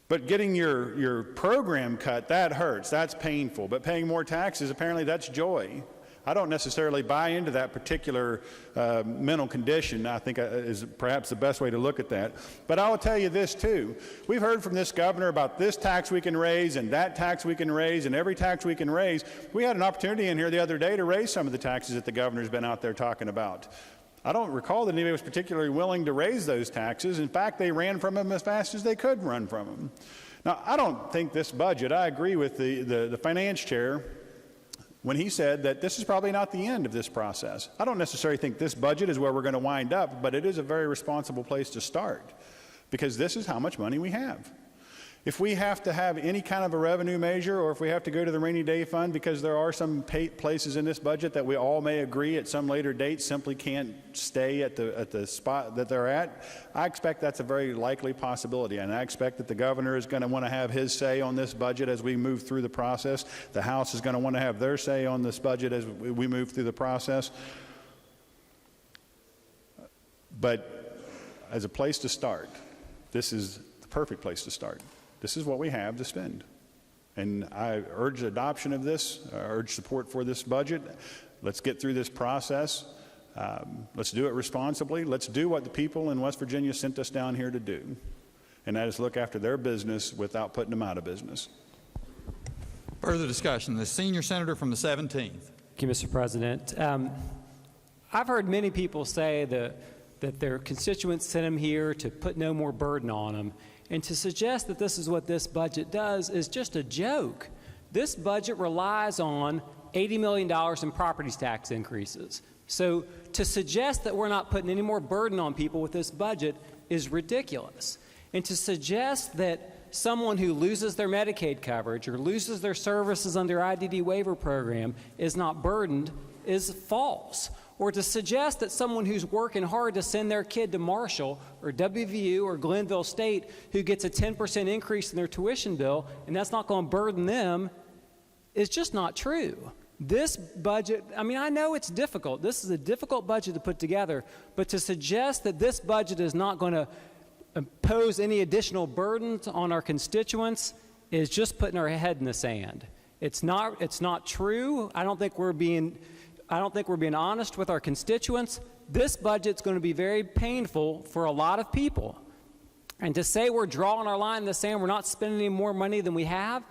But getting your program cut, that hurts. That's painful. But paying more taxes, apparently that's joy. I don't necessarily buy into that particular mental condition. I think is perhaps the best way to look at that. But I will tell you this, too. We've heard from this governor about this tax we can raise and that tax we can raise and every tax we can raise. We had an opportunity in here the other day to raise some of the taxes that the governor's been out there talking about. I don't recall that anybody was particularly willing to raise those taxes. In fact, they ran from them as fast as they could run from them. Now, I don't think this budget, I agree with the finance chair when he said that this is probably not the end of this process. I don't necessarily think this budget is where we're going to wind up, but it is a very responsible place to start because this is how much money we have. If we have to have any kind of a revenue measure, or if we have to go to the rainy day fund because there are some places in this budget that we all may agree at some later date simply can't stay at the spot that they're at, I expect that's a very likely possibility. And I expect that the governor is going to want to have his say on this budget as we move through the process. The House is going to want to have their say on this budget as we move through the process. But as a place to start, this is the perfect place to start. This is what we have to spend. And I urge adoption of this. I urge support for this budget. Let's get through this process. Let's do it responsibly. Let's do what the people in West Virginia sent us down here to do. And that is look after their business without putting them out of business. Further discussion. The senior senator from the 17th. Thank you, Mr. President. I've heard many people say that their constituents sent them here to put no more burden on them. And to suggest that this is what this budget does is just a joke. This budget relies on $80 million in property tax increases. So to suggest that we're not putting any more burden on people with this budget is ridiculous. And to suggest that someone who loses their Medicaid coverage or loses their services under IDD waiver program is not burdened is false. Or to suggest that someone who's working hard to send their kid to Marshall or WVU or Glenville State who gets a 10% increase in their tuition bill and that's not going to burden them is just not true. This budget, I mean, I know it's difficult. This is a difficult budget to put together, but to suggest that this budget is not going to impose any additional burdens on our constituents is just putting our head in the sand. It's not true. I don't think we're being honest with our constituents. This budget's going to be very painful for a lot of people. And to say we're drawing our line in the sand, we're not spending any more money than we have,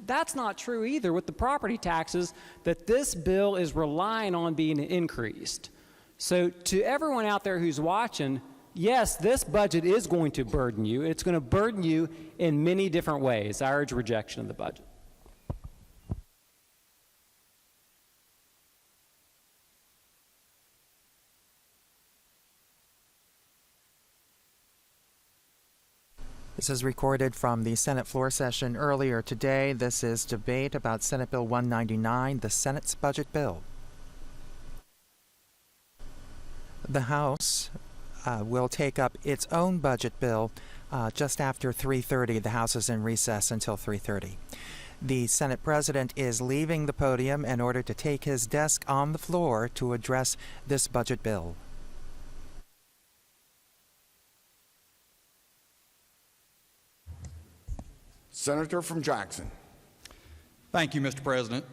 That's not true either with the property taxes that this bill is relying on being increased. So to everyone out there who's watching, yes, this budget is going to burden you. It's going to burden you in many different ways. I urge rejection of the budget. This is recorded from the Senate floor session earlier today. This is debate about Senate Bill 199, the Senate's budget bill. The House will take up its own budget bill just after 3:30. The House is in recess until 3:30. The Senate President is leaving the podium in order to take his desk on the floor to address this budget bill. Senator from Jackson. Thank you, Mr. President.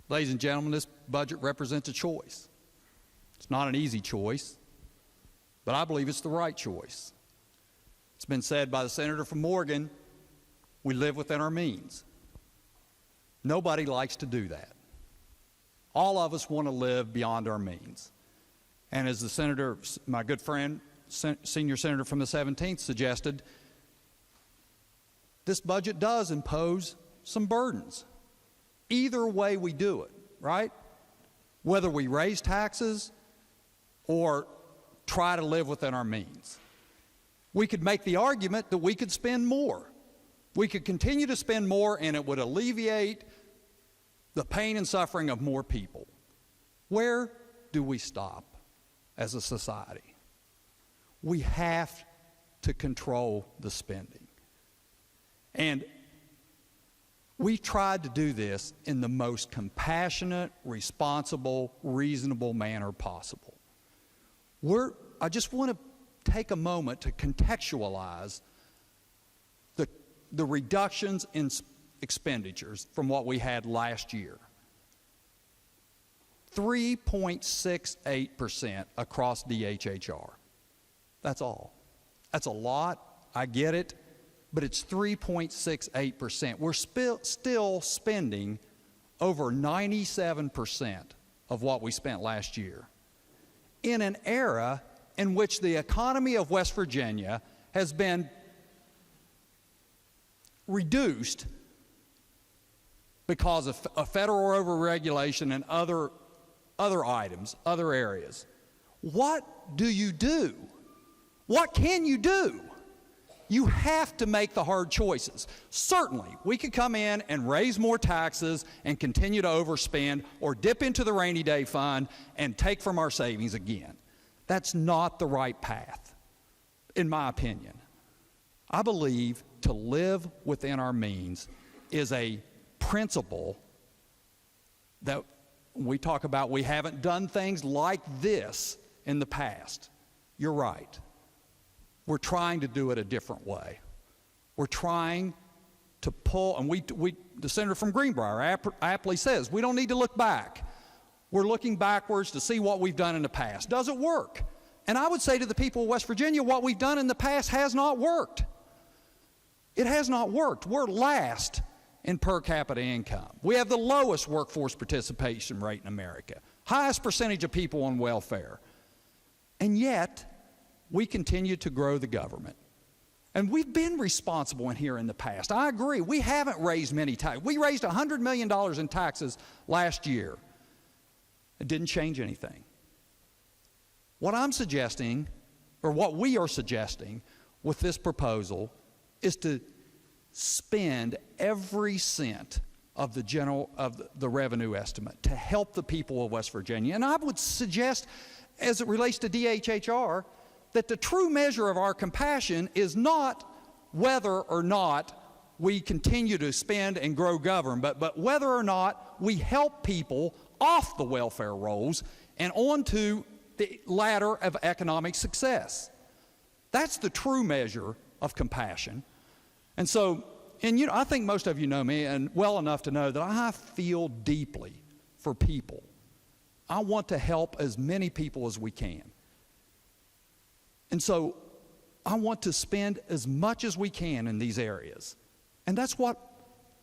Ladies and gentlemen, this budget represents a choice. It's not an easy choice, but I believe it's the right choice. It's been said by the senator from Morgan, we live within our means. Nobody likes to do that. All of us want to live beyond our means. And as the senator, my good friend, senior senator from the 17th suggested, this budget does impose some burdens. Either way we do it, right? Whether we raise taxes or try to live within our means. We could make the argument that we could spend more. We could continue to spend more and it would alleviate the pain and suffering of more people. Where do we stop as a society? We have to control the spending. And we tried to do this in the most compassionate, responsible, reasonable manner possible. I just want to take a moment to contextualize the reductions in expenditures from what we had last year. 3.68% across DHHR. That's all. That's a lot. I get it. But it's 3.68%. We're still spending over 97% of what we spent last year in an era in which the economy of West Virginia has been reduced because of federal overregulation and other items, other areas. What do you do? What can you do? You have to make the hard choices. Certainly, we could come in and raise more taxes and continue to overspend or dip into the rainy day fund and take from our savings again. That's not the right path, in my opinion. I believe to live within our means is a principle that we talk about. We haven't done things like this in the past. You're right. We're trying to do it a different way. We're trying to pull, and the senator from Greenbrier aptly says, we don't need to look back. We're looking backwards to see what we've done in the past. Does it work? And I would say to the people of West Virginia, what we've done in the past has not worked. It has not worked. We're last in per capita income. We have the lowest workforce participation rate in America, highest percentage of people on welfare. And yet, we continue to grow the government. And we've been responsible in here in the past. I agree. We haven't raised many taxes. We raised $100 million in taxes last year. It didn't change anything. What I'm suggesting, or what we are suggesting with this proposal, is to spend every cent of the revenue estimate to help the people of West Virginia. And I would suggest, as it relates to DHHR, that the true measure of our compassion is not whether or not we continue to spend and grow government, but whether or not we help people off the welfare rolls and onto the ladder of economic success. That's the true measure of compassion. And so, I think most of you know me and well enough to know that I feel deeply for people. I want to help as many people as we can. And so I want to spend as much as we can in these areas. And that's what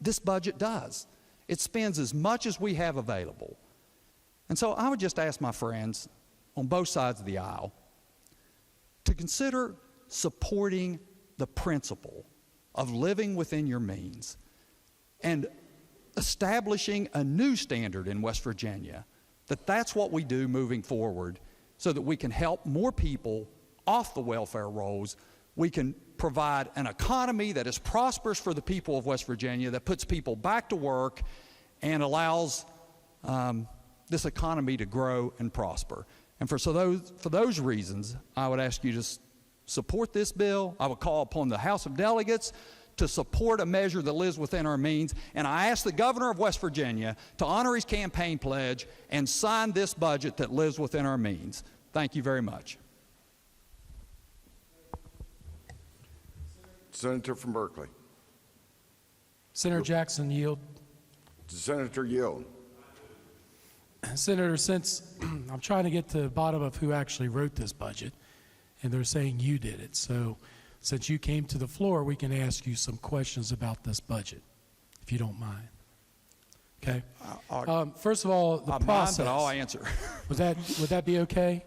this budget does. It spends as much as we have available. And so I would just ask my friends on both sides of the aisle to consider supporting the principle of living within your means and establishing a new standard in West Virginia, that's what we do moving forward so that we can help more people off the welfare rolls. We can provide an economy that is prosperous for the people of West Virginia, that puts people back to work and allows this economy to grow and prosper. And for those reasons, I would ask you to support this bill. I would call upon the House of Delegates to support a measure that lives within our means. And I ask the governor of West Virginia to honor his campaign pledge and sign this budget that lives within our means. Thank you very much. Senator from Berkeley. Senator Jackson, yield. Senator, yield. Senator, since I'm trying to get to the bottom of who actually wrote this budget, and they're saying you did it, so since you came to the floor, we can ask you some questions about this budget, if you don't mind. Okay. First of all, the process. Mind, but I'll answer. Would that be okay?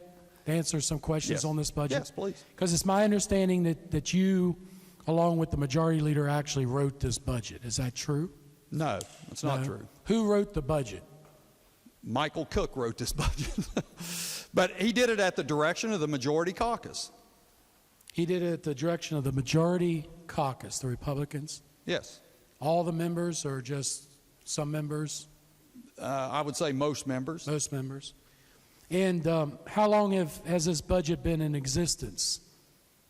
To answer some questions on this budget? Yes, please. Because it's my understanding that you, along with the majority leader, actually wrote this budget. Is that true? No, that's not true. Who wrote the budget? Michael Cook wrote this budget. But he did it at the direction of the majority caucus. He did it at the direction of the majority caucus, the Republicans? Yes. All the members or just some members? I would say most members. Most members. And how long has this budget been in existence,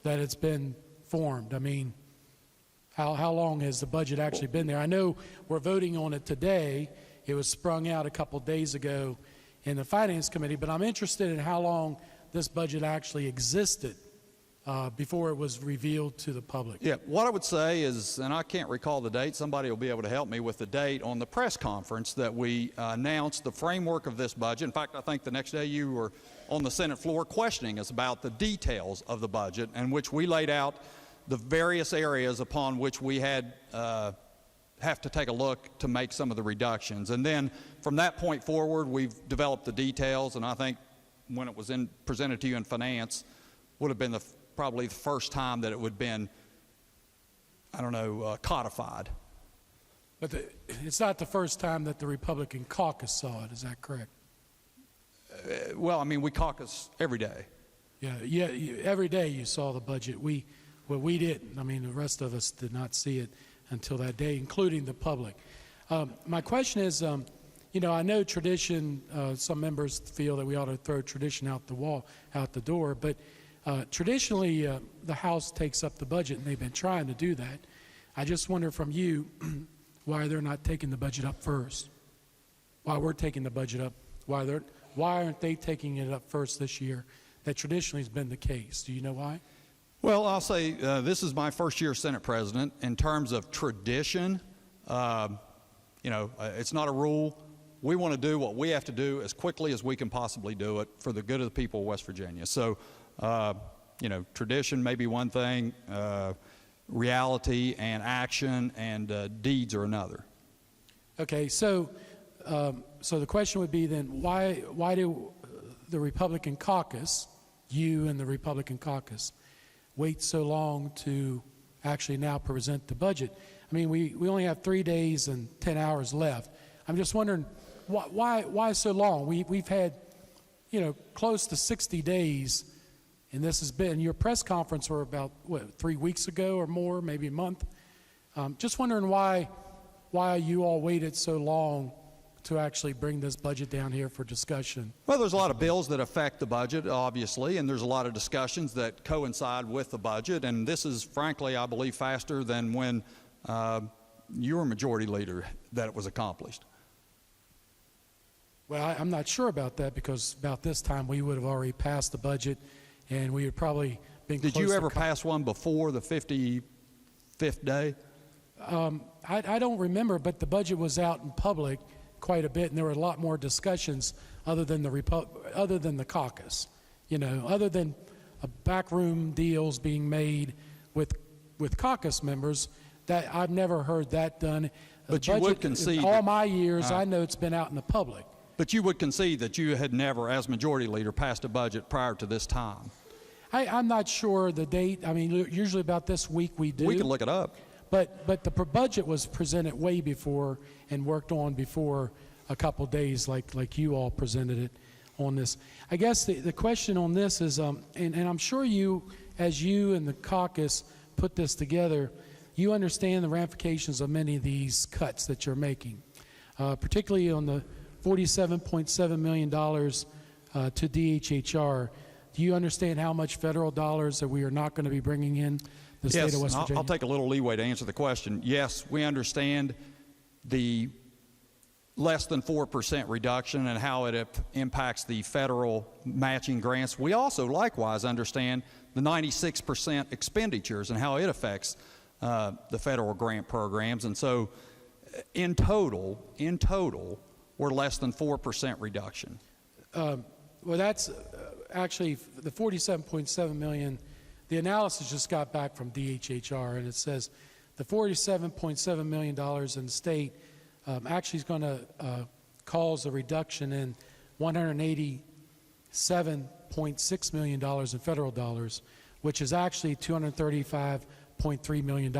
that it's been formed? I mean, how long has the budget actually been there? I know we're voting on it today. It was sprung out a couple days ago in the Finance Committee, but I'm interested in how long this budget actually existed before it was revealed to the public. Yeah, what I would say is, and I can't recall the date, somebody will be able to help me with the date, on the press conference that we announced the framework of this budget. In fact, I think the next day you were on the Senate floor questioning us about the details of the budget, in which we laid out the various areas upon which we had have to take a look to make some of the reductions. And then from that point forward, we've developed the details, and I think when it was presented to you in finance would have been probably the first time that it would have been, codified. But it's not the first time that the Republican caucus saw it, is that correct? Well, I mean, we caucus every day. Yeah, every day you saw the budget. We didn't. I mean, the rest of us did not see it until that day, including the public. My question is, I know tradition, some members feel that we ought to throw tradition out the door, but traditionally the House takes up the budget, and they've been trying to do that. I just wonder from you why they're not taking the budget up first, why we're taking the budget up, why aren't they taking it up first this year? That traditionally has been the case. Do you know why? Well, I'll say this is my first year Senate President. In terms of tradition, it's not a rule. We want to do what we have to do as quickly as we can possibly do it for the good of the people of West Virginia. So, tradition may be one thing, reality and action and deeds are another. Okay, so the question would be then, why do the Republican caucus, you and the Republican caucus, wait so long to actually now present the budget? I mean, we only have 3 days and 10 hours left. I'm just wondering why so long? We've had close to 60 days, and this has been your press conference were about 3 weeks ago or more, maybe a month. Just wondering why you all waited so long to actually bring this budget down here for discussion. Well, there's a lot of bills that affect the budget, obviously, and there's a lot of discussions that coincide with the budget, and this is, frankly, I believe, faster than when you were majority leader that it was accomplished. Well, I'm not sure about that, because about this time we would have already passed the budget, and we would probably been close. Did you ever pass one before the 55th day? I don't remember, but the budget was out in public quite a bit, and there were a lot more discussions other than the caucus, other than backroom deals being made with caucus members. That I've never heard that done. But you would concede all that- my years, I know it's been out in the public. But you would concede that you had never, as majority leader, passed a budget prior to this time. I'm not sure the date. I mean, usually about this week we do. We can look it up. But the budget was presented way before and worked on before a couple days, like you all presented it on this. I guess the question on this is, and I'm sure you, as you and the caucus put this together, you understand the ramifications of many of these cuts that you're making, particularly on the $47.7 million to DHHR. Do you understand how much federal dollars that we are not going to be bringing in the state of West Virginia? I'll take a little leeway to answer the question. Yes, we understand the less than 4% reduction and how it impacts the federal matching grants. We also likewise understand the 96% expenditures and how it affects the federal grant programs. And so in total, we're less than 4% reduction. Well, that's actually the $47.7 million. The analysis just got back from DHHR, and it says the $47.7 million in the state actually is going to cause a reduction in $187.6 million in federal dollars, which is actually $235.3 million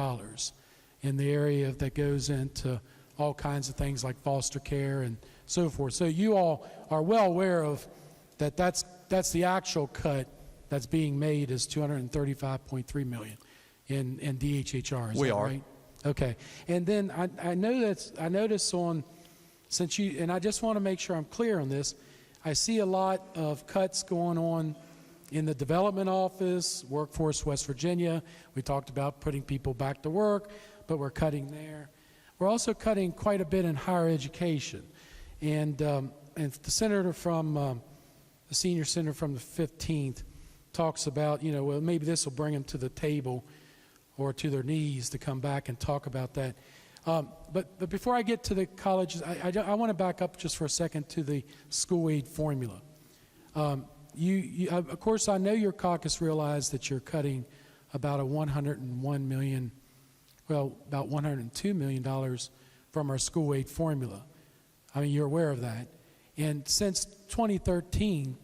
in the area that goes into all kinds of things like foster care and so forth. So you all are well aware of that. That's the actual cut that's being made is $235.3 million in DHHR. Is we that are right? Okay. And then I notice on, since you, and I just want to make sure I'm clear on this, I see a lot of cuts going on in the development office, Workforce West Virginia. We talked about putting people back to work, but we're cutting there. We're also cutting quite a bit in higher education. And the senator from, the senior senator from the 15th talks about, well, maybe this will bring them to the table or to their knees to come back and talk about that. But before I get to the colleges, I want to back up just for a second to the school aid formula. Of course, I know your caucus realized that you're cutting about $102 million from our school aid formula. I mean, you're aware of that. And since 2013,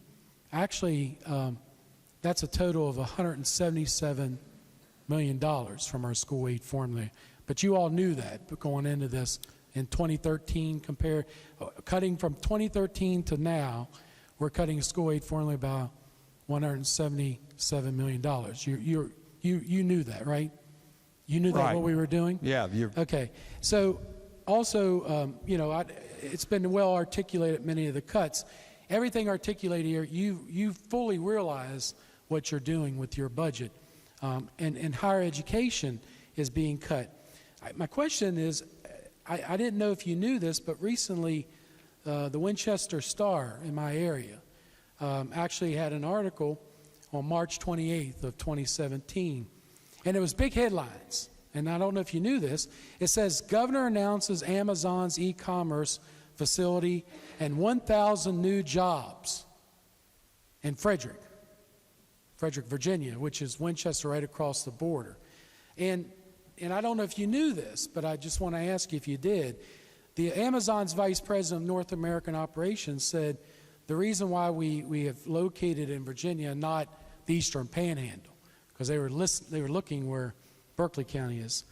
actually, that's a total of $177 million from our school aid formula. But you all knew that going into this in 2013, cutting from 2013 to now, we're cutting school aid formula by $177 million. You knew that, right? You knew that what we were doing? Yeah. Okay. So also, it's been well articulated, many of the cuts. Everything articulated here, you fully realize what you're doing with your budget. And higher education is being cut. My question is, I didn't know if you knew this, but recently the Winchester Star in my area actually had an article on March 28th of 2017. And it was big headlines. And I don't know if you knew this. It says, Governor announces Amazon's e-commerce facility and 1,000 new jobs in Frederick, Virginia, which is Winchester right across the border. And I don't know if you knew this, but I just want to ask you if you did. The Amazon's Vice President of North American Operations said the reason why we have located in Virginia, not the Eastern Panhandle, because they were looking where Berkeley County is,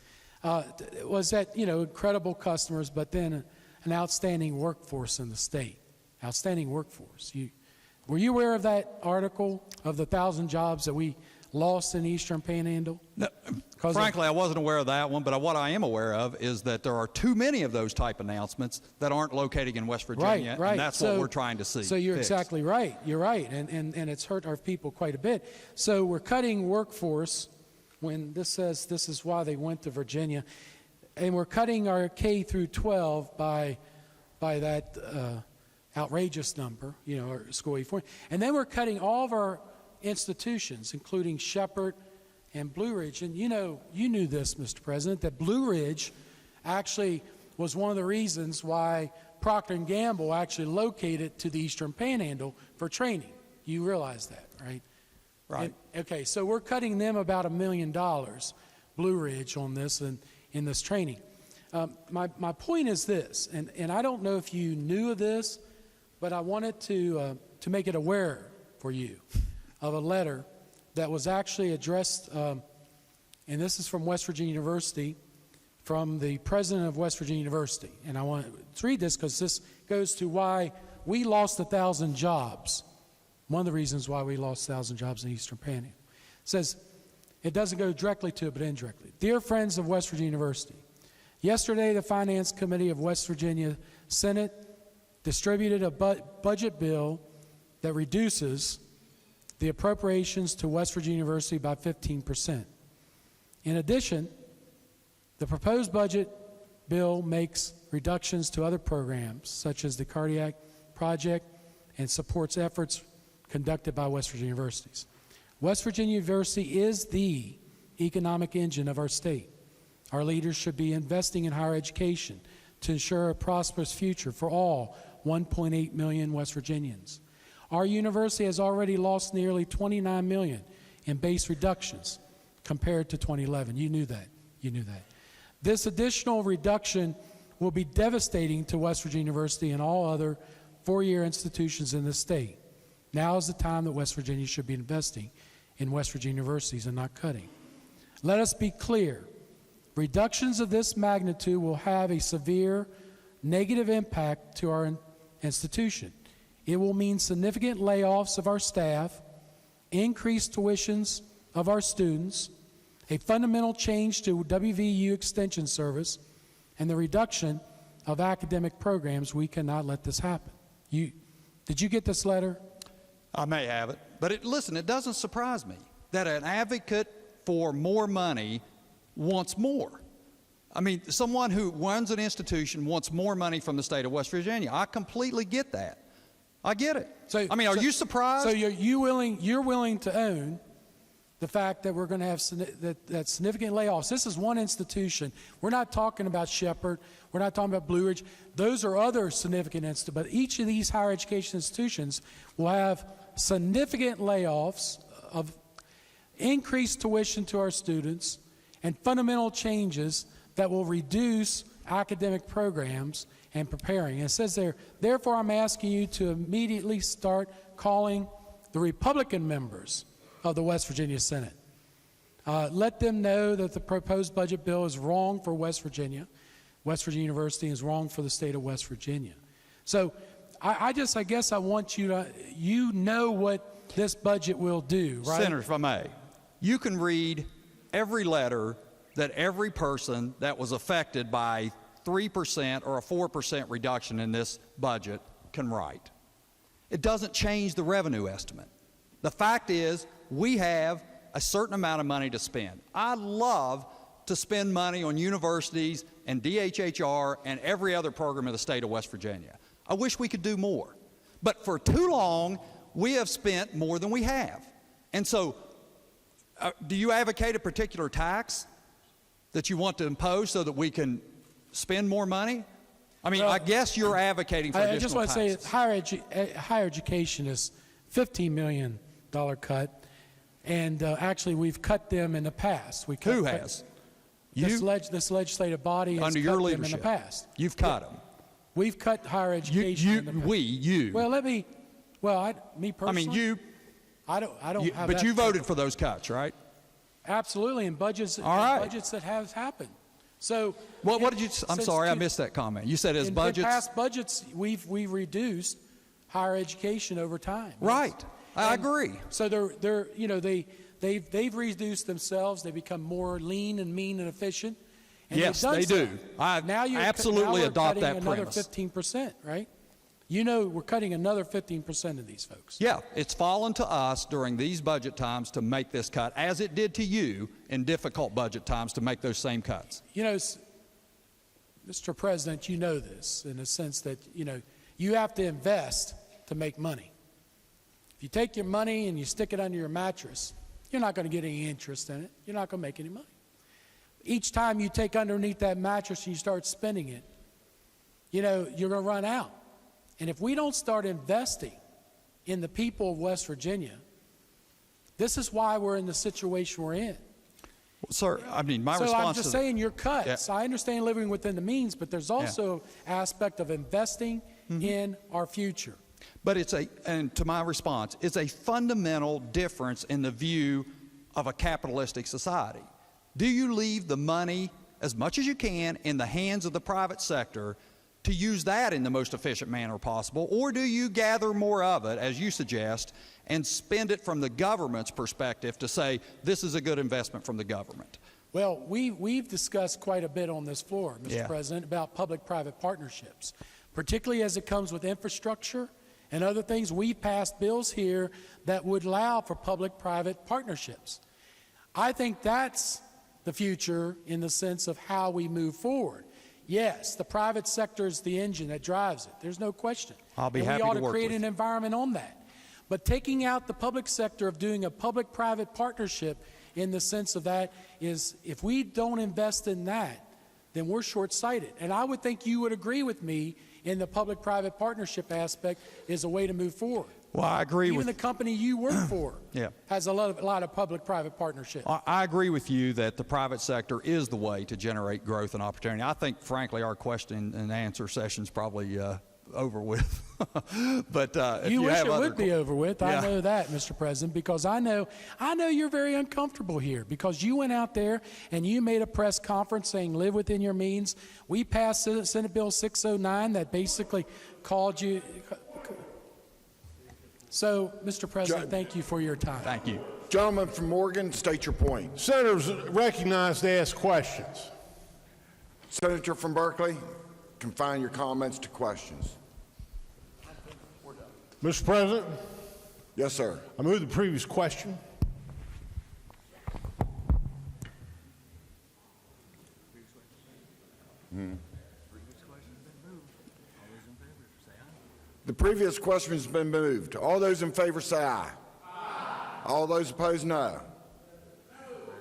was that, incredible customers, but then an outstanding workforce in the state. Outstanding workforce. Were you aware of that article of the 1,000 jobs that we lost in the Eastern Panhandle? No, frankly, I wasn't aware of that one, but what I am aware of is that there are too many of those type announcements that aren't locating in West Virginia, right. and that's what we're trying to see. So you're fixed. exactly right. You're right, and it's hurt our people quite a bit. So we're cutting workforce when this says this is why they went to Virginia, and we're cutting our K through 12 by that outrageous number, our school aid formula. And then we're cutting all of our institutions, including Shepherd and Blue Ridge. And you knew this, Mr. President, that Blue Ridge actually was one of the reasons why Procter & Gamble actually located to the Eastern Panhandle for training. You realize that, right? Right. Okay, so we're cutting them about $1 million, Blue Ridge, on this and in this training. My point is this, and I don't know if you knew of this, but I wanted to make it aware for you of a letter that was actually addressed, and this is from West Virginia University, from the president of West Virginia University. And I want to read this because this goes to why we lost 1,000 jobs. One of the reasons why we lost 1,000 jobs in the Eastern Panhandle. It says, it doesn't go directly to it, but indirectly. Dear friends of West Virginia University, yesterday the Finance Committee of West Virginia Senate distributed a budget bill that reduces the appropriations to West Virginia University by 15%. In addition, the proposed budget bill makes reductions to other programs, such as the Cardiac Project, and supports efforts conducted by West Virginia universities. West Virginia University is the economic engine of our state. Our leaders should be investing in higher education to ensure a prosperous future for all 1.8 million West Virginians. Our university has already lost nearly $29 million in base reductions compared to 2011. You knew that. You knew that. This additional reduction will be devastating to West Virginia University and all other four-year institutions in the state. Now is the time that West Virginia should be investing in West Virginia universities and not cutting. Let us be clear. Reductions of this magnitude will have a severe negative impact to our institution. It will mean significant layoffs of our staff, increased tuitions of our students, a fundamental change to WVU Extension Service, and the reduction of academic programs. We cannot let this happen. Did you get this letter? I may have it. But listen, it doesn't surprise me that an advocate for more money wants more. I mean, someone who runs an institution wants more money from the state of West Virginia. I completely get that. I get it. So, I mean, are you surprised? So you're willing to own the fact that we're going to have that significant layoffs. This is one institution. We're not talking about Shepherd. We're not talking about Blue Ridge. Those are other significant institutions. But each of these higher education institutions will have significant layoffs of increased tuition to our students and fundamental changes that will reduce academic programs and preparing. And it says there, therefore I'm asking you to immediately start calling the Republican members of the West Virginia Senate. Let them know that the proposed budget bill is wrong for West Virginia. West Virginia University is wrong for the state of West Virginia. So I guess I want you to, know what this budget will do, right? Senator, if I may, you can read every letter that every person that was affected by 3% or a 4% reduction in this budget can write. It doesn't change the revenue estimate. The fact is, we have a certain amount of money to spend. I love to spend money on universities and DHHR and every other program in the state of West Virginia. I wish we could do more. But for too long, we have spent more than we have. And so, do you advocate a particular tax that you want to impose so that we can spend more money? I mean, I guess you're advocating for additional taxes. I just want to say higher education is $15 million cut, and actually we've cut them in the past. Who has? This legislative body has under cut your them leadership. in the past. You've cut them. We've cut higher education in the past. You. Well, me personally. I mean, you. I don't have But that you voted for those cuts, right? Absolutely, in budgets. All right. Budgets that have happened. So, what did you? I'm sorry, I missed that comment. You said as budgets. In past budgets, we've reduced higher education over time. Right. I agree. So they've reduced themselves. They become more lean and mean and efficient. And yes, they do. I absolutely adopt that premise. premise. Another 15%, right? We're cutting another 15% of these folks. Yeah, it's fallen to us during these budget times to make this cut, as it did to you in difficult budget times to make those same cuts. Mr. President, you know this in the sense that, you have to invest to make money. If you take your money and you stick it under your mattress, you're not going to get any interest in it. You're not going to make any money. Each time you take underneath that mattress and you start spending it, you're going to run out. And if we don't start investing in the people of West Virginia, This is why we're in the situation we're in. Well, sir, I mean, my so response I'm just to saying your cuts. Yeah. I understand living within the means, but there's also aspect of investing in our future. But and to my response, it's a fundamental difference in the view of a capitalistic society. Do you leave the money, as much as you can, in the hands of the private sector to use that in the most efficient manner possible, or do you gather more of it, as you suggest, and spend it from the government's perspective to say this is a good investment from the government? Well, we've discussed quite a bit on this floor, Mr. President, about public-private partnerships, particularly as it comes with infrastructure and other things. We've passed bills here that would allow for public-private partnerships. I think that's the future in the sense of how we move forward. Yes, the private sector is the engine that drives it. There's no question. I'll be and happy we ought to to work create with an you. environment on that. But taking out the public sector of doing a public-private partnership in the sense of that is, if we don't invest in that, then we're short-sighted. And I would think you would agree with me in the public-private partnership aspect is a way to move forward. Well, I agree Even with the company you work for has a lot of public-private partnership. I agree with you that the private sector is the way to generate growth and opportunity. I think, frankly, our question and answer session's probably over with. But if you wish have it other would be over with. I know that, Mr. President, because I know you're very uncomfortable here because you went out there and you made a press conference saying live within your means. We passed Senate Bill 609 that basically called you. So, Mr. President, thank you for your time. Thank you. Gentleman from Morgan, state your point. Senators recognized to ask questions. Senator from Berkeley, confine your comments to questions. Mr. President? Yes, sir. I move the previous question. The previous question has been moved. All those in favor say aye. Aye. All those opposed, no.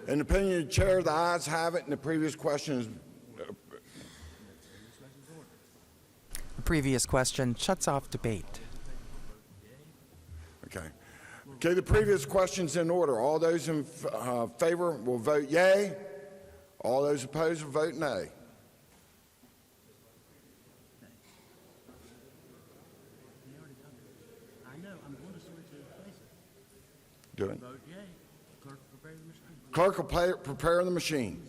In the opinion of the chair, the ayes have it, and the previous question is. The previous question shuts off debate. Okay. Okay, the previous question's in order. All those in favor will vote yea. All those opposed will vote nay. Do it. Clerk will prepare the machine.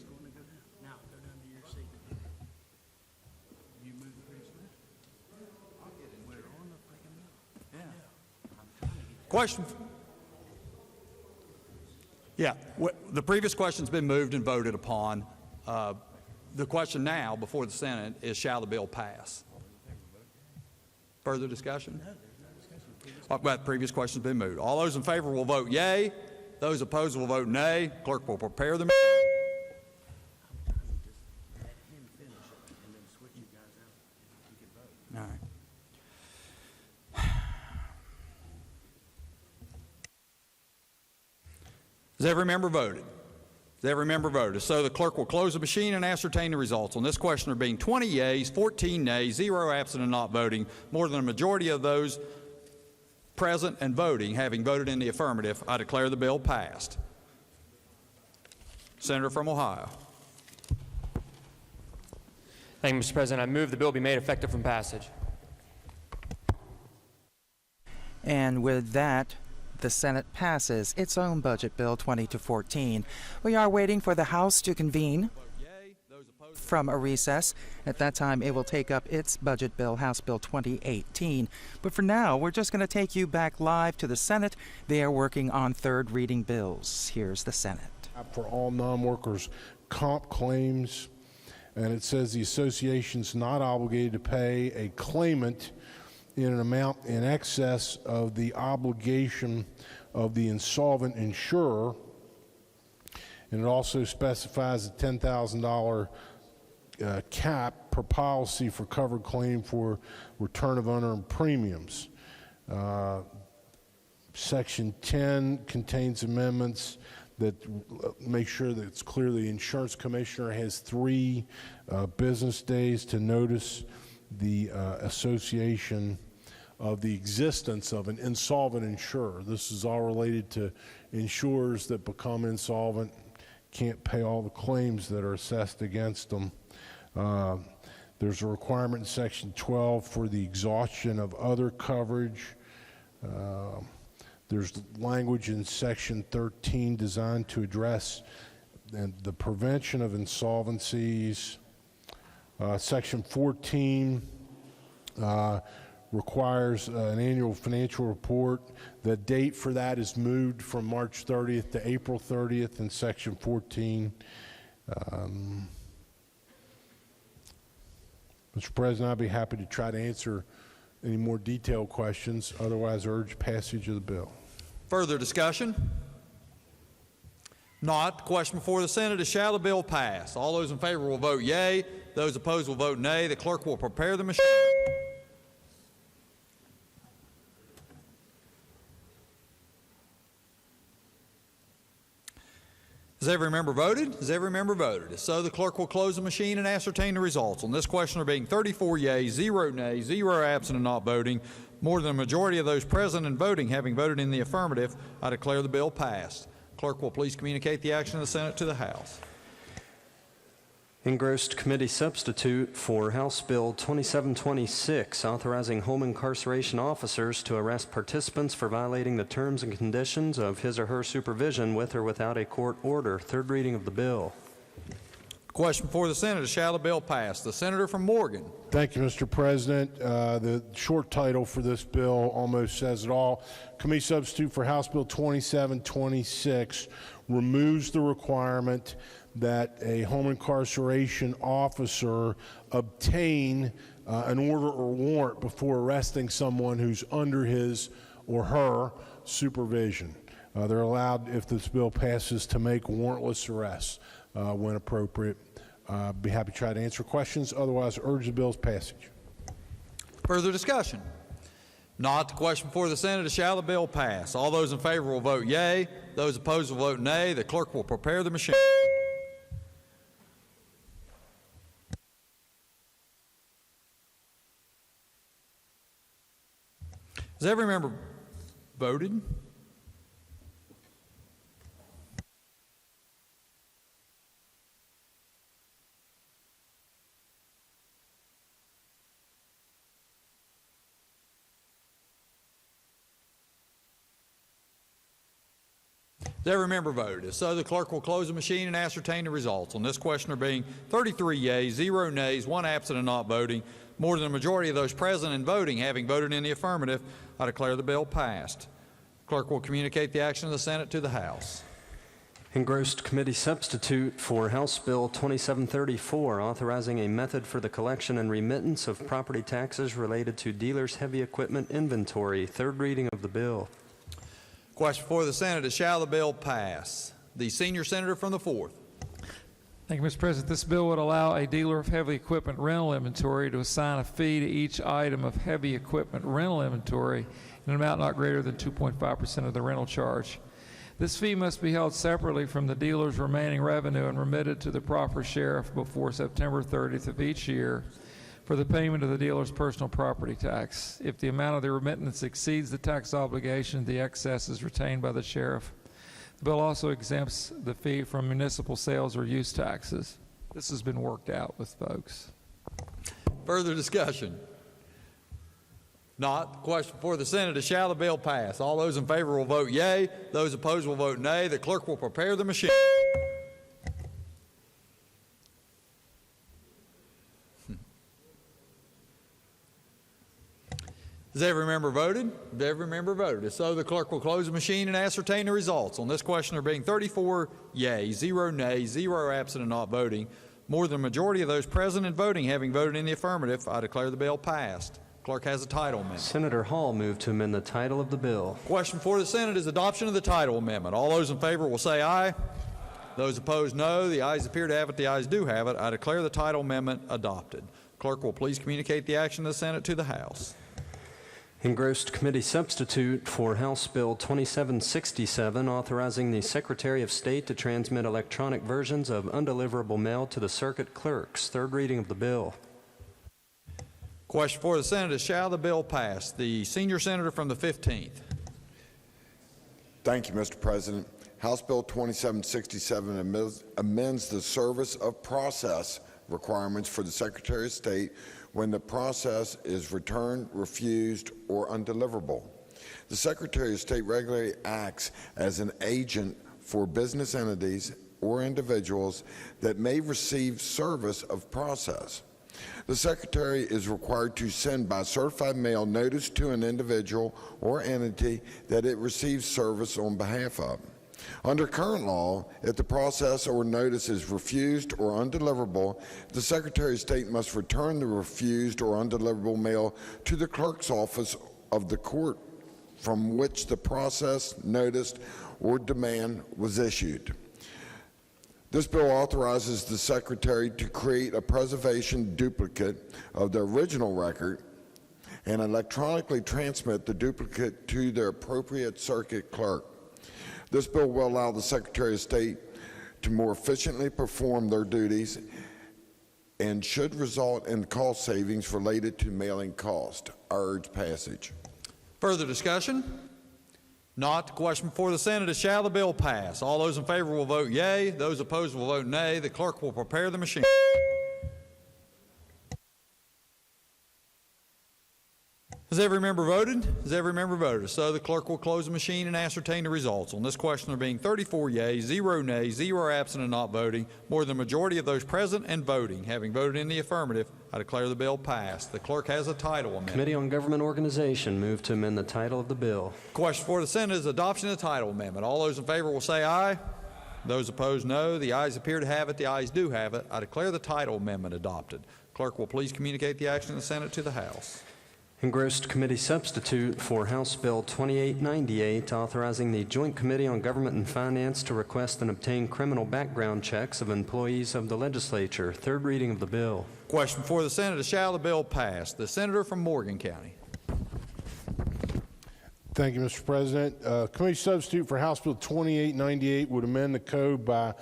Question? Yeah, the previous question's been moved and voted upon. The question now before the Senate is, shall the bill pass? Further discussion? Well, the previous question's been moved. All those in favor will vote yea. Those opposed will vote nay. Clerk will prepare the machine. All right. Has every member voted? Has every member voted? So the clerk will close the machine and ascertain the results. On this question, there being 20 yeas, 14 nays, 0 absent and not voting, more than a majority of those present and voting having voted in the affirmative, I declare the bill passed. Senator from Ohio. Thank you, Mr. President. I move the bill be made effective from passage. And with that, the Senate passes its own budget bill 20-14. We are waiting for the House to convene from a recess. At that time, it will take up its budget bill, House Bill 2018. But for now, we're just going to take you back live to the Senate. They are working on third reading bills. Here's the Senate. For all non-workers comp claims, and it says the association's not obligated to pay a claimant in an amount in excess of the obligation of the insolvent insurer, and it also specifies a $10,000 cap per policy for covered claim for return of unearned premiums. Section 10 contains amendments that make sure that it's clear the insurance commissioner has 3 business days to notice the association of the existence of an insolvent insurer. This is all related to insurers that become insolvent, can't pay all the claims that are assessed against them. There's a requirement in Section 12 for the exhaustion of other coverage. There's language in Section 13 designed to address the prevention of insolvencies. Section 14 requires an annual financial report. The date for that is moved from March 30th to April 30th in Section 14. Mr. President, I'd be happy to try to answer any more detailed questions. Otherwise, urge passage of the bill. Further discussion? Not. The question before the Senate is, shall the bill pass? All those in favor will vote yea. Those opposed will vote nay. The clerk will prepare the machine. Has every member voted? Has every member voted? If so, the clerk will close the machine and ascertain the results. On this question, there being 34 yeas, 0 nays, 0 absent and not voting, more than a majority of those present and voting having voted in the affirmative, I declare the bill passed. Clerk will please communicate the action of the Senate to the House. Engrossed Committee Substitute for House Bill 2726, authorizing home incarceration officers to arrest participants for violating the terms and conditions of his or her supervision with or without a court order. Third reading of the bill. Question before the Senate is, shall the bill pass? The Senator from Morgan. Thank you, Mr. President. The short title for this bill almost says it all. Committee Substitute for House Bill 2726 removes the requirement that a home incarceration officer obtain an order or warrant before arresting someone who's under his or her supervision. They're allowed, if this bill passes, to make warrantless arrests when appropriate. Be happy to try to answer questions. Otherwise, urge the bill's passage. Further discussion? Not. The question before the Senate is, shall the bill pass? All those in favor will vote yea. Those opposed will vote nay. The clerk will prepare the machine. Has every member voted? Has every member voted? If so, the clerk will close the machine and ascertain the results. On this question, there being 33 yeas, 0 nays, 1 absent and not voting, more than a majority of those present and voting having voted in the affirmative, I declare the bill passed. Clerk will communicate the action of the Senate to the House. Engrossed Committee Substitute for House Bill 2734, authorizing a method for the collection and remittance of property taxes related to dealers' heavy equipment inventory. Third reading of the bill. Question before the Senate is, shall the bill pass? The senior senator from the 4th. Thank you, Mr. President. This bill would allow a dealer of heavy equipment rental inventory to assign a fee to each item of heavy equipment rental inventory in an amount not greater than 2.5% of the rental charge. This fee must be held separately from the dealer's remaining revenue and remitted to the proper sheriff before September 30th of each year for the payment of the dealer's personal property tax. If the amount of the remittance exceeds the tax obligation, the excess is retained by the sheriff. The bill also exempts the fee from municipal sales or use taxes. This has been worked out with folks. Further discussion? Not. The question before the Senate is, shall the bill pass? All those in favor will vote yea. Those opposed will vote nay. The clerk will prepare the machine. Has every member voted? Has every member voted? If so, the clerk will close the machine and ascertain the results. On this question, there being 34 yeas, 0 nays, 0 absent and not voting, more than a majority of those present and voting having voted in the affirmative, I declare the bill passed. Clerk has a title amendment. Senator Hall moved to amend the title of the bill. Question for the Senate is adoption of the title amendment. All those in favor will say aye. Those opposed, no. The ayes appear to have it. The ayes do have it. I declare the title amendment adopted. Clerk will please communicate the action of the Senate to the House. Engrossed Committee Substitute for House Bill 2767, authorizing the Secretary of State to transmit electronic versions of undeliverable mail to the circuit clerks. Third reading of the bill. Question for the Senate is, shall the bill pass? The senior senator from the 15th. Thank you, Mr. President. House Bill 2767 amends the service of process requirements for the Secretary of State when the process is returned, refused, or undeliverable. The Secretary of State regularly acts as an agent for business entities or individuals that may receive service of process. The Secretary is required to send by certified mail notice to an individual or entity that it receives service on behalf of. Under current law, if the process or notice is refused or undeliverable, the Secretary of State must return the refused or undeliverable mail to the clerk's office of the court from which the process, notice, or demand was issued. This bill authorizes the Secretary to create a preservation duplicate of the original record and electronically transmit the duplicate to the appropriate circuit clerk. This bill will allow the Secretary of State to more efficiently perform their duties and should result in cost savings related to mailing cost. I urge passage. Further discussion? Not. The question before the Senate is, shall the bill pass? All those in favor will vote yea. Those opposed will vote nay. The clerk will prepare the machine. Has every member voted? Has every member voted? So the clerk will close the machine and ascertain the results. On this question, there being 34 yeas, 0 nays, 0 absent and not voting, more than the majority of those present and voting. Having voted in the affirmative, I declare the bill passed. The clerk has a title amendment. Committee on Government Organization move to amend the title of the bill. Question for the Senate is adoption of the title amendment. All those in favor will say aye. Those opposed, no. The ayes appear to have it. The ayes do have it. I declare the title amendment adopted. Clerk will please communicate the action of the Senate to the House. Engrossed committee substitute for House Bill 2898, authorizing the Joint Committee on Government and Finance to request and obtain criminal background checks of employees of the Legislature. Third reading of the bill. Question for the Senate is, shall the bill pass? The senator from Morgan County. Thank you, Mr. President. Committee substitute for House Bill 2898 would amend the code by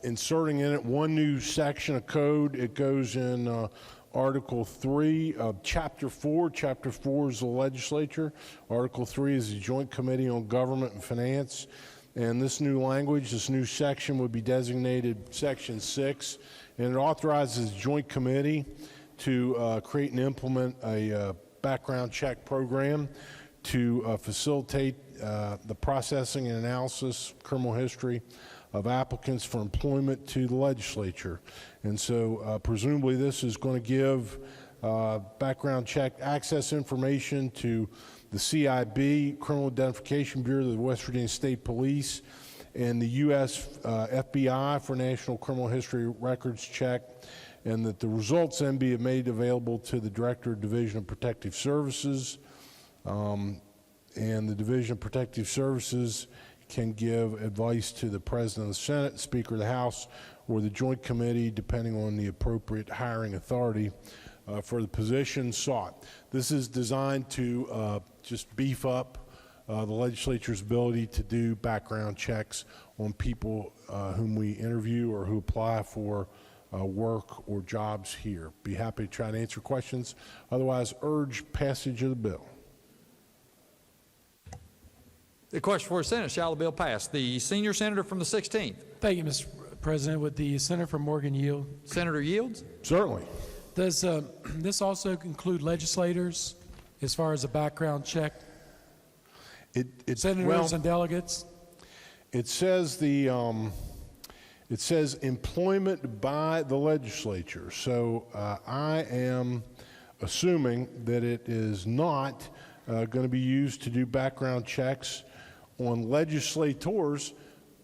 inserting in it one new section of code. It goes in Article 3 of Chapter 4. Chapter 4 is the Legislature. Article 3 is the Joint Committee on Government and Finance. And this new language, this new section would be designated Section 6. And it authorizes the Joint Committee to create and implement a background check program to facilitate the processing and analysis, criminal history of applicants for employment to the Legislature. And so presumably this is going to give background check access information to the CIB, Criminal Identification Bureau of the West Virginia State Police, and the U.S. FBI for National Criminal History Records check, and that the results then be made available to the Director of Division of Protective Services, and the Division of Protective Services can give advice to the President of the Senate, Speaker of the House, or the Joint Committee, depending on the appropriate hiring authority for the position sought. This is designed to just beef up the Legislature's ability to do background checks on people whom we interview or who apply for work or jobs here. Be happy to try to answer questions. Otherwise, urge passage of the bill. The question for the Senate, shall the bill pass? The senior senator from the 16th. Thank you, Mr. President. Would the senator from Morgan yield? Senator yields? Certainly. Does this also include legislators as far as a background check? Senators and delegates? It says it says employment by the Legislature. So I am assuming that it is not going to be used to do background checks on legislators,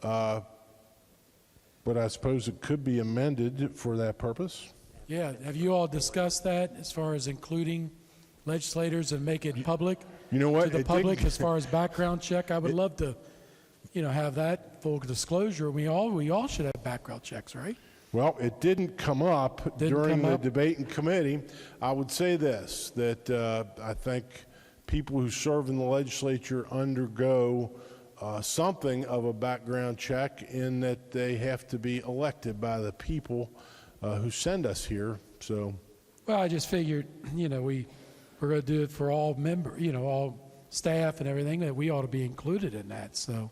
but I suppose it could be amended for that purpose. Yeah, have you all discussed that as far as including legislators and make it public? You know what? To the public as far as background check? I would love to, have that full disclosure. We all should have background checks, right? Well, it didn't come up during the debate in committee. I would say this, that I think people who serve in the legislature undergo something of a background check in that they have to be elected by the people who send us here. So Well, I just figured, we're going to do it for all all staff and everything, that we ought to be included in that. So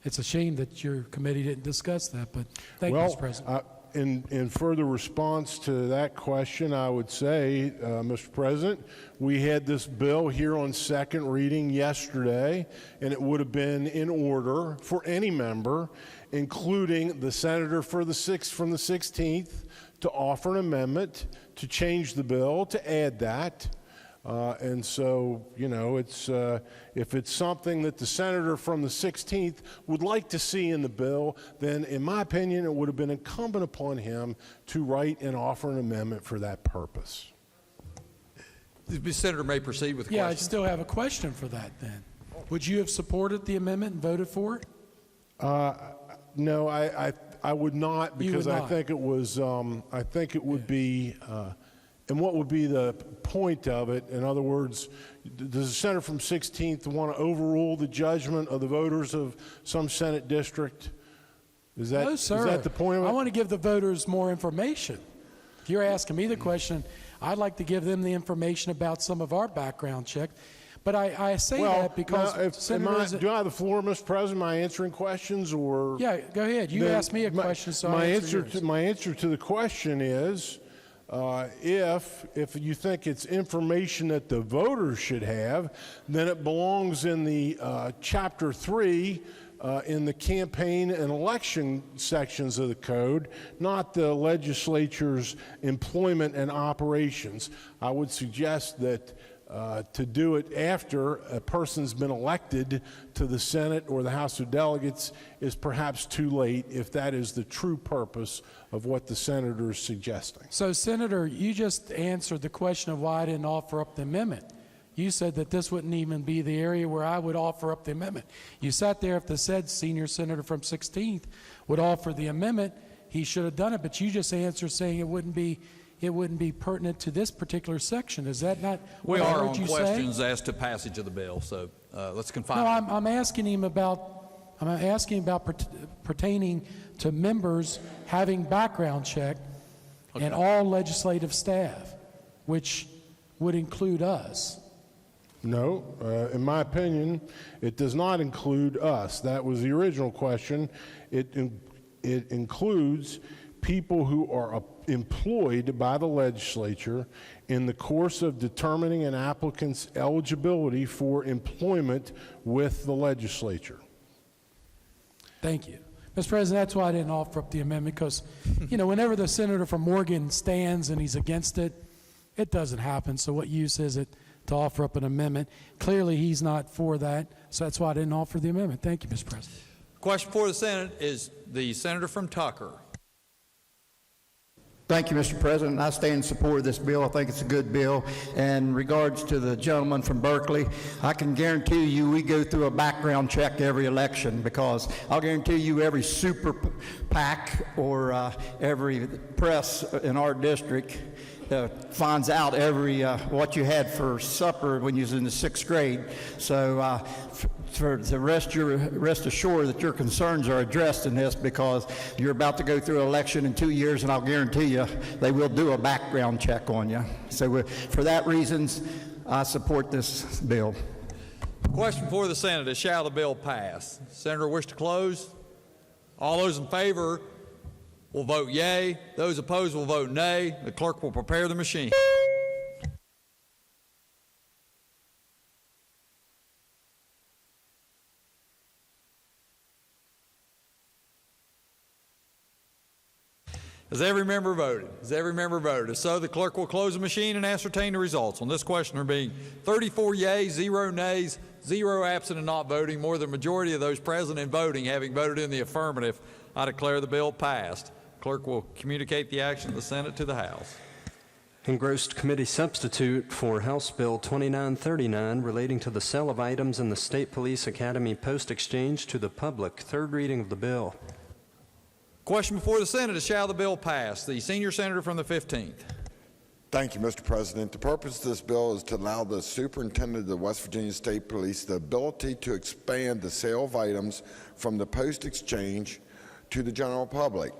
it's a shame that your committee didn't discuss that, but thank you, Mr. President. In further response to that question, I would say, Mr. President, we had this bill here on second reading yesterday, and it would have been in order for any member, including the senator from the 16th, to offer an amendment to change the bill, to add that. And so, if it's something that the senator from the 16th would like to see in the bill, then in my opinion, it would have been incumbent upon him to write and offer an amendment for that purpose. The senator may proceed with the question. I still have a question for that then. Would you have supported the amendment and voted for it? No, I would not, because I think it was, I think it would be, and what would be the point of it? In other words, does the senator from 16th want to overrule the judgment of the voters of some Senate district? Is that, No, sir. Is that the point of it? I want to give the voters more information. If you're asking me the question, I'd like to give them the information about some of our background checks. But I say that because do I have the floor, Mr. President? Am I answering questions, or? Yeah, go ahead. You asked me a question, so my I answer to the question is, if you think it's information that the voters should have, then it belongs in the Chapter 3 in the campaign and election sections of the code, not the legislature's employment and operations. I would suggest that to do it after a person's been elected to the Senate or the House of Delegates is perhaps too late, if that is the true purpose of what the senator is suggesting. So, Senator, you just answered the question of why I didn't offer up the amendment. You said that this wouldn't even be the area where I would offer up the amendment. You sat there, if the said senior senator from 16th would offer the amendment, he should have done it, but you just answered saying it wouldn't be pertinent to this particular section. Is that not what We I are heard on you questions say? as to passage of the bill, so let's confine. No, I'm asking him about pertaining to members having background check and all legislative staff, which would include us. No, in my opinion, it does not include us. That was the original question. It includes people who are employed by the legislature in the course of determining an applicant's eligibility for employment with the legislature. Thank you. Mr. President, that's why I didn't offer up the amendment, because, whenever the senator from Morgan stands and he's against it, it doesn't happen. So what use is it to offer up an amendment? Clearly, he's not for that, so that's why I didn't offer the amendment. Thank you, Mr. President. Question for the Senate is the senator from Tucker. Thank you, Mr. President. I stand in support of this bill. I think it's a good bill. And in regards to the gentleman from Berkeley, I can guarantee you we go through a background check every election, because I'll guarantee you every super PAC or every press in our district finds out every what you had for supper when you was in the 6th grade. So to rest assured that your concerns are addressed in this, because you're about to go through an election in 2 years, and I'll guarantee you they will do a background check on you. So for that reasons, I support this bill. Question for the Senate is, shall the bill pass? Senator wish to close? All those in favor will vote yea. Those opposed will vote nay. The clerk will prepare the machine. Has every member voted? Has every member voted? If so, the clerk will close the machine and ascertain the results. On this question, there being 34 yeas, 0 nays, 0 absent and not voting, more than the majority of those present and voting having voted in the affirmative, I declare the bill passed. Clerk will communicate the action of the Senate to the House. Engrossed committee substitute for House Bill 2939 relating to the sale of items in the State Police Academy post-exchange to the public. Third reading of the bill. Question before the Senate is, shall the bill pass? The senior senator from the 15th. Thank you, Mr. President. The purpose of this bill is to allow the superintendent of the West Virginia State Police the ability to expand the sale of items from the post-exchange to the general public.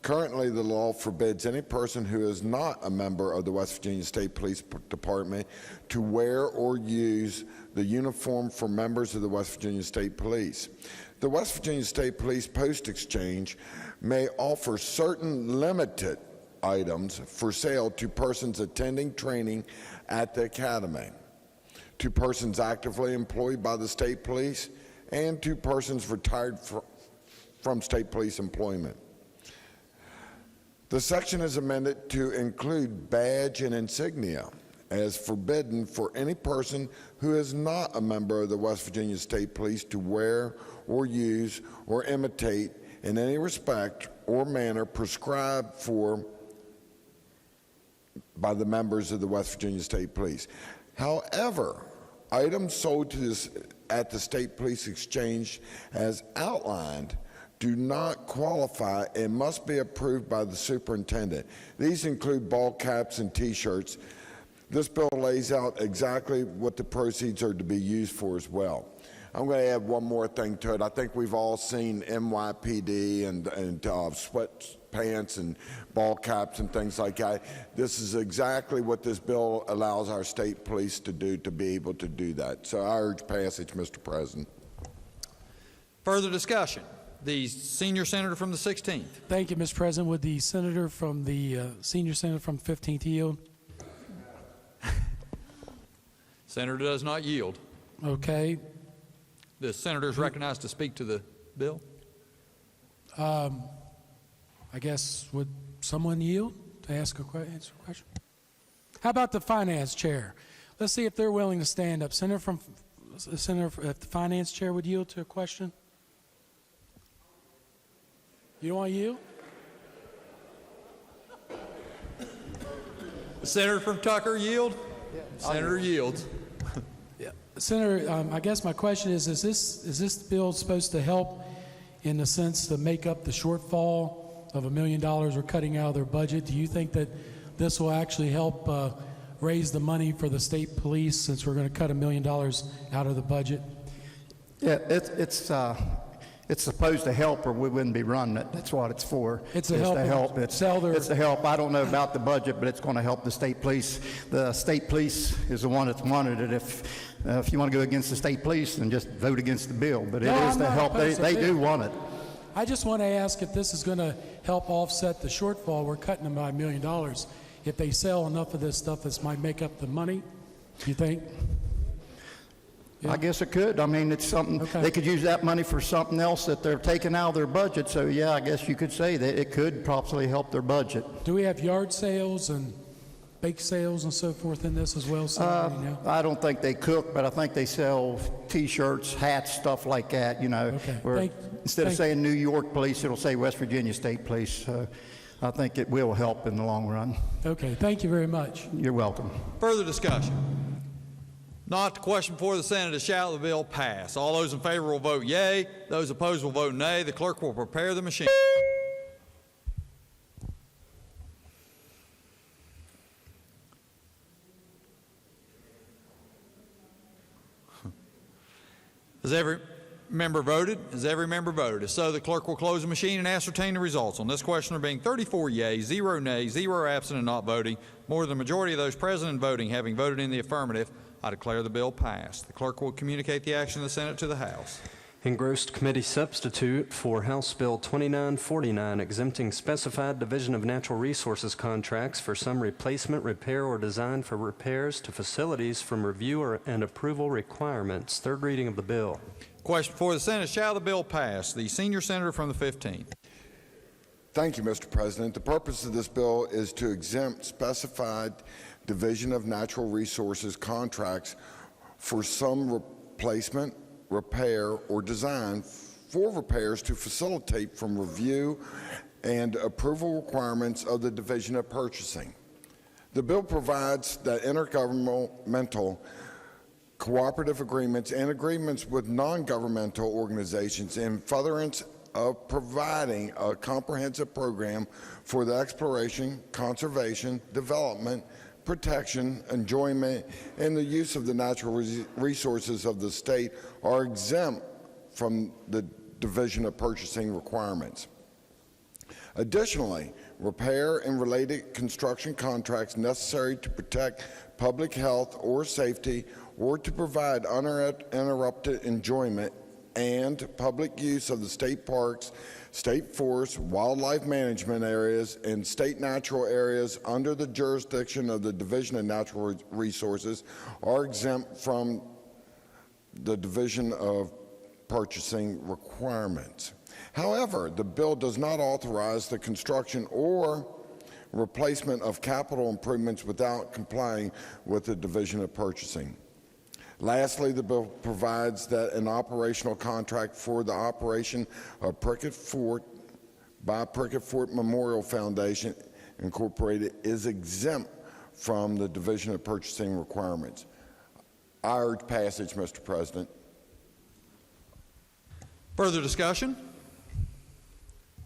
Currently, the law forbids any person who is not a member of the West Virginia State Police Department to wear or use the uniform for members of the West Virginia State Police. The West Virginia State Police Post Exchange may offer certain limited items for sale to persons attending training at the academy, to persons actively employed by the state police, and to persons retired from state police employment. The section is amended to include badge and insignia as forbidden for any person who is not a member of the West Virginia State Police to wear or use or imitate in any respect or manner prescribed for by the members of the West Virginia State Police. However, items sold at the State Police Exchange as outlined do not qualify and must be approved by the superintendent. These include ball caps and T-shirts. This bill lays out exactly what the proceeds are to be used for as well. I'm going to add one more thing to it. I think we've all seen NYPD and sweatpants and ball caps and things like that. This is exactly what this bill allows our state police to do, to be able to do that. So I urge passage, Mr. President. Further discussion. The senior senator from the 16th. Thank you, Mr. President. Would the senator from the senior senator from 15th yield? Senator does not yield. Okay. The senator is recognized to speak to the bill. I guess would someone yield to answer a question? How about the finance chair? Let's see if they're willing to stand up. Senator, if the finance chair would yield to a question. You don't want to yield? The senator from Tucker yield? Yeah, senator yields. Yeah. Senator, I guess my question is this bill supposed to help in the sense to make up the shortfall of $1 million we're cutting out of their budget? Do you think that this will actually help raise the money for the state police since we're going to cut $1 million out of the budget? Yeah, it's supposed to help, or we wouldn't be running it. That's what it's for. It's to help. It's to help. I don't know about the budget, but it's going to help the state police. The state police is the one that's wanted it. If you want to go against the state police, then just vote against the bill. But it is to help. They do want it. I just want to ask if this is going to help offset the shortfall. We're cutting them by $1 million. If they sell enough of this stuff, this might make up the money. You think? Yeah. I guess it could. I mean, it's something, they could use that money for something else that they're taking out of their budget. So, yeah, I guess you could say that it could possibly help their budget. Do we have yard sales and bake sales and so forth in this as well? I don't think they cook, but I think they sell T-shirts, hats, stuff like that, you know. Okay. Instead of saying New York Police, it'll say West Virginia State Police. I think it will help in the long run. Okay. Thank you very much. You're welcome. Further discussion. Not the question before the Senate is shall the bill pass. All those in favor will vote yea. Those opposed will vote nay. The clerk will prepare the machine. Has every member voted? Has every member voted? If so, the clerk will close the machine and ascertain the results. On this question, there being 34 yeas, 0 nays, 0 absent and not voting, more than the majority of those present and voting having voted in the affirmative, I declare the bill passed. The clerk will communicate the action of the Senate to the House. Engrossed committee substitute for House Bill 2949, exempting specified Division of Natural Resources contracts for some replacement, repair, or design for repairs to facilities from review and approval requirements. Third reading of the bill. Question before the Senate, shall the bill pass? The senior senator from the 15th. Thank you, Mr. President. The purpose of this bill is to exempt specified Division of Natural Resources contracts for some replacement, repair, or design for repairs to facilitate from review and approval requirements of the Division of Purchasing. The bill provides that intergovernmental cooperative agreements and agreements with non-governmental organizations in furtherance of providing a comprehensive program for the exploration, conservation, development, protection, enjoyment, and the use of the natural resources of the state are exempt from the Division of Purchasing requirements. Additionally, repair and related construction contracts necessary to protect public health or safety or to provide uninterrupted enjoyment and public use of the state parks, state forests, wildlife management areas, and state natural areas under the jurisdiction of the Division of Natural Resources are exempt from the Division of Purchasing requirements. However, the bill does not authorize the construction or replacement of capital improvements without complying with the Division of Purchasing. Lastly, the bill provides that an operational contract for the operation of Prickett Fort by Prickett Fort Memorial Foundation Incorporated is exempt from the Division of Purchasing requirements. I urge passage, Mr. President. Further discussion?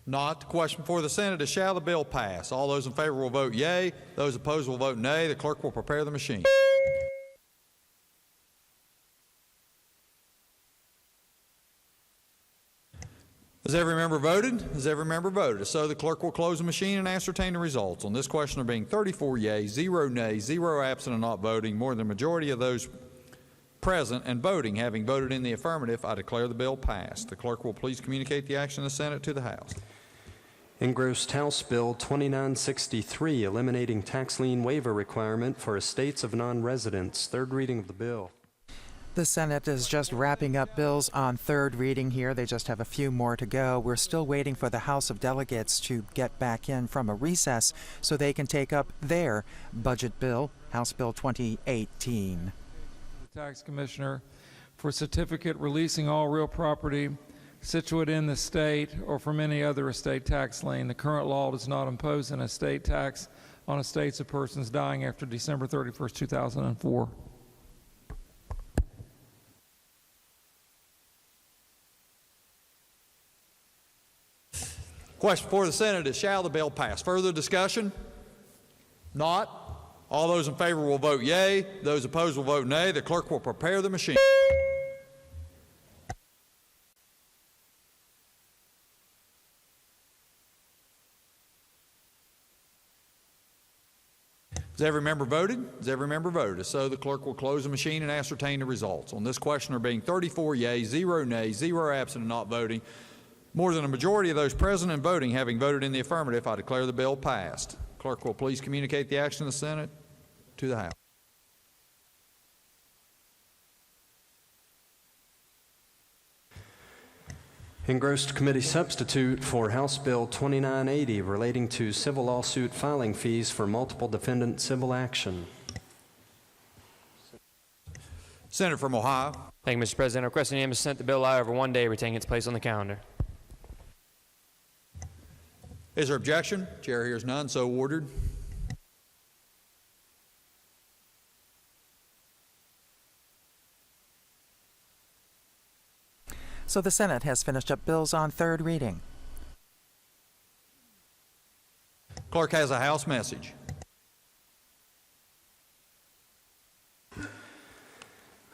Not. The question before the Senate is, shall the bill pass? All those in favor will vote yea. Those opposed will vote nay. The clerk will prepare the machine. Has every member voted? Has every member voted? If so, the clerk will close the machine and ascertain the results. On this question, there being 34 yeas, 0 nays, 0 absent and not voting, more than the majority of those present and voting having voted in the affirmative, I declare the bill passed. The clerk will please communicate the action of the Senate to the House. Engrossed House Bill 2963, eliminating tax lien waiver requirement for estates of non-residents. Third reading of the bill. The Senate is just wrapping up bills on third reading here. They just have a few more to go. We're still waiting for the House of Delegates to get back in from a recess so they can take up their budget bill, House Bill 2018. The Tax Commissioner for certificate releasing all real property situate in the state or from any other estate tax lien. The current law does not impose an estate tax on estates of persons dying after December 31st, 2004. Question before the Senate is, shall the bill pass? Further discussion? Not. All those in favor will vote yea. Those opposed will vote nay. The clerk will prepare the machine. Has every member voted? Has every member voted? If so, the clerk will close the machine and ascertain the results. On this question, there being 34 yeas, 0 nays, 0 absent and not voting, more than a majority of those present and voting having voted in the affirmative, I declare the bill passed. Clerk will please communicate the action of the Senate to the House. Engrossed committee substitute for House Bill 2980, relating to civil lawsuit filing fees for multiple defendant civil action. Senator from Ohio. Thank you, Mr. President. I request the unanimous consent the bill lie over 1 day, retaining its place on the calendar. Is there objection? Chair hears none, so ordered. So the Senate has finished up bills on third reading. Clerk has a House message.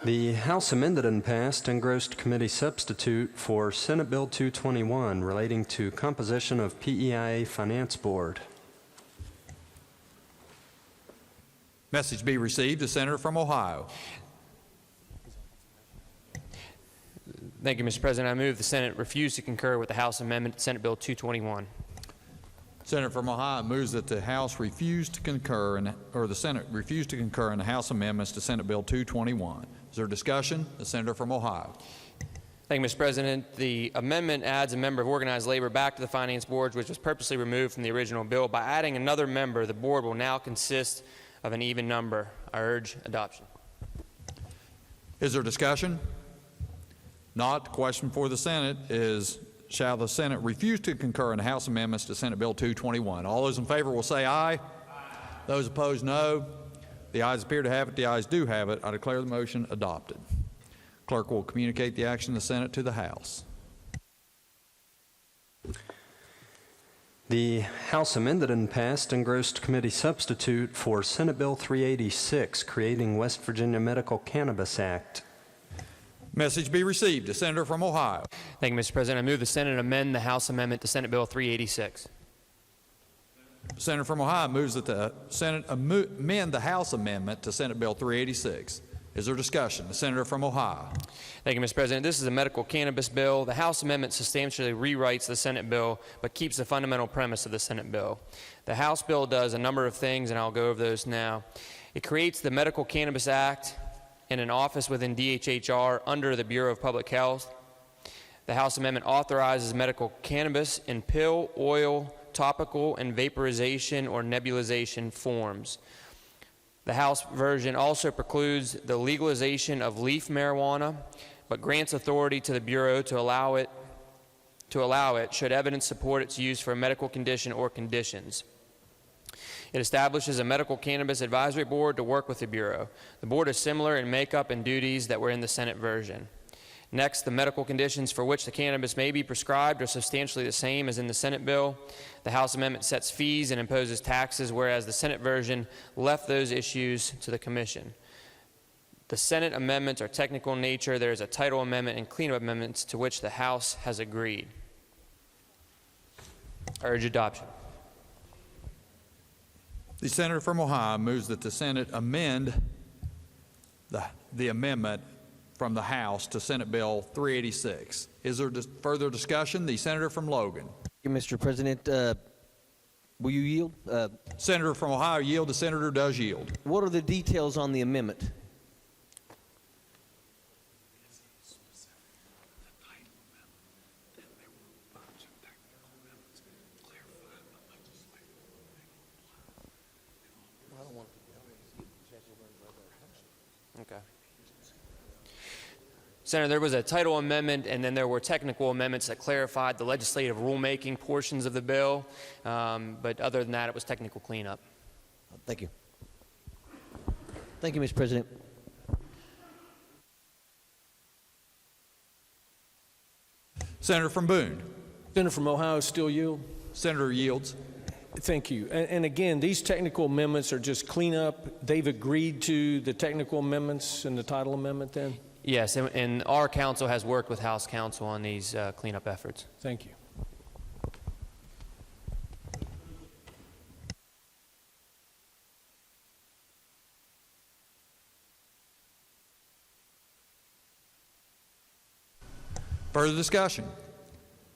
The House amended and passed engrossed committee substitute for Senate Bill 221 relating to composition of PEIA Finance Board. Message be received. The Senator from Ohio. Thank you, Mr. President. I move the Senate refuse to concur with the House amendment to Senate Bill 221. Senator from Ohio moves that the House refuse to concur, or the Senate refuse to concur in the House amendments to Senate Bill 221. Is there discussion? The Senator from Ohio. Thank you, Mr. President. The amendment adds a member of organized labor back to the Finance Board, which was purposely removed from the original bill. By adding another member, the board will now consist of an even number. I urge adoption. Is there discussion? Not. The question for the Senate is, shall the Senate refuse to concur in the House amendments to Senate Bill 221? All those in favor will say aye. Aye. Those opposed, no. The ayes appear to have it. The ayes do have it. I declare the motion adopted. Clerk will communicate the action of the Senate to the House. The House amended and passed engrossed committee substitute for Senate Bill 386, creating West Virginia Medical Cannabis Act. Message be received. The Senator from Ohio. Thank you, Mr. President. I move the Senate amend the House amendment to Senate Bill 386. Senator from Ohio moves that the Senate amend the House amendment to Senate Bill 386. Is there discussion? The Senator from Ohio. Thank you, Mr. President. This is a medical cannabis bill. The House amendment substantially rewrites the Senate bill, but keeps the fundamental premise of the Senate bill. The House bill does a number of things, and I'll go over those now. It creates the Medical Cannabis Act and an office within DHHR under the Bureau of Public Health. The House amendment authorizes medical cannabis in pill, oil, topical, and vaporization or nebulization forms. The House version also precludes the legalization of leaf marijuana, but grants authority to the Bureau to allow it should evidence support its use for a medical condition or conditions. It establishes a medical cannabis advisory board to work with the Bureau. The board is similar in makeup and duties that were in the Senate version. Next, the medical conditions for which the cannabis may be prescribed are substantially the same as in the Senate bill. The House amendment sets fees and imposes taxes, whereas the Senate version left those issues to the Commission. The Senate amendments are technical in nature. There is a title amendment and cleanup amendments to which the House has agreed. I urge adoption. The Senator from Ohio moves that the Senate amend the amendment from the House to Senate Bill 386. Is there further discussion? The Senator from Logan. Mr. President, will you yield? Senator from Ohio yield. The Senator does yield. What are the details on the amendment? Okay. Senator, there was a title amendment, and then there were technical amendments that clarified the legislative rulemaking portions of the bill. But other than that, it was technical cleanup. Thank you. Thank you, Mr. President. Senator from Boone. Senator from Ohio still yield? Senator yields. Thank you. And again, these technical amendments are just cleanup. They've agreed to the technical amendments and the title amendment then? Yes, and our council has worked with House counsel on these cleanup efforts. Thank you. Further discussion?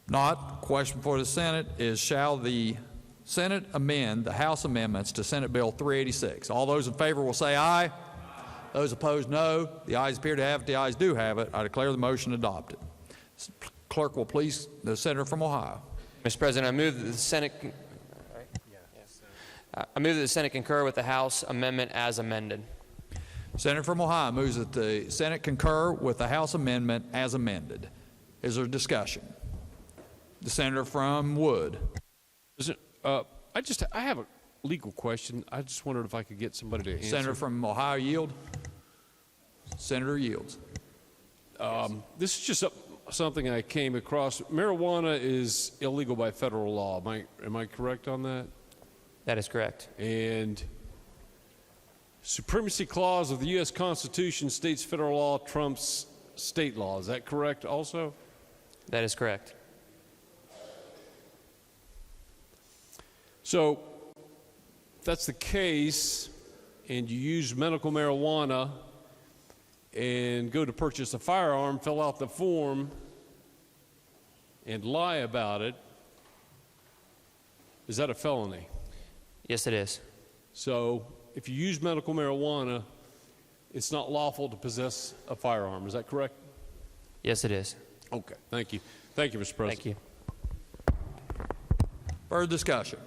Not. Question for the Senate is, shall the Senate amend the House amendments to Senate Bill 386? All those in favor will say aye. Those opposed, no. The ayes appear to have it. The ayes do have it. I declare the motion adopted. Clerk will please, the Senator from Ohio. Mr. President, I move that the Senate concur with the House amendment as amended. Senator from Ohio moves that the Senate concur with the House amendment as amended. Is there discussion? The Senator from Wood. I have a legal question. I just wondered if I could get somebody to answer. Senator from Ohio yield. Senator yields. This is just something I came across. Marijuana is illegal by federal law. Am I correct on that? That is correct. And supremacy clause of the U.S. Constitution states federal law trumps state law. Is that correct also? That is correct. So if that's the case, and you use medical marijuana and go to purchase a firearm, fill out the form, and lie about it, is that a felony? Yes, it is. So if you use medical marijuana, it's not lawful to possess a firearm. Is that correct? Yes, it is. Okay. Thank you. Thank you, Mr. President. Thank you. Further discussion?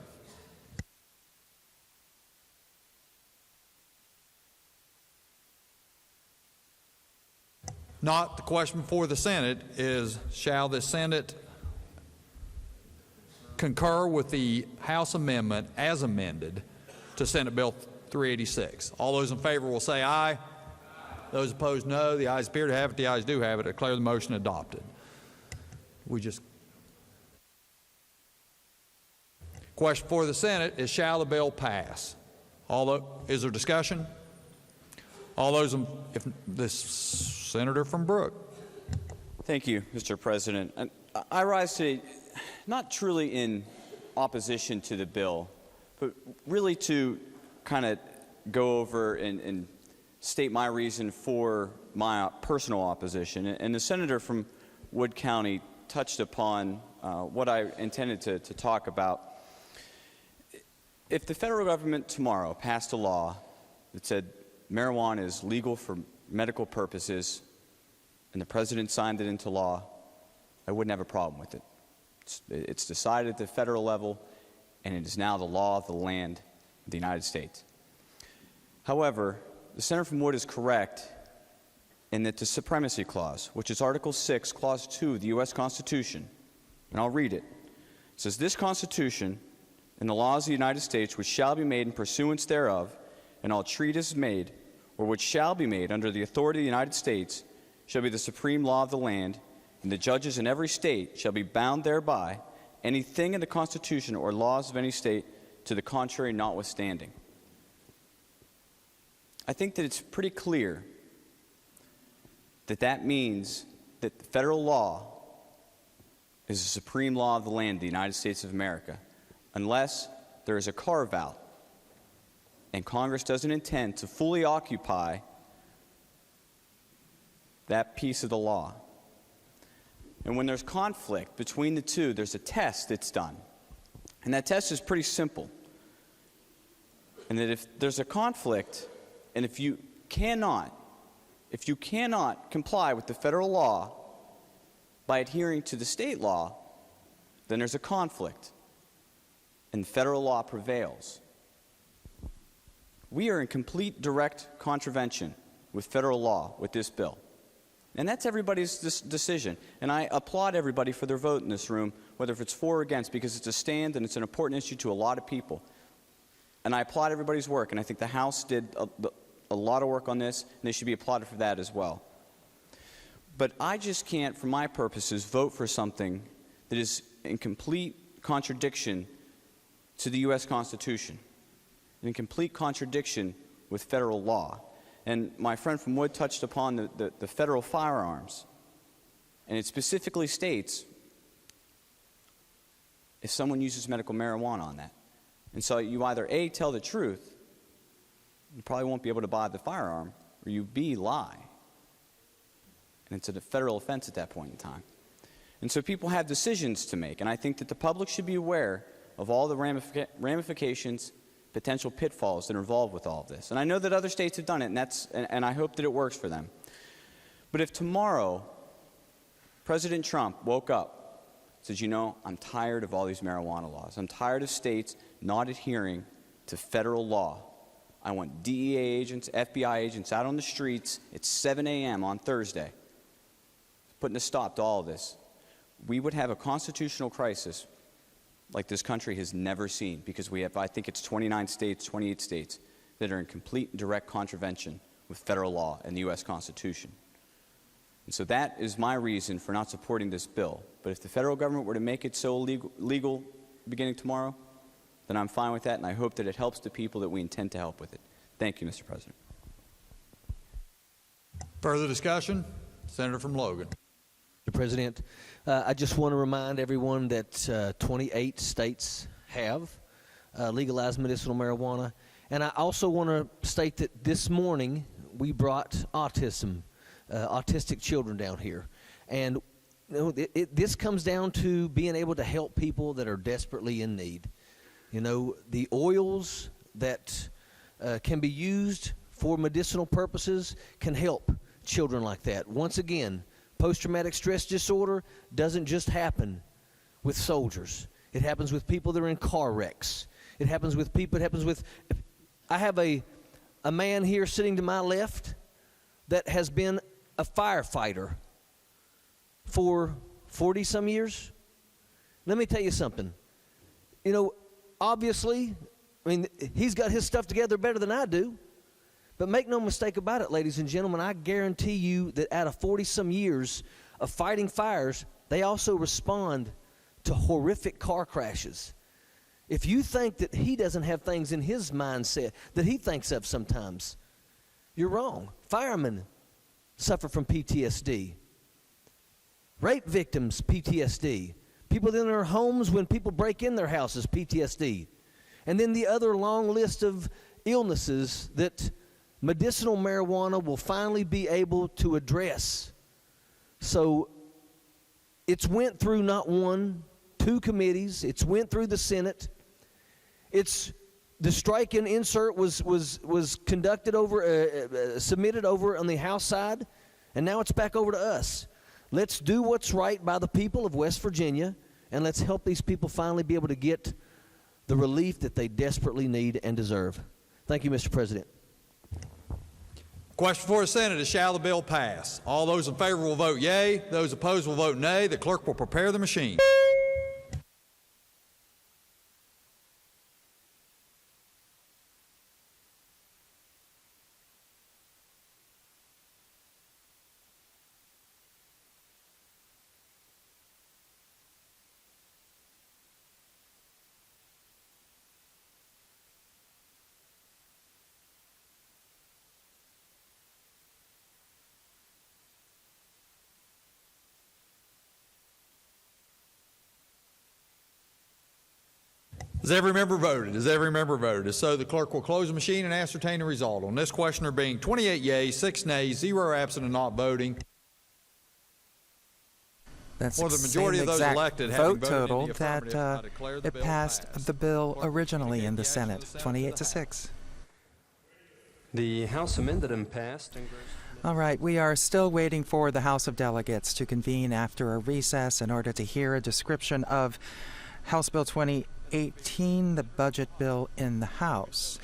Not. The question before the Senate is, shall the Senate concur with the House amendment as amended to Senate Bill 386? All those in favor will say aye. Those opposed, no. The ayes appear to have it. The ayes do have it. I declare the motion adopted. Question for the Senate is, shall the bill pass? Is there discussion? All those, if this Senator from Brooke. Thank you, Mr. President. I rise today not truly in opposition to the bill, But really to kind of go over and state my reason for my personal opposition. And the senator from Wood County touched upon what I intended to talk about. If the federal government tomorrow passed a law that said marijuana is legal for medical purposes and the president signed it into law, I wouldn't have a problem with it. It's decided at the federal level, and it is now the law of the land of the United States. However, the senator from Wood is correct in that the Supremacy Clause, which is Article 6, Clause 2 of the U.S. Constitution, and I'll read it. It says, "This Constitution and the laws of the United States which shall be made in pursuance thereof, and all treaties made, or which shall be made under the authority of the United States, shall be the supreme law of the land, and the judges in every state shall be bound thereby, anything in the Constitution or laws of any state to the contrary notwithstanding." I think that it's pretty clear that that means that the federal law is the supreme law of the land of the United States of America, unless there is a carve-out and Congress doesn't intend to fully occupy that piece of the law. And when there's conflict between the two, there's a test that's done. And that test is pretty simple. And that if there's a conflict, and if you cannot comply with the federal law by adhering to the state law, then there's a conflict, and federal law prevails. We are in complete direct contravention with federal law with this bill. And that's everybody's decision. And I applaud everybody for their vote in this room, whether if it's for or against, because it's a stand and it's an important issue to a lot of people. And I applaud everybody's work, and I think the House did a lot of work on this, and they should be applauded for that as well. But I just can't, for my purposes, vote for something that is in complete contradiction to the U.S. Constitution, in complete contradiction with federal law. And my friend from Wood touched upon the federal firearms, and it specifically states if someone uses medical marijuana on that. And so you either A, tell the truth, you probably won't be able to buy the firearm, or you B, lie. And it's a federal offense at that point in time. And so people have decisions to make, and I think that the public should be aware of all the ramifications, potential pitfalls that are involved with all of this. And I know that other states have done it, and I hope that it works for them. But if tomorrow President Trump woke up and says, you know, I'm tired of all these marijuana laws. I'm tired of states not adhering to federal law. I want DEA agents, FBI agents out on the streets at 7 a.m. on Thursday, putting a stop to all of this. We would have a constitutional crisis like this country has never seen, because we have, I think it's 29 states, 28 states that are in complete and direct contravention with federal law and the U.S. Constitution. And so that is my reason for not supporting this bill. But if the federal government were to make it so legal beginning tomorrow, then I'm fine with that, and I hope that it helps the people that we intend to help with it. Thank you, Mr. President. Further discussion? Senator from Logan. Mr. President, I just want to remind everyone that 28 states have legalized medicinal marijuana. And I also want to state that this morning we brought autistic children down here. And you know, this comes down to being able to help people that are desperately in need. You know, the oils that can be used for medicinal purposes can help children like that. Once again, post-traumatic stress disorder doesn't just happen with soldiers. It happens with people that are in car wrecks. It happens with people, I have a man here sitting to my left that has been a firefighter for 40-some years. Let me tell you something. You know, obviously, I mean, he's got his stuff together better than I do. But make no mistake about it, ladies and gentlemen, I guarantee you that out of 40-some years of fighting fires, they also respond to horrific car crashes. If you think that he doesn't have things in his mindset that he thinks of sometimes, you're wrong. Firemen suffer from PTSD. Rape victims, PTSD. People in their homes, when people break in their houses, PTSD. And then the other long list of illnesses that medicinal marijuana will finally be able to address. So it's went through not one, two committees. It's went through the Senate. The strike and insert was conducted submitted over on the House side, and now it's back over to us. Let's do what's right by the people of West Virginia, and let's help these people finally be able to get the relief that they desperately need and deserve. Thank you, Mr. President. Question for the Senate is, shall the bill pass? All those in favor will vote yea. Those opposed will vote nay. The clerk will prepare the machine. Has every member voted? Has every member voted? So the clerk will close the machine and ascertain the result. On this question, there being 28 yeas, 6 nays, 0 absent and not voting. That's for the majority of those elected having vote voted total in the affirmative, I declare the it bill passed the bill originally in the Senate, 28-6. The House amended and passed. All right, we are still waiting for the House of Delegates to convene after a recess in order to hear a description of House Bill 2018, the budget bill in the House.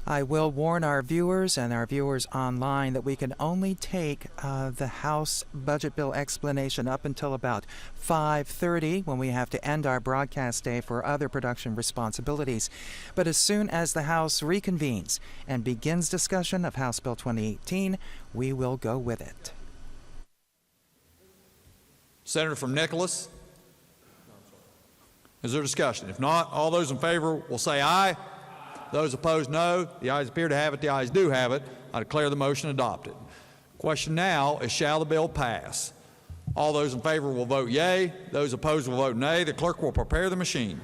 I will warn our viewers and our viewers online that we can only take the House budget bill explanation up until about 5:30, when we have to end our broadcast day for other production responsibilities. But as soon as the House reconvenes and begins discussion of House Bill 2018, we will go with it. Senator from Nicholas. Is there discussion? If not, all those in favor will say aye. Those opposed, no. The ayes appear to have it. The ayes do have it. I declare the motion adopted. Question now is, shall the bill pass? All those in favor will vote yea. Those opposed will vote nay. The clerk will prepare the machine.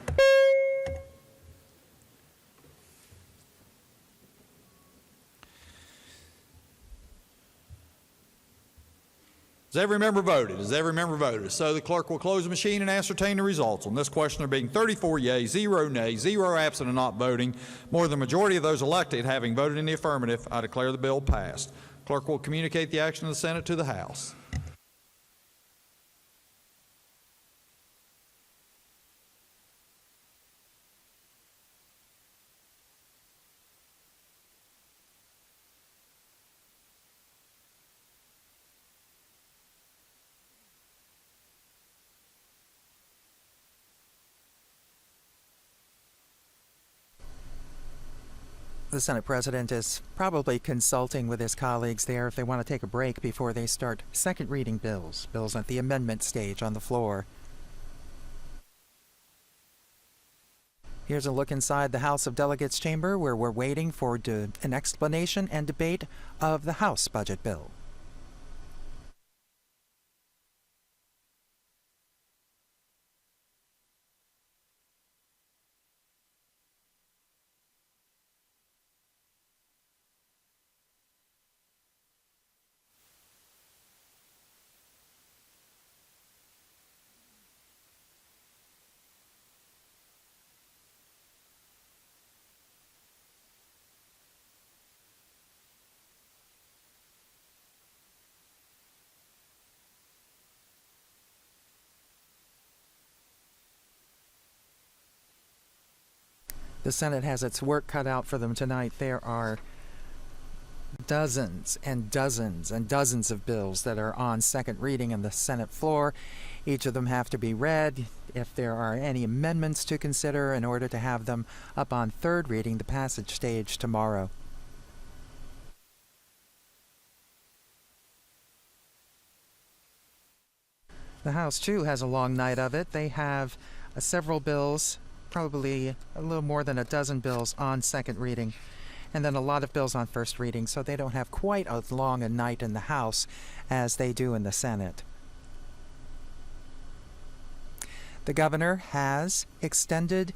Has every member voted? Has every member voted? So the clerk will close the machine and ascertain the results. On this question, there being 34 yeas, 0 nays, 0 absent and not voting, more than the majority of those elected having voted in the affirmative, I declare the bill passed. Clerk will communicate the action of the Senate to the House. The Senate President is probably consulting with his colleagues there if they want to take a break before they start second reading bills at the amendment stage on the floor. Here's a look inside the House of Delegates chamber, where we're waiting for an explanation and debate of the House budget bill. The Senate has its work cut out for them tonight. There are dozens and dozens and dozens of bills that are on second reading in the Senate floor. Each of them have to be read. If there are any amendments to consider, in order to have them up on third reading, the passage stage tomorrow. The House, too, has a long night of it. They have several bills, probably a little more than a dozen bills on second reading, and then a lot of bills on first reading, so they don't have quite as long a night in the House as they do in the Senate. The governor has extended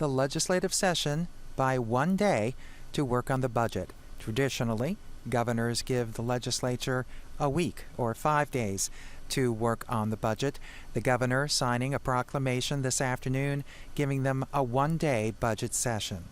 the legislative session by 1 day to work on the budget. Traditionally, governors give the legislature a week or 5 days to work on the budget. The governor signing a proclamation this afternoon giving them a 1-day budget session.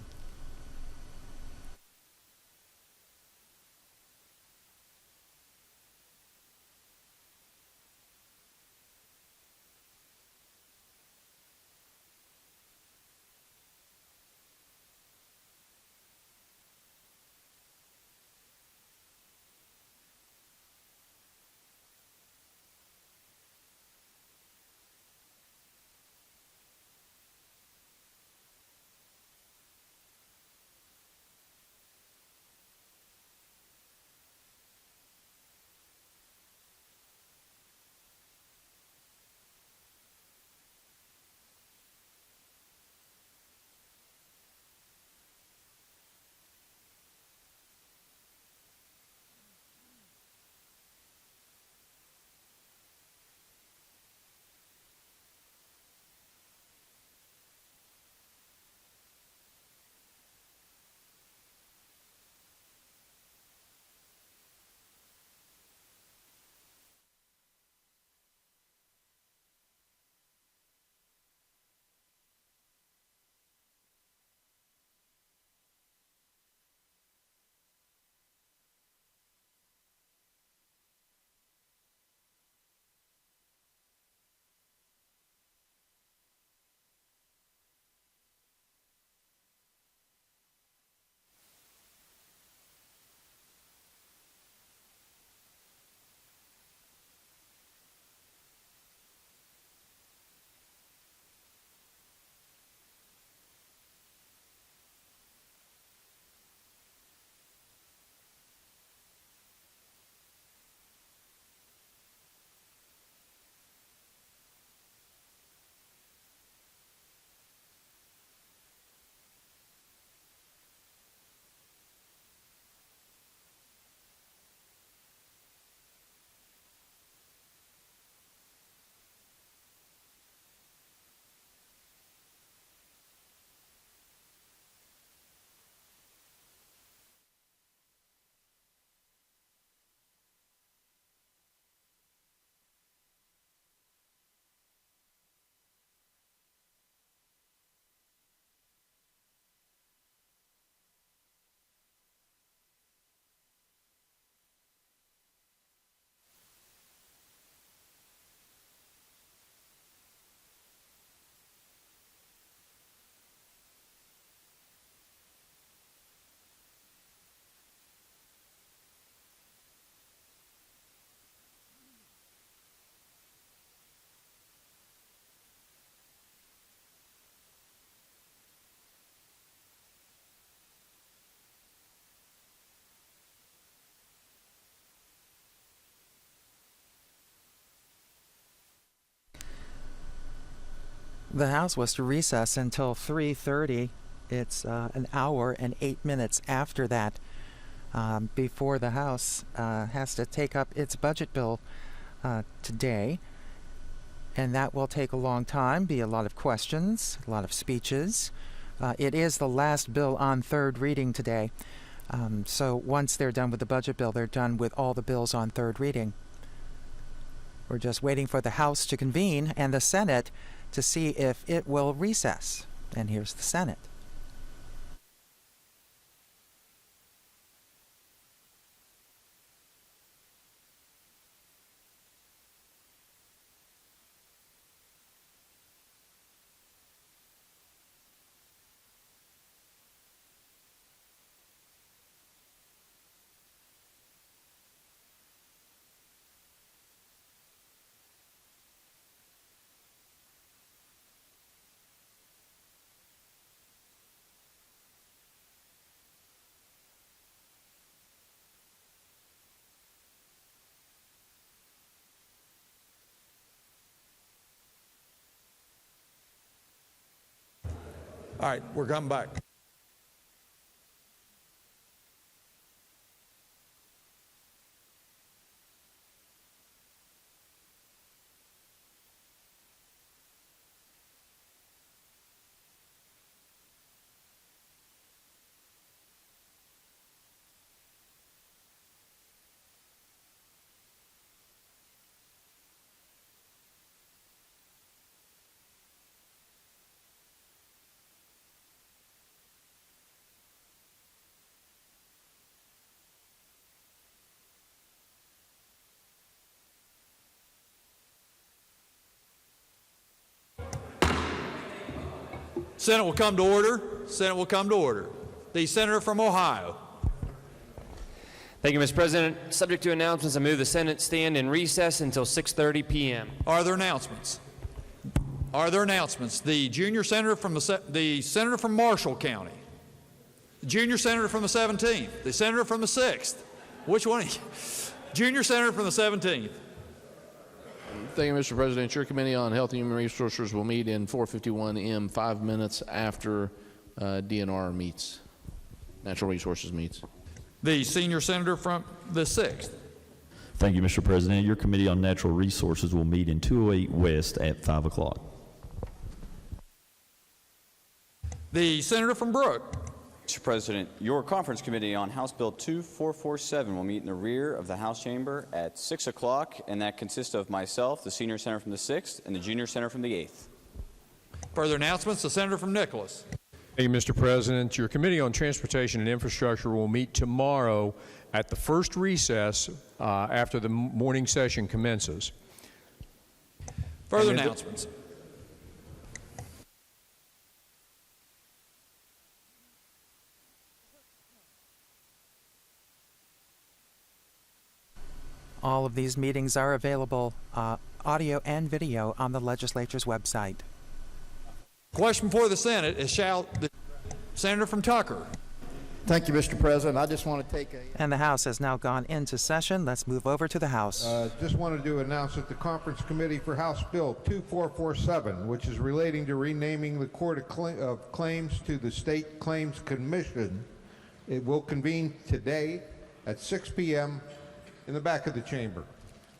The House was to recess until 3:30. It's an hour and 8 minutes after that before the House has to take up its budget bill today. And that will take a long time, be a lot of questions, a lot of speeches. It is the last bill on third reading today. So once they're done with the budget bill, they're done with all the bills on third reading. We're just waiting for the House to convene and the Senate to see if it will recess. And here's the Senate. All right, we're coming back. Senate will come to order. Senate will come to order. The Senator from Ohio. Thank you, Mr. President. Subject to announcements, I move the Senate stand in recess until 6:30 p.m. Are there announcements? Are there announcements? The junior senator from the senator from Marshall County, the junior senator from the 17th, the senator from the 6th. Which one? Junior senator from the 17th. Thank you, Mr. President. Your Committee on Health and Human Resources will meet in 451M 5 minutes after DNR meets, Natural Resources meets. The senior senator from the 6th. Thank you, Mr. President. Your Committee on Natural Resources will meet in 208 West at 5 o'clock. The senator from Brooke. Mr. President, your Conference Committee on House Bill 2447 will meet in the rear of the House chamber at 6 o'clock, and that consists of myself, the senior senator from the 6th, and the junior senator from the 8th. Further announcements, the senator from Nicholas. Thank you, Mr. President. Your Committee on Transportation and Infrastructure will meet tomorrow at the first recess after the morning session commences. Further announcements. All of these meetings are available, audio and video, on the legislature's website. Question before the Senate is the senator from Tucker. Thank you, Mr. President. I just want to take a... And the House has now gone into session. Let's move over to the House. Just wanted to announce that the Conference Committee for House Bill 2447, which is relating to renaming the Court of Claims to the State Claims Commission, it will convene today at 6 p.m. in the back of the chamber.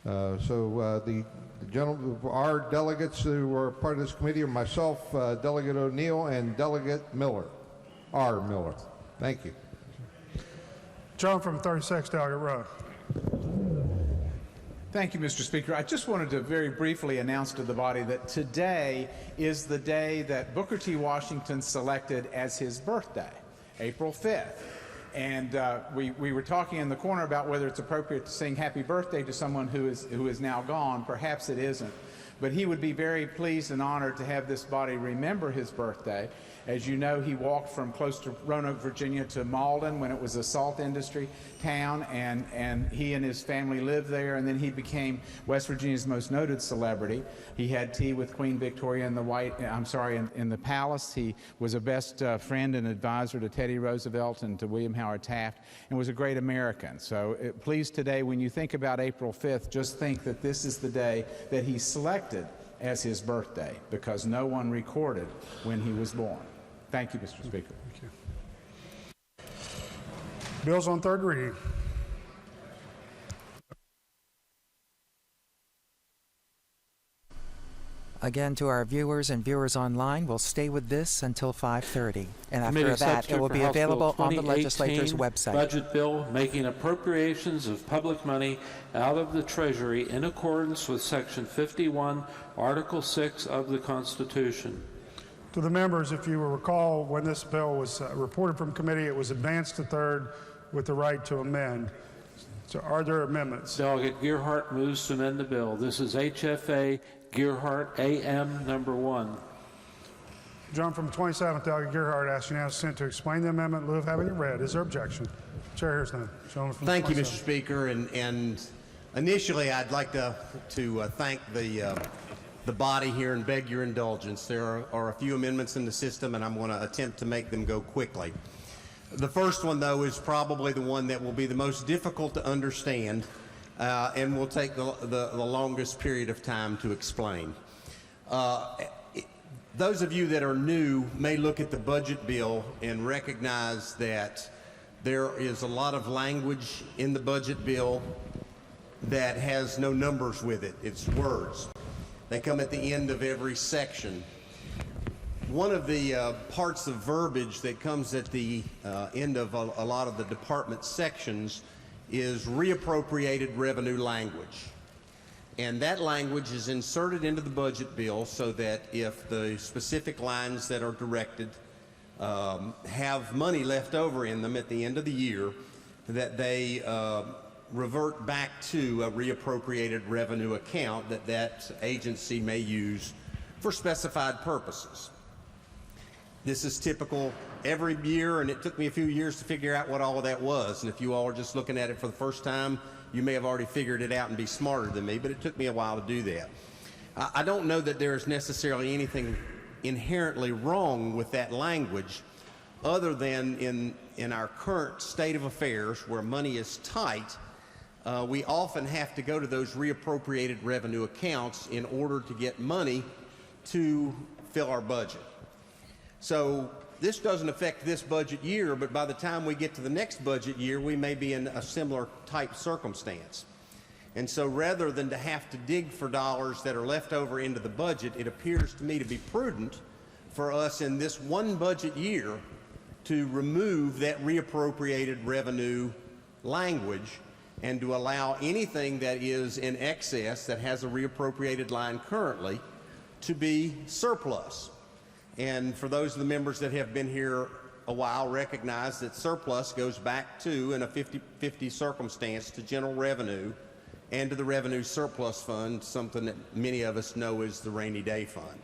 The gentlemen, our delegates who are part of this committee are myself, Delegate O'Neill, and Delegate Miller, R. Miller. Thank you. John from 36, Delegate Rowe. Thank you, Mr. Speaker. I just wanted to very briefly announce to the body that today is the day that Booker T. Washington selected as his birthday, April 5th. And we were talking in the corner about whether it's appropriate to sing happy birthday to someone who is now gone. Perhaps it isn't. But he would be very pleased and honored to have this body remember his birthday. As you know, he walked from close to Roanoke, Virginia to Malden when it was a salt industry town, and he and his family lived there, and then he became West Virginia's most noted celebrity. He had tea with Queen Victoria in the palace. He was a best friend and advisor to Teddy Roosevelt and to William Howard Taft, and was a great American. So please today, when you think about April 5th, just think that this is the day that he selected as his birthday, because no one recorded when he was born. Thank you, Mr. Speaker. Thank you. Bills on third reading. Again, to our viewers and viewers online, we'll stay with this until 5:30. And after that, it will be available on the legislature's website. Budget bill making appropriations of public money out of the Treasury in accordance with Section 51, Article 6 of the Constitution. To the members, if you will recall, when this bill was reported from committee, it was advanced to third with the right to amend. So are there amendments? Delegate Gearhart moves to amend the bill. This is HFA Gearhart AM number 1. John from 27th, Delegate Gearhart asks unanimous consent to explain the amendment in lieu of having it read. Is there objection? Chair hears none. Thank you, Mr. Speaker. And initially, I'd like to thank the body here and beg your indulgence. There are a few amendments in the system, and I'm going to attempt to make them go quickly. The first one, though, is probably the one that will be the most difficult to understand and will take the longest period of time to explain. Those of you that are new may look at the budget bill and recognize that there is a lot of language in the budget bill that has no numbers with it. It's words. They come at the end of every section. One of the parts of verbiage that comes at the end of a lot of the department sections is reappropriated revenue language. And that language is inserted into the budget bill so that if the specific lines that are directed have money left over in them at the end of the year, that they revert back to a reappropriated revenue account that agency may use for specified purposes. This is typical every year, and it took me a few years to figure out what all of that was. And if you all are just looking at it for the first time, you may have already figured it out and be smarter than me, but it took me a while to do that. I don't know that there is necessarily anything inherently wrong with that language, other than in our current state of affairs where money is tight, we often have to go to those reappropriated revenue accounts in order to get money to fill our budget. So this doesn't affect this budget year, but by the time we get to the next budget year, we may be in a similar type circumstance. And so rather than to have to dig for dollars that are left over into the budget, it appears to me to be prudent for us in this one budget year to remove that reappropriated revenue language and to allow anything that is in excess that has a reappropriated line currently to be surplus. And for those of the members that have been here a while, recognize that surplus goes back to, in a 50-50 circumstance, to general revenue and to the revenue surplus fund, something that many of us know as the rainy day fund.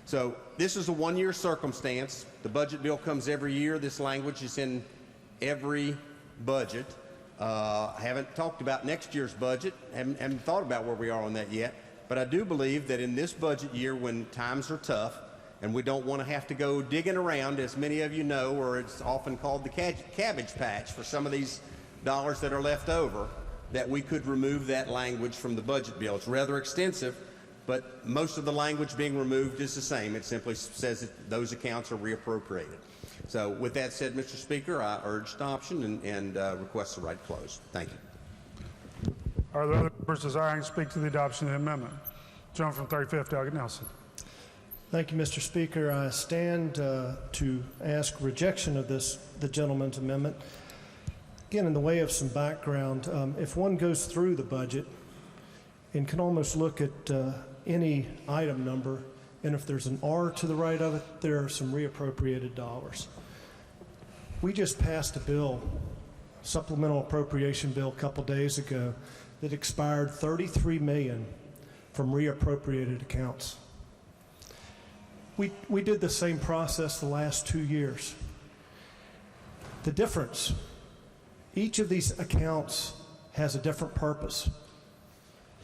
So this is a one-year circumstance. The budget bill comes every year. This language is in every budget. I haven't talked about next year's budget, haven't thought about where we are on that yet, but I do believe that in this budget year, when times are tough and we don't want to have to go digging around, as many of you know, or it's often called the cabbage patch for some of these dollars that are left over, that we could remove that language from the budget bill. It's rather extensive, but most of the language being removed is the same. It simply says that those accounts are reappropriated. So with that said, Mr. Speaker, I urge adoption and request the right to close. Thank you. Are there other members desiring to speak to the adoption of the amendment? Gentleman from 35th, Delegate Nelson. Thank you, Mr. Speaker. I stand to ask rejection of the gentleman's amendment. Again, in the way of some background, if one goes through the budget and can almost look at any item number, and if there's an R to the right of it, there are some reappropriated dollars. We just passed a bill, supplemental appropriation bill, a couple days ago that expired $33 million from reappropriated accounts. We did the same process the last 2 years. The difference, each of these accounts has a different purpose.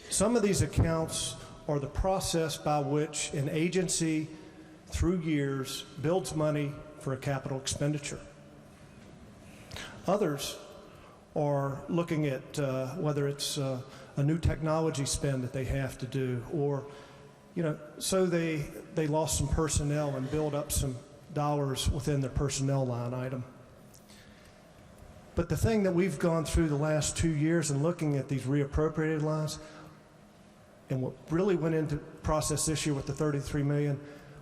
Some of these accounts are the process by which an agency, through years, builds money for a capital expenditure. Others are looking at whether it's a new technology spend that they have to do, or so they lost some personnel and build up some dollars within their personnel line item. But the thing that we've gone through the last 2 years and looking at these reappropriated lines, and what really went into process this year with the $33 million,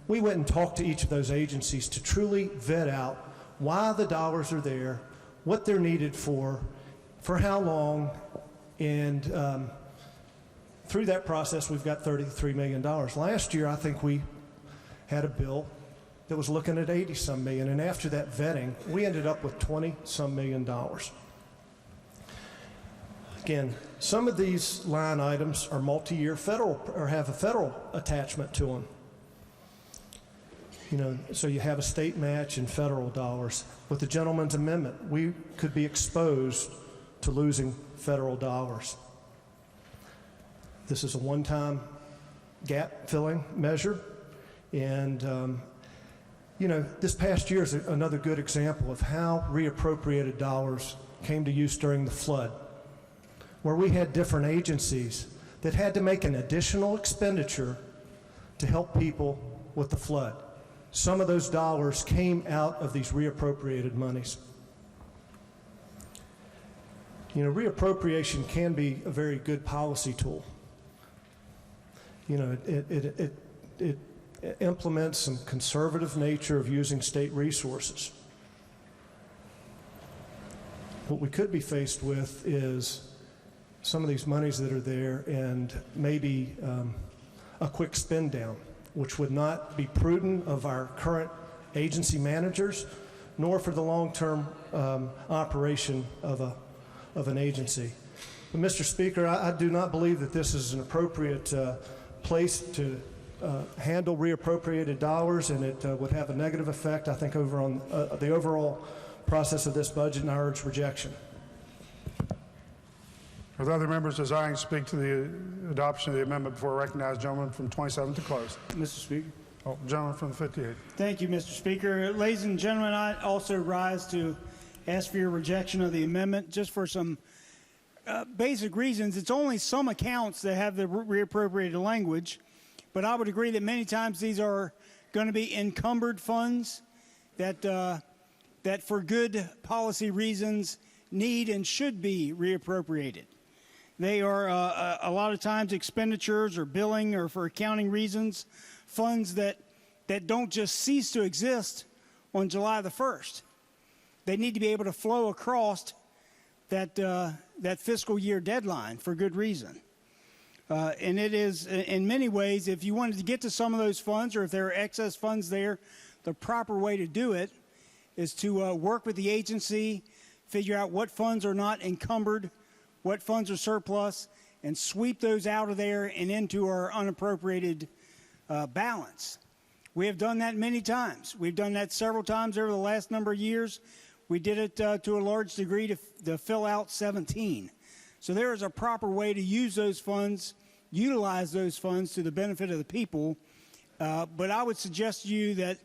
we went and talked to each of those agencies to truly vet out why the dollars are there, what they're needed for how long, and through that process, we've got $33 million. Last year, I think we had a bill that was looking at 80-some million, and after that vetting, we ended up with $20-some million. Again, some of these line items are multi-year federal, or have a federal attachment to them. So you have a state match and federal dollars. With the gentleman's amendment, we could be exposed to losing federal dollars. This is a one-time gap-filling measure, and this past year is another good example of how reappropriated dollars came to use during the flood, where we had different agencies that had to make an additional expenditure to help people with the flood. Some of those dollars came out of these reappropriated monies. Reappropriation can be a very good policy tool. It implements some conservative nature of using state resources. What we could be faced with is some of these monies that are there and maybe a quick spend down, which would not be prudent of our current agency managers, nor for the long-term operation of an agency. But Mr. Speaker, I do not believe that this is an appropriate place to handle reappropriated dollars, and it would have a negative effect, I think, over on the overall process of this budget, and I urge rejection. With other members desiring to speak to the adoption of the amendment before I recognize gentleman from 27 to close. Mr. Speaker. Oh, gentleman from 58. Thank you, Mr. Speaker. Ladies and gentlemen, I also rise to ask for your rejection of the amendment just for some basic reasons. It's only some accounts that have the reappropriated language, but I would agree that many times these are going to be encumbered funds that, that for good policy reasons need and should be reappropriated. They are a lot of times expenditures or billing or for accounting reasons, funds that don't just cease to exist on July the 1st. They need to be able to flow across that fiscal year deadline for good reason. And it is, in many ways, if you wanted to get to some of those funds or if there are excess funds there, the proper way to do it is to work with the agency, figure out what funds are not encumbered, what funds are surplus, and sweep those out of there and into our unappropriated balance. We have done that many times. We've done that several times over the last number of years. We did it to a large degree to fill out 17. So there is a proper way to use those funds, utilize those funds to the benefit of the people. But I would suggest to you that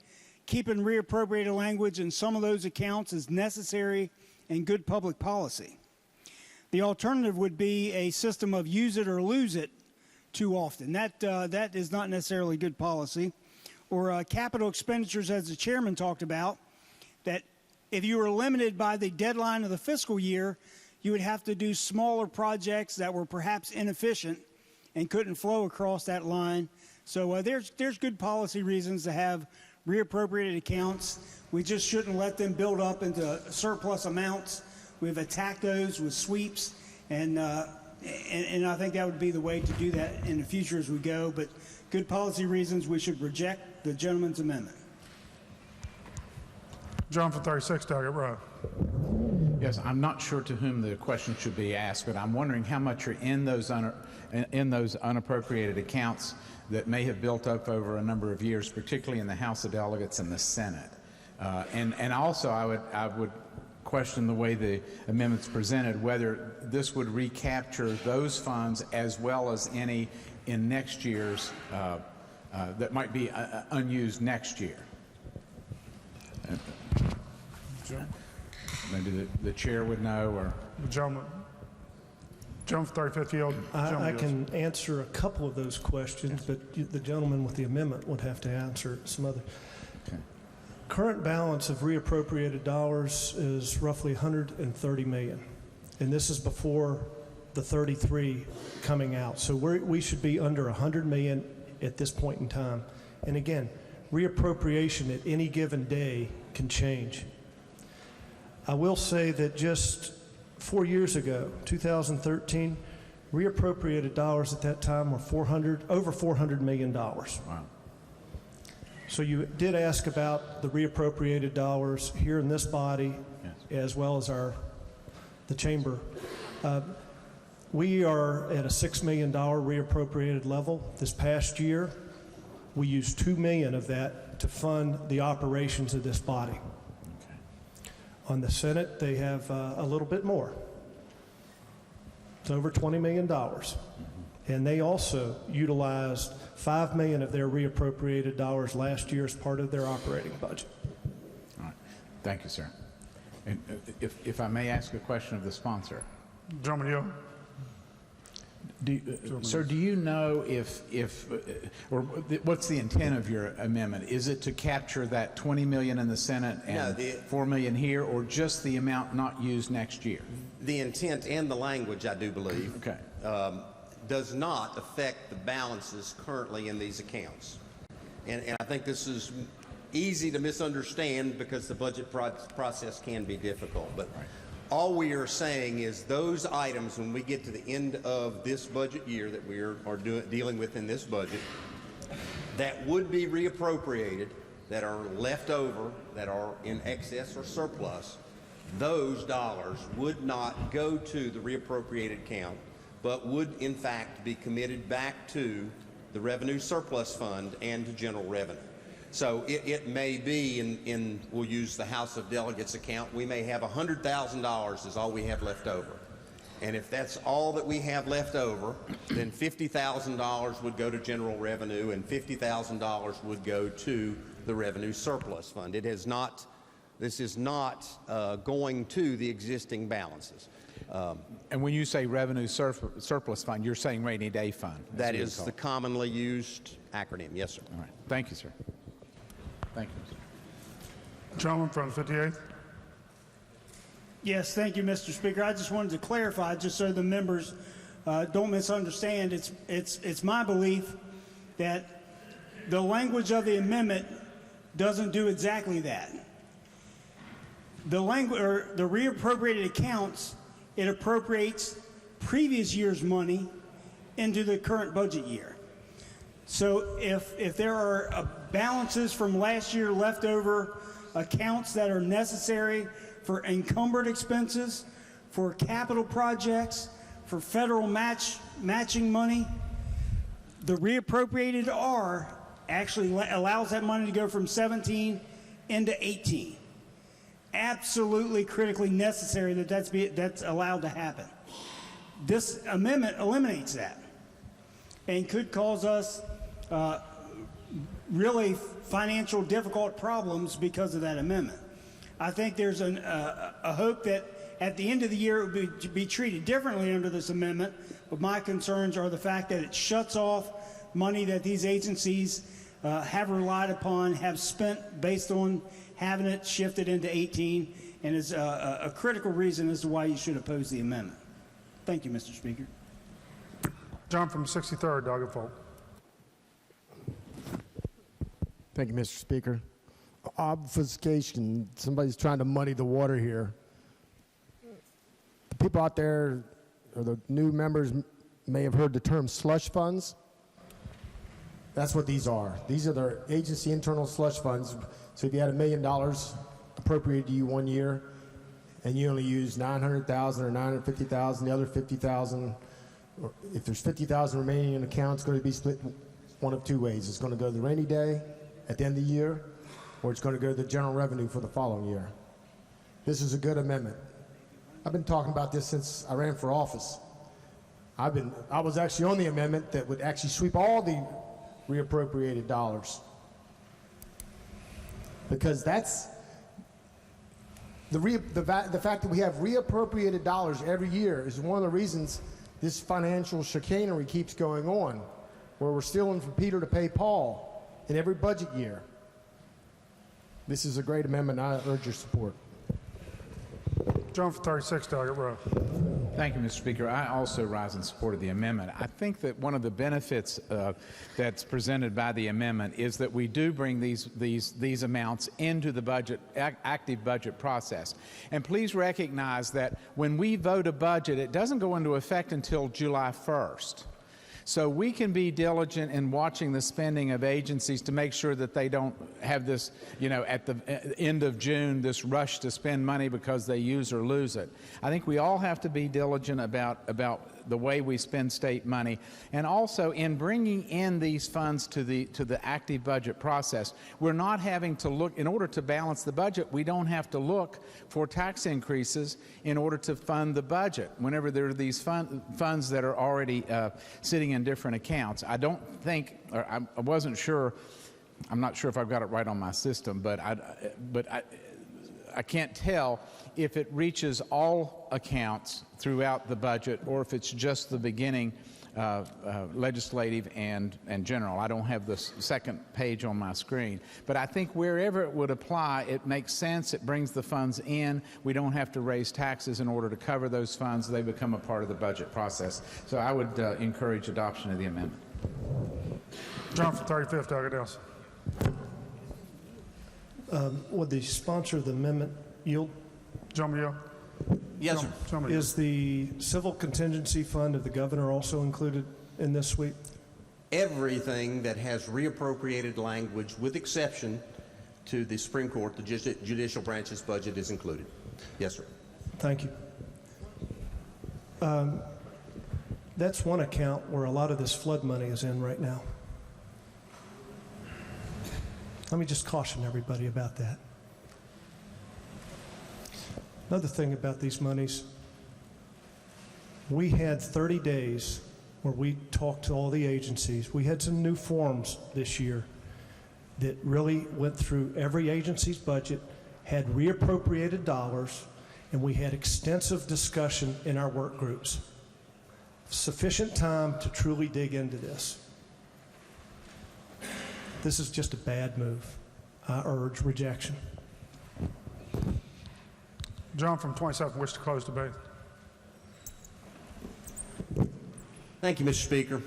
keeping reappropriated language in some of those accounts is necessary and good public policy. The alternative would be a system of use it or lose it too often. That is not necessarily good policy. Or capital expenditures, as the chairman talked about, that if you were limited by the deadline of the fiscal year, you would have to do smaller projects that were perhaps inefficient and couldn't flow across that line. So there's good policy reasons to have reappropriated accounts. We just shouldn't let them build up into surplus amounts. We've attacked those with sweeps, and I think that would be the way to do that in the future as we go. But good policy reasons, we should reject the gentleman's amendment. John from 36, Doggett Road. Yes, I'm not sure to whom the question should be asked, but I'm wondering how much are in those unappropriated accounts that may have built up over a number of years, particularly in the House of Delegates and the Senate. And also, I would question the way the amendment's presented, whether this would recapture those funds as well as any in next year's that might be unused next year. Maybe the chair would know, or Gentleman from 35th Field. I can answer a couple of those questions, but the gentleman with the amendment would have to answer some other. Okay. Current balance of reappropriated dollars is roughly $130 million, and this is before the 33 coming out. So we should be under $100 million at this point in time. And again, reappropriation at any given day can change. I will say that just 4 years ago, 2013, reappropriated dollars at that time were over $400 million. Wow. So you did ask about the reappropriated dollars here in this body, yes, as well as the chamber. We are at a $6 million reappropriated level. This past year, we used $2 million of that to fund the operations of this body. On the Senate, they have a little bit more. It's over $20 million. And they also utilized $5 million of their reappropriated dollars last year as part of their operating budget. All right. Thank you, sir. And if I may ask a question of the sponsor. Gentleman, you. Sir, do you know or what's the intent of your amendment? Is it to capture that $20 million in the Senate and $4 million here, or just the amount not used next year? The intent and the language, I do believe, okay, does not affect the balances currently in these accounts. And I think this is easy to misunderstand because the budget process can be difficult. But right, all we are saying is those items, when we get to the end of this budget year that we are dealing with in this budget, that would be reappropriated, that are left over, that are in excess or surplus, those dollars would not go to the reappropriated account, but would in fact be committed back to the revenue surplus fund, and to general revenue. So it may be we'll use the House of Delegates account, we may have $100,000 is all we have left over. And if that's all that we have left over, then $50,000 would go to general revenue and $50,000 would go to the revenue surplus fund. This is not going to the existing balances. And when you say revenue surplus fund, you're saying rainy day fund? That is the commonly used acronym. Yes, sir. All right. Thank you, sir. Thank you. Gentleman from the 58th. Yes, thank you, Mr. Speaker. I just wanted to clarify, just so the members don't misunderstand. It's my belief that the language of the amendment doesn't do exactly that. The reappropriated accounts, it appropriates previous year's money into the current budget year. So if there are balances from last year left over, accounts that are necessary for encumbered expenses, for capital projects, for federal matching money, the reappropriated R actually allows that money to go from 17 into 18. Absolutely critically necessary that that's allowed to happen. This amendment eliminates that and could cause us really financial difficult problems because of that amendment. I think there's a hope that at the end of the year it would be treated differently under this amendment, but my concerns are the fact that it shuts off money that these agencies have relied upon, have spent based on having it shifted into 18, and is a critical reason as to why you should oppose the amendment. Thank you, Mr. Speaker. John from 63rd, Doggerfolk. Thank you, Mr. Speaker. Obfuscation. Somebody's trying to muddy the water here. The people out there, or the new members, may have heard the term slush funds. That's what these are. These are their agency internal slush funds. So if you had $1 million appropriated to you one year, and you only use $900,000 or $950,000, the other $50,000, if there's $50,000 remaining in the account, it's going to be split one of two ways. It's going to go to the rainy day at the end of the year, or it's going to go to the general revenue for the following year. This is a good amendment. I've been talking about this since I ran for office. I was actually on the amendment that would actually sweep all the reappropriated dollars, because that's the fact that we have reappropriated dollars every year is one of the reasons this financial chicanery keeps going on, where we're stealing from Peter to pay Paul in every budget year. This is a great amendment. I urge your support. John from 36, Doggett Row. Thank you, Mr. Speaker. I also rise in support of the amendment. I think that one of the benefits that's presented by the amendment is that we do bring these amounts into the budget, active budget process. And please recognize that when we vote a budget, it doesn't go into effect until July 1st. So we can be diligent in watching the spending of agencies to make sure that they don't have this, at the end of June, this rush to spend money because they use or lose it. I think we all have to be diligent about the way we spend state money, and also in bringing in these funds to the active budget process. We're not having to look, in order to balance the budget, we don't have to look for tax increases in order to fund the budget whenever there are these funds that are already sitting in different accounts. I don't think, or I wasn't sure, I'm not sure if I've got it right on my system, but I can't tell if it reaches all accounts throughout the budget or if it's just the beginning legislative and general. I don't have the second page on my screen. But I think wherever it would apply, it makes sense. It brings the funds in. We don't have to raise taxes in order to cover those funds. They become a part of the budget process. So I would encourage adoption of the amendment. John from 35th, Doggett Would the sponsor of the amendment yield? John Miel. Yes, sir. Is the civil contingency fund of the governor also included in this sweep? Everything that has reappropriated language, with exception to the Supreme Court, the judicial branch's budget, is included. Yes, sir. Thank you. That's one account where a lot of this flood money is in right now. Let me just caution everybody about that. Another thing about these monies, we had 30 days where we talked to all the agencies. We had some new forms this year that really went through every agency's budget, had reappropriated dollars, and we had extensive discussion in our work groups. Sufficient time to truly dig into this. This is just a bad move. I urge rejection. John from 27th, wish to close debate. Thank you, Mr. Speaker.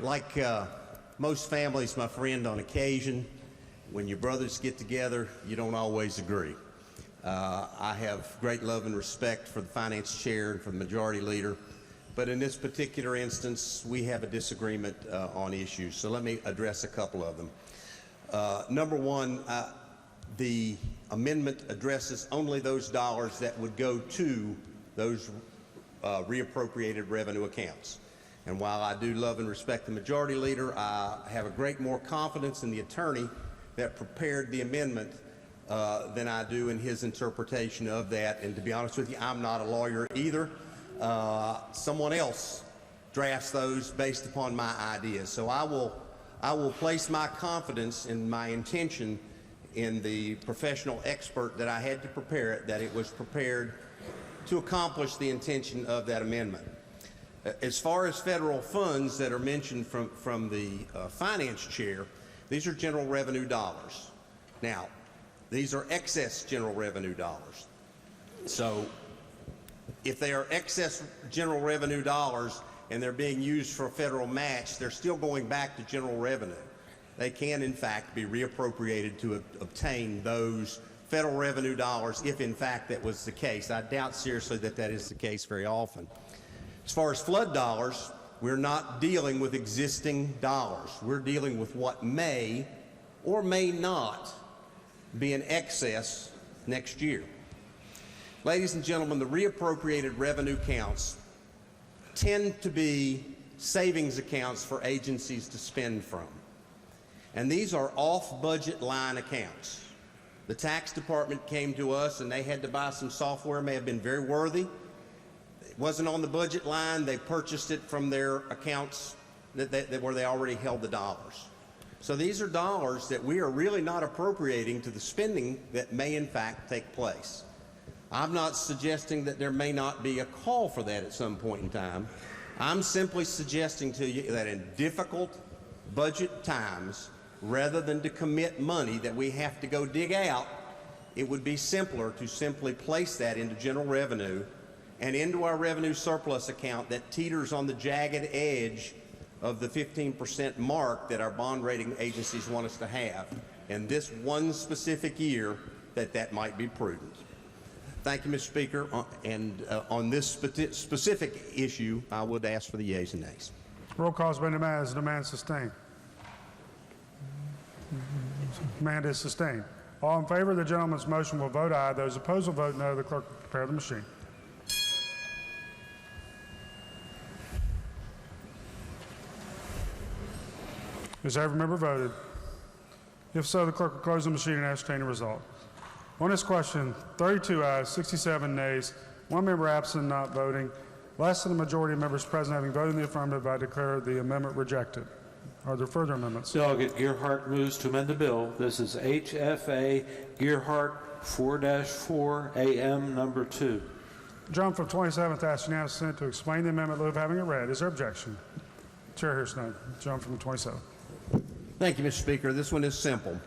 Like most families, my friend, on occasion, when your brothers get together, you don't always agree. I have great love and respect for the finance chair and for the majority leader, but in this particular instance, we have a disagreement on issues. So let me address a couple of them. Number one, the amendment addresses only those dollars that would go to those reappropriated revenue accounts. And while I do love and respect the majority leader, I have a great more confidence in the attorney that prepared the amendment than I do in his interpretation of that. And to be honest with you, I'm not a lawyer either. Someone else drafts those based upon my ideas. So I will place my confidence in my intention in the professional expert that I had to prepare it, that it was prepared to accomplish the intention of that amendment. As far as federal funds that are mentioned from the finance chair, these are general revenue dollars. Now, these are excess general revenue dollars. So if they are excess general revenue dollars and they're being used for a federal match, they're still going back to general revenue. They can, in fact, be reappropriated to obtain those federal revenue dollars if, in fact, that was the case. I doubt seriously that that is the case very often. As far as flood dollars, we're not dealing with existing dollars. We're dealing with what may or may not be in excess next year. Ladies and gentlemen, the reappropriated revenue counts tend to be savings accounts for agencies to spend from. And these are off-budget line accounts. The tax department came to us and they had to buy some software, may have been very worthy. It wasn't on the budget line. They purchased it from their accounts where they already held the dollars. So these are dollars that we are really not appropriating to the spending that may in fact take place. I'm not suggesting that there may not be a call for that at some point in time. I'm simply suggesting to you that in difficult budget times, rather than to commit money that we have to go dig out, it would be simpler to simply place that into general revenue and into our revenue surplus account that teeters on the jagged edge of the 15% mark that our bond rating agencies want us to have. And this one specific year, that might be prudent. Thank you, Mr. Speaker. On this specific issue, I would ask for the yeas and nays. Roll call has been demanded. Is the demand sustained? Demand is sustained. All in favor of the gentleman's motion will vote aye. Those opposed will vote no. The clerk will prepare the machine. Has every member voted? If so, the clerk will close the machine and ascertain the result. On this question, 32 ayes, 67 nays, one member absent not voting. Less than the majority of members present having voted in the affirmative, I declare the amendment rejected. Are there further amendments? Delegate Gearhart moves to amend the bill. This is HFA Gearhart 4-4 AM number 2. John from 27th asks unanimous consent to explain the amendment in lieu of having it read. Is there objection? Chair hears none. John from 27th. Thank you, Mr. Speaker. This one is simple.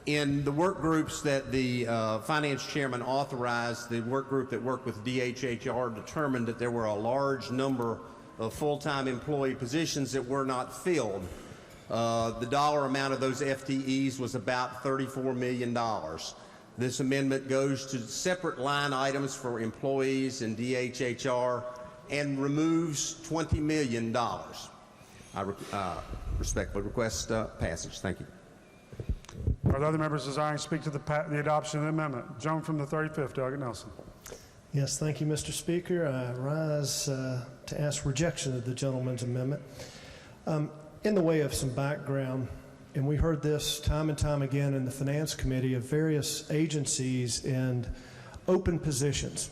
In the work groups that the finance chairman authorized, the work group that worked with DHHR determined that there were a large number of full-time employee positions that were not filled. The dollar amount of those FTEs was about $34 million. This amendment goes to separate line items for employees in DHHR and removes $20 million. I respectfully request passage. Thank you. Are there other members desiring to speak to the adoption of the amendment? John from the 35th, Delegate Nelson. Yes, thank you, Mr. Speaker. I rise to ask rejection of the gentleman's amendment. In the way of some background, and we heard this time and time again in the Finance Committee, of various agencies and open positions.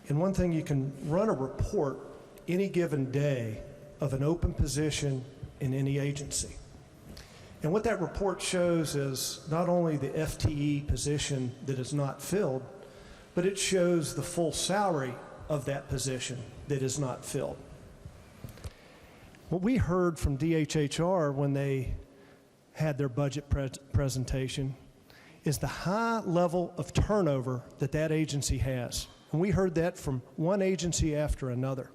And one thing, you can run a report any given day of an open position in any agency. And what that report shows is not only the FTE position that is not filled, but it shows the full salary of that position that is not filled. What we heard from DHHR when they had their budget presentation is the high level of turnover that that agency has. And we heard that from one agency after another.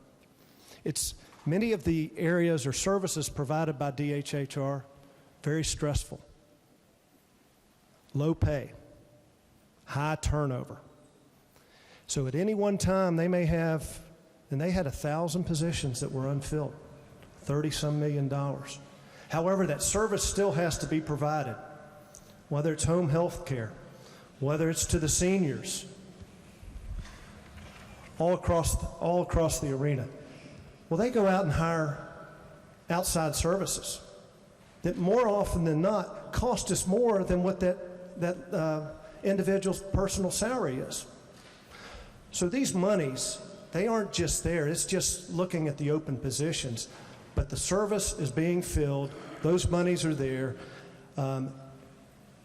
It's many of the areas or services provided by DHHR, very stressful, low pay, high turnover. So at any one time they may have, and they had 1,000 positions that were unfilled, $30-some million. However, that service still has to be provided, whether it's home health care, whether it's to the seniors, all across the arena. Well, they go out and hire outside services that more often than not cost us more than what that individual's personal salary is. So these monies, they aren't just there. It's just looking at the open positions. But the service is being filled. Those monies are there.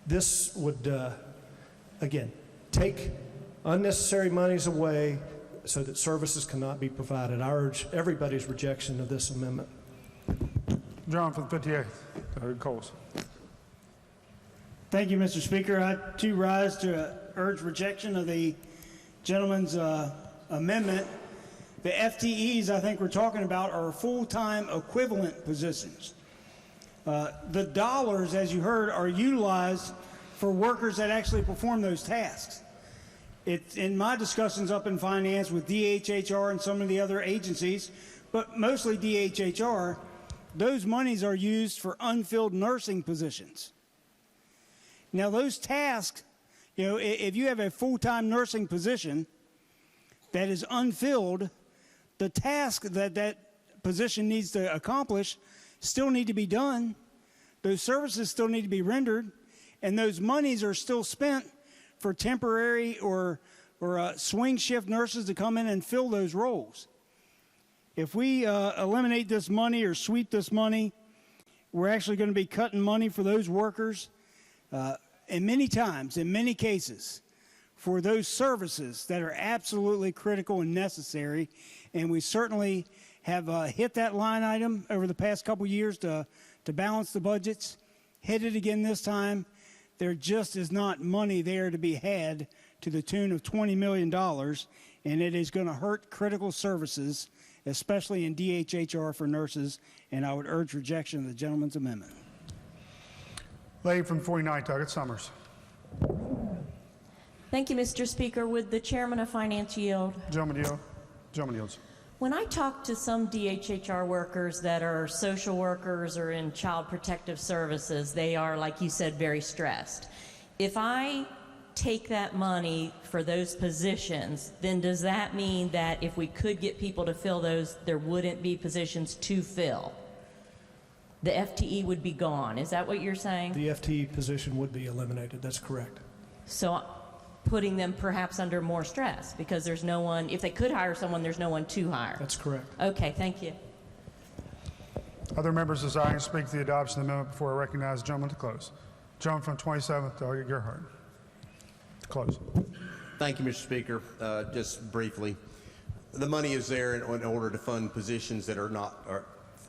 This would, again, take unnecessary monies away so that services cannot be provided. I urge everybody's rejection of this amendment. John for the 58th. Coles. Thank you, Mr. Speaker. I too rise to urge rejection of the gentleman's amendment. The FTEs I think we're talking about are full-time equivalent positions. The dollars, as you heard, are utilized for workers that actually perform those tasks. In my discussions up in finance with DHHR and some of the other agencies, but mostly DHHR, those monies are used for unfilled nursing positions. Now those tasks, you know, if you have a full-time nursing position that is unfilled, the task that that position needs to accomplish still need to be done. Those services still need to be rendered, and those monies are still spent for temporary or swing shift nurses to come in and fill those roles. If we eliminate this money or sweep this money, we're actually going to be cutting money for those workers, and many times, in many cases, for those services that are absolutely critical and necessary. And we certainly have hit that line item over the past couple years to balance the budgets, hit it again this time. There just is not money there to be had to the tune of $20 million, and it is going to hurt critical services, especially in DHHR for nurses, and I would urge rejection of the gentleman's amendment. Lady from 49th, Doggett Summers. Thank you, Mr. Speaker. Would the chairman of finance yield? Gentleman yield. Gentleman yields. When I talk to some DHHR workers that are social workers or in child protective services, they are, like you said, very stressed. If I take that money for those positions, then does that mean that if we could get people to fill those, there wouldn't be positions to fill? The FTE would be gone. Is that what you're saying? The FTE position would be eliminated. That's correct. So putting them perhaps under more stress because there's no one, if they could hire someone, there's no one to hire. That's correct. Okay, thank you. Other members desiring to speak to the adoption of the amendment before I recognize the gentleman to close. Gentleman from 27th, Doggett Gerhardt. To close. Thank you, Mr. Speaker. Just briefly, the money is there in order to fund positions that are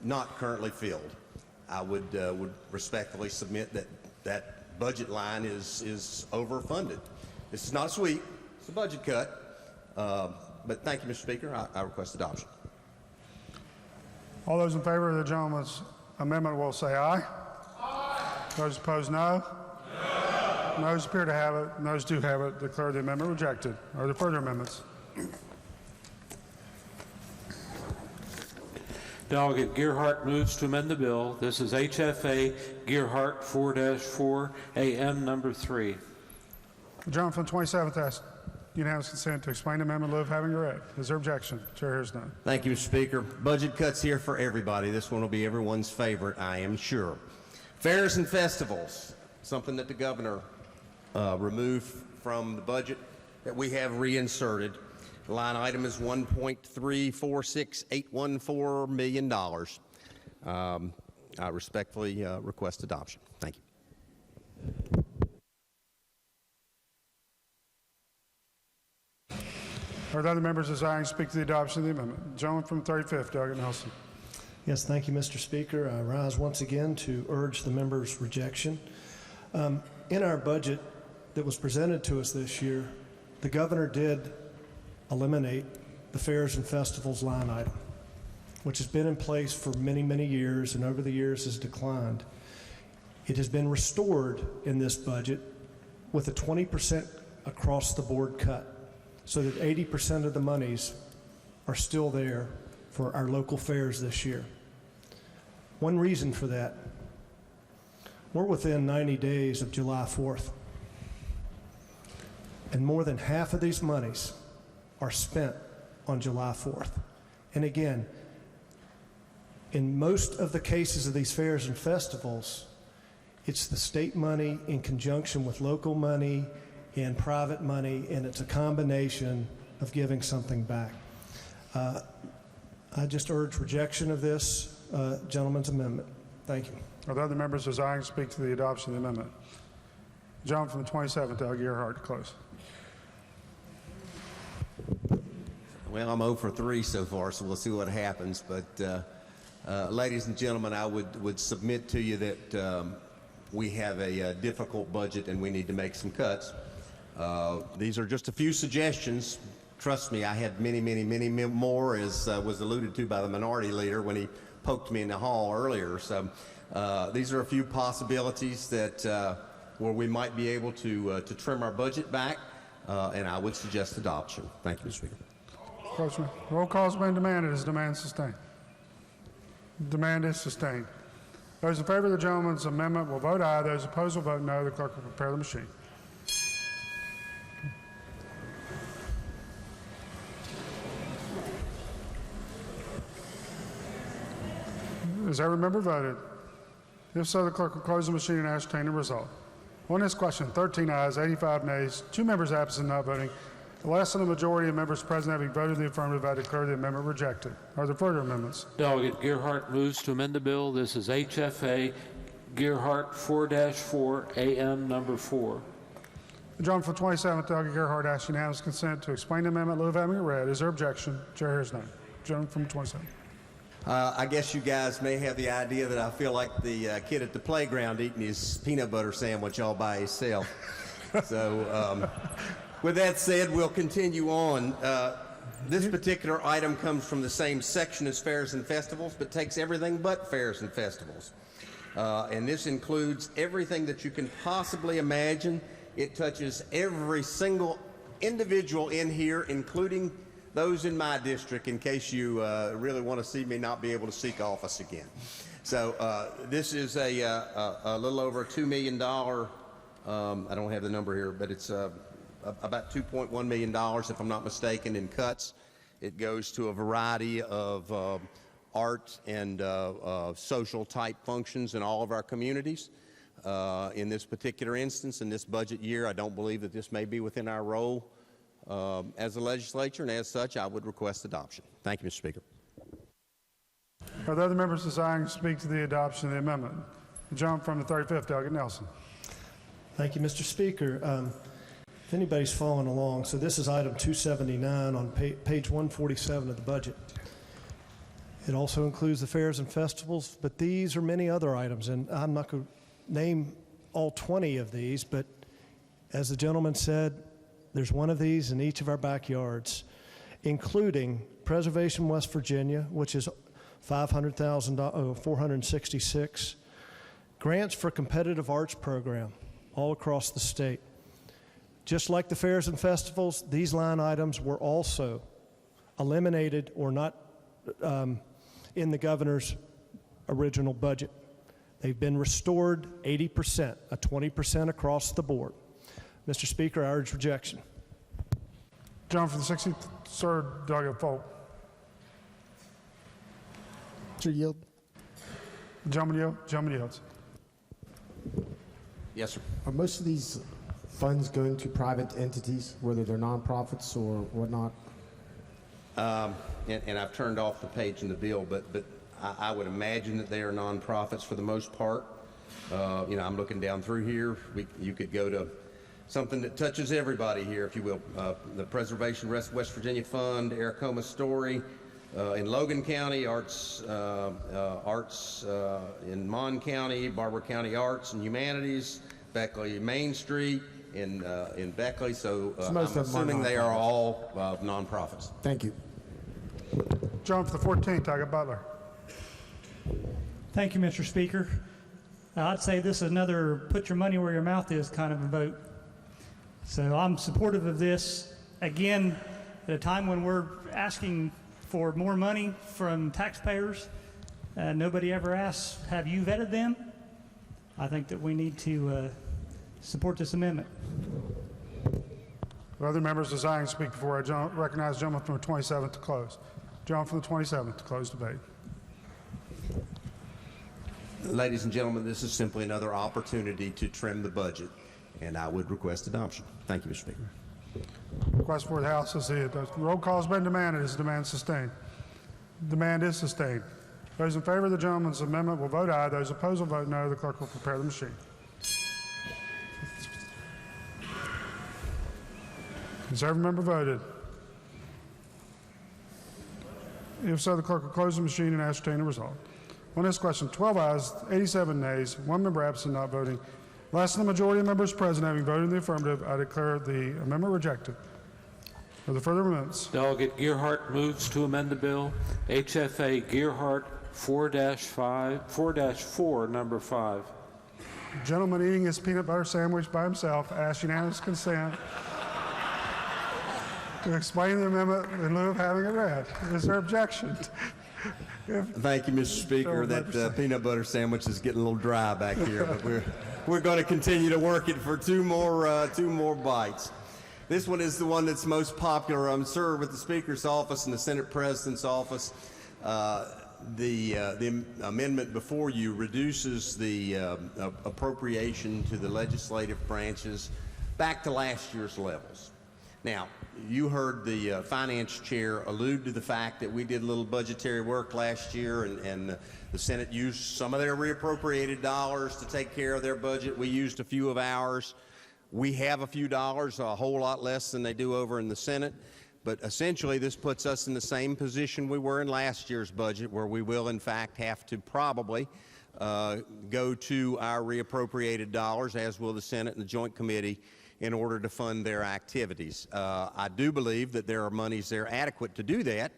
not currently filled. I would respectfully submit that budget line is overfunded. This is not a sweep, it's a budget cut. But thank you, Mr. Speaker. I request adoption. All those in favor of the gentleman's amendment will say aye. Aye. Those opposed, no. No. Those appear to have it. Those do have it. Declare the amendment rejected. Are there further amendments? Delegate Gearhart moves to amend the bill. This is HFA Gearhart 4-4 AM number 3. The gentleman from 27th asks unanimous consent to explain the amendment in lieu of having it read. Is there objection? Chair hears none. Thank you, Mr. Speaker. Budget cuts here for everybody. This one will be everyone's favorite, I am sure. Fairs and festivals, something that the governor removed from the budget that we have reinserted. The line item is $1.346814 million. I respectfully request adoption. Thank you. Are there other members desiring to speak to the adoption of the amendment? Gentleman from the 35th, Doug Nelson. Yes, thank you, Mr. Speaker. I rise once again to urge the members' rejection. In our budget that was presented to us this year, the governor did eliminate the fairs and festivals line item, which has been in place for many, many years and over the years has declined. It has been restored in this budget with a 20% across the board cut, so that 80% of the monies are still there for our local fairs this year. One reason for that, we're within 90 days of July 4th, and more than half of these monies are spent on July 4th. And again, in most of the cases of these fairs and festivals, it's the state money in conjunction with local money and private money, and it's a combination of giving something back. I just urge rejection of this gentleman's amendment. Thank you. Are there other members desiring to speak to the adoption of the amendment? Gentleman from the 27th, Doug Earhart, to close. Well, I'm 0 for 3 so far, so we'll see what happens. But ladies and gentlemen, I would submit to you that we have a difficult budget and we need to make some cuts. These are just a few suggestions. Trust me, I had many, many, many more, as was alluded to by the minority leader when he poked me in the hall earlier. So these are a few possibilities that where we might be able to trim our budget back, and I would suggest adoption. Thank you, Mr. Speaker. Roll call has been demanded. Is demand sustained? Demand is sustained. Those in favor of the gentleman's amendment will vote aye. Those opposed will vote no. The clerk will prepare the machine. Has every member voted? If so, the clerk will close the machine and ascertain the result. On this question, 13 ayes, 85 nays, 2 members absent not voting. Less than a majority of members present having voted in the affirmative, I declare the amendment rejected. Are there further amendments? Delegate Gearhart moves to amend the bill. This is HFA Gearhart 4-4 AM number 4. The gentleman from 27th, Delegate Gearhart, asks unanimous consent to explain the amendment in lieu of having it read. Is there objection? Chair hears none. Gentleman from 27th. I guess you guys may have the idea that I feel like the kid at the playground eating his peanut butter sandwich all by himself. So with that said, we'll continue on. This particular item comes from the same section as fairs and festivals, but takes everything but fairs and festivals. And this includes everything that you can possibly imagine. It touches every single individual in here, including those in my district, in case you really want to see me not be able to seek office again. So this is a little over $2 million, I don't have the number here, but it's about $2.1 million, if I'm not mistaken, in cuts. It goes to a variety of art and social type functions in all of our communities. In this particular instance, in this budget year, I don't believe that this may be within our role as a legislature, and as such, I would request adoption. Thank you, Mr. Speaker. Are there other members desiring to speak to the adoption of the amendment? The gentleman from the 35th, Delegate Nelson. Thank you, Mr. Speaker. If anybody's following along, so this is item 279 on page 147 of the budget. It also includes the fairs and festivals, but these are many other items, and I'm not going to name all 20 of these, but as the gentleman said, there's one of these in each of our backyards, including Preservation West Virginia, which is $500,000, 466. Grants for competitive arts program all across the state. Just like the fairs and festivals, these line items were also eliminated or not in the governor's original budget. They've been restored 80%, a 20% across the board. Mr. Speaker, I urge rejection. Gentleman from the 63rd, Delegate Folk. To yield. Gentleman yields. Yes, sir. Are most of these funds going to private entities, whether they're nonprofits or whatnot? And I've turned off the page in the bill, but I would imagine that they are nonprofits for the most part. You know, I'm looking down through here. You could go to something that touches everybody here, if you will. The Preservation West Virginia Fund, Aracoma Story, in Logan County, Arts in Mon County, Barber County Arts and Humanities, Beckley Main Street in Beckley. So I'm assuming they are all nonprofits. Thank you. John, for the 14th, Doug Butler. Thank you, Mr. Speaker. I'd say this is another put your money where your mouth is kind of a vote. So I'm supportive of this. Again, at a time when we're asking for more money from taxpayers, nobody ever asks, have you vetted them? I think that we need to support this amendment. Will other members desiring to speak before I recognize the gentleman from the 27th to close? Gentleman from the 27th to close debate. Ladies and gentlemen, this is simply another opportunity to trim the budget, and I would request adoption. Thank you, Mr. Speaker. Request for the House is the roll call has been demanded. Is demand sustained? Demand is sustained. Those in favor of the gentleman's amendment will vote aye. Those opposed will vote no. The clerk will prepare the machine. Has every member voted? If so, the clerk will close the machine and ascertain the result. On this question, 12 ayes, 87 nays, 1 member absent, not voting. Less than the majority of members present having voted in the affirmative, I declare the amendment rejected. Are there further amendments? Delegate Gearhart moves to amend the bill. HFA Gearhart 4-4, number 5. Gentleman eating his peanut butter sandwich by himself asks unanimous consent to explain the amendment in lieu of having it read. Is there objection? Thank you, Mr. Speaker. That peanut butter sandwich is getting a little dry back here, but we're going to continue to work it for two more bites. This one is the one that's most popular. I'm sure with the Speaker's office and the Senate President's office, the amendment before you reduces the appropriation to the legislative branches back to last year's levels. Now, you heard the finance chair allude to the fact that we did a little budgetary work last year, and the Senate used some of their reappropriated dollars to take care of their budget. We used a few of ours. We have a few dollars, a whole lot less than they do over in the Senate. But essentially, this puts us in the same position we were in last year's budget, where we will, in fact, have to probably go to our reappropriated dollars, as will the Senate and the Joint Committee, in order to fund their activities. I do believe that there are monies there adequate to do that.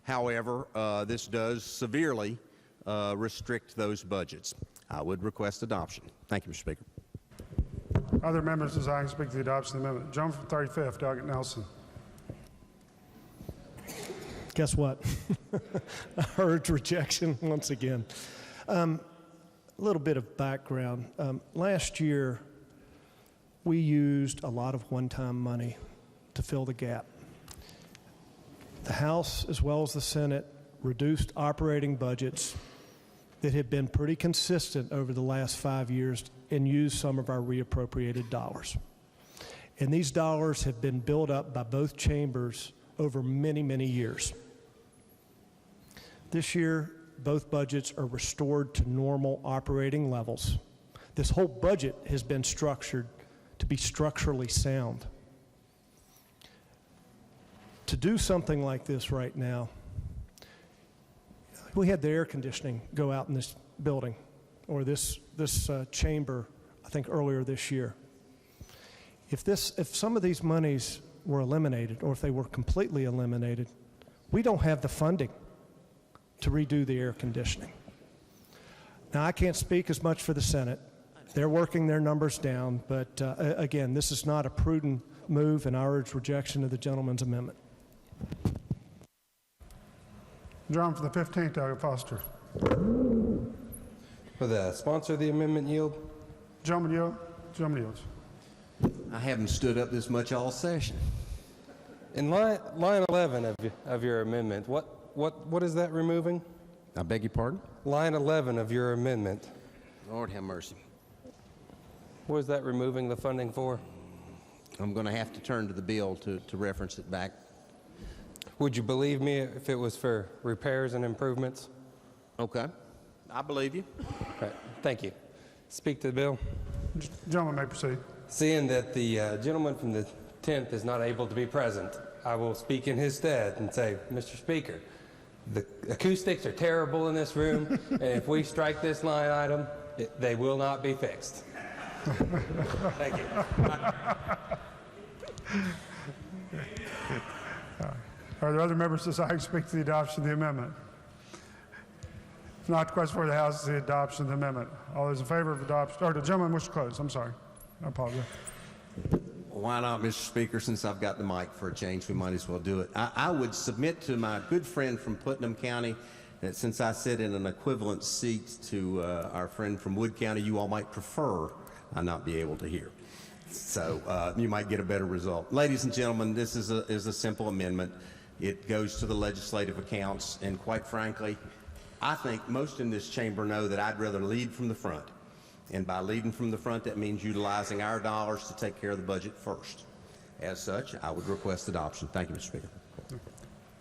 However, this does severely restrict those budgets. I would request adoption. Thank you, Mr. Speaker. Other members desiring to speak to the adoption of the amendment. Gentleman from 35th, Delegate Nelson. Guess what? I heard rejection once again. A little bit of background. Last year, we used a lot of one-time money to fill the gap. The House, as well as the Senate, reduced operating budgets that had been pretty consistent over the last 5 years and used some of our reappropriated dollars. And these dollars have been built up by both chambers over many, many years. This year, both budgets are restored to normal operating levels. This whole budget has been structured to be structurally sound. To do something like this right now, we had the air conditioning go out in this building, or this chamber, I think earlier this year. If some of these monies were eliminated, or if they were completely eliminated, we don't have the funding to redo the air conditioning. Now, I can't speak as much for the Senate. They're working their numbers down, but again, this is not a prudent move, and I urge rejection of the gentleman's amendment. John from the 15th, Delegate Foster. For the sponsor of the amendment, yield. Gentleman yield. Gentleman yields. I haven't stood up this much all session. In line 11 of your amendment, what is that removing? I beg your pardon? Line 11 of your amendment. Lord have mercy. What is that removing the funding for? I'm going to have to turn to the bill to reference it back. Would you believe me if it was for repairs and improvements? Okay. I believe you. Right. Thank you. Speak to the bill. Gentleman may proceed. Seeing that the gentleman from the 10th is not able to be present, I will speak in his stead and say, Mr. Speaker, the acoustics are terrible in this room, and if we strike this line item, they will not be fixed. Thank you. Are there other members desiring to speak to the adoption of the amendment? If not, the question for the House is the adoption of the amendment. All those in favor of adoption, or the gentleman wish to close. I'm sorry. I apologize. Why not, Mr. Speaker? Since I've got the mic for a change, we might as well do it. I would submit to my good friend from Putnam County that since I sit in an equivalent seat to our friend from Wood County, you all might prefer I not be able to hear. So you might get a better result. Ladies and gentlemen, this is a simple amendment. It goes to the legislative accounts, and quite frankly, I think most in this chamber know that I'd rather lead from the front. And by leading from the front, that means utilizing our dollars to take care of the budget first. As such, I would request adoption. Thank you, Mr. Speaker.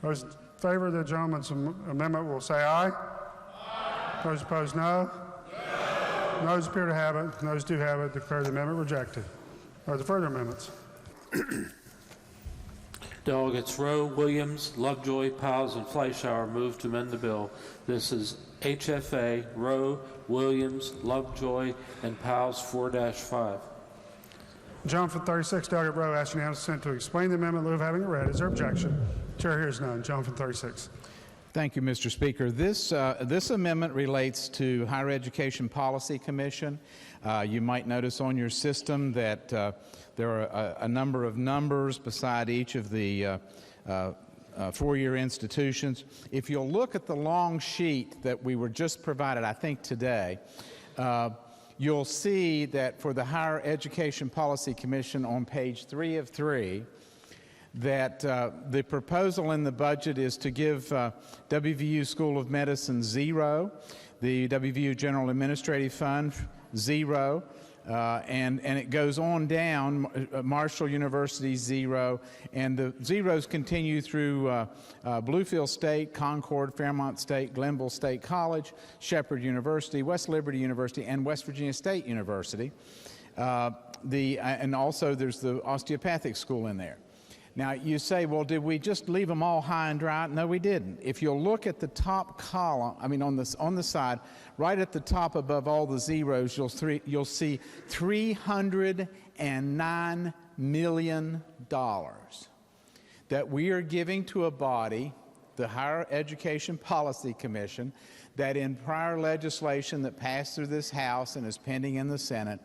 Those in favor of the gentleman's amendment will say aye. Aye. Those opposed, no. No. Those appear to have it. Those do have it. Declare the amendment rejected. Are there further amendments? Delegates Rowe, Williams, Lovejoy, Powell, and Fleischauer move to amend the bill. This is HFA, Rowe, Williams, Lovejoy, and Powell's 4-5. Gentleman from 36, Delegate Rowe, asks unanimous consent to explain the amendment in lieu of having it read. Is there objection? Chair hears none. Gentleman from 36. Thank you, Mr. Speaker. This amendment relates to Higher Education Policy Commission. You might notice on your system that there are a number of numbers beside each of the four-year institutions. If you'll look at the long sheet that we were just provided, I think today, you'll see that for the Higher Education Policy Commission on page 3 of 3, that the proposal in the budget is to give WVU School of Medicine 0, the WVU General Administrative Fund 0, and it goes on down, Marshall University 0, and the zeros continue through Bluefield State, Concord, Fairmont State, Glenville State College, Shepherd University, West Liberty University, and West Virginia State University. And also there's the osteopathic school in there. Now, you say, well, did we just leave them all high and dry? No, we didn't. If you'll look at the top column, I mean on the side, right at the top above all the zeros, you'll see $309 million that we are giving to a body, the Higher Education Policy Commission, that in prior legislation that passed through this House and is pending in the Senate,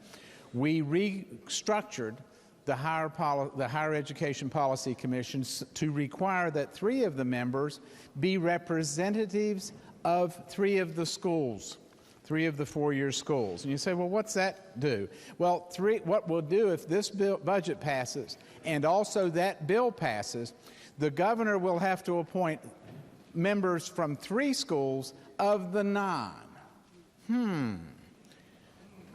we restructured the Higher Education Policy Commission to require that 3 of the members be representatives of 3 of the schools, 3 of the four-year schools. And you say, well, what's that do? Well, what we'll do if this budget passes and also that bill passes, the governor will have to appoint members from 3 schools of the 9.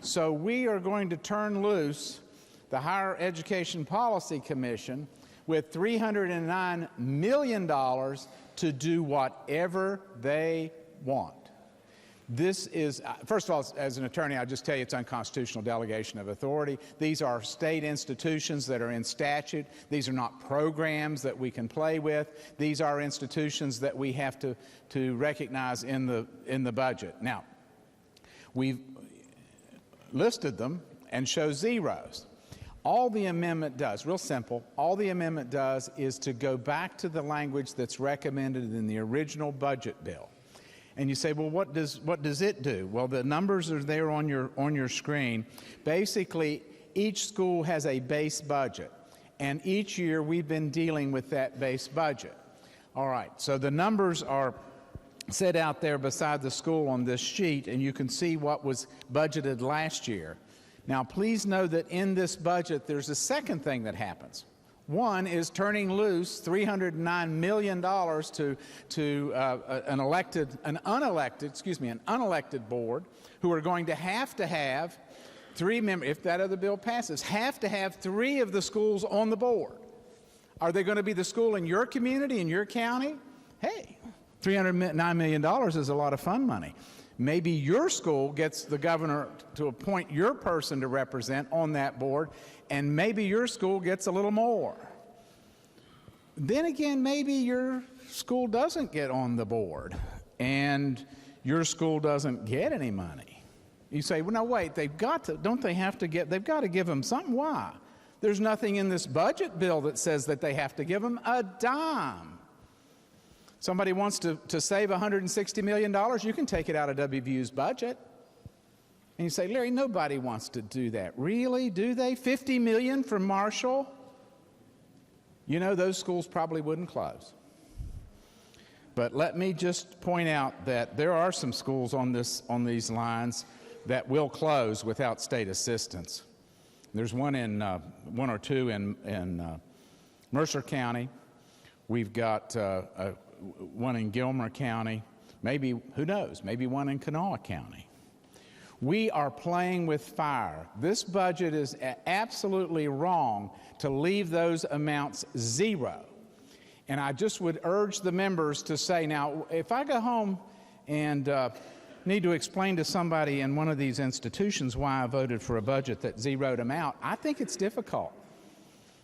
So we are going to turn loose the Higher Education Policy Commission with $309 million to do whatever they want. This is, first of all, as an attorney, I'll just tell you it's unconstitutional delegation of authority. These are state institutions that are in statute. These are not programs that we can play with. These are institutions that we have to recognize in the budget. Now, we've listed them and show zeros. All the amendment does, real simple, all the amendment does is to go back to the language that's recommended in the original budget bill. And you say, well, what does it do? Well, the numbers are there on your screen. Basically, each school has a base budget, and each year we've been dealing with that base budget. All right, so the numbers are set out there beside the school on this sheet, and you can see what was budgeted last year. Now, please know that in this budget, there's a second thing that happens. One is turning loose $309 million to an unelected board who are going to have if that other bill passes, have to have 3 of the schools on the board. Are they going to be the school in your community, in your county? Hey, $309 million is a lot of fun money. Maybe your school gets the governor to appoint your person to represent on that board, and maybe your school gets a little more. Then again, maybe your school doesn't get on the board, and your school doesn't get any money. You say, well, no, wait, they've got to give them something. Why? There's nothing in this budget bill that says that they have to give them a dime. Somebody wants to save $160 million, you can take it out of WVU's budget. And you say, Larry, nobody wants to do that. Really? Do they? $50 million for Marshall? You know, those schools probably wouldn't close. But let me just point out that there are some schools on these lines that will close without state assistance. There's one or two in Mercer County. We've got one in Gilmer County, maybe, who knows, maybe one in Kanawha County. We are playing with fire. This budget is absolutely wrong to leave those amounts zero. And I just would urge the members to say, now, if I go home and need to explain to somebody in one of these institutions why I voted for a budget that zeroed them out, I think it's difficult.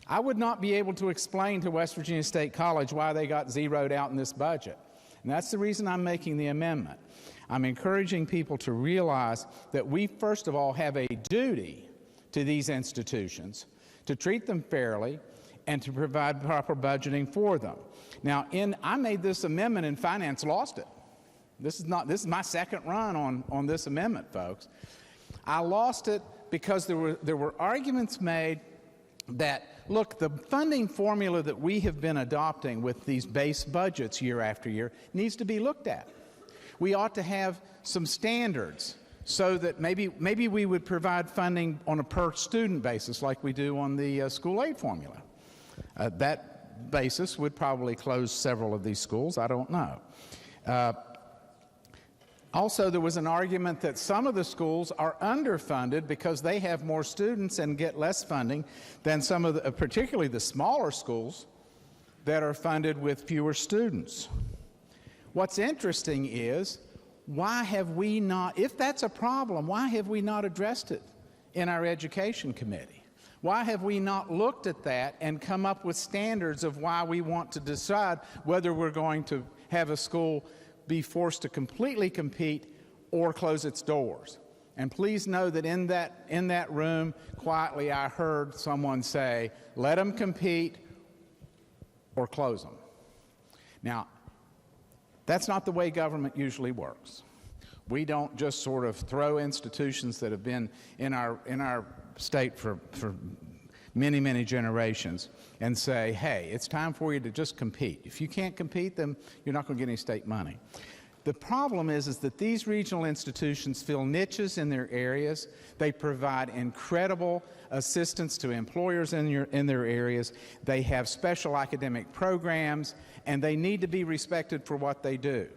I would not be able to explain to West Virginia State College why they got zeroed out in this budget. And that's the reason I'm making the amendment. I'm encouraging people to realize that we, first of all, have a duty to these institutions to treat them fairly and to provide proper budgeting for them. Now, I made this amendment and Finance lost it. This is my second run on this amendment, folks. I lost it because there were arguments made that, look, the funding formula that we have been adopting with these base budgets year after year needs to be looked at. We ought to have some standards so that maybe we would provide funding on a per student basis like we do on the school aid formula. That basis would probably close several of these schools. I don't know. Also, there was an argument that some of the schools are underfunded because they have more students and get less funding than some of the, particularly the smaller schools that are funded with fewer students. What's interesting is, why have we not, if that's a problem, why have we not addressed it in our education committee? Why have we not looked at that and come up with standards of why we want to decide whether we're going to have a school be forced to completely compete or close its doors? And please know that in that room, quietly, I heard someone say, let them compete or close them. Now, that's not the way government usually works. We don't just sort of throw institutions that have been in our state for many, many generations and say, hey, it's time for you to just compete. If you can't compete, then you're not going to get any state money. The problem is that these regional institutions fill niches in their areas. They provide incredible assistance to employers in their areas. They have special academic programs, and they need to be respected for what they do.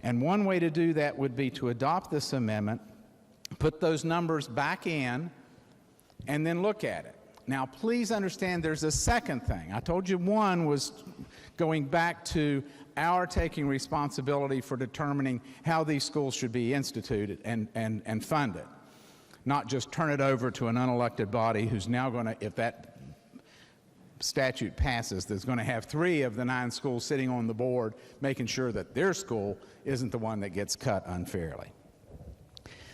And one way to do that would be to adopt this amendment, put those numbers back in, and then look at it. Now, please understand there's a second thing. I told you one was going back to our taking responsibility for determining how these schools should be instituted and funded, not just turn it over to an unelected body who's now going to, if that statute passes, that's going to have 3 of the 9 schools sitting on the board making sure that their school isn't the one that gets cut unfairly.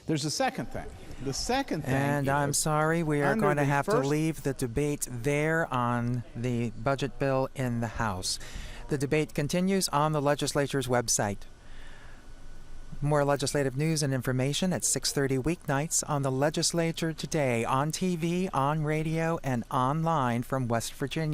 There's a second thing. The second thing And I'm sorry, we are going to have to leave the debate there on the budget bill in the House. The debate continues on the legislature's website. More legislative news and information at 6:30 weeknights on the Legislature Today, on TV, on radio, and online from West Virginia.